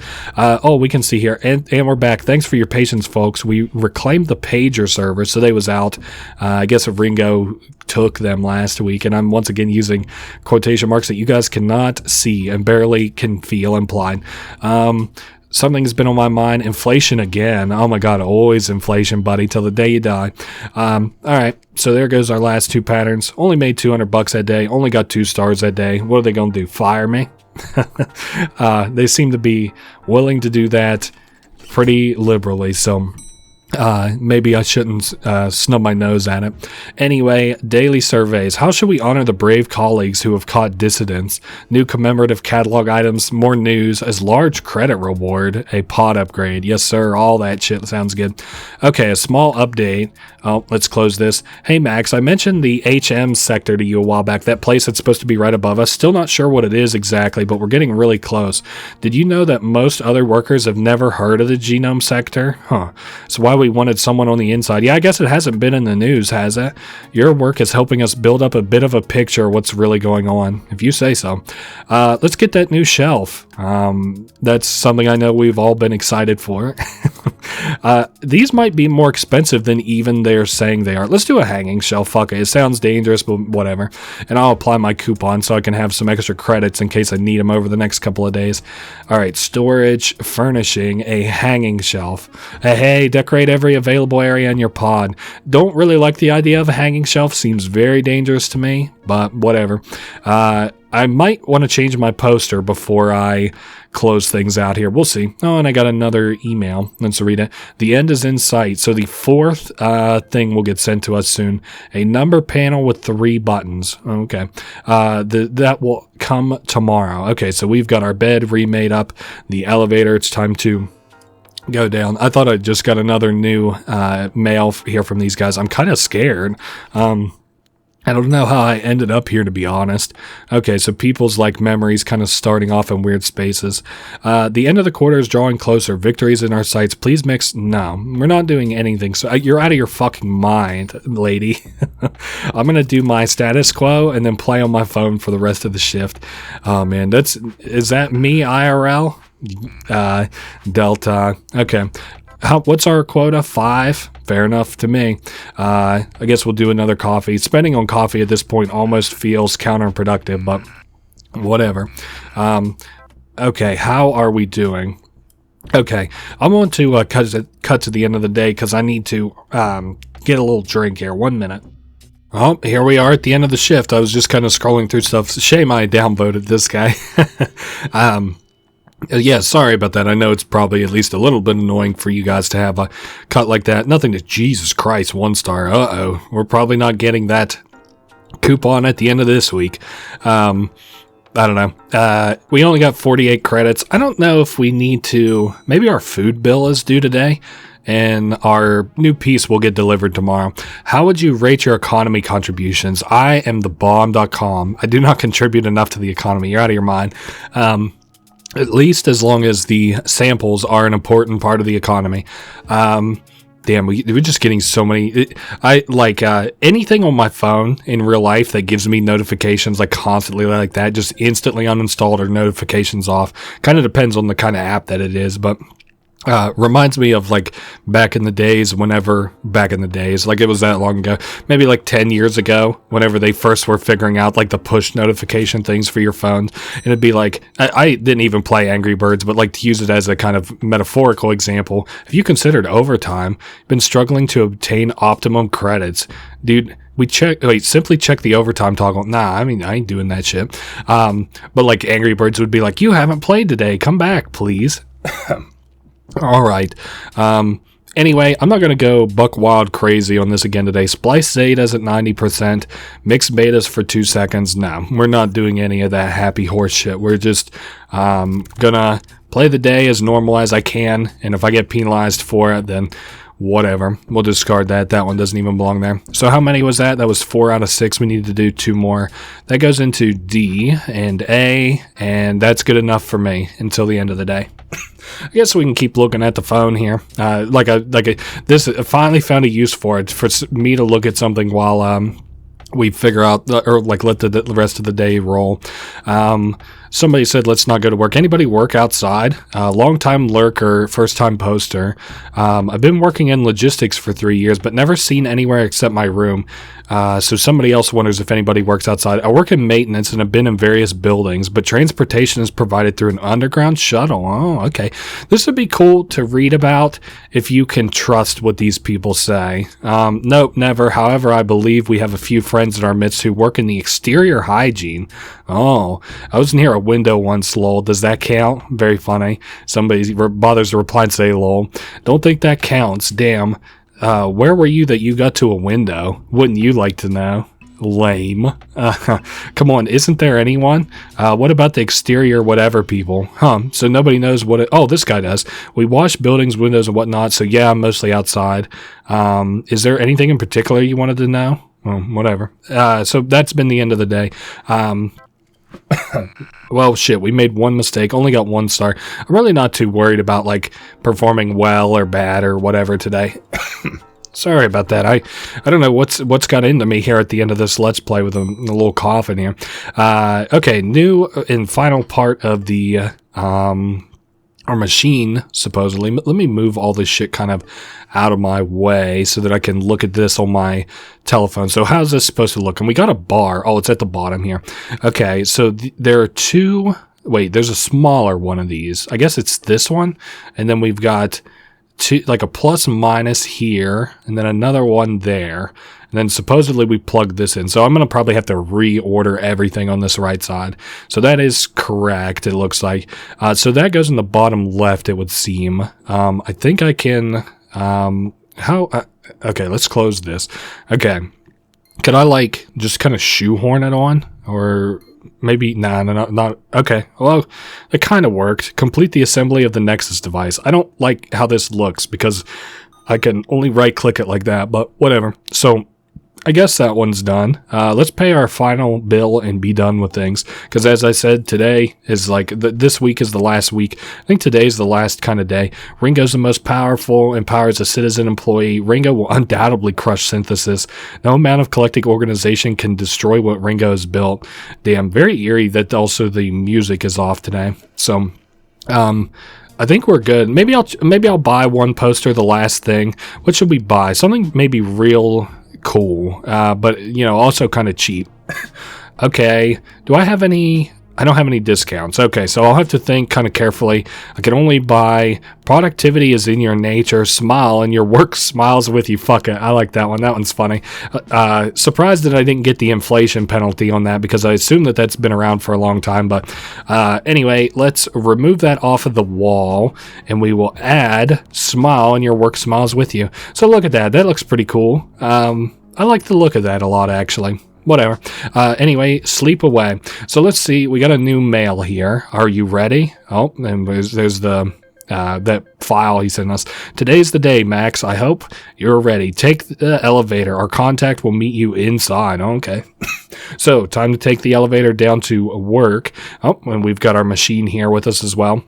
We can see here, and we're back. Thanks for your patience, folks. We reclaimed the pager server, so they was out. I guess Ringo took them last week, and I'm once again using quotation marks that you guys cannot see and barely can feel implied. something's been on my mind. Inflation again. Oh my God, always inflation, buddy, till the day you die. All right, so there goes our last 2 patterns. Only made $200 that day. Only got 2 stars that day. What are they going to do? Fire me? They seem to be willing to do that pretty liberally, so maybe I shouldn't snub my nose at it. Anyway, daily surveys. How should we honor the brave colleagues who have caught dissidents? New commemorative catalog items, more news, as large credit reward, a pod upgrade. Yes, sir, all that shit sounds good. Okay, a small update. Oh, let's close this. Hey, Max, I mentioned the HM sector to you a while back. That place that's supposed to be right above us. Still not sure what it is exactly, but we're getting really close. Did you know that most other workers have never heard of the genome sector? Huh. So why we wanted someone on the inside. Yeah, I guess it hasn't been in the news, has it? Your work is helping us build up a bit of a picture of what's really going on, if you say so. Let's get that new shelf. That's something I know we've all been excited for. These might be more expensive than even they're saying they are. Let's do a hanging shelf. Fuck it. It sounds dangerous, but whatever. And I'll apply my coupon so I can have some extra credits in case I need them over the next couple of days. All right, storage, furnishing, a hanging shelf. Hey, decorate every available area in your pod. Don't really like the idea of a hanging shelf. Seems very dangerous to me, but whatever. I might want to change my poster before I close things out here. We'll see. Oh, and I got another email. Let's read it. The end is in sight. So the 4th thing will get sent to us soon. A number panel with 3 buttons. Okay. That will come tomorrow. Okay, so we've got our bed remade up. The elevator. It's time to go down. I thought I just got another new mail here from these guys. I'm kind of scared. I don't know how I ended up here, to be honest. Okay, so people's memories kind of starting off in weird spaces. The end of the quarter is drawing closer. Victories in our sights. Please mix. No, we're not doing anything. So you're out of your fucking mind, lady. I'm gonna do my status quo and then play on my phone for the rest of the shift. Oh man, is that me IRL? Delta. Okay. What's our quota? 5? Fair enough to me. I guess we'll do another coffee. Spending on coffee at this point almost feels counterproductive, but whatever. Okay, how are we doing? Okay, I'm going to cut to the end of the day because I need to get a little drink here. 1 minute. Oh, here we are at the end of the shift. I was just kind of scrolling through stuff. Shame I downvoted this guy. Yeah, sorry about that. I know it's probably at least a little bit annoying for you guys to have a cut like that. Nothing to Jesus Christ, 1 star. Uh-oh. We're probably not getting that coupon at the end of this week. I don't know. We only got 48 credits. I don't know if we need to... Maybe our food bill is due today, and our new piece will get delivered tomorrow. How would you rate your economy contributions? I am thebomb.com. I do not contribute enough to the economy. You're out of your mind. At least as long as the samples are an important part of the economy. Damn, we're just getting so many. Anything on my phone in real life that gives me notifications constantly like that, just instantly uninstalled or notifications off. Kind of depends on the kind of app that it is, but reminds me of back in the days, it was that long ago, maybe 10 years ago, whenever they first were figuring out the push notification things for your phones. And it'd be I didn't even play Angry Birds, but to use it as a kind of metaphorical example, if you considered overtime, been struggling to obtain optimum credits, dude. Simply check the overtime toggle. Nah, I ain't doing that shit. But Angry Birds would be you haven't played today, come back please. All right. Anyway, I'm not going to go buck wild crazy on this again today. Splice Zetas at 90%. Mixed betas for 2 seconds. No, we're not doing any of that happy horse shit. We're just going to play the day as normal as I can. And if I get penalized for it, then whatever. We'll discard that. That one doesn't even belong there. So how many was that? That was 4 out of 6. We need to do 2 more. That goes into D and A. And that's good enough for me until the end of the day. I guess we can keep looking at the phone here. I finally found a use for it, for me to look at something while we figure out, or let the rest of the day roll. Somebody said, let's not go to work. Anybody work outside? Long-time lurker, first-time poster. I've been working in logistics for 3 years, but never seen anywhere except my room. So somebody else wonders if anybody works outside. I work in maintenance and have been in various buildings, but transportation is provided through an underground shuttle. Oh, okay. This would be cool to read about if you can trust what these people say. Nope, never. However, I believe we have a few friends in our midst who work in the exterior hygiene. Oh, I was near a window once, lol. Does that count? Very funny. Somebody bothers to reply and say, lol. Don't think that counts. Damn. Where were you that you got to a window? Wouldn't you like to know? Lame. Come on, isn't there anyone? What about the exterior whatever people? So nobody knows what it... Oh, this guy does. We wash buildings, windows, and whatnot, so yeah, I'm mostly outside. Is there anything in particular you wanted to know? Well, whatever. So that's been the end of the day. Well, shit, we made one mistake, only got 1 star. I'm really not too worried about, like, performing well or bad or whatever today. Sorry about that. I don't know what's got into me here at the end of this Let's Play with a little cough in here. Okay, new and final part of the, our machine, supposedly. Let me move all this shit kind of out of my way so that I can look at this on my telephone. So how's this supposed to look? And we got a bar. Oh, it's at the bottom here. Okay, so there are 2... Wait, there's a smaller one of these. I guess it's this one. And then we've got 2, like a plus minus here, and then another one there. And then supposedly we plug this in. So I'm going to probably have to reorder everything on this right side. So that is correct, it looks like. So that goes in the bottom left, it would seem. I think I can... okay, let's close this. Okay. Can I, like, just kind of shoehorn it on? Or... Maybe, not, okay, well, it kind of worked. Complete the assembly of the Nexus device. I don't like how this looks because I can only right-click it like that, but whatever. So, I guess that one's done. Let's pay our final bill and be done with things. Because as I said, today is like, this week is the last week. I think today's the last kind of day. Ringo's the most powerful, empowers a citizen employee. Ringo will undoubtedly crush synthesis. No amount of collective organization can destroy what Ringo has built. Damn, very eerie that also the music is off today. So, I think we're good. Maybe I'll buy one poster, the last thing. What should we buy? Something maybe real... cool, but you know, also kind of cheap. Okay, do I have any... I don't have any discounts. Okay, so I'll have to think kind of carefully. I can only buy productivity is in your nature, smile, and your work smiles with you. Fuck it, I like that one. That one's funny. Surprised that I didn't get the inflation penalty on that because I assume that that's been around for a long time. But anyway, let's remove that off of the wall, and we will add smile, and your work smiles with you. So look at that. That looks pretty cool. I like the look of that a lot, actually. Whatever. Anyway, sleep away. So let's see. We got a new mail here. Are you ready? Oh, and there's the that file he sent us. Today's the day, Max. I hope you're ready. Take the elevator. Our contact will meet you inside. Okay. So, time to take the elevator down to work. Oh, and we've got our machine here with us as well.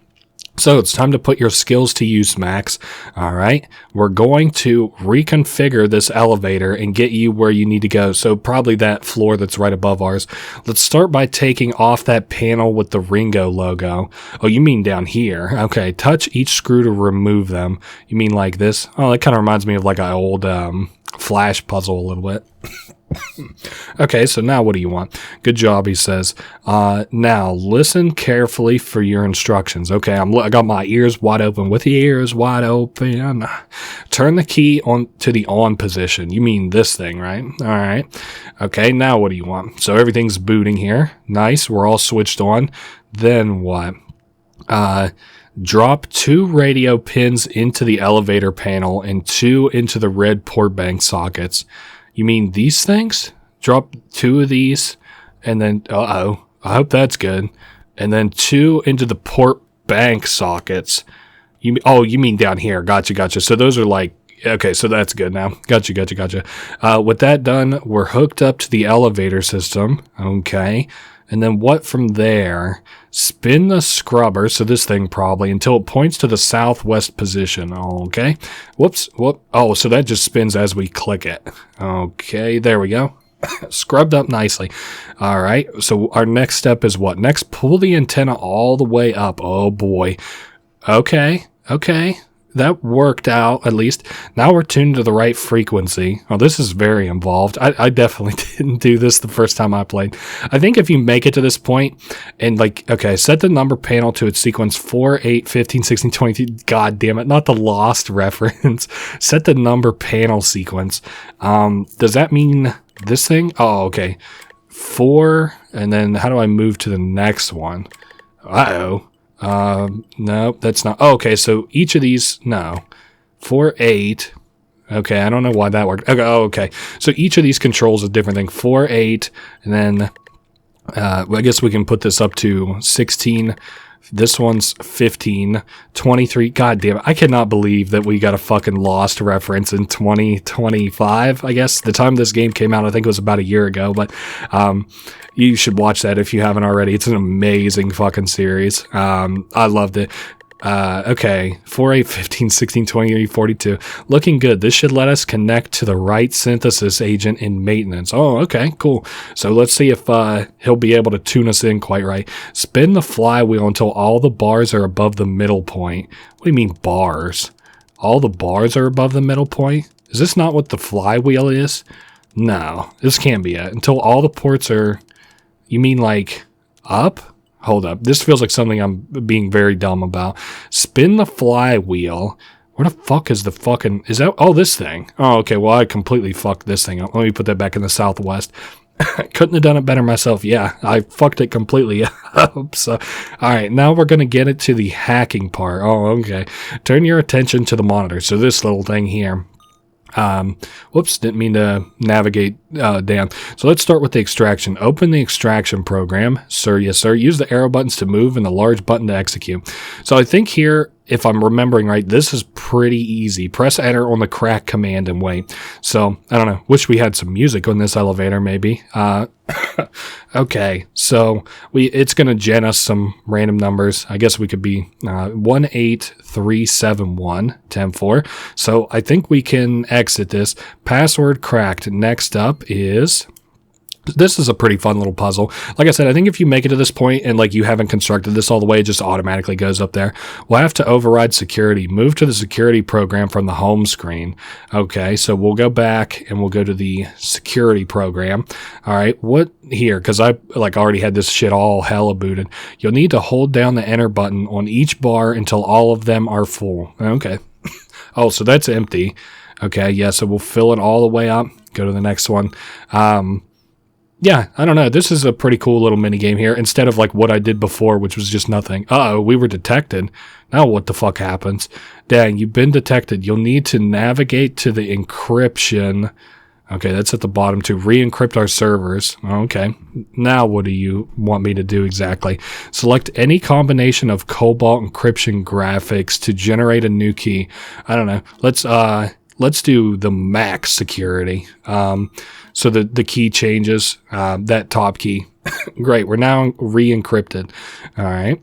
So it's time to put your skills to use, Max. All right. We're going to reconfigure this elevator and get you where you need to go. So probably that floor that's right above ours. Let's start by taking off that panel with the Ringo logo. Oh, you mean down here? Okay. Touch each screw to remove them. You mean like this? Oh, that kind of reminds me of like an old Flash puzzle a little bit. Okay, so now what do you want? Good job, he says. Now, listen carefully for your instructions. Okay, I got my ears wide open. With the ears wide open. Turn the key on to the on position. You mean this thing, right? All right. Okay, now what do you want? So everything's booting here. Nice, we're all switched on. Then what? Drop 2 radio pins into the elevator panel and 2 into the red port bank sockets. You mean these things? Drop 2 of these, and then, I hope that's good. And then 2 into the port bank sockets. You mean down here. Gotcha. So those are like, okay, so that's good now. Gotcha. With that done, we're hooked up to the elevator system. Okay. And then what from there? Spin the scrubber, so this thing probably, until it points to the southwest position. Okay. Whoop. Oh, so that just spins as we click it. Okay, there we go. Scrubbed up nicely. All right. So our next step is what? Next, pull the antenna all the way up. Oh boy. Okay. That worked out, at least. Now we're tuned to the right frequency. Oh, this is very involved. I definitely didn't do this the first time I played. I think if you make it to this point and set the number panel to its sequence 4, 8, 15, 16, 22. God damn it, not the Lost reference. Set the number panel sequence. Does that mean this thing? Oh, okay. 4, and then how do I move to the next one? Uh-oh. No, that's not. Oh, okay, so each of these, no. 4, 8. Okay, I don't know why that worked. Okay. So each of these controls a different thing. 4, 8, and then I guess we can put this up to 16. This one's 15, 23. God damn it. I cannot believe that we got a fucking Lost reference in 2025, I guess. The time this game came out, I think it was about a year ago, but you should watch that if you haven't already. It's an amazing fucking series. I loved it. Okay, 4, 8, 15, 16, 20, 42. Looking good. This should let us connect to the right synthesis agent in maintenance. Oh, okay, cool. So let's see if he'll be able to tune us in quite right. Spin the flywheel until all the bars are above the middle point. What do you mean bars? All the bars are above the middle point? Is this not what the flywheel is? No, this can't be it. Until all the ports are... You mean like up? Hold up. This feels like something I'm being very dumb about. Spin the flywheel. Where the fuck is the fucking... Is that... Oh, this thing. Oh, okay. Well, I completely fucked this thing up. Let me put that back in the southwest. Couldn't have done it better myself. Yeah, I fucked it completely up. So, all right. Now we're going to get it to the hacking part. Oh, okay. Turn your attention to the monitor. So this little thing here. Whoops, didn't mean to navigate down. So let's start with the extraction. Open the extraction program. Sir, yes, sir. Use the arrow buttons to move and the large button to execute. So I think here, if I'm remembering right, this is pretty easy. Press enter on the crack command and wait. So, I don't know. Wish we had some music on this elevator, maybe. Okay, so it's going to gen us some random numbers. I guess we could be 18371 104. So I think we can exit this. Password cracked. Next up is... This is a pretty fun little puzzle. Like I said, I think if you make it to this point and like you haven't constructed this all the way, it just automatically goes up there. We'll have to override security. Move to the security program from the home screen. Okay, so we'll go back and we'll go to the security program. All right, what here? Because I already had this shit all hella booted. You'll need to hold down the enter button on each bar until all of them are full. Okay. Oh, so that's empty. Okay, yeah, so we'll fill it all the way up. Go to the next one. Yeah, I don't know. This is a pretty cool little mini game here. Instead of like what I did before, which was just nothing. Uh-oh, we were detected. Now what the fuck happens? Dang, you've been detected. You'll need to navigate to the encryption. Okay, that's at the bottom to re-encrypt our servers. Okay, now what do you want me to do exactly? Select any combination of Cobalt encryption graphics to generate a new key. I don't know. Let's do the max security. So the key changes, that top key. Great, we're now re-encrypted. All right,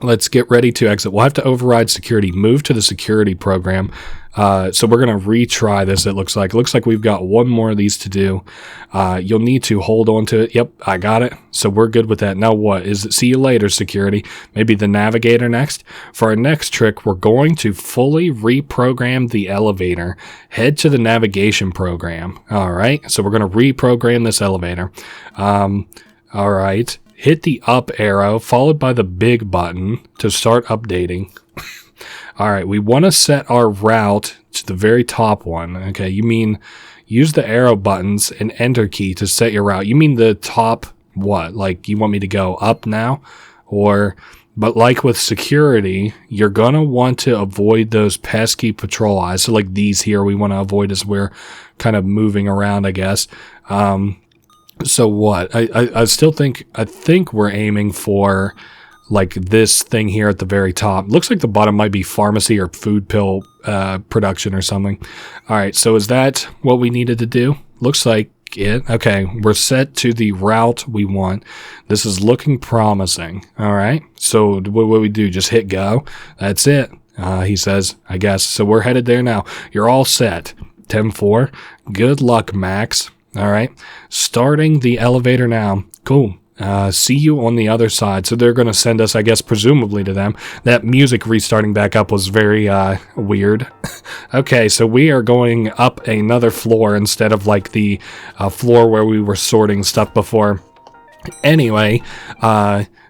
let's get ready to exit. We'll have to override security. Move to the security program. So we're going to retry this, it looks like. It looks like we've got one more of these to do. You'll need to hold on to it. Yep, I got it. So we're good with that. Now what? Is it see you later, security? Maybe the navigator next? For our next trick, we're going to fully reprogram the elevator. Head to the navigation program. All right, so we're going to reprogram this elevator. All right, hit the up arrow followed by the big button to start updating. All right, we want to set our route to the very top one. Okay, you mean use the arrow buttons and enter key to set your route. You mean the top what? Like you want me to go up now? But like with security, you're going to want to avoid those pesky patrol eyes. So like these here we want to avoid as we're kind of moving around, I guess. So what? I still think, we're aiming for like this thing here at the very top. Looks like the bottom might be pharmacy or food pill production or something. All right, so is that what we needed to do? Looks like it. Okay, we're set to the route we want. This is looking promising. All right, so what we do? Just hit go. That's it. He says, I guess. So we're headed there now. You're all set. 10-4. Good luck, Max. All right. Starting the elevator now. Cool. See you on the other side. So they're going to send us, I guess, presumably to them. That music restarting back up was very weird. Okay, so we are going up another floor instead of like the floor where we were sorting stuff before. Anyway,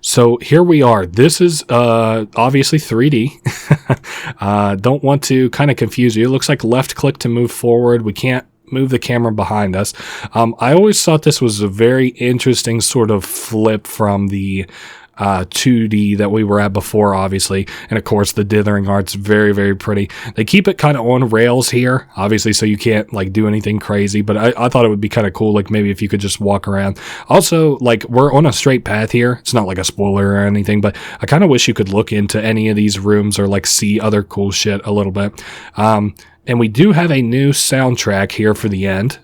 so here we are. This is obviously 3D. Don't want to kind of confuse you. It looks like left click to move forward. We can't move the camera behind us. I always thought this was a very interesting sort of flip from the 2D that we were at before, obviously. And of course, the dithering art's very, very pretty. They keep it kind of on rails here, obviously, so you can't like do anything crazy. But I thought it would be kind of cool, like maybe if you could just walk around. Also, like we're on a straight path here. It's not like a spoiler or anything, but I kind of wish you could look into any of these rooms or like see other cool shit a little bit. And we do have a new soundtrack here for the end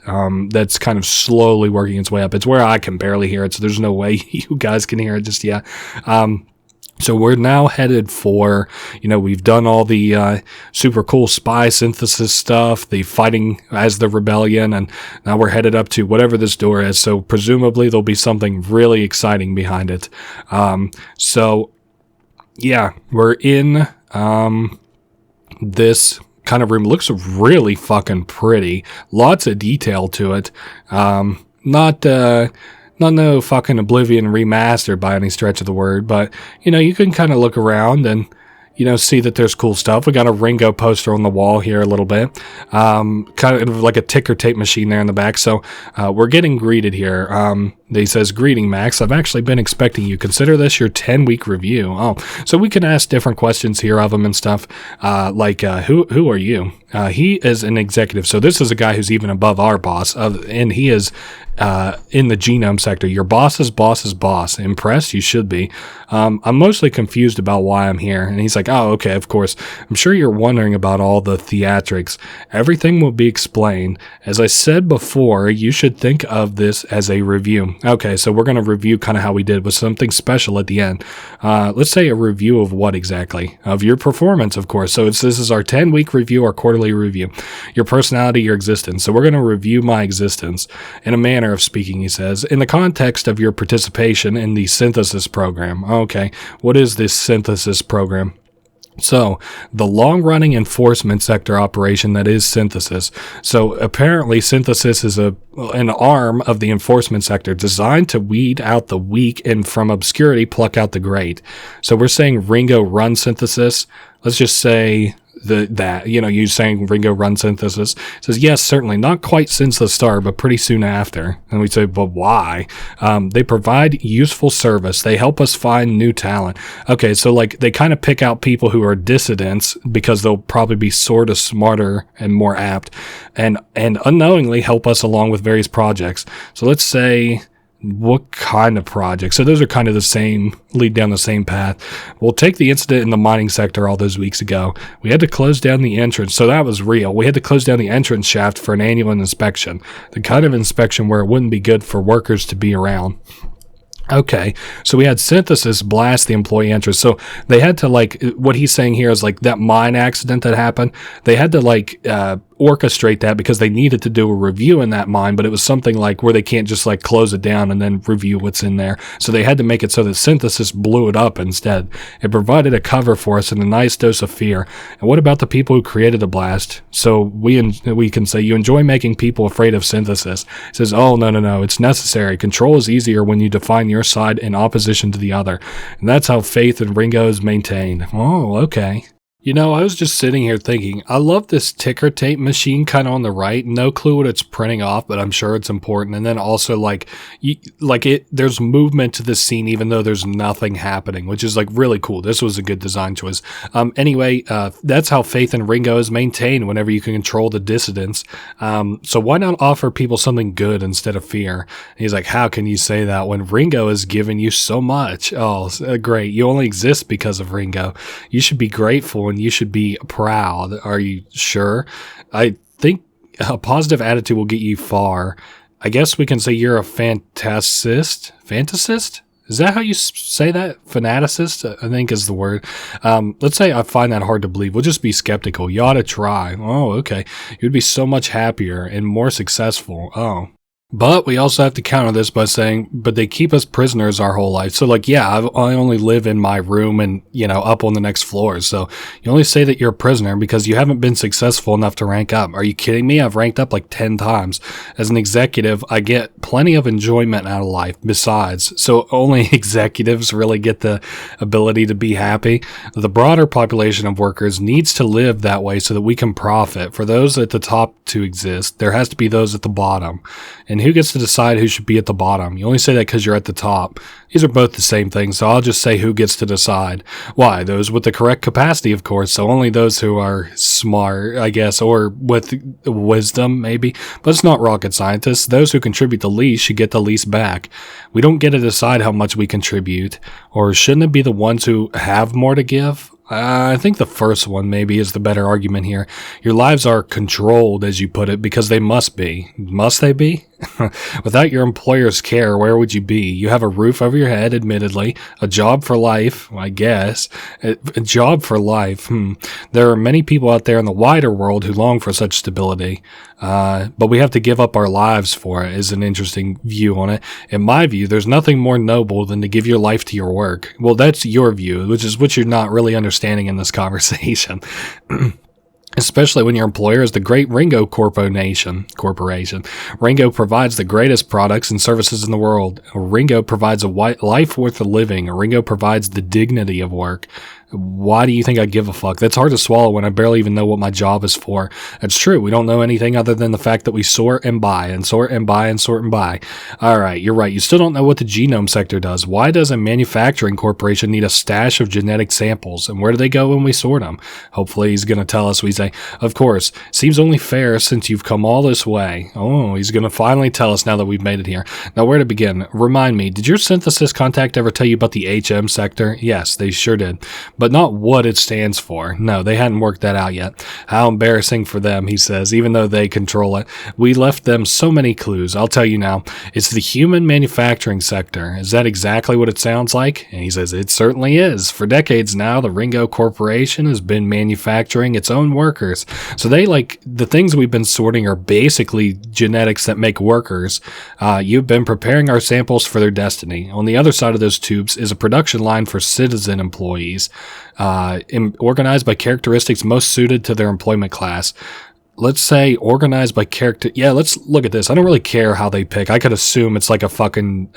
that's kind of slowly working its way up. It's where I can barely hear it, so there's no way you guys can hear it just yet. So we're now headed for, we've done all the super cool spy synthesis stuff, the fighting as the rebellion, and now we're headed up to whatever this door is. So presumably there'll be something really exciting behind it. So yeah, we're in this kind of room. Looks really fucking pretty. Lots of detail to it. Not no fucking Oblivion remastered by any stretch of the word, but you can kind of look around and see that there's cool stuff. We got a Ringo poster on the wall here a little bit. Kind of like a ticker tape machine there in the back. So we're getting greeted here. He says, "Greeting, Max. I've actually been expecting you. Consider this your 10-week review." Oh, so we can ask different questions here of him and stuff. Like, who are you? He is an executive. So this is a guy who's even above our boss. And he is in the genome sector. Your boss's boss's boss. Impressed? You should be. I'm mostly confused about why I'm here. And he's like, "Oh, okay, of course. I'm sure you're wondering about all the theatrics. Everything will be explained. As I said before, you should think of this as a review." Okay, so we're going to review kind of how we did with something special at the end. Let's say a review of what exactly? Of your performance, of course. So this is our 10-week review, our quarterly review. Your personality, your existence. So we're going to review my existence in a manner of speaking, he says, in the context of your participation in the synthesis program. Okay, what is this synthesis program? So, the long-running enforcement sector operation that is synthesis. So, apparently, synthesis is an arm of the enforcement sector designed to weed out the weak and from obscurity pluck out the great. So, we're saying Ringo run synthesis. Let's just say you saying Ringo run synthesis. It says, yes, certainly, not quite since the start, but pretty soon after. And we say, but why? They provide useful service. They help us find new talent. Okay, so like they kind of pick out people who are dissidents because they'll probably be sort of smarter and more apt, and unknowingly help us along with various projects. So let's say, what kind of project? So those are kind of the same, lead down the same path. We'll take the incident in the mining sector all those weeks ago. We had to close down the entrance. So that was real. We had to close down the entrance shaft for an annual inspection. The kind of inspection where it wouldn't be good for workers to be around. Okay, so we had synthesis blast the employee entrance. So they had to what he's saying here is like that mine accident that happened. They had to orchestrate that because they needed to do a review in that mine, but it was something like where they can't just close it down and then review what's in there. So they had to make it so that synthesis blew it up instead. It provided a cover for us and a nice dose of fear. And what about the people who created the blast? So we can say, you enjoy making people afraid of synthesis. It says, oh, no, it's necessary. Control is easier when you define your side in opposition to the other. And that's how faith in Ringo is maintained. Oh, okay. I was just sitting here thinking, I love this ticker tape machine kind of on the right. No clue what it's printing off, but I'm sure it's important. And then also there's movement to the scene, even though there's nothing happening, which is really cool. This was a good design choice. Anyway, that's how faith in Ringo is maintained whenever you can control the dissidents. So why not offer people something good instead of fear? And he's like, how can you say that when Ringo has given you so much? Oh, great. You only exist because of Ringo. You should be grateful and you should be proud. Are you sure? I think a positive attitude will get you far. I guess we can say you're a fantasist? Fantasist? Is that how you say that? Fanaticist, I think is the word. Let's say I find that hard to believe. We'll just be skeptical. You ought to try. Oh, okay. You'd be so much happier and more successful. Oh. But we also have to counter this by saying, but they keep us prisoners our whole life. So like, yeah, I only live in my room and, up on the next floor. So you only say that you're a prisoner because you haven't been successful enough to rank up. Are you kidding me? I've ranked up like 10 times. As an executive, I get plenty of enjoyment out of life besides. So only executives really get the ability to be happy. The broader population of workers needs to live that way so that we can profit. For those at the top to exist, there has to be those at the bottom. And who gets to decide who should be at the bottom? You only say that because you're at the top. These are both the same thing, so I'll just say who gets to decide. Why? Those with the correct capacity, of course, so only those who are smart, I guess, or with wisdom, maybe. But it's not rocket scientists. Those who contribute the least should get the least back. We don't get to decide how much we contribute, or shouldn't it be the ones who have more to give? I think the first one maybe is the better argument here. Your lives are controlled, as you put it, because they must be. Must they be? Without your employer's care, where would you be? You have a roof over your head, admittedly, a job for life, I guess. A job for life. There are many people out there in the wider world who long for such stability, but we have to give up our lives for it, is an interesting view on it. In my view, there's nothing more noble than to give your life to your work. Well, that's your view, which is what you're not really understanding in this conversation. Especially when your employer is the great Ringo Corporation. Ringo provides the greatest products and services in the world. Ringo provides a life worth living. Ringo provides the dignity of work. Why do you think I give a fuck? That's hard to swallow when I barely even know what my job is for. That's true. We don't know anything other than the fact that we sort and buy and sort and buy and sort and buy. All right, you're right. You still don't know what the genome sector does. Why does a manufacturing corporation need a stash of genetic samples? And where do they go when we sort them? Hopefully he's going to tell us. We say, of course, seems only fair since you've come all this way. Oh, he's going to finally tell us now that we've made it here. Now, where to begin? Remind me, did your synthesis contact ever tell you about the HM sector? Yes, they sure did. But not what it stands for. No, they hadn't worked that out yet. How embarrassing for them, he says, even though they control it. We left them so many clues. I'll tell you now. It's the human manufacturing sector. Is that exactly what it sounds like? And he says, it certainly is. For decades now, the Ringo Corporation has been manufacturing its own workers. So the things we've been sorting are basically genetics that make workers. You've been preparing our samples for their destiny. On the other side of those tubes is a production line for citizen employees. Organized by characteristics most suited to their employment class. Let's say organized by character. Yeah, let's look at this. I don't really care how they pick. I could assume it's like a fucking,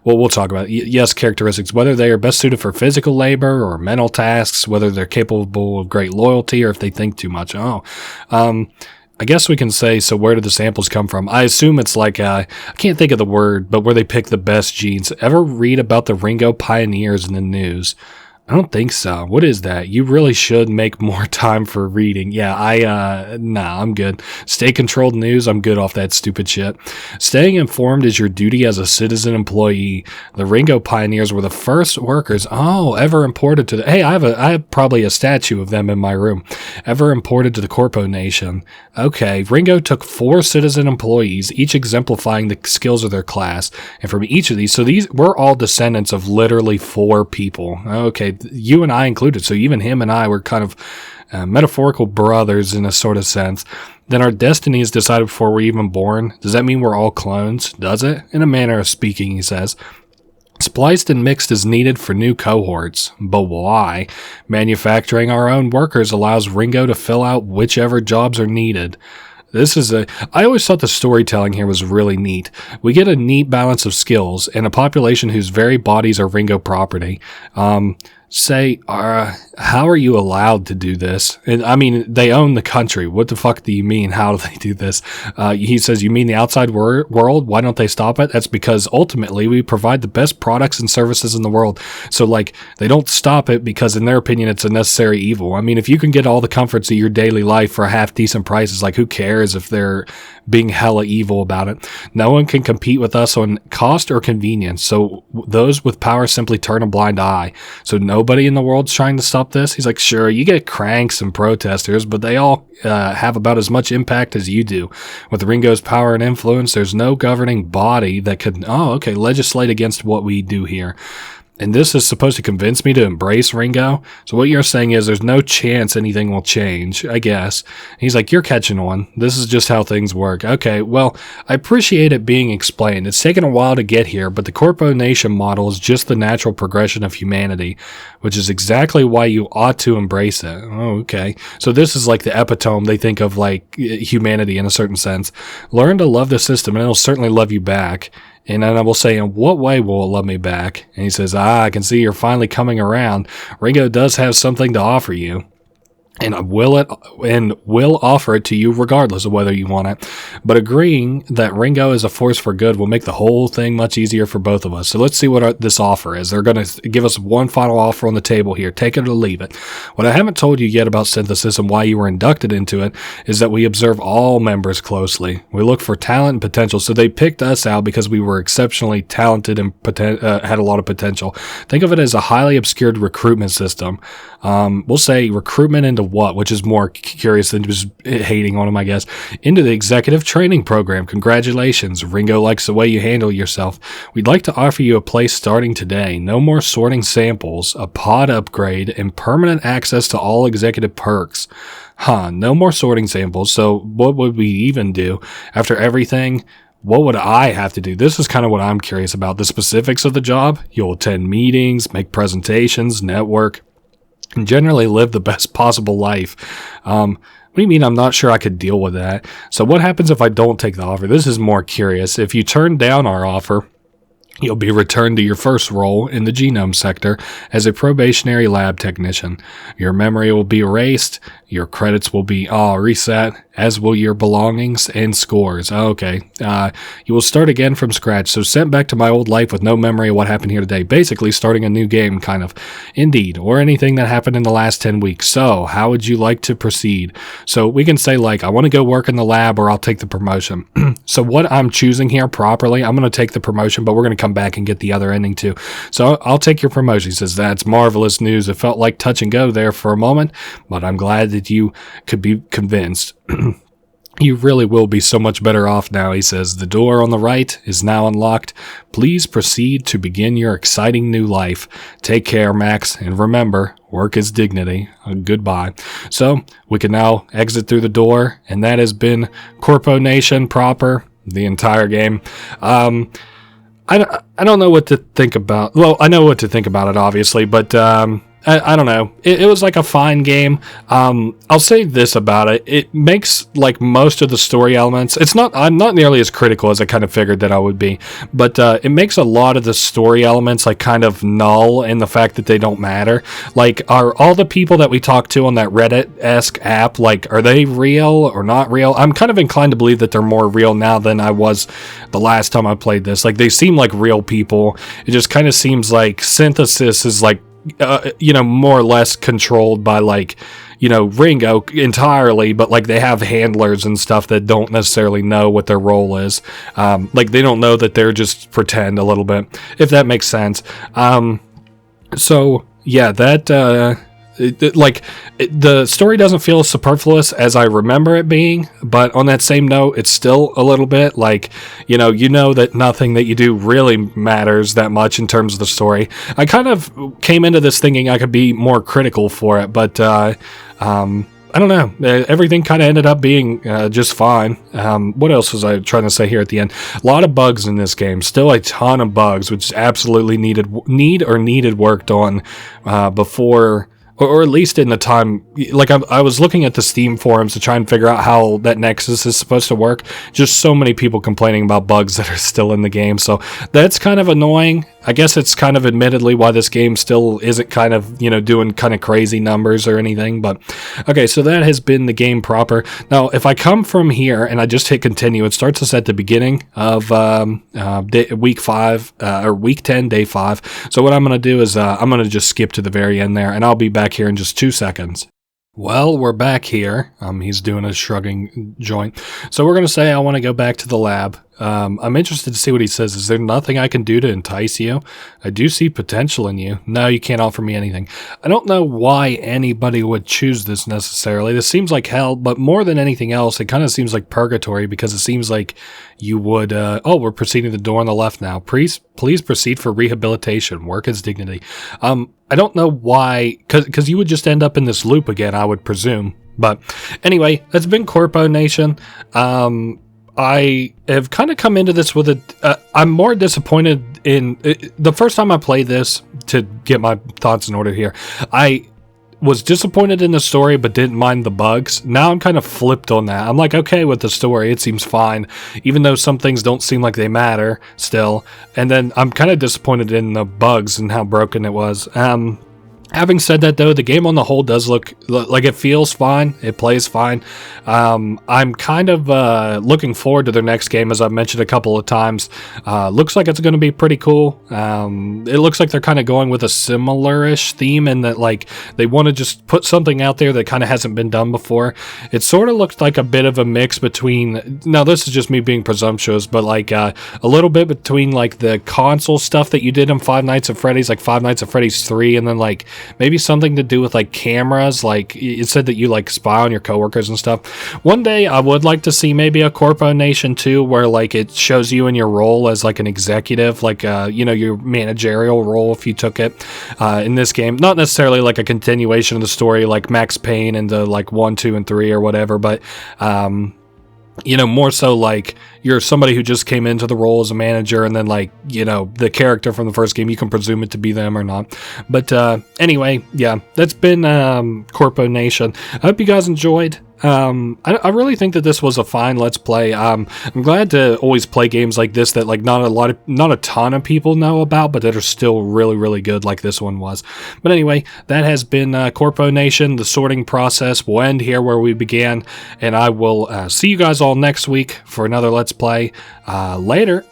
we'll talk about it. Yes, characteristics, whether they are best suited for physical labor or mental tasks, whether they're capable of great loyalty or if they think too much. I guess we can say, so where did the samples come from? I assume it's like, I can't think of the word, but where they pick the best genes. Ever read about the Ringo pioneers in the news? I don't think so. What is that? You really should make more time for reading. Yeah, I'm good. Stay controlled news. I'm good off that stupid shit. Staying informed is your duty as a citizen employee. The Ringo pioneers were the first workers, ever imported to the, hey, I have probably a statue of them in my room, ever imported to the Corponation. Okay, Ringo took 4 citizen employees, each exemplifying the skills of their class. And from each of these, we're all descendants of literally 4 people. Okay, you and I included, so even him and I were kind of metaphorical brothers in a sort of sense. Then our destiny is decided before we're even born. Does that mean we're all clones? Does it? In a manner of speaking, he says. Spliced and mixed is needed for new cohorts. But why? Manufacturing our own workers allows Ringo to fill out whichever jobs are needed. I always thought the storytelling here was really neat. We get a neat balance of skills and a population whose very bodies are Ringo property. How are you allowed to do this? And I mean, they own the country. What the fuck do you mean? How do they do this? He says, you mean the outside world? Why don't they stop it? That's because ultimately we provide the best products and services in the world. So they don't stop it because in their opinion, it's a necessary evil. I mean, if you can get all the comforts of your daily life for a half decent price, it's like, who cares if they're being hella evil about it? No one can compete with us on cost or convenience. So those with power simply turn a blind eye. So nobody in the world's trying to stop this. He's like, sure, you get cranks and protesters, but they all have about as much impact as you do. With Ringo's power and influence, there's no governing body that could, legislate against what we do here. And this is supposed to convince me to embrace Ringo. So what you're saying is there's no chance anything will change, I guess. He's like, you're catching on. This is just how things work. Okay, well, I appreciate it being explained. It's taken a while to get here, but the Corponation model is just the natural progression of humanity, which is exactly why you ought to embrace it. Oh, okay. So this is like the epitome they think of like humanity in a certain sense. Learn to love the system and it'll certainly love you back. And then I will say, in what way will it love me back? And he says, I can see you're finally coming around. Ringo does have something to offer you. And will offer it to you regardless of whether you want it. But agreeing that Ringo is a force for good will make the whole thing much easier for both of us. So let's see what this offer is. They're going to give us one final offer on the table here. Take it or leave it. What I haven't told you yet about synthesis and why you were inducted into it is that we observe all members closely. We look for talent and potential. So they picked us out because we were exceptionally talented and had a lot of potential. Think of it as a highly obscured recruitment system. We'll say recruitment into what, which is more curious than just hating on him, I guess. Into the executive training program. Congratulations. Ringo likes the way you handle yourself. We'd like to offer you a place starting today. No more sorting samples, a pod upgrade, and permanent access to all executive perks. No more sorting samples. So what would we even do after everything? What would I have to do? This is kind of what I'm curious about. The specifics of the job. You'll attend meetings, make presentations, network, and generally live the best possible life. What do you mean I'm not sure I could deal with that? So what happens if I don't take the offer? This is more curious. If you turn down our offer, you'll be returned to your first role in the genome sector as a probationary lab technician. Your memory will be erased. Your credits will be reset, as will your belongings and scores. Okay. You will start again from scratch. So sent back to my old life with no memory of what happened here today. Basically starting a new game, kind of. Indeed. Or anything that happened in the last 10 weeks. So how would you like to proceed? So we can say like, I want to go work in the lab or I'll take the promotion. So what I'm choosing here properly, I'm going to take the promotion, but we're going to come back and get the other ending too. So I'll take your promotion. He says, that's marvelous news. It felt like touch and go there for a moment, but I'm glad that you could be convinced. You really will be so much better off now, he says. The door on the right is now unlocked. Please proceed to begin your exciting new life. Take care, Max, and remember, work is dignity. Goodbye. So we can now exit through the door, and that has been Corponation proper, the entire game. I don't know what to think about. Well, I know what to think about it, obviously, but I don't know. It was like a fine game. I'll say this about it. It makes like most of the story elements. I'm not nearly as critical as I kind of figured that I would be, but it makes a lot of the story elements like kind of null in the fact that they don't matter. Like, are all the people that we talk to on that Reddit-esque app, like, are they real or not real? I'm kind of inclined to believe that they're more real now than I was the last time I played this. Like, they seem like real people. It just kind of seems like synthesis is like, more or less controlled by like, Ringo entirely, but like they have handlers and stuff that don't necessarily know what their role is. Like they don't know that they're just pretend a little bit, if that makes sense. So yeah, that, the story doesn't feel as superfluous as I remember it being, but on that same note, it's still a little bit like, that nothing that you do really matters that much in terms of the story. I kind of came into this thinking I could be more critical for it, but I don't know. Everything kind of ended up being just fine. What else was I trying to say here at the end? A lot of bugs in this game. Still a ton of bugs, which absolutely needed worked on before. Or at least in the time, like I was looking at the Steam forums to try and figure out how that Nexus is supposed to work. Just so many people complaining about bugs that are still in the game. So that's kind of annoying. I guess it's kind of admittedly why this game still isn't kind of, doing kind of crazy numbers or anything. But okay, so that has been the game proper. Now, if I come from here and I just hit continue, it starts us at the beginning of week 5 or week 10, day 5. So what I'm going to do is I'm going to just skip to the very end there and I'll be back here in just 2 seconds. Well, we're back here. He's doing a shrugging joint. So we're going to say I want to go back to the lab. I'm interested to see what he says. Is there nothing I can do to entice you? I do see potential in you. No, you can't offer me anything. I don't know why anybody would choose this necessarily. This seems like hell, but more than anything else, it kind of seems like purgatory, because it seems like you would, we're proceeding to the door on the left now. Please proceed for rehabilitation. Work as dignity. I don't know why, because you would just end up in this loop again, I would presume. But anyway, that's been Corponation. I have kind of come into this with I'm more disappointed in the first time I played this, to get my thoughts in order here. I was disappointed in the story, but didn't mind the bugs. Now I'm kind of flipped on that. I'm like, okay with the story, it seems fine, even though some things don't seem like they matter still. And then I'm kind of disappointed in the bugs and how broken it was. Having said that, though, the game on the whole does look like it feels fine. It plays fine. I'm kind of looking forward to their next game, as I've mentioned a couple of times. Looks like it's going to be pretty cool. It looks like they're kind of going with a similar-ish theme, in that like they want to just put something out there that kind of hasn't been done before. It sort of looks like a bit of a mix between, now this is just me being presumptuous, but like a little bit between like the console stuff that you did in Five Nights at Freddy's, like Five Nights at Freddy's 3, and then like maybe something to do with like cameras. Like it said that you like spy on your coworkers and stuff. One day I would like to see maybe a Corponation 2 where like it shows you in your role as like an executive, like your managerial role if you took it in this game. Not necessarily like a continuation of the story like Max Payne into like 1, 2, and 3 or whatever, but more so like you're somebody who just came into the role as a manager, and then like, the character from the first game, you can presume it to be them or not. But anyway, yeah, that's been Corponation. I hope you guys enjoyed. I really think that this was a fine Let's Play. I'm glad to always play games like this that like not a ton of people know about, but that are still really, really good, like this one was. But anyway, that has been Corponation. The sorting process will end here where we began, and I will see you guys all next week for another Let's Play. Later.